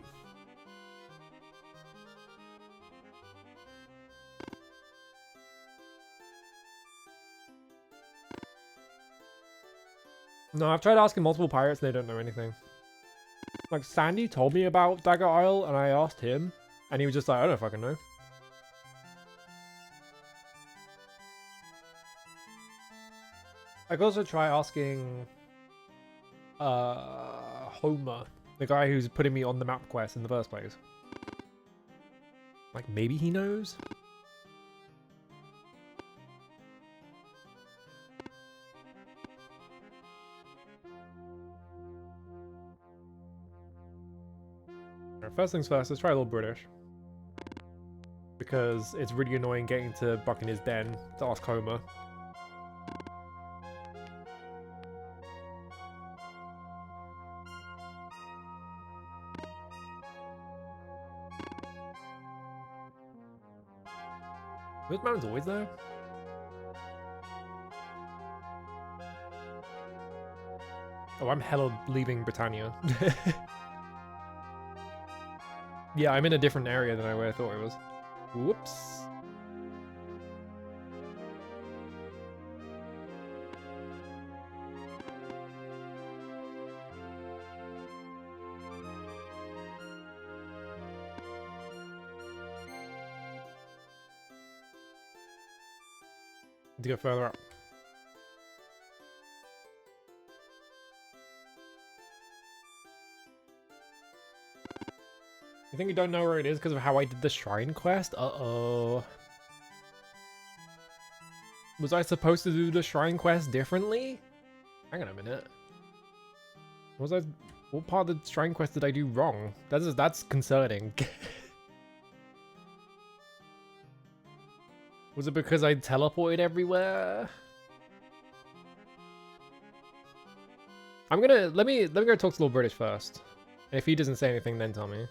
No, I've tried asking multiple pirates and they don't know anything. Like, Sandy told me about Dagger Isle and I asked him and he was just like, I don't fucking know. I could also try asking Homer, the guy who's putting me on the map quest in the first place. Like, maybe he knows? First things first, let's try a little British. Because it's really annoying getting to Buccaneer's Den to ask Homer. This mountain's always there? Oh, I'm hella leaving Britannia. Yeah, I'm in a different area than I thought it was. Whoops. To go further up. You think you don't know where it is because of how I did the shrine quest? Uh-oh. Was I supposed to do the shrine quest differently? Hang on a minute. What part of the shrine quest did I do wrong? That's concerning. Was it because I teleported everywhere? Let me go talk to Lord British first. And if he doesn't say anything, then tell me.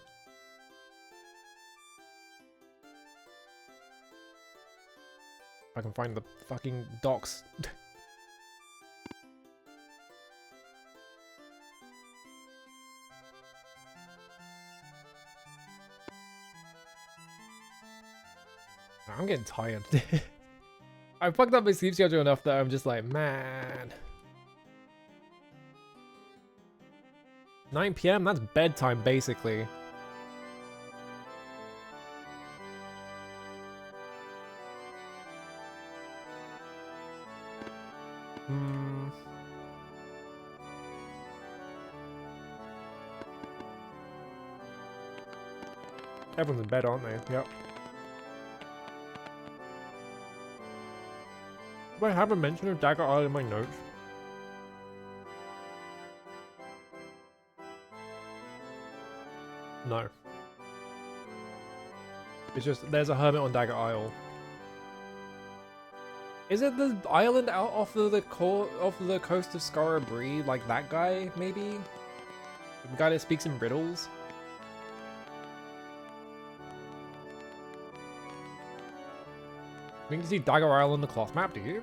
I can find the fucking docks. I'm getting tired. I fucked up my sleep schedule enough that I'm just like, man. 9 PM? That's bedtime, basically. Everyone's in bed, aren't they? Yep. Do I have a mention of Dagger Isle in my notes? No. It's just, there's a hermit on Dagger Isle. Is it the island out off of the coast of Scarabrie? Like that guy, maybe? The guy that speaks in riddles? You can see Dagger Isle on the cloth map, do you?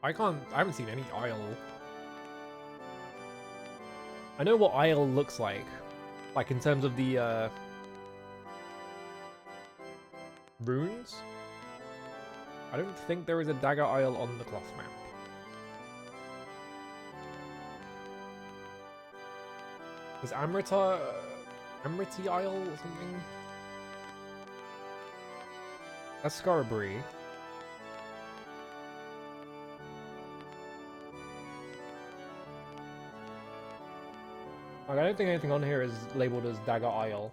I haven't seen any isle. I know what isle looks like in terms of the, runes. I don't think there is a Dagger Isle on the cloth map. Is Amriti Isle or something? That's Scarabrie. Like, I don't think anything on here is labeled as Dagger Isle.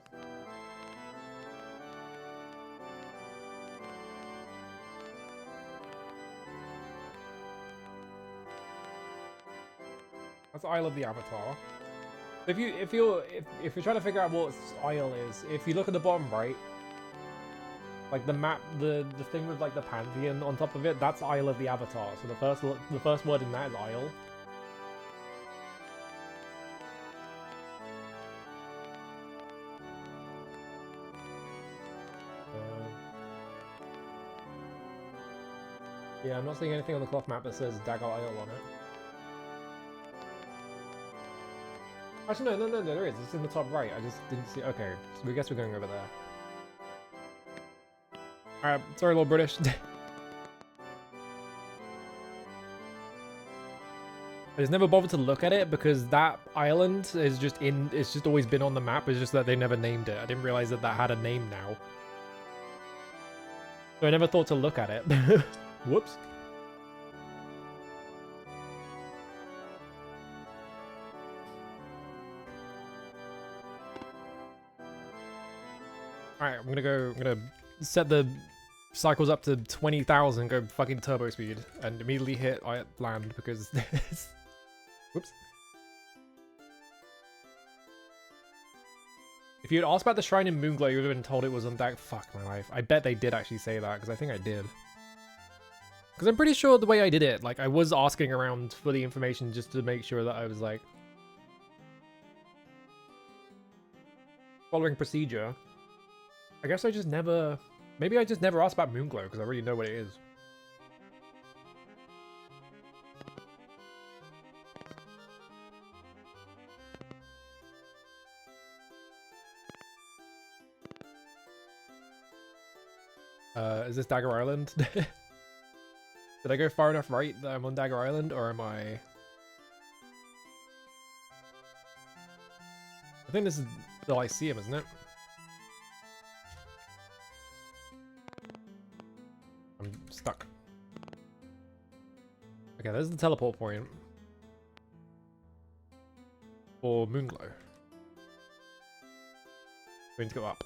That's Isle of the Avatar. If you're trying to figure out what Isle is, if you look at the bottom right, like the map, the thing with like the Pantheon on top of it, that's Isle of the Avatar. So the first word in that is Isle. Yeah, I'm not seeing anything on the cloth map that says Dagger Isle on it. Actually, no, there is. It's in the top right. I just didn't see. Okay, so we guess we're going over there. Alright, sorry, Lord British. I just never bothered to look at it because that island is just it's just always been on the map. It's just that they never named it. I didn't realize that had a name now. So I never thought to look at it. Whoops. Alright, I'm gonna set the cycles up to 20,000, go fucking turbo speed, and immediately hit land because this. Whoops. If you had asked about the shrine in Moonglow, you would have been told it was on deck. Fuck my life. I bet they did actually say that, because I think I did. Because I'm pretty sure the way I did it, like, I was asking around for the information just to make sure that I was, like, following procedure. I guess I just never... Maybe I just never asked about Moonglow, because I already know what it is. Is this Dagger Island? Did I go far enough right that I'm on Dagger Island, or am I... I think this is the Lyceum, isn't it? I'm stuck. Okay, there's the teleport point. For Moonglow. We need to go up.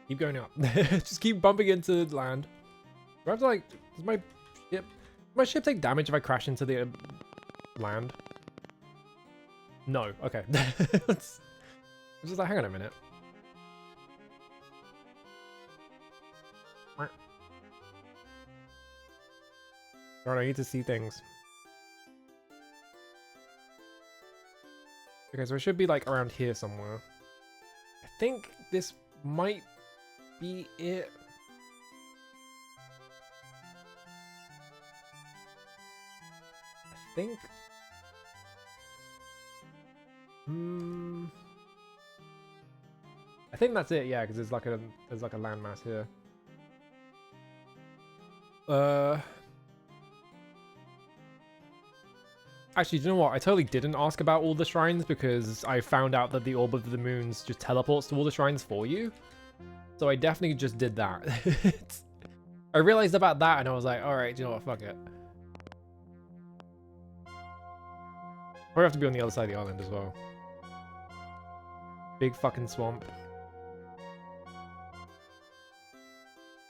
Keep going up. Just keep bumping into land. Do I have to like... Does my ship take damage if I crash into the land? No. Okay. Let's just like, hang on a minute. Alright, I need to see things. Okay, so it should be like around here somewhere. I think this might be it. I think. I think that's it. Yeah, because there's like a landmass here. Actually, do you know what? I totally didn't ask about all the shrines because I found out that the Orb of the Moons just teleports to all the shrines for you. So I definitely just did that. I realized about that and I was like, alright, do you know what? Fuck it. We have to be on the other side of the island as well. Big fucking swamp.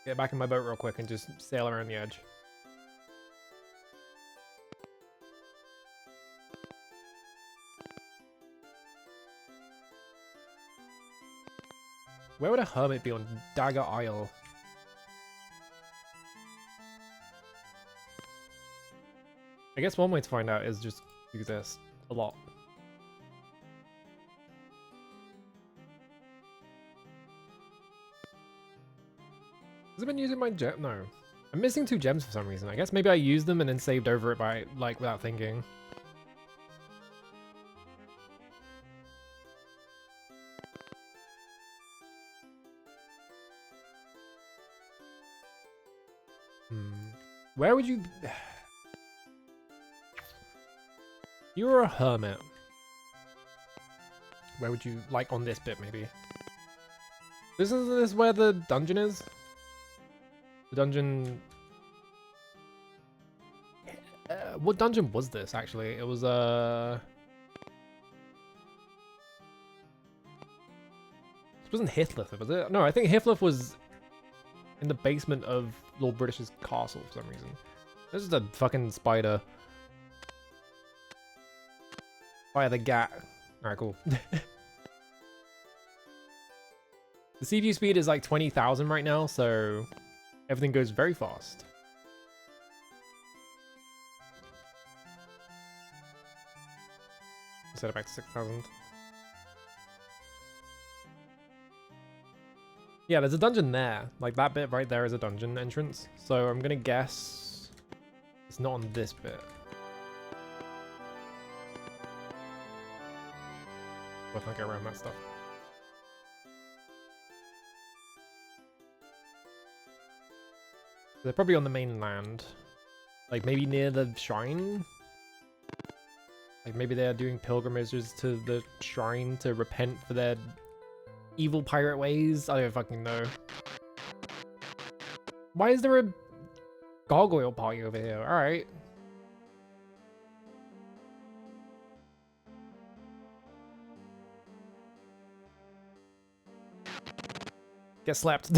Get back in my boat real quick and just sail around the edge. Where would a hermit be on Dagger Isle? I guess one way to find out is just exist a lot. Has it been using my gem? No. I'm missing 2 gems for some reason. I guess maybe I used them and then saved over it by, like, without thinking. Where would you... You were a hermit. Where would you... Like, on this bit, maybe? This is where the dungeon is? The dungeon... what dungeon was this, actually? It was, This wasn't Hithlith, was it? No, I think Hithlith was in the basement of Lord British's castle for some reason. This is a fucking spider. Fire the gat. Alright, cool. The CPU speed is like 20,000 right now, so everything goes very fast. Set it back to 6,000. Yeah, there's a dungeon there. Like, that bit right there is a dungeon entrance. So I'm gonna guess it's not on this bit. I can't get around that stuff. They're probably on the mainland. Like, maybe near the shrine? Like, maybe they're doing pilgrimages to the shrine to repent for their evil pirate ways? I don't fucking know. Why is there a gargoyle party over here? Alright. Get slapped.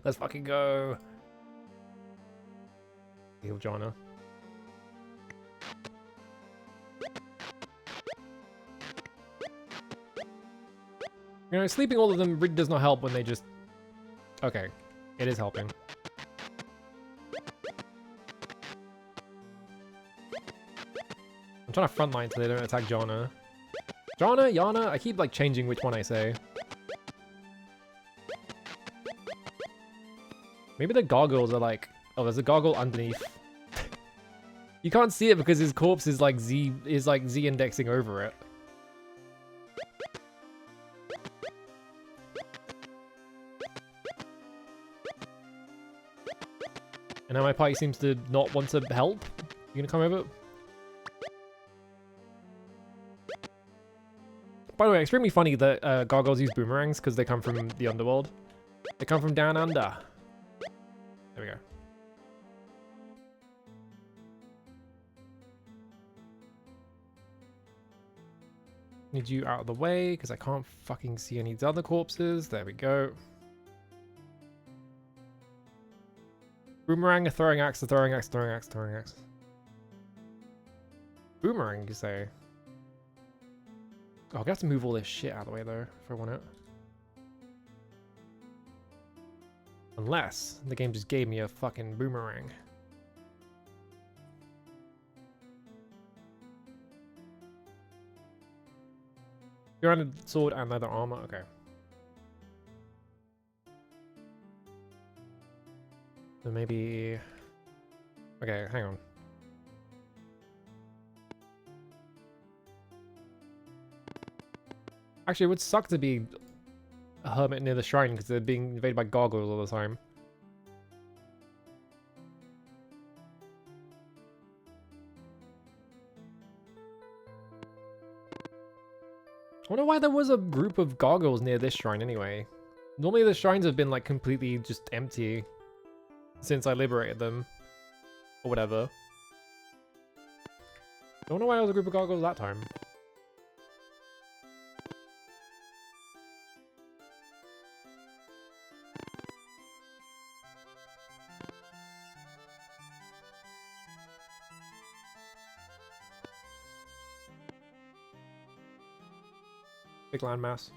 Let's fucking go. Heal Jonna. You know, sleeping all of them really does not help when they just... Okay, it is helping. I'm trying to frontline so they don't attack Jonna. Jana, Yana, I keep like changing which one I say. Maybe the goggles are like, oh, there's a goggle underneath. You can't see it because his corpse is like Z indexing over it. And now my party seems to not want to help. You gonna come over? By the way, extremely funny that gargoyles use boomerangs because they come from the underworld. They come from down under. There we go. Need you out of the way because I can't fucking see any of the other corpses. There we go. Boomerang, a throwing axe, a throwing axe, throwing axe, throwing axe. Boomerang, you say? Oh, I have to move all this shit out of the way though, if I want it. Unless the game just gave me a fucking boomerang. You're on a sword and leather armor, okay. So maybe... Okay, hang on. Actually, it would suck to be a hermit near the shrine because they're being invaded by gargoyles all the time. I wonder why there was a group of gargoyles near this shrine anyway. Normally the shrines have been like completely just empty since I liberated them. Or whatever. I don't know why there was a group of gargoyles that time. Big landmass.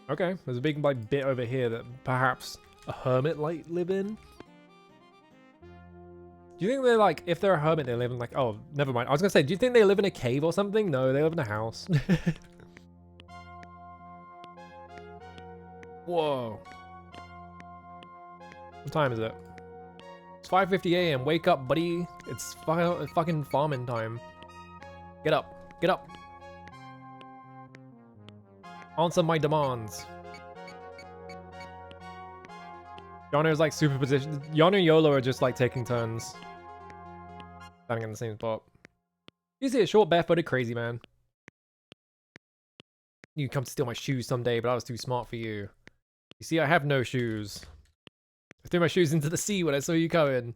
Okay, there's a big like bit over here that perhaps a hermit might live in. Do you think they're like, if they're a hermit, they live in like, oh, never mind. I was gonna say, do you think they live in a cave or something? No, they live in a house. Whoa. What time is it? It's 5:50 a.m. Wake up, buddy. It's fucking farming time. Get up. Get up. Answer my demands. Yana is like super positioned. Yana and Yolo are just like taking turns. Standing in the same spot. You see a short barefooted crazy man. You come to steal my shoes someday, but I was too smart for you. You see, I have no shoes. I threw my shoes into the sea when I saw you coming.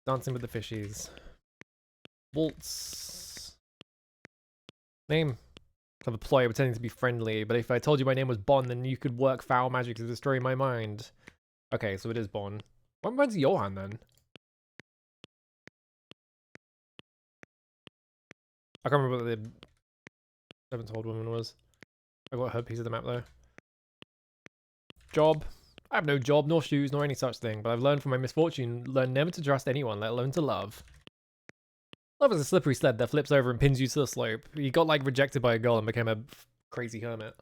Dancing with the fishies. Waltz. Name. Clever ploy pretending to be friendly, but if I told you my name was Bon, then you could work foul magic to destroy my mind. Okay, so it is Bon. When's Johan then? I can't remember what the seven-told woman was. I got her piece of the map though. Job. I have no job, nor shoes, nor any such thing, but I've learned from my misfortune, learned never to trust anyone, let alone to love. Love is a slippery sled that flips over and pins you to the slope. He got like rejected by a girl and became a crazy hermit.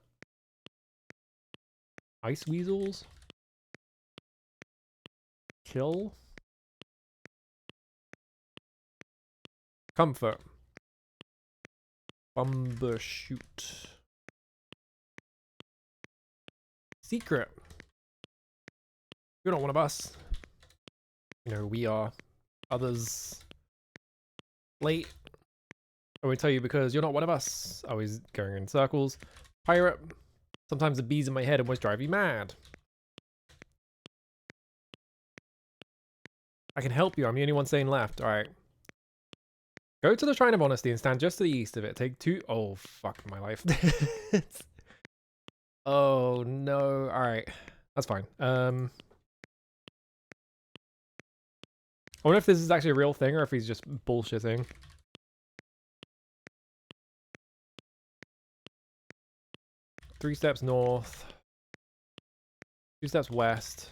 Ice weasels? Kill? Comfort. Bumbershoot. Secret. You're not one of us. You know, we are. Others. Late. I won't tell you because you're not one of us. Always going in circles. Pirate. Sometimes the bees in my head almost drive you mad. I can help you. I'm the only one saying left. Alright. Go to the Shrine of Honesty and stand just to the east of it. Take two. Oh, fuck my life. Oh, no. Alright. That's fine. I wonder if this is actually a real thing or if he's just bullshitting. Three steps north. 2 steps west.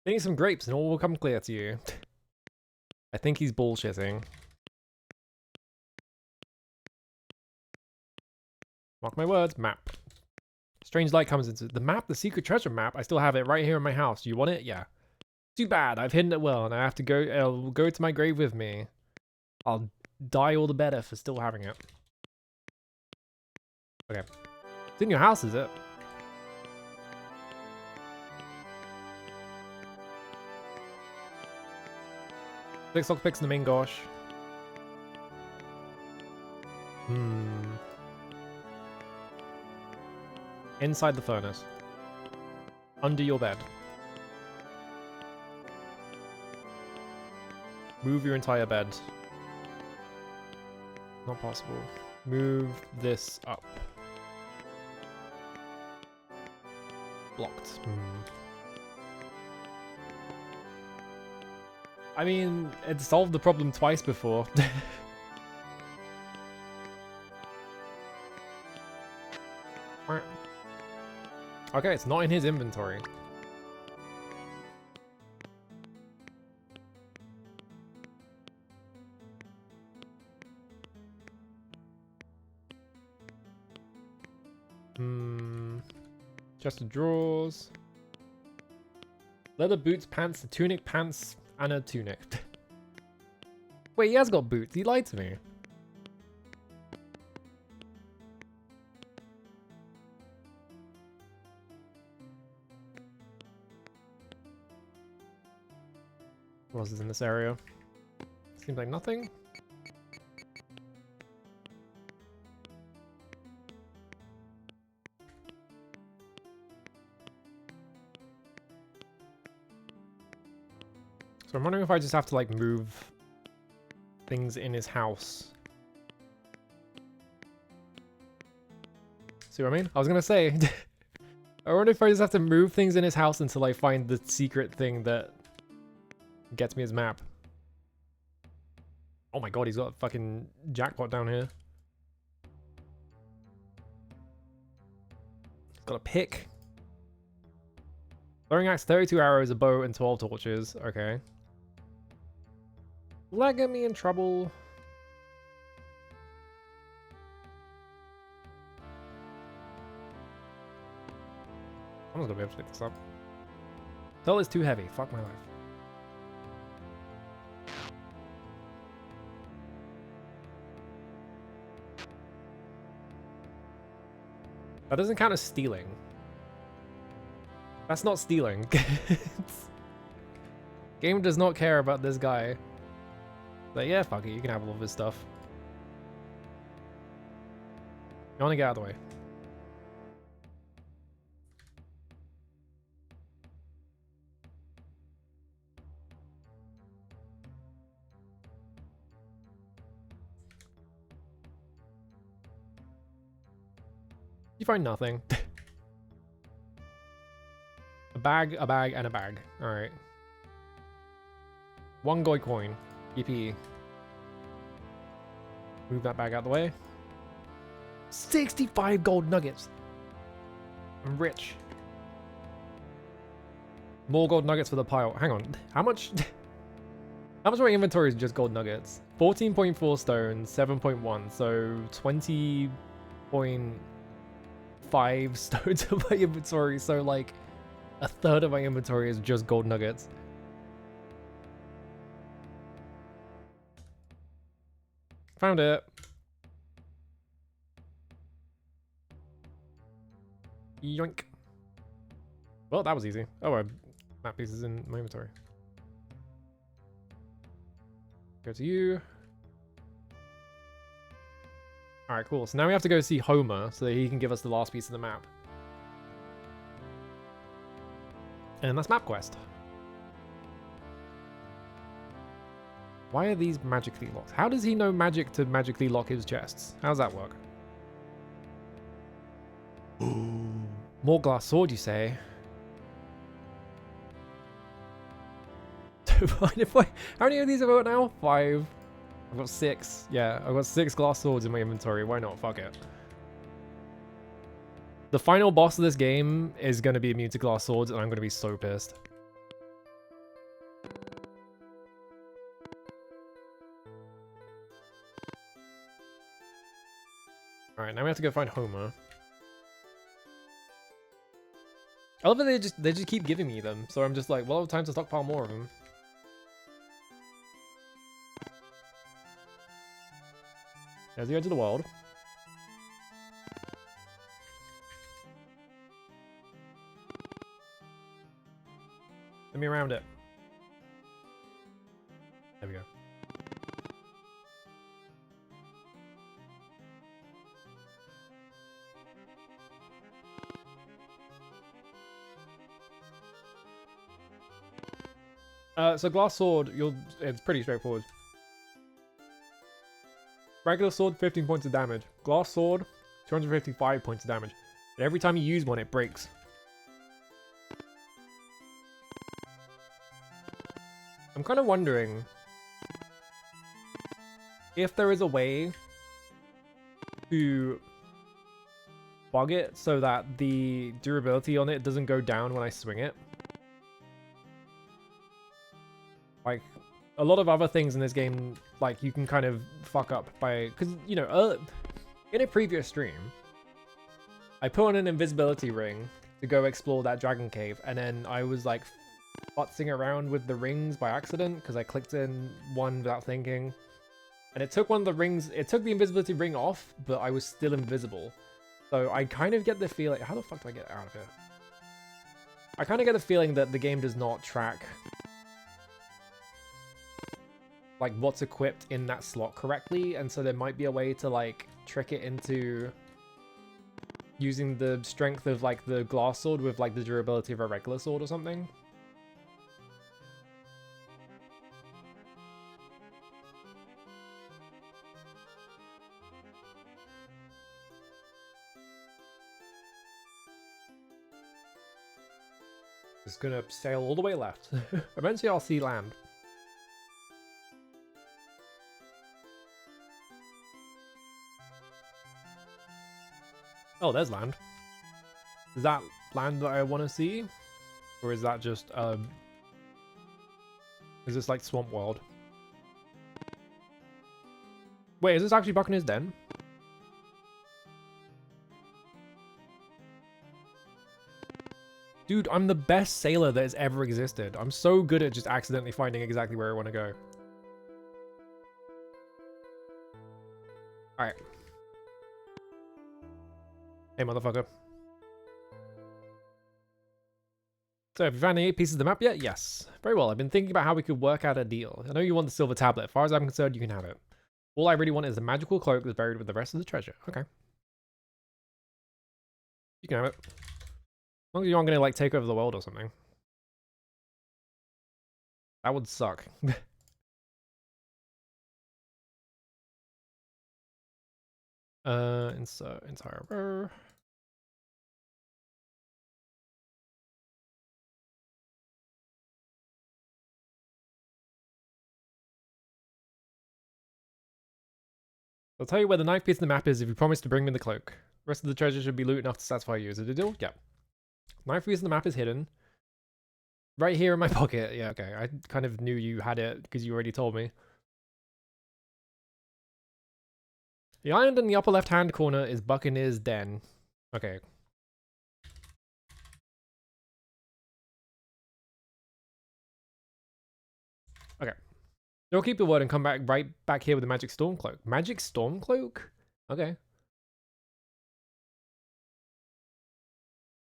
Getting some grapes and all will come clear to you. I think he's bullshitting. Mark my words. Map. Strange light comes into the map, the secret treasure map. I still have it right here in my house. Do you want it? Yeah. Too bad. I've hidden it well, and I have to go. It'll go to my grave with me. I'll die all the better for still having it. Okay. It's in your house, is it? Six lockpicks in the main gosh. Inside the furnace. Under your bed. Move your entire bed. Not possible. Move this up. Blocked. I mean, it solved the problem twice before. Okay, it's not in his inventory. Chest of drawers. Leather boots, pants, a tunic, pants, and a tunic. Wait, he has got boots. He lied to me. What else is in this area? Seems like nothing. So I'm wondering if I just have to like move things in his house. See what I mean? I was gonna say, I wonder if I just have to move things in his house until I find the secret thing that gets me his map. Oh my god, he's got a fucking jackpot down here. He's got a pick. Throwing axe, 32 arrows, a bow, and 12 torches. Okay. Will that get me in trouble? I'm not gonna be able to pick this up. Tell is too heavy. Fuck my life. That doesn't count as stealing. That's not stealing. Game does not care about this guy. But yeah, fuck it, you can have all of his stuff. You wanna get out of the way. You find nothing. A bag, and a bag. Alright. One gold coin. Yippee. Move that bag out of the way. 65 gold nuggets. I'm rich. More gold nuggets for the pile. Hang on. How much? How much of my inventory is just gold nuggets? 14.4 stones, 7.1. So 20.5 stones of my inventory. So like a third of my inventory is just gold nuggets. Found it. Yoink. Well, that was easy. Oh, map pieces in my inventory. Go to you. Alright, cool. So now we have to go see Homer so that he can give us the last piece of the map. And that's map quest. Why are these magically locked? How does he know magic to magically lock his chests? How does that work? More glass sword, you say? How many of these have I got now? 5. I've got 6. Yeah, I've got 6 glass swords in my inventory. Why not? Fuck it. The final boss of this game is going to be immune to glass swords, and I'm going to be so pissed. Alright, now we have to go find Homer. I love that they just keep giving me them, so I'm just like, well, time to stockpile more of them. There's the edge of the world. Let me around it. There we go. So glass sword, it's pretty straightforward. Regular sword, 15 points of damage. Glass sword, 255 points of damage. But every time you use one, it breaks. I'm kind of wondering if there is a way to bug it so that the durability on it doesn't go down when I swing it. Like, a lot of other things in this game, like, you can kind of fuck up by... Because, you know, in a previous stream, I put on an invisibility ring to go explore that dragon cave, and then I was, like, futzing around with the rings by accident, because I clicked in one without thinking. And it took one of the rings... It took the invisibility ring off, but I was still invisible. So I kind of get the feeling... How the fuck do I get out of here? I kind of get the feeling that the game does not track... like what's equipped in that slot correctly, and so there might be a way to like trick it into using the strength of like the glass sword with like the durability of a regular sword or something. Just gonna sail all the way left. Eventually I'll see land. Oh, there's land. Is that land that I want to see? Or is that just, is this like Swamp World? Wait, is this actually Buccaneer's Den? Dude, I'm the best sailor that has ever existed. I'm so good at just accidentally finding exactly where I want to go. Alright. Hey, motherfucker. So, have you found any 8 pieces of the map yet? Yes. Very well. I've been thinking about how we could work out a deal. I know you want the silver tablet. As far as I'm concerned, you can have it. All I really want is a magical cloak that's buried with the rest of the treasure. Okay. You can have it. As long as you aren't going to, like, take over the world or something. That would suck. Insert entire row. I'll tell you where the 9th piece of the map is if you promise to bring me the cloak. The rest of the treasure should be loot enough to satisfy you. Is it a deal? Yeah. 9th piece of the map is hidden. Right here in my pocket. Yeah, okay. I kind of knew you had it because you already told me. The island in the upper left-hand corner is Buccaneer's Den. Okay. Okay. They'll keep the word and come back right back here with the magic storm cloak. Magic storm cloak? Okay.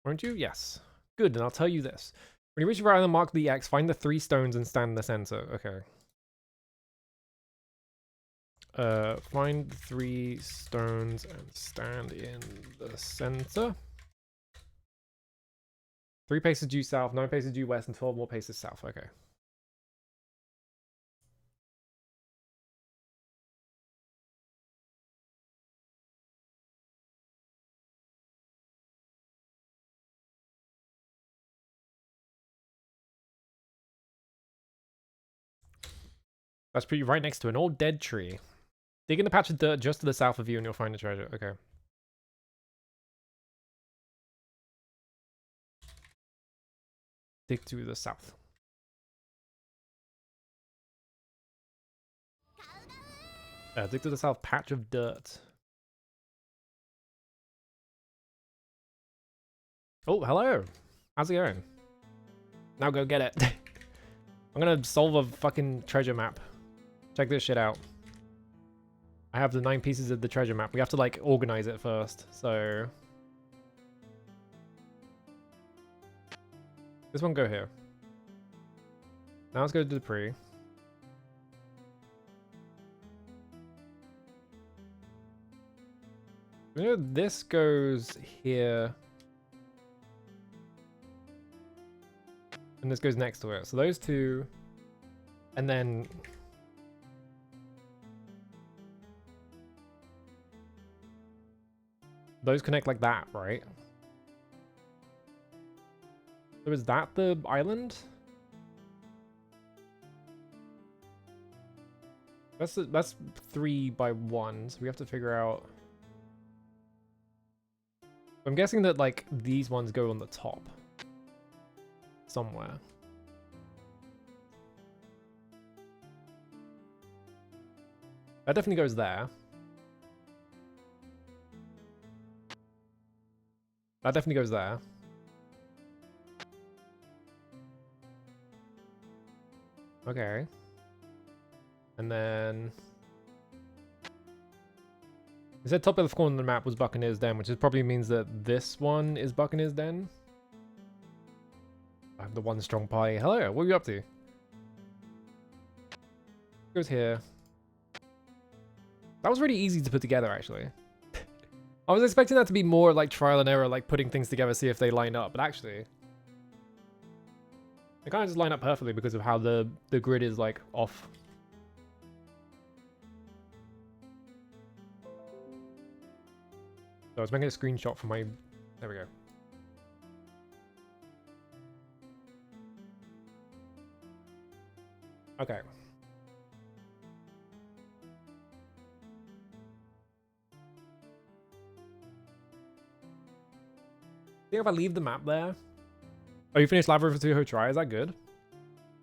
Weren't you? Yes. Good, and I'll tell you this. When you reach your island, mark the X, find the 3 stones and stand in the center. Okay. Find the 3 stones and stand in the center. 3 paces due south, 9 paces due west, and 12 more paces south. Okay. That's pretty right next to an old dead tree. Dig in the patch of dirt just to the south of you and you'll find the treasure. Okay. Dig to the south. Dig to the south patch of dirt. Oh, hello. How's it going? Now go get it. I'm gonna solve a fucking treasure map. Check this shit out. I have the 9 pieces of the treasure map. We have to like organize it first. So this one go here. Now let's go to the pre. You know, this goes here. And this goes next to it. So those two. And then those connect like that, right? So is that the island? That's 3 by 1, so we have to figure out. I'm guessing that like these ones go on the top somewhere. That definitely goes there. That definitely goes there. Okay. And then it said top left corner of the map was Buccaneer's Den, which probably means that this one is Buccaneer's Den. I have the one strong pie. Hello, what are you up to? Goes here. That was really easy to put together, actually. I was expecting that to be more like trial and error, like putting things together, see if they line up, but actually they kind of just line up perfectly because of how the grid is like off. So I was making a screenshot for my... There we go. Okay. I think if I leave the map there... Oh, you finished Lava River 2 Ho Try? Is that good?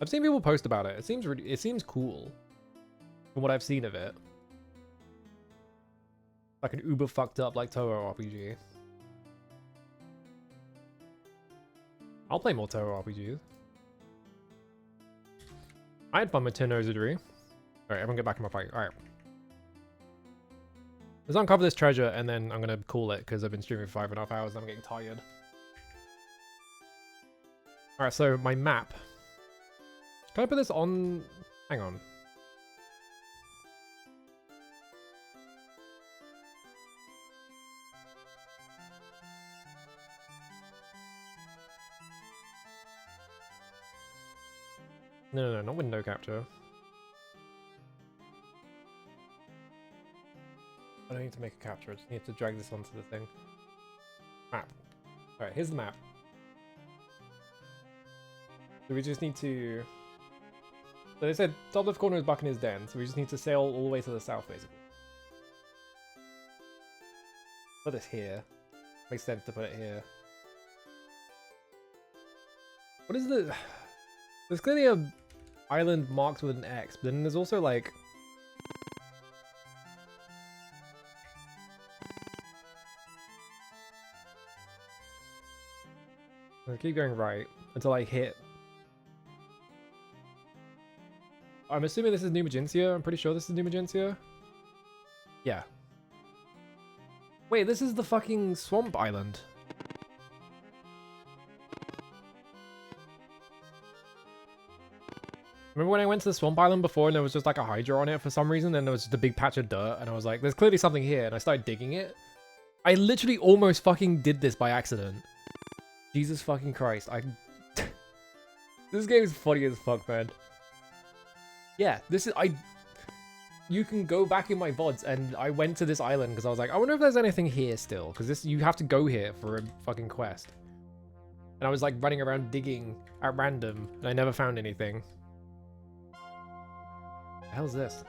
I've seen people post about it. It seems cool. From what I've seen of it. Like an uber fucked up like Toho RPG. I'll play more Toho RPGs. I had fun with Tenozidry. Alright, everyone get back in my fight. Alright. Let's uncover this treasure and then I'm gonna call it because I've been streaming for 5.5 hours and I'm getting tired. Alright, so my map. Can I put this on? Hang on. No, not window capture. I don't need to make a capture, I just need to drag this onto the thing. Map. Alright, here's the map. So we just need to... So they said top left corner is Buccaneer's Den, so we just need to sail all the way to the south, basically. Put this here. Makes sense to put it here. What is the... There's clearly a island marked with an X, but then there's also like... I keep going right until I hit... I'm assuming this is New Magentia. I'm pretty sure this is New Magentia. Yeah. Wait, this is the fucking swamp island. Remember when I went to the swamp island before and there was just like a hydra on it for some reason, and there was just a big patch of dirt and I was like, there's clearly something here, and I started digging it. I literally almost fucking did this by accident. Jesus fucking Christ. This game is funny as fuck, man. Yeah, this is... You can go back in my VODs, and I went to this island because I was like, I wonder if there's anything here still, because this you have to go here for a fucking quest. And I was like running around digging at random, and I never found anything. The hell's this?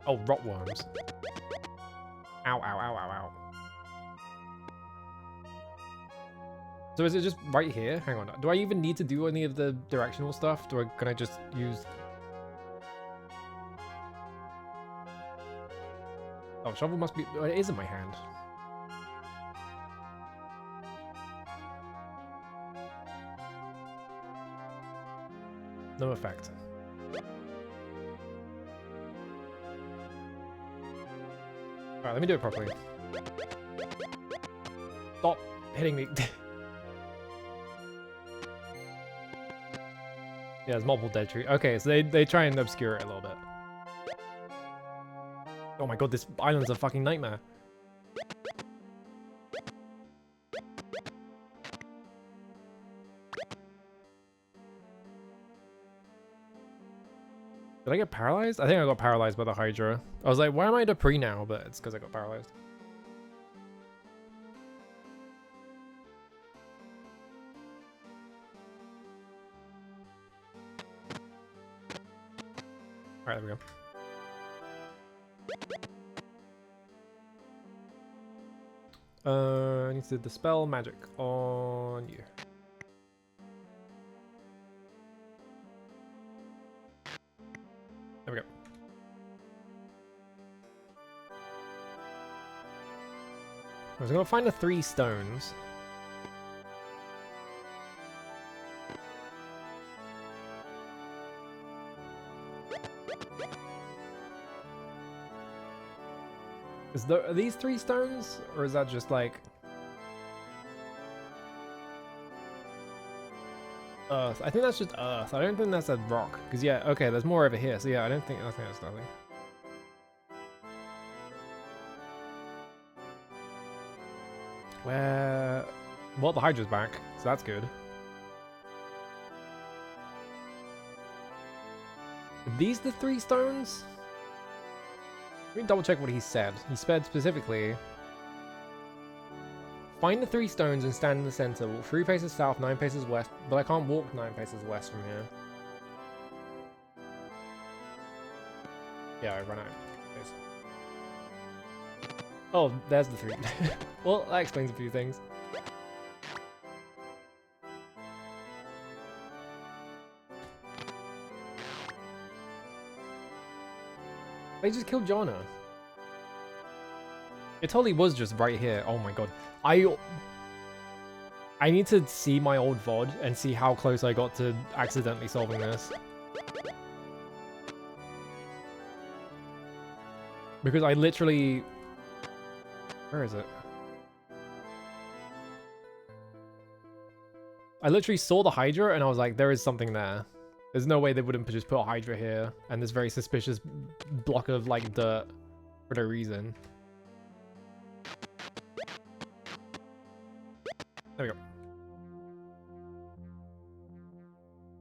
Oh, rotworms. Ow, ow, ow, ow, ow. So is it just right here? Hang on. Do I even need to do any of the directional stuff? Can I just use... Oh, shovel must be... Oh, it is in my hand. No effect. Alright, let me do it properly. Stop hitting me. Yeah, there's multiple dead trees. Okay, so they try and obscure it a little bit. Oh my god, this island's a fucking nightmare. Did I get paralyzed? I think I got paralyzed by the Hydra. I was like, why am I Dupree now? But it's because I got paralyzed. Alright, there we go. I need to dispel magic on you. There we go. I was gonna find the 3 stones. Are these 3 stones? Or is that just like earth? I think that's just earth. I don't think that's a rock. Because yeah, okay, there's more over here. So yeah, I think that's nothing. Where... Well, the Hydra's back, so that's good. Are these the 3 stones? Let me double check what he said. He said specifically, find the 3 stones and stand in the center. Walk 3 paces south, 9 paces west, but I can't walk 9 paces west from here. Yeah, I ran out. Oh, there's the 3. Well, that explains a few things. They just killed Jonna. It totally was just right here. Oh my god. I need to see my old VOD and see how close I got to accidentally solving this. Because I literally... Where is it? I literally saw the Hydra and I was like, there is something there. There's no way they wouldn't just put a Hydra here and this very suspicious block of like dirt for no reason. There we go.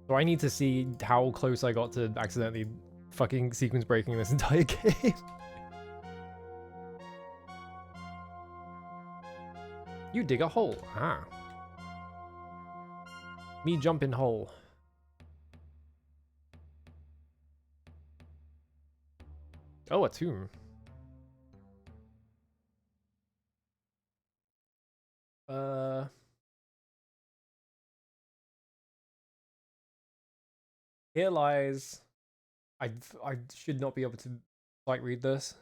So I need to see how close I got to accidentally fucking sequence breaking this entire game. You dig a hole. Ah. Me jump in hole. Oh, a tomb. Here lies... I should not be able to like read this.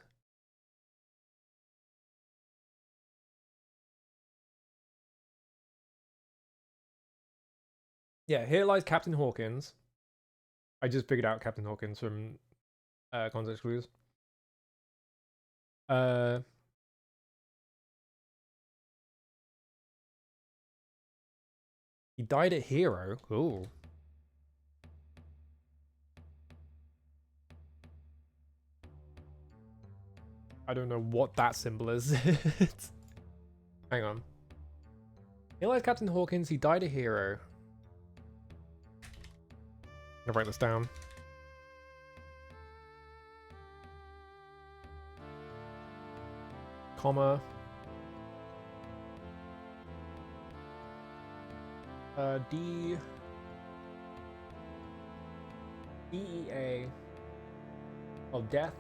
Yeah, here lies Captain Hawkins. I just figured out Captain Hawkins from context clues. He died at Hero. Ooh. I don't know what that symbol is. Hang on. Here lies Captain Hawkins. He died a hero. I'm gonna write this down. Comma. D. DEA. Oh, death.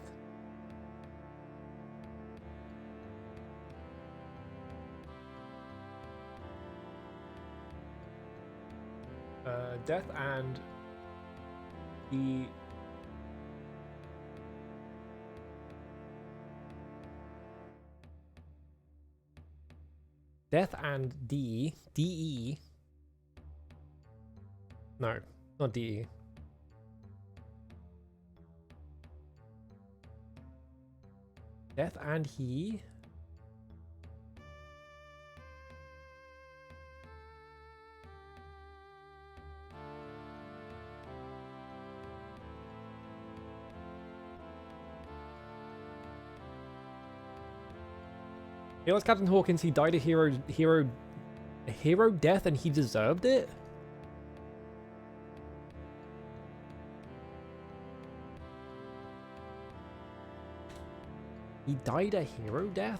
Death and the Death and DE. No, not DE. Death and he. Here's Captain Hawkins. He died a hero death, and he deserved it. He died a hero death?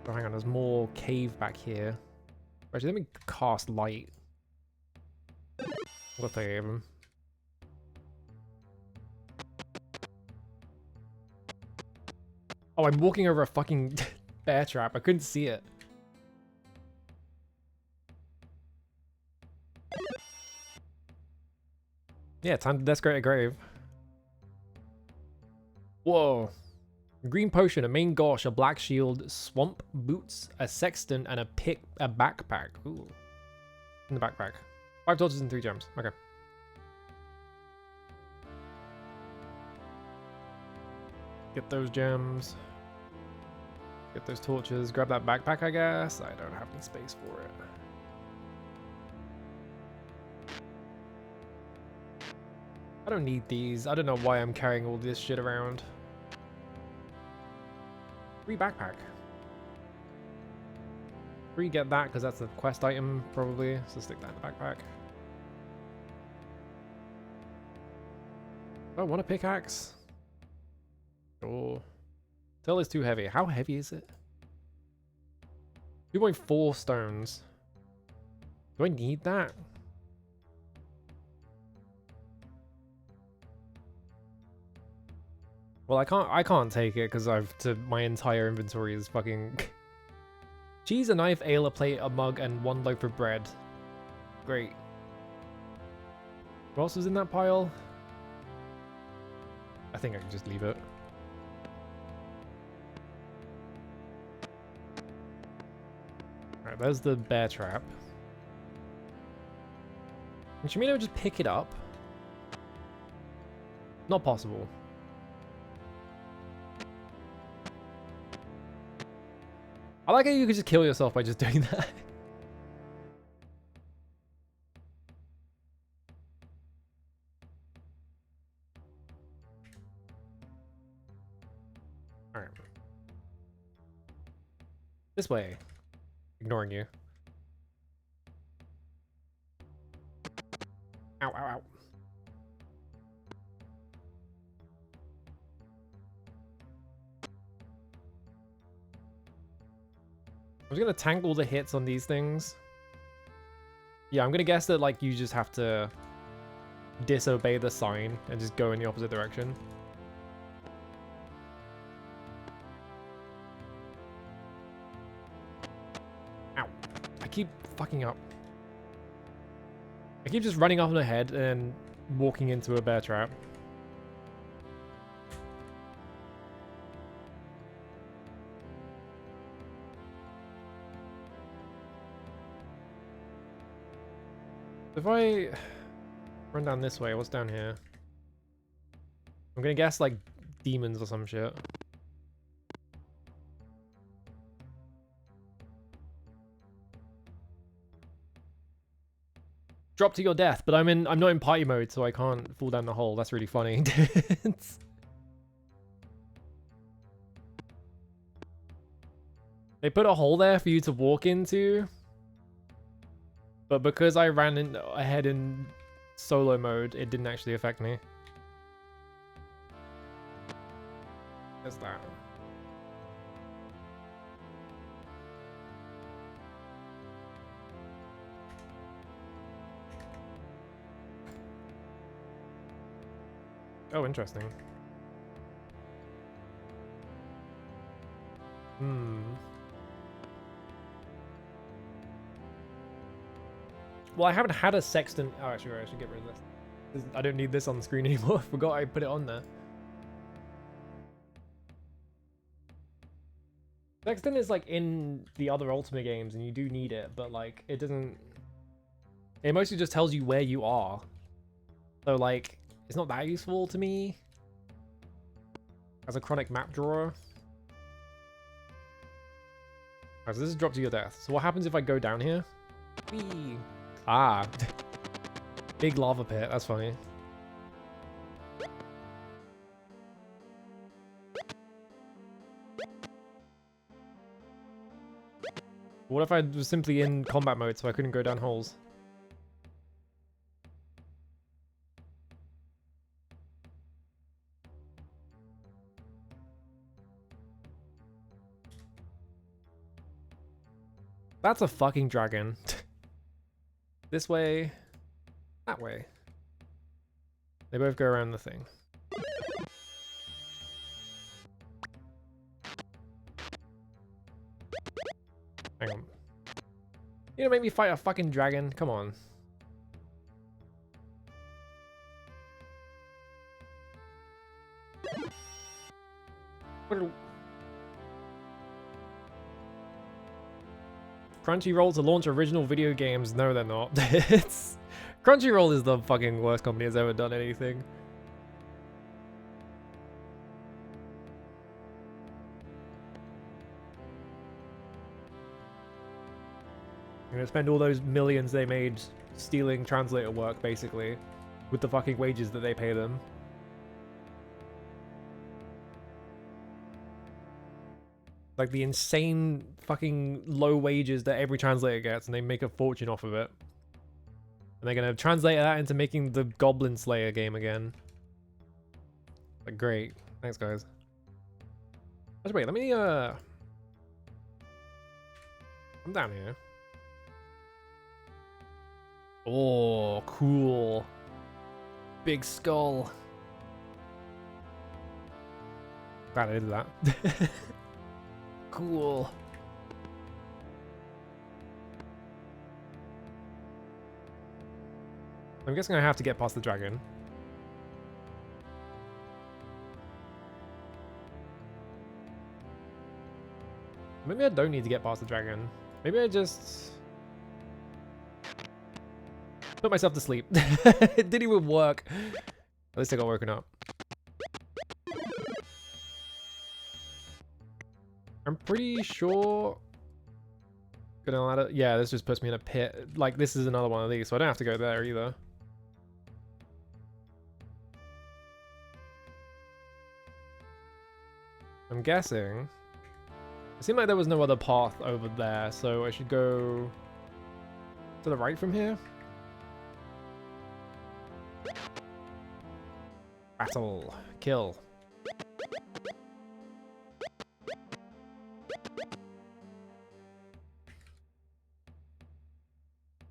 Oh, hang on, there's more cave back here. Actually, let me cast light. What they gave him. Oh, I'm walking over a fucking bear trap. I couldn't see it. Yeah, time to desecrate a grave. Whoa. Green potion, a main gosh, a black shield, swamp boots, a sextant, and a backpack. Ooh. In the backpack. 5 torches and 3 gems. Okay. Get those gems. Get those torches. Grab that backpack, I guess. I don't have any space for it. I don't need these. I don't know why I'm carrying all this shit around. Free backpack. Free get that, because that's a quest item, probably. So stick that in the backpack. Oh, I want a pickaxe. Oh. Tell is too heavy. How heavy is it? 2.4 stones. Do I need that? Well, I can't take it because my entire inventory is fucking cheese, a knife, ale, a plate, a mug, and 1 loaf of bread. Great. What else was in that pile? I think I can just leave it. Alright, there's the bear trap. Can Shimino just pick it up? Not possible. I like how you could just kill yourself by just doing that. Alright. This way. Ignoring you. Ow, ow, ow. I was gonna tangle the hits on these things. Yeah, I'm gonna guess that like you just have to disobey the sign and just go in the opposite direction. Ow. I keep fucking up. I keep just running off in the head and walking into a bear trap. If I run down this way, what's down here? I'm gonna guess like demons or some shit. Drop to your death, but I'm not in party mode, so I can't fall down the hole. That's really funny. They put a hole there for you to walk into. But because I ran ahead in solo mode, it didn't actually affect me. There's that. Oh, interesting. Well, I haven't had a sextant. Oh, actually, I should get rid of this. I don't need this on the screen anymore. I forgot I put it on there. Sextant is like in the other Ultima games, and you do need it, but like it doesn't. It mostly just tells you where you are. So like, it's not that useful to me as a chronic map drawer. Alright, so this is drop to your death. So what happens if I go down here? Whee! Ah. Big lava pit, that's funny. What if I was simply in combat mode so I couldn't go down holes? That's a fucking dragon. This way. That way. They both go around the thing. Hang on. You gonna make me fight a fucking dragon? Come on. Crunchyroll to launch original video games. No, they're not. It's Crunchyroll is the fucking worst company that's ever done anything. You're gonna spend all those millions they made stealing translator work, basically, with the fucking wages that they pay them. Like the insane fucking low wages that every translator gets, and they make a fortune off of it. And they're gonna translate that into making the Goblin Slayer game again. Like, great. Thanks, guys. Actually, wait, let me, I'm down here. Oh, cool. Big skull. Glad I did that. Cool. I'm guessing I have to get past the dragon. Maybe I don't need to get past the dragon. Maybe I just put myself to sleep. It didn't even work. At least I got woken up. I'm pretty sure. Gonna ladder. Yeah, this just puts me in a pit. Like, this is another one of these, so I don't have to go there either. I'm guessing. It seemed like there was no other path over there, so I should go to the right from here. Battle. Kill.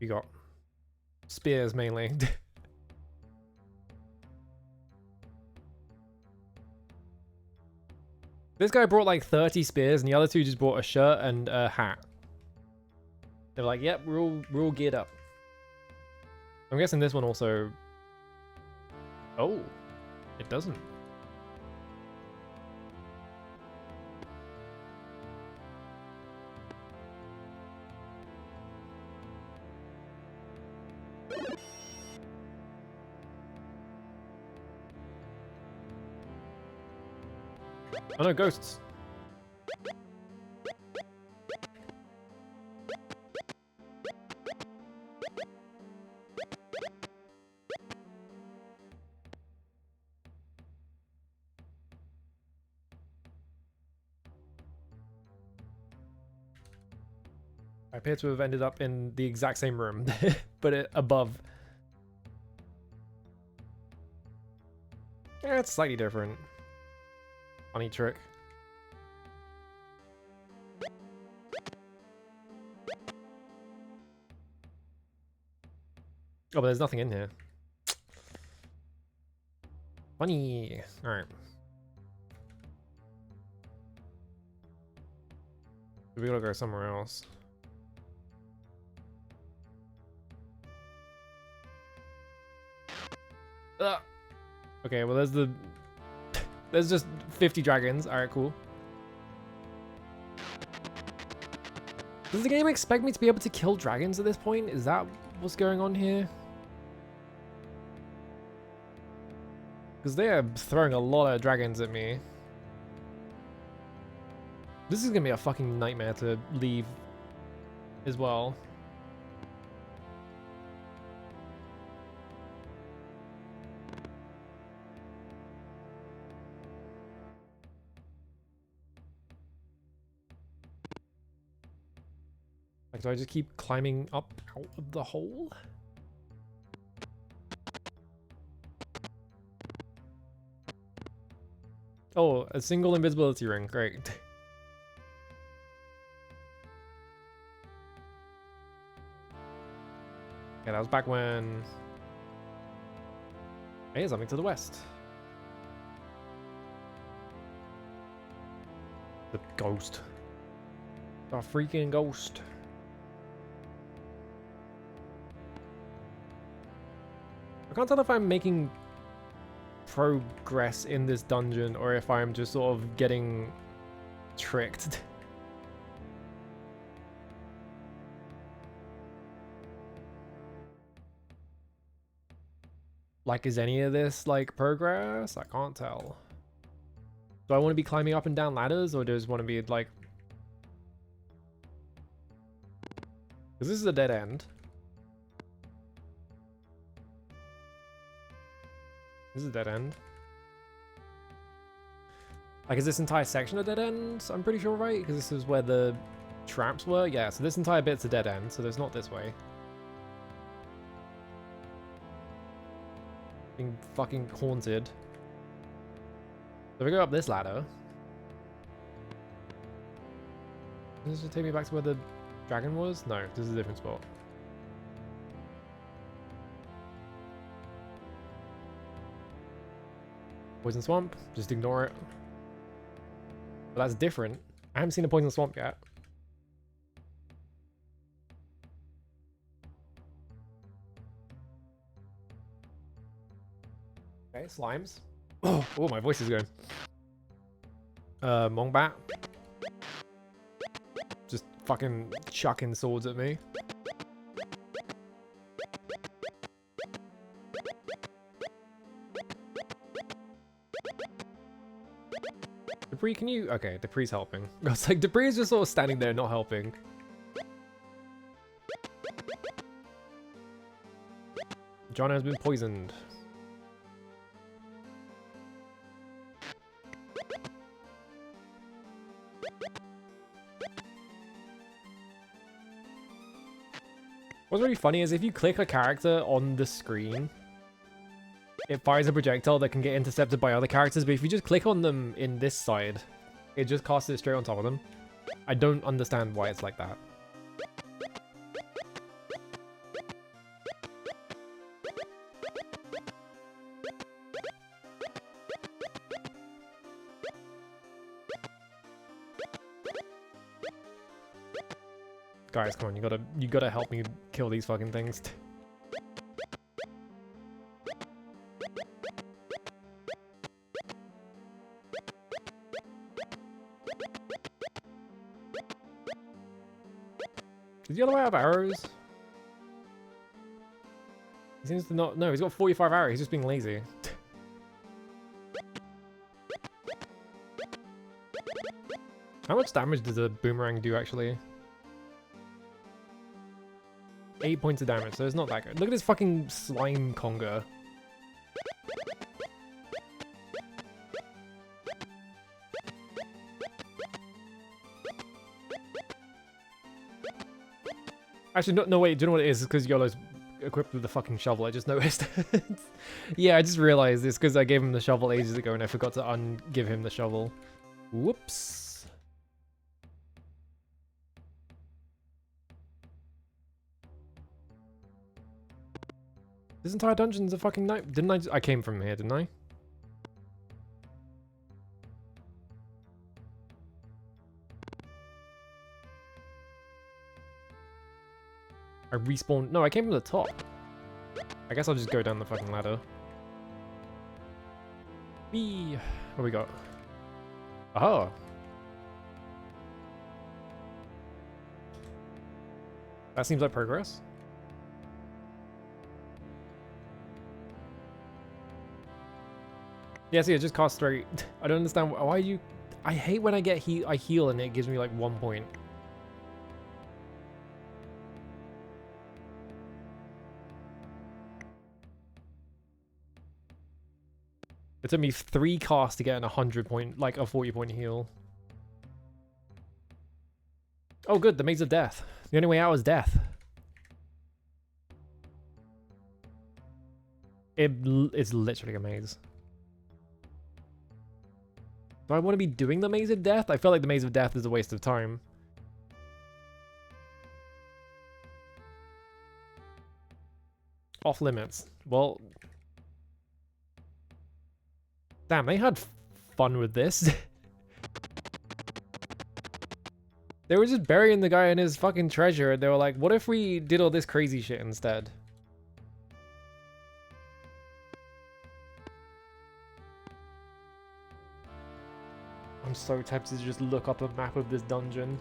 You got spears mainly. This guy brought like 30 spears, and the other two just brought a shirt and a hat. They're like, "Yep, we're all geared up." I'm guessing this one also. Oh, it doesn't. Oh no, ghosts. I appear to have ended up in the exact same room, but above. Yeah, it's slightly different. Funny trick. Oh, but there's nothing in here. Funny. Alright. We gotta go somewhere else. Okay, well there's the... There's just 50 dragons. Alright, cool. Does the game expect me to be able to kill dragons at this point? Is that what's going on here? Because they are throwing a lot of dragons at me. This is gonna be a fucking nightmare to leave as well. Like, do I just keep climbing up out of the hole? Oh, a single invisibility ring. Great. Yeah, that was back when... Hey, something to the west. The ghost. The freaking ghost. I can't tell if I'm making progress in this dungeon or if I'm just sort of getting tricked. Like, is any of this, like, progress? I can't tell. Do I want to be climbing up and down ladders, or do I just want to be, like... Because this is a dead end. This is a dead end. Like, is this entire section a dead end? I'm pretty sure, right? Because this is where the traps were? Yeah, so this entire bit's a dead end, so there's not this way. Being fucking haunted. So if we go up this ladder... Does this take me back to where the dragon was? No, this is a different spot. Poison swamp, just ignore it. But that's different. I haven't seen a poison swamp yet. Okay, slimes. Oh, my voice is going. Mongbat. Just fucking chucking swords at me. Debris, can you... Okay, Depree's helping. I was like, Debris is just sort of standing there not helping. John has been poisoned. What's really funny is if you click a character on the screen, it fires a projectile that can get intercepted by other characters, but if you just click on them in this side, it just casts it straight on top of them. I don't understand why it's like that. Guys, come on, you gotta help me kill these fucking things. Does the other way have arrows? He seems to not... No, he's got 45 arrows. He's just being lazy. How much damage does a boomerang do, actually? 8 points of damage, so it's not that good. Look at this fucking slime conga. Actually, no, wait, do you know what it is? It's because YOLO's equipped with the fucking shovel, I just noticed. Yeah, I just realized this because I gave him the shovel ages ago and I forgot to un-give him the shovel. Whoops. This entire dungeon's a fucking night. Didn't I came from here, didn't I? I respawned. No, I came from the top. I guess I'll just go down the fucking ladder. Whee! What we got? Oh. That seems like progress. Yeah, see, it just costs straight. I don't understand why you... I hate when I get I heal and it gives me like 1 point. It took me 3 casts to get an 100 point, like a 40 point heal. Oh good, the Maze of Death. The only way out is death. It's literally a maze. Do I want to be doing the Maze of Death? I feel like the Maze of Death is a waste of time. Off limits. Well... Damn, they had fun with this. They were just burying the guy in his fucking treasure and they were like, what if we did all this crazy shit instead? I'm so tempted to just look up a map of this dungeon.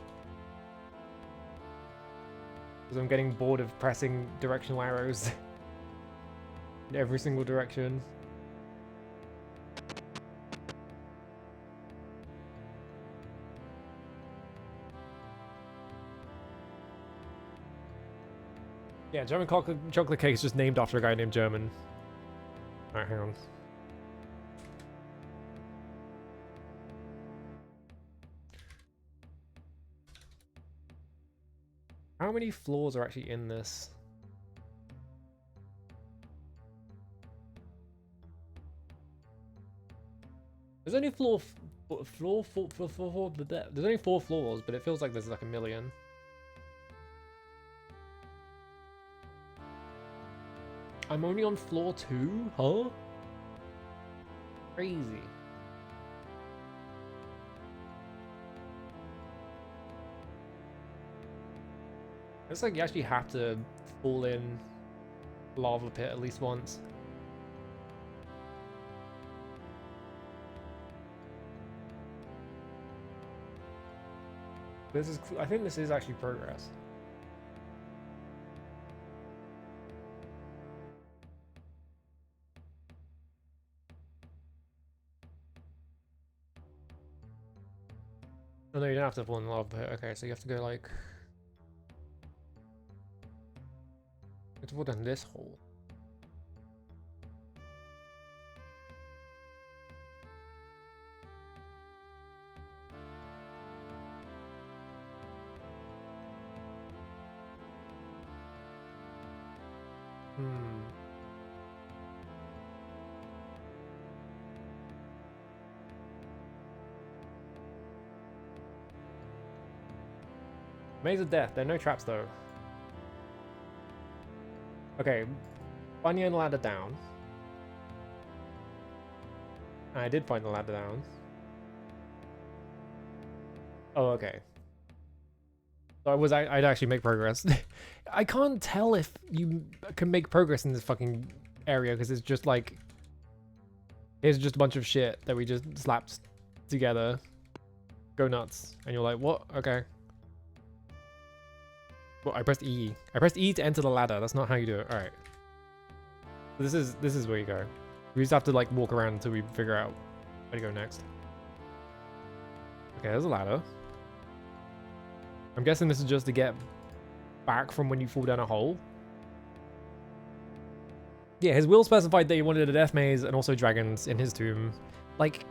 Because I'm getting bored of pressing directional arrows in every single direction. Yeah, German chocolate cake is just named after a guy named German. Alright, hang on. How many floors are actually in this? There's only there's only 4 floors, but it feels like there's like a million. I'm only on floor 2? Huh? Crazy. It's like you actually have to fall in lava pit at least once. This is, I think this is actually progress. Oh no, you don't have to fall in the lava pit. Okay, so you have to go like... You have to fall down this hole. Maze of Death. There are no traps though. Okay, Bunyan ladder down. I did find the ladder down. Oh, okay. So I'd actually make progress. I can't tell if you can make progress in this fucking area because it's just like... Here's just a bunch of shit that we just slapped together. Go nuts. And you're like, what? Okay. Well, I pressed E. I pressed E to enter the ladder. That's not how you do it. Alright. This is where you go. We just have to like walk around until we figure out where to go next. Okay, there's a ladder. I'm guessing this is just to get back from when you fall down a hole. Yeah, his will specified that he wanted a death maze and also dragons in his tomb. Like...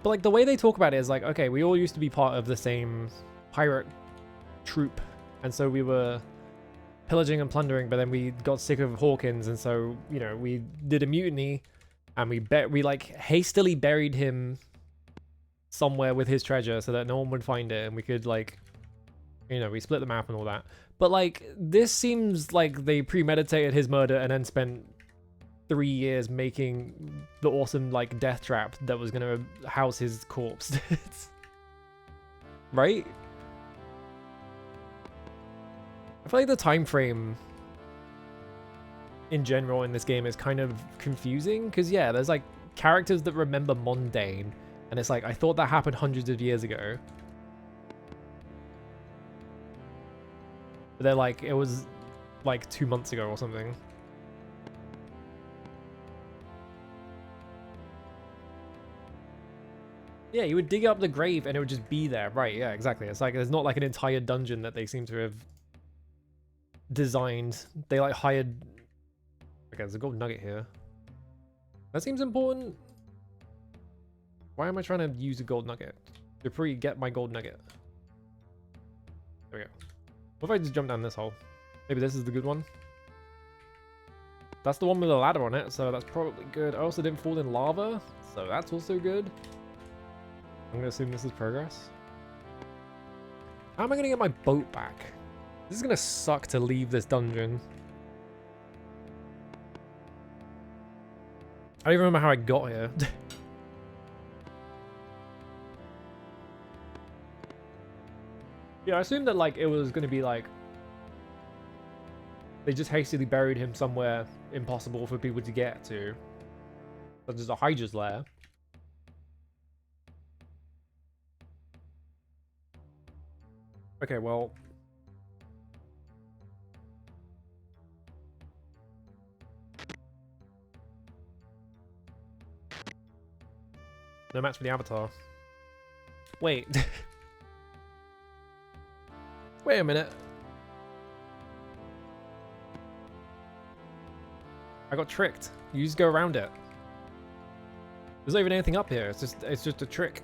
But like the way they talk about it is like, okay, we all used to be part of the same pirate troop, and so we were pillaging and plundering, but then we got sick of Hawkins, and so, you know, we did a mutiny, and we like hastily buried him somewhere with his treasure so that no one would find it, and we could like, you know, we split the map and all that. But like, this seems like they premeditated his murder and then spent 3 years making the awesome like death trap that was gonna house his corpse. Right? I feel like the time frame in general in this game is kind of confusing because, yeah, there's like characters that remember mundane, and it's like, I thought that happened hundreds of years ago. But they're like, it was like 2 months ago or something. Yeah, you would dig up the grave and it would just be there. Right, yeah, exactly. It's like, there's not like an entire dungeon that they seem to have designed. They like hired... Okay, there's a gold nugget here. That seems important. Why am I trying to use a gold nugget? To probably get my gold nugget. There we go. What if I just jump down this hole? Maybe this is the good one. That's the one with a ladder on it, so that's probably good. I also didn't fall in lava, so that's also good. I'm gonna assume this is progress. How am I gonna get my boat back? This is gonna suck to leave this dungeon. I don't even remember how I got here. Yeah, I assumed that like it was gonna be like they just hastily buried him somewhere impossible for people to get to. Such as a Hydra's lair. Okay, well. No match for the Avatar. Wait. Wait a minute. I got tricked. You just go around it. There's not even anything up here. It's just a trick.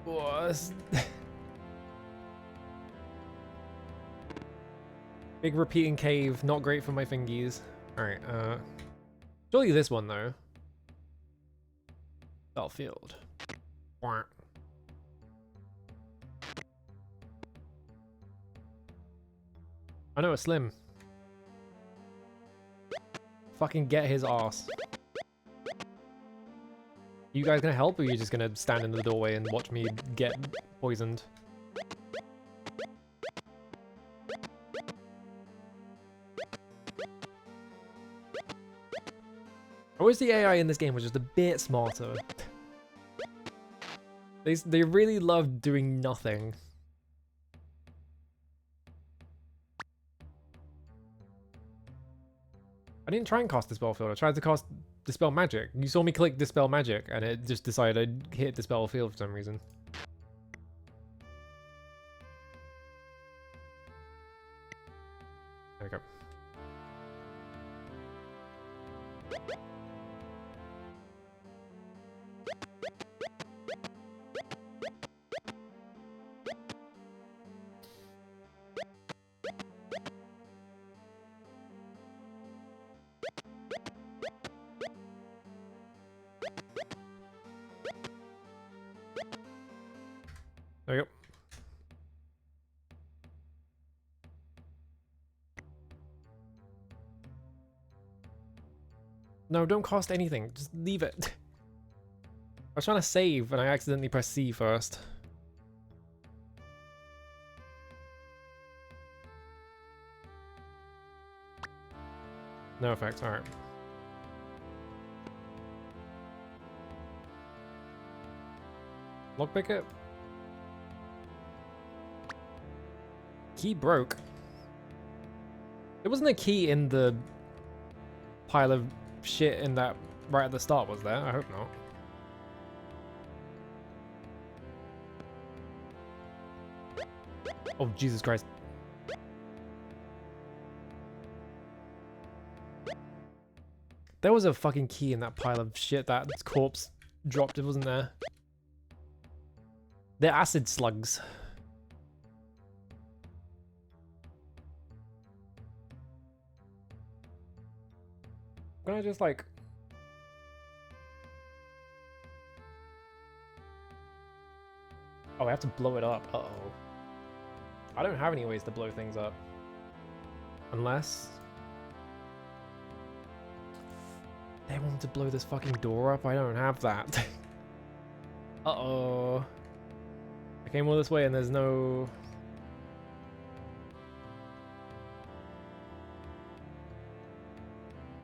What? Big repeating cave, not great for my fingies. Alright, surely this one though. Battlefield. I know a Slim. Fucking get his ass. You guys gonna help, or are you just gonna stand in the doorway and watch me get poisoned? I wish the AI in this game was just a bit smarter. They really love doing nothing. I didn't try and cast Dispel Field. I tried to cast Dispel Magic. You saw me click Dispel Magic, and it just decided to hit Dispel Field for some reason. There we go. There we go. No, don't cost anything. Just leave it. I was trying to save and I accidentally pressed C first. No effect, alright. Lockpick it? Key broke. There wasn't a key in the pile of shit in that right at the start, was there? I hope not. Oh, Jesus Christ. There was a fucking key in that pile of shit that corpse dropped, it wasn't there? They're acid slugs. Can I just like... Oh, I have to blow it up. Uh-oh. I don't have any ways to blow things up. Unless... they want to blow this fucking door up? I don't have that. Uh-oh. I came all this way and there's no...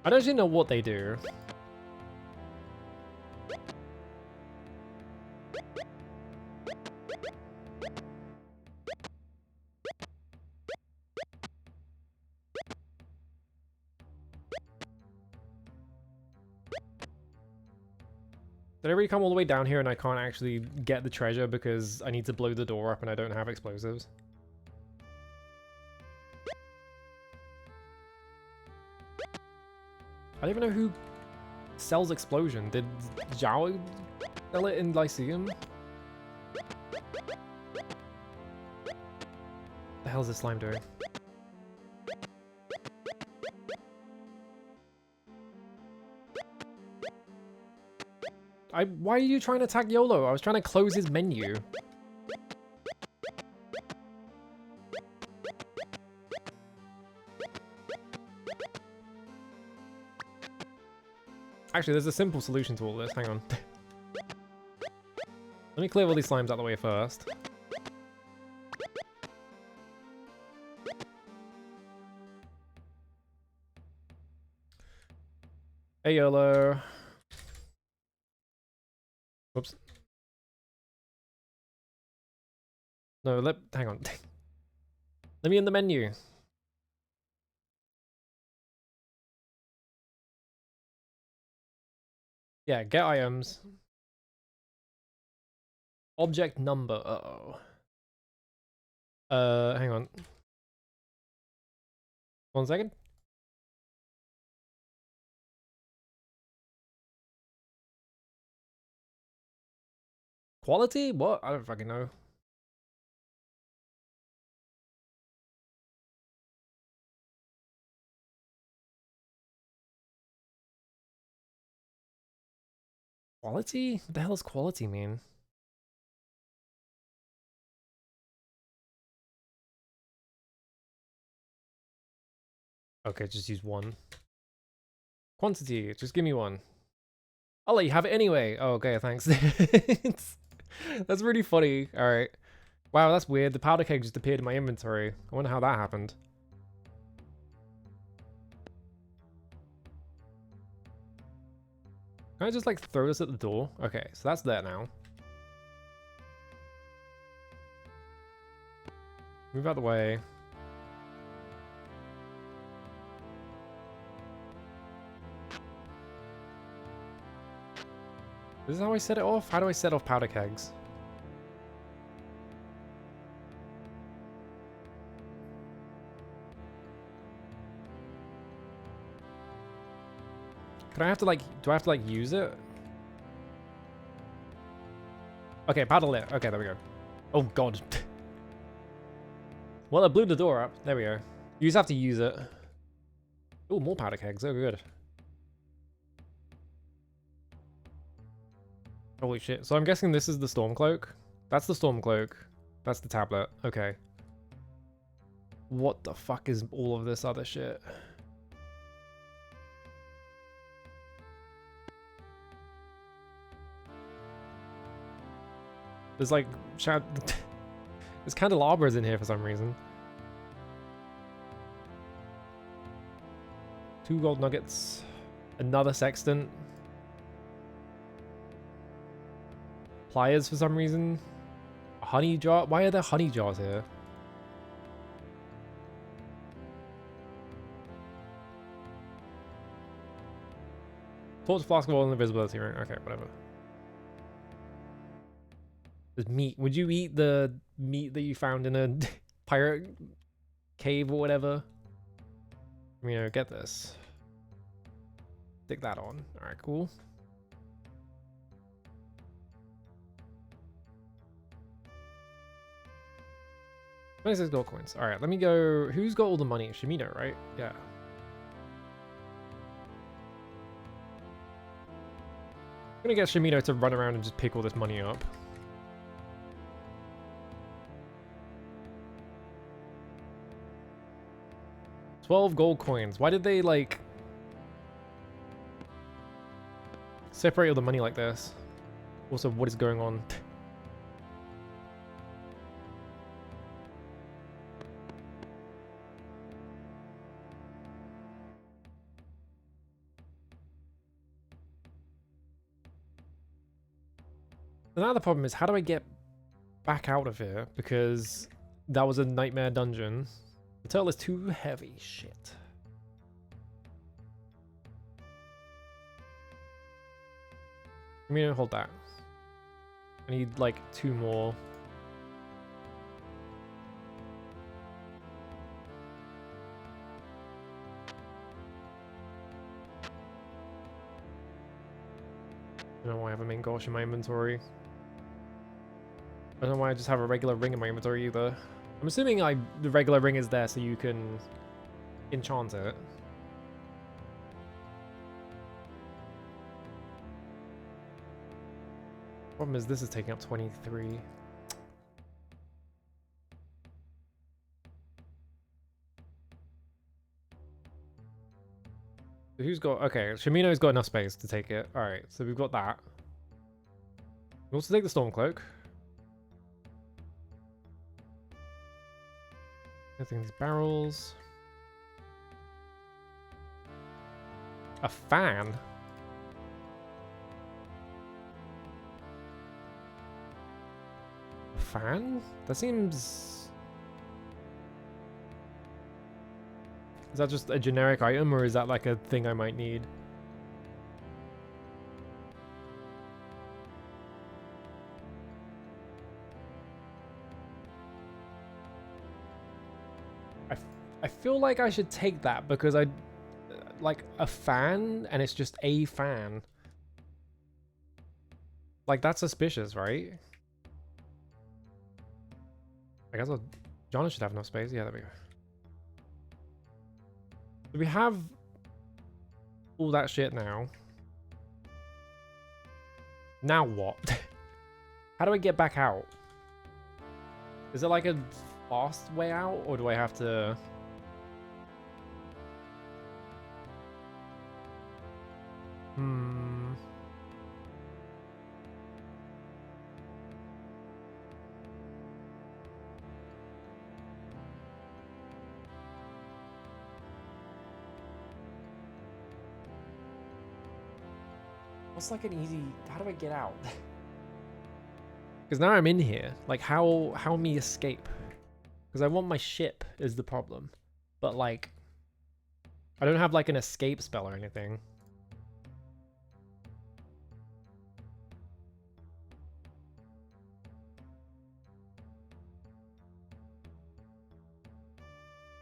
I don't actually know what they do. Did I really come all the way down here and I can't actually get the treasure because I need to blow the door up and I don't have explosives? I don't even know who sells explosion. Did Zhao sell it in Lyceum? The hell is this slime doing? Why are you trying to attack YOLO? I was trying to close his menu. Actually, there's a simple solution to all this. Hang on. Let me clear all these slimes out of the way first. Hey, YOLO. Whoops. No, hang on. Let me in the menu. Yeah, get items. Object number. Uh-oh. Hang on. 1 second. Quality? What? I don't fucking know. Quality? What the hell does quality mean? Okay, just use one. Quantity, just give me one. I'll let you have it anyway. Oh, okay, thanks. That's really funny. Alright. Wow, that's weird. The powder keg just appeared in my inventory. I wonder how that happened. Can I just like throw this at the door? Okay, so that's there now. Move out the way. This is how I set it off? How do I set off powder kegs? Can I have to like, do I have to like use it? Okay, powder lit. Okay, there we go. Oh god. Well, I blew the door up. There we go. You just have to use it. Oh, more powder kegs. Oh, good. Holy shit. So I'm guessing this is the storm cloak. That's the storm cloak. That's the tablet. Okay. What the fuck is all of this other shit? There's like there's candelabras in here for some reason. 2 gold nuggets. Another sextant. Pliers for some reason. A honey jar. Why are there honey jars here? Torch, flask of oil, and invisibility ring. Okay, whatever. There's meat. Would you eat the meat that you found in a pirate cave or whatever? You know, get this. Stick that on. Alright, cool. 26 gold coins. Alright, let me go. Who's got all the money? Shimino, right? Yeah. I'm gonna get Shimino to run around and just pick all this money up. $12 gold coins. Why did they, like, separate all the money like this? Also, what is going on? Now the problem is, how do I get back out of here? Because that was a nightmare dungeon. The turtle is too heavy. Shit. I'm gonna hold that. I need like 2 more. I don't know why I have a main Gauche in my inventory. I don't know why I just have a regular ring in my inventory either. I'm assuming like the regular ring is there so you can enchant it. Problem is this is taking up 23. So who's got... Okay, Shimino's got enough space to take it. Alright, so we've got that. We'll also take the Stormcloak. I think these barrels. A fan? A fan? That seems... Is that just a generic item, or is that like a thing I might need? I feel like I should take that because I... Like, a fan, and it's just a fan. Like, that's suspicious, right? I guess John should have enough space. Yeah, there we go. So we have all that shit now. Now what? How do I get back out? Is it like a fast way out, or do I have to... What's like an easy... How do I get out? Because now I'm in here. Like, how me escape? Because I want my ship is the problem. But like... I don't have like an escape spell or anything.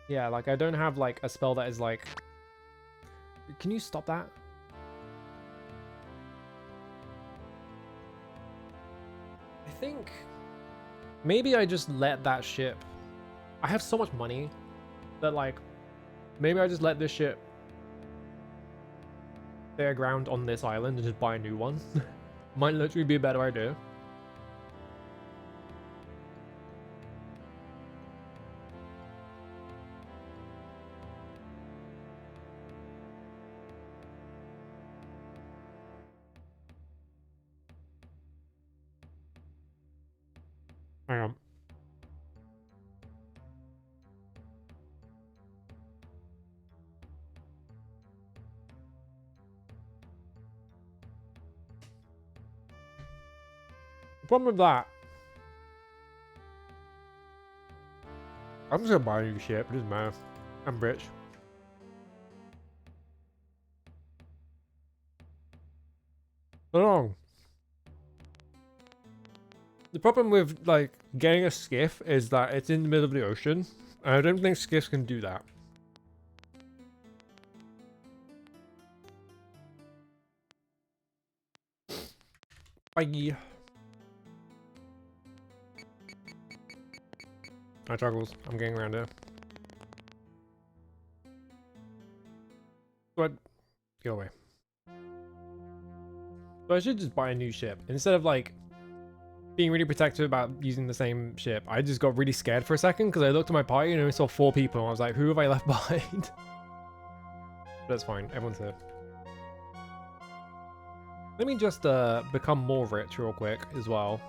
Yeah, like I don't have like a spell that is like... Can you stop that? I think maybe I just let that ship... I have so much money that like maybe I just let this ship stay aground on this island and just buy a new one. Might literally be a better idea. Hang on. The problem with that, I'm just gonna buy a new ship. It doesn't matter. I'm rich. Not wrong. The problem with like getting a skiff is that it's in the middle of the ocean, and I don't think skiffs can do that. Bye. Hi, Chuckles. I'm getting around here. But go away. So I should just buy a new ship instead of like being really protective about using the same ship. I just got really scared for a second because I looked at my party and I saw 4 people and I was like, who have I left behind? That's fine. Everyone's here. Let me just become more rich real quick as well.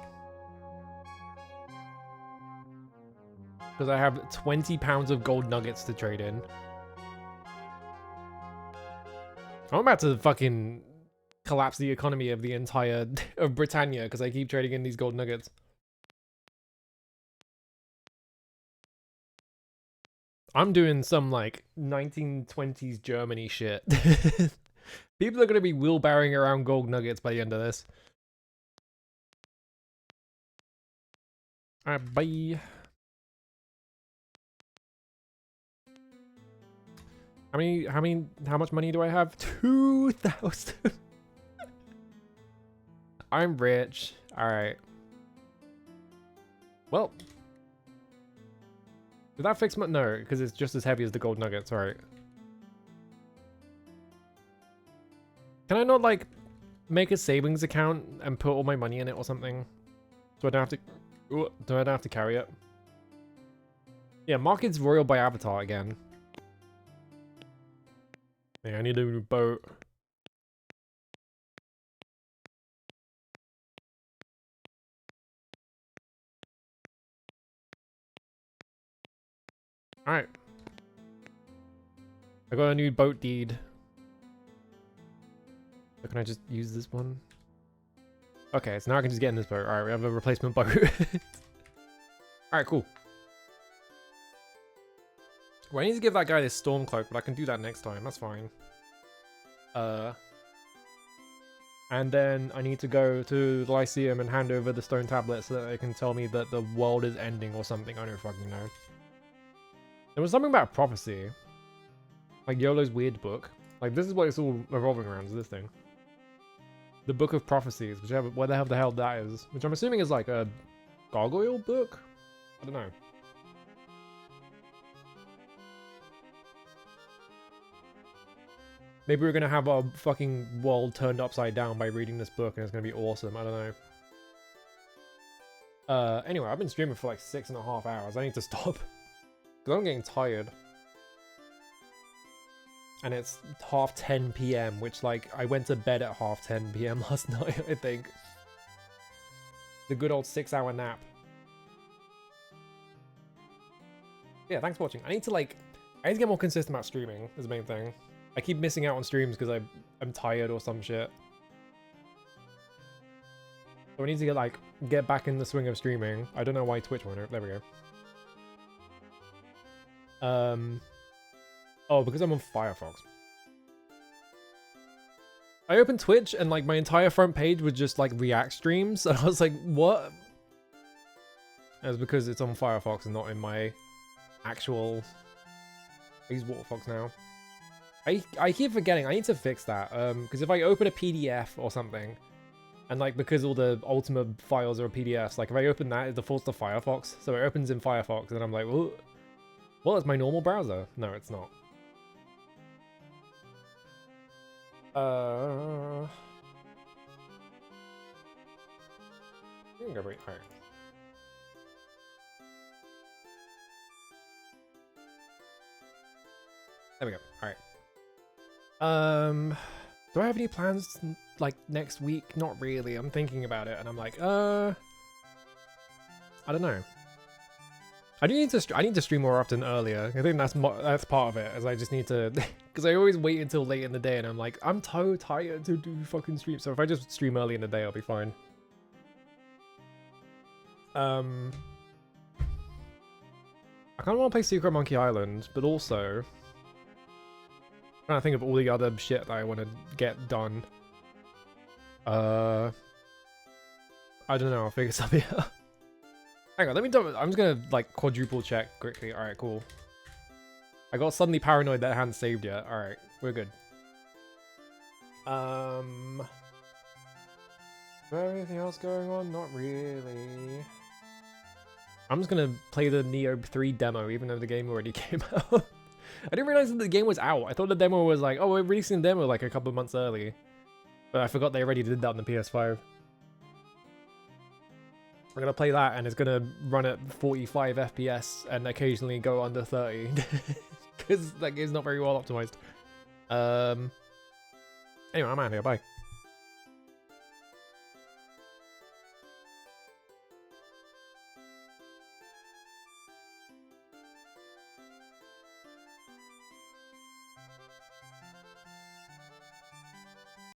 Because I have 20 pounds of gold nuggets to trade in. I'm about to fucking collapse the economy of the entire of Britannia because I keep trading in these gold nuggets. I'm doing some like 1920s Germany shit. People are going to be wheelbarrowing around gold nuggets by the end of this. Alright, bye. How much money do I have? 2,000. I'm rich. Alright. Well. Did that fix my... No, because it's just as heavy as the gold nuggets. Alright. Can I not, like, make a savings account and put all my money in it or something? So I don't have to... Ooh, so I don't have to carry it? Yeah, market's royal by avatar again. Yeah, I need a new boat. Alright. I got a new boat deed. So can I just use this one? Okay, so now I can just get in this boat. Alright, we have a replacement boat. Alright, cool. Well, I need to give that guy this storm cloak, but I can do that next time. That's fine. And then I need to go to the Lyceum and hand over the stone tablet so that they can tell me that the world is ending or something. I don't fucking know. There was something about prophecy. Like YOLO's weird book. Like, this is what it's all revolving around, is this thing. The Book of Prophecies, whichever, what the hell that is. Which I'm assuming is like a gargoyle book? I don't know. Maybe we're gonna have our fucking world turned upside down by reading this book and it's gonna be awesome. I don't know. Anyway, I've been streaming for like 6.5 hours. I need to stop. Because I'm getting tired. And it's 10:30 PM, which, like, I went to bed at 10:30 PM last night, I think. The good old 6-hour nap. Yeah, thanks for watching. I need to get more consistent about streaming, is the main thing. I keep missing out on streams because I'm tired or some shit. So I need to get back in the swing of streaming. I don't know why Twitch won't. There we go. Oh, because I'm on Firefox. I opened Twitch and like my entire front page was just like React streams, and I was like, what? It was because it's on Firefox and not in my actual... I use Waterfox now. I keep forgetting, I need to fix that, because if I open a PDF or something, and like because all the Ultima files are PDFs, like if I open that, it defaults to Firefox, so it opens in Firefox, and I'm like, well, it's my normal browser. No, it's not. You can go wait. Alright. There we go. Alright. Do I have any plans like next week? Not really. I'm thinking about it and I'm like, I don't know. I need to stream more often earlier. I think that's part of it, as I just need to, because I always wait until late in the day and I'm like, I'm so tired to do fucking stream. So if I just stream early in the day, I'll be fine. I kind of want to play Secret Monkey Island, but also I'm trying to think of all the other shit that I want to get done. I don't know. I'll figure something out. Hang on, let me do. I'm just gonna like quadruple check quickly. All right, cool. I got suddenly paranoid that I hadn't saved yet. All right, we're good. Is there anything else going on? Not really. I'm just gonna play the Neo 3 demo, even though the game already came out. I didn't realize that the game was out. I thought the demo was like, oh, we're releasing the demo like a couple of months early. But I forgot they already did that on the PS5. I'm gonna play that and it's gonna run at 45 FPS and occasionally go under 30. Because that game's not very well optimized. Anyway, I'm out of here, bye.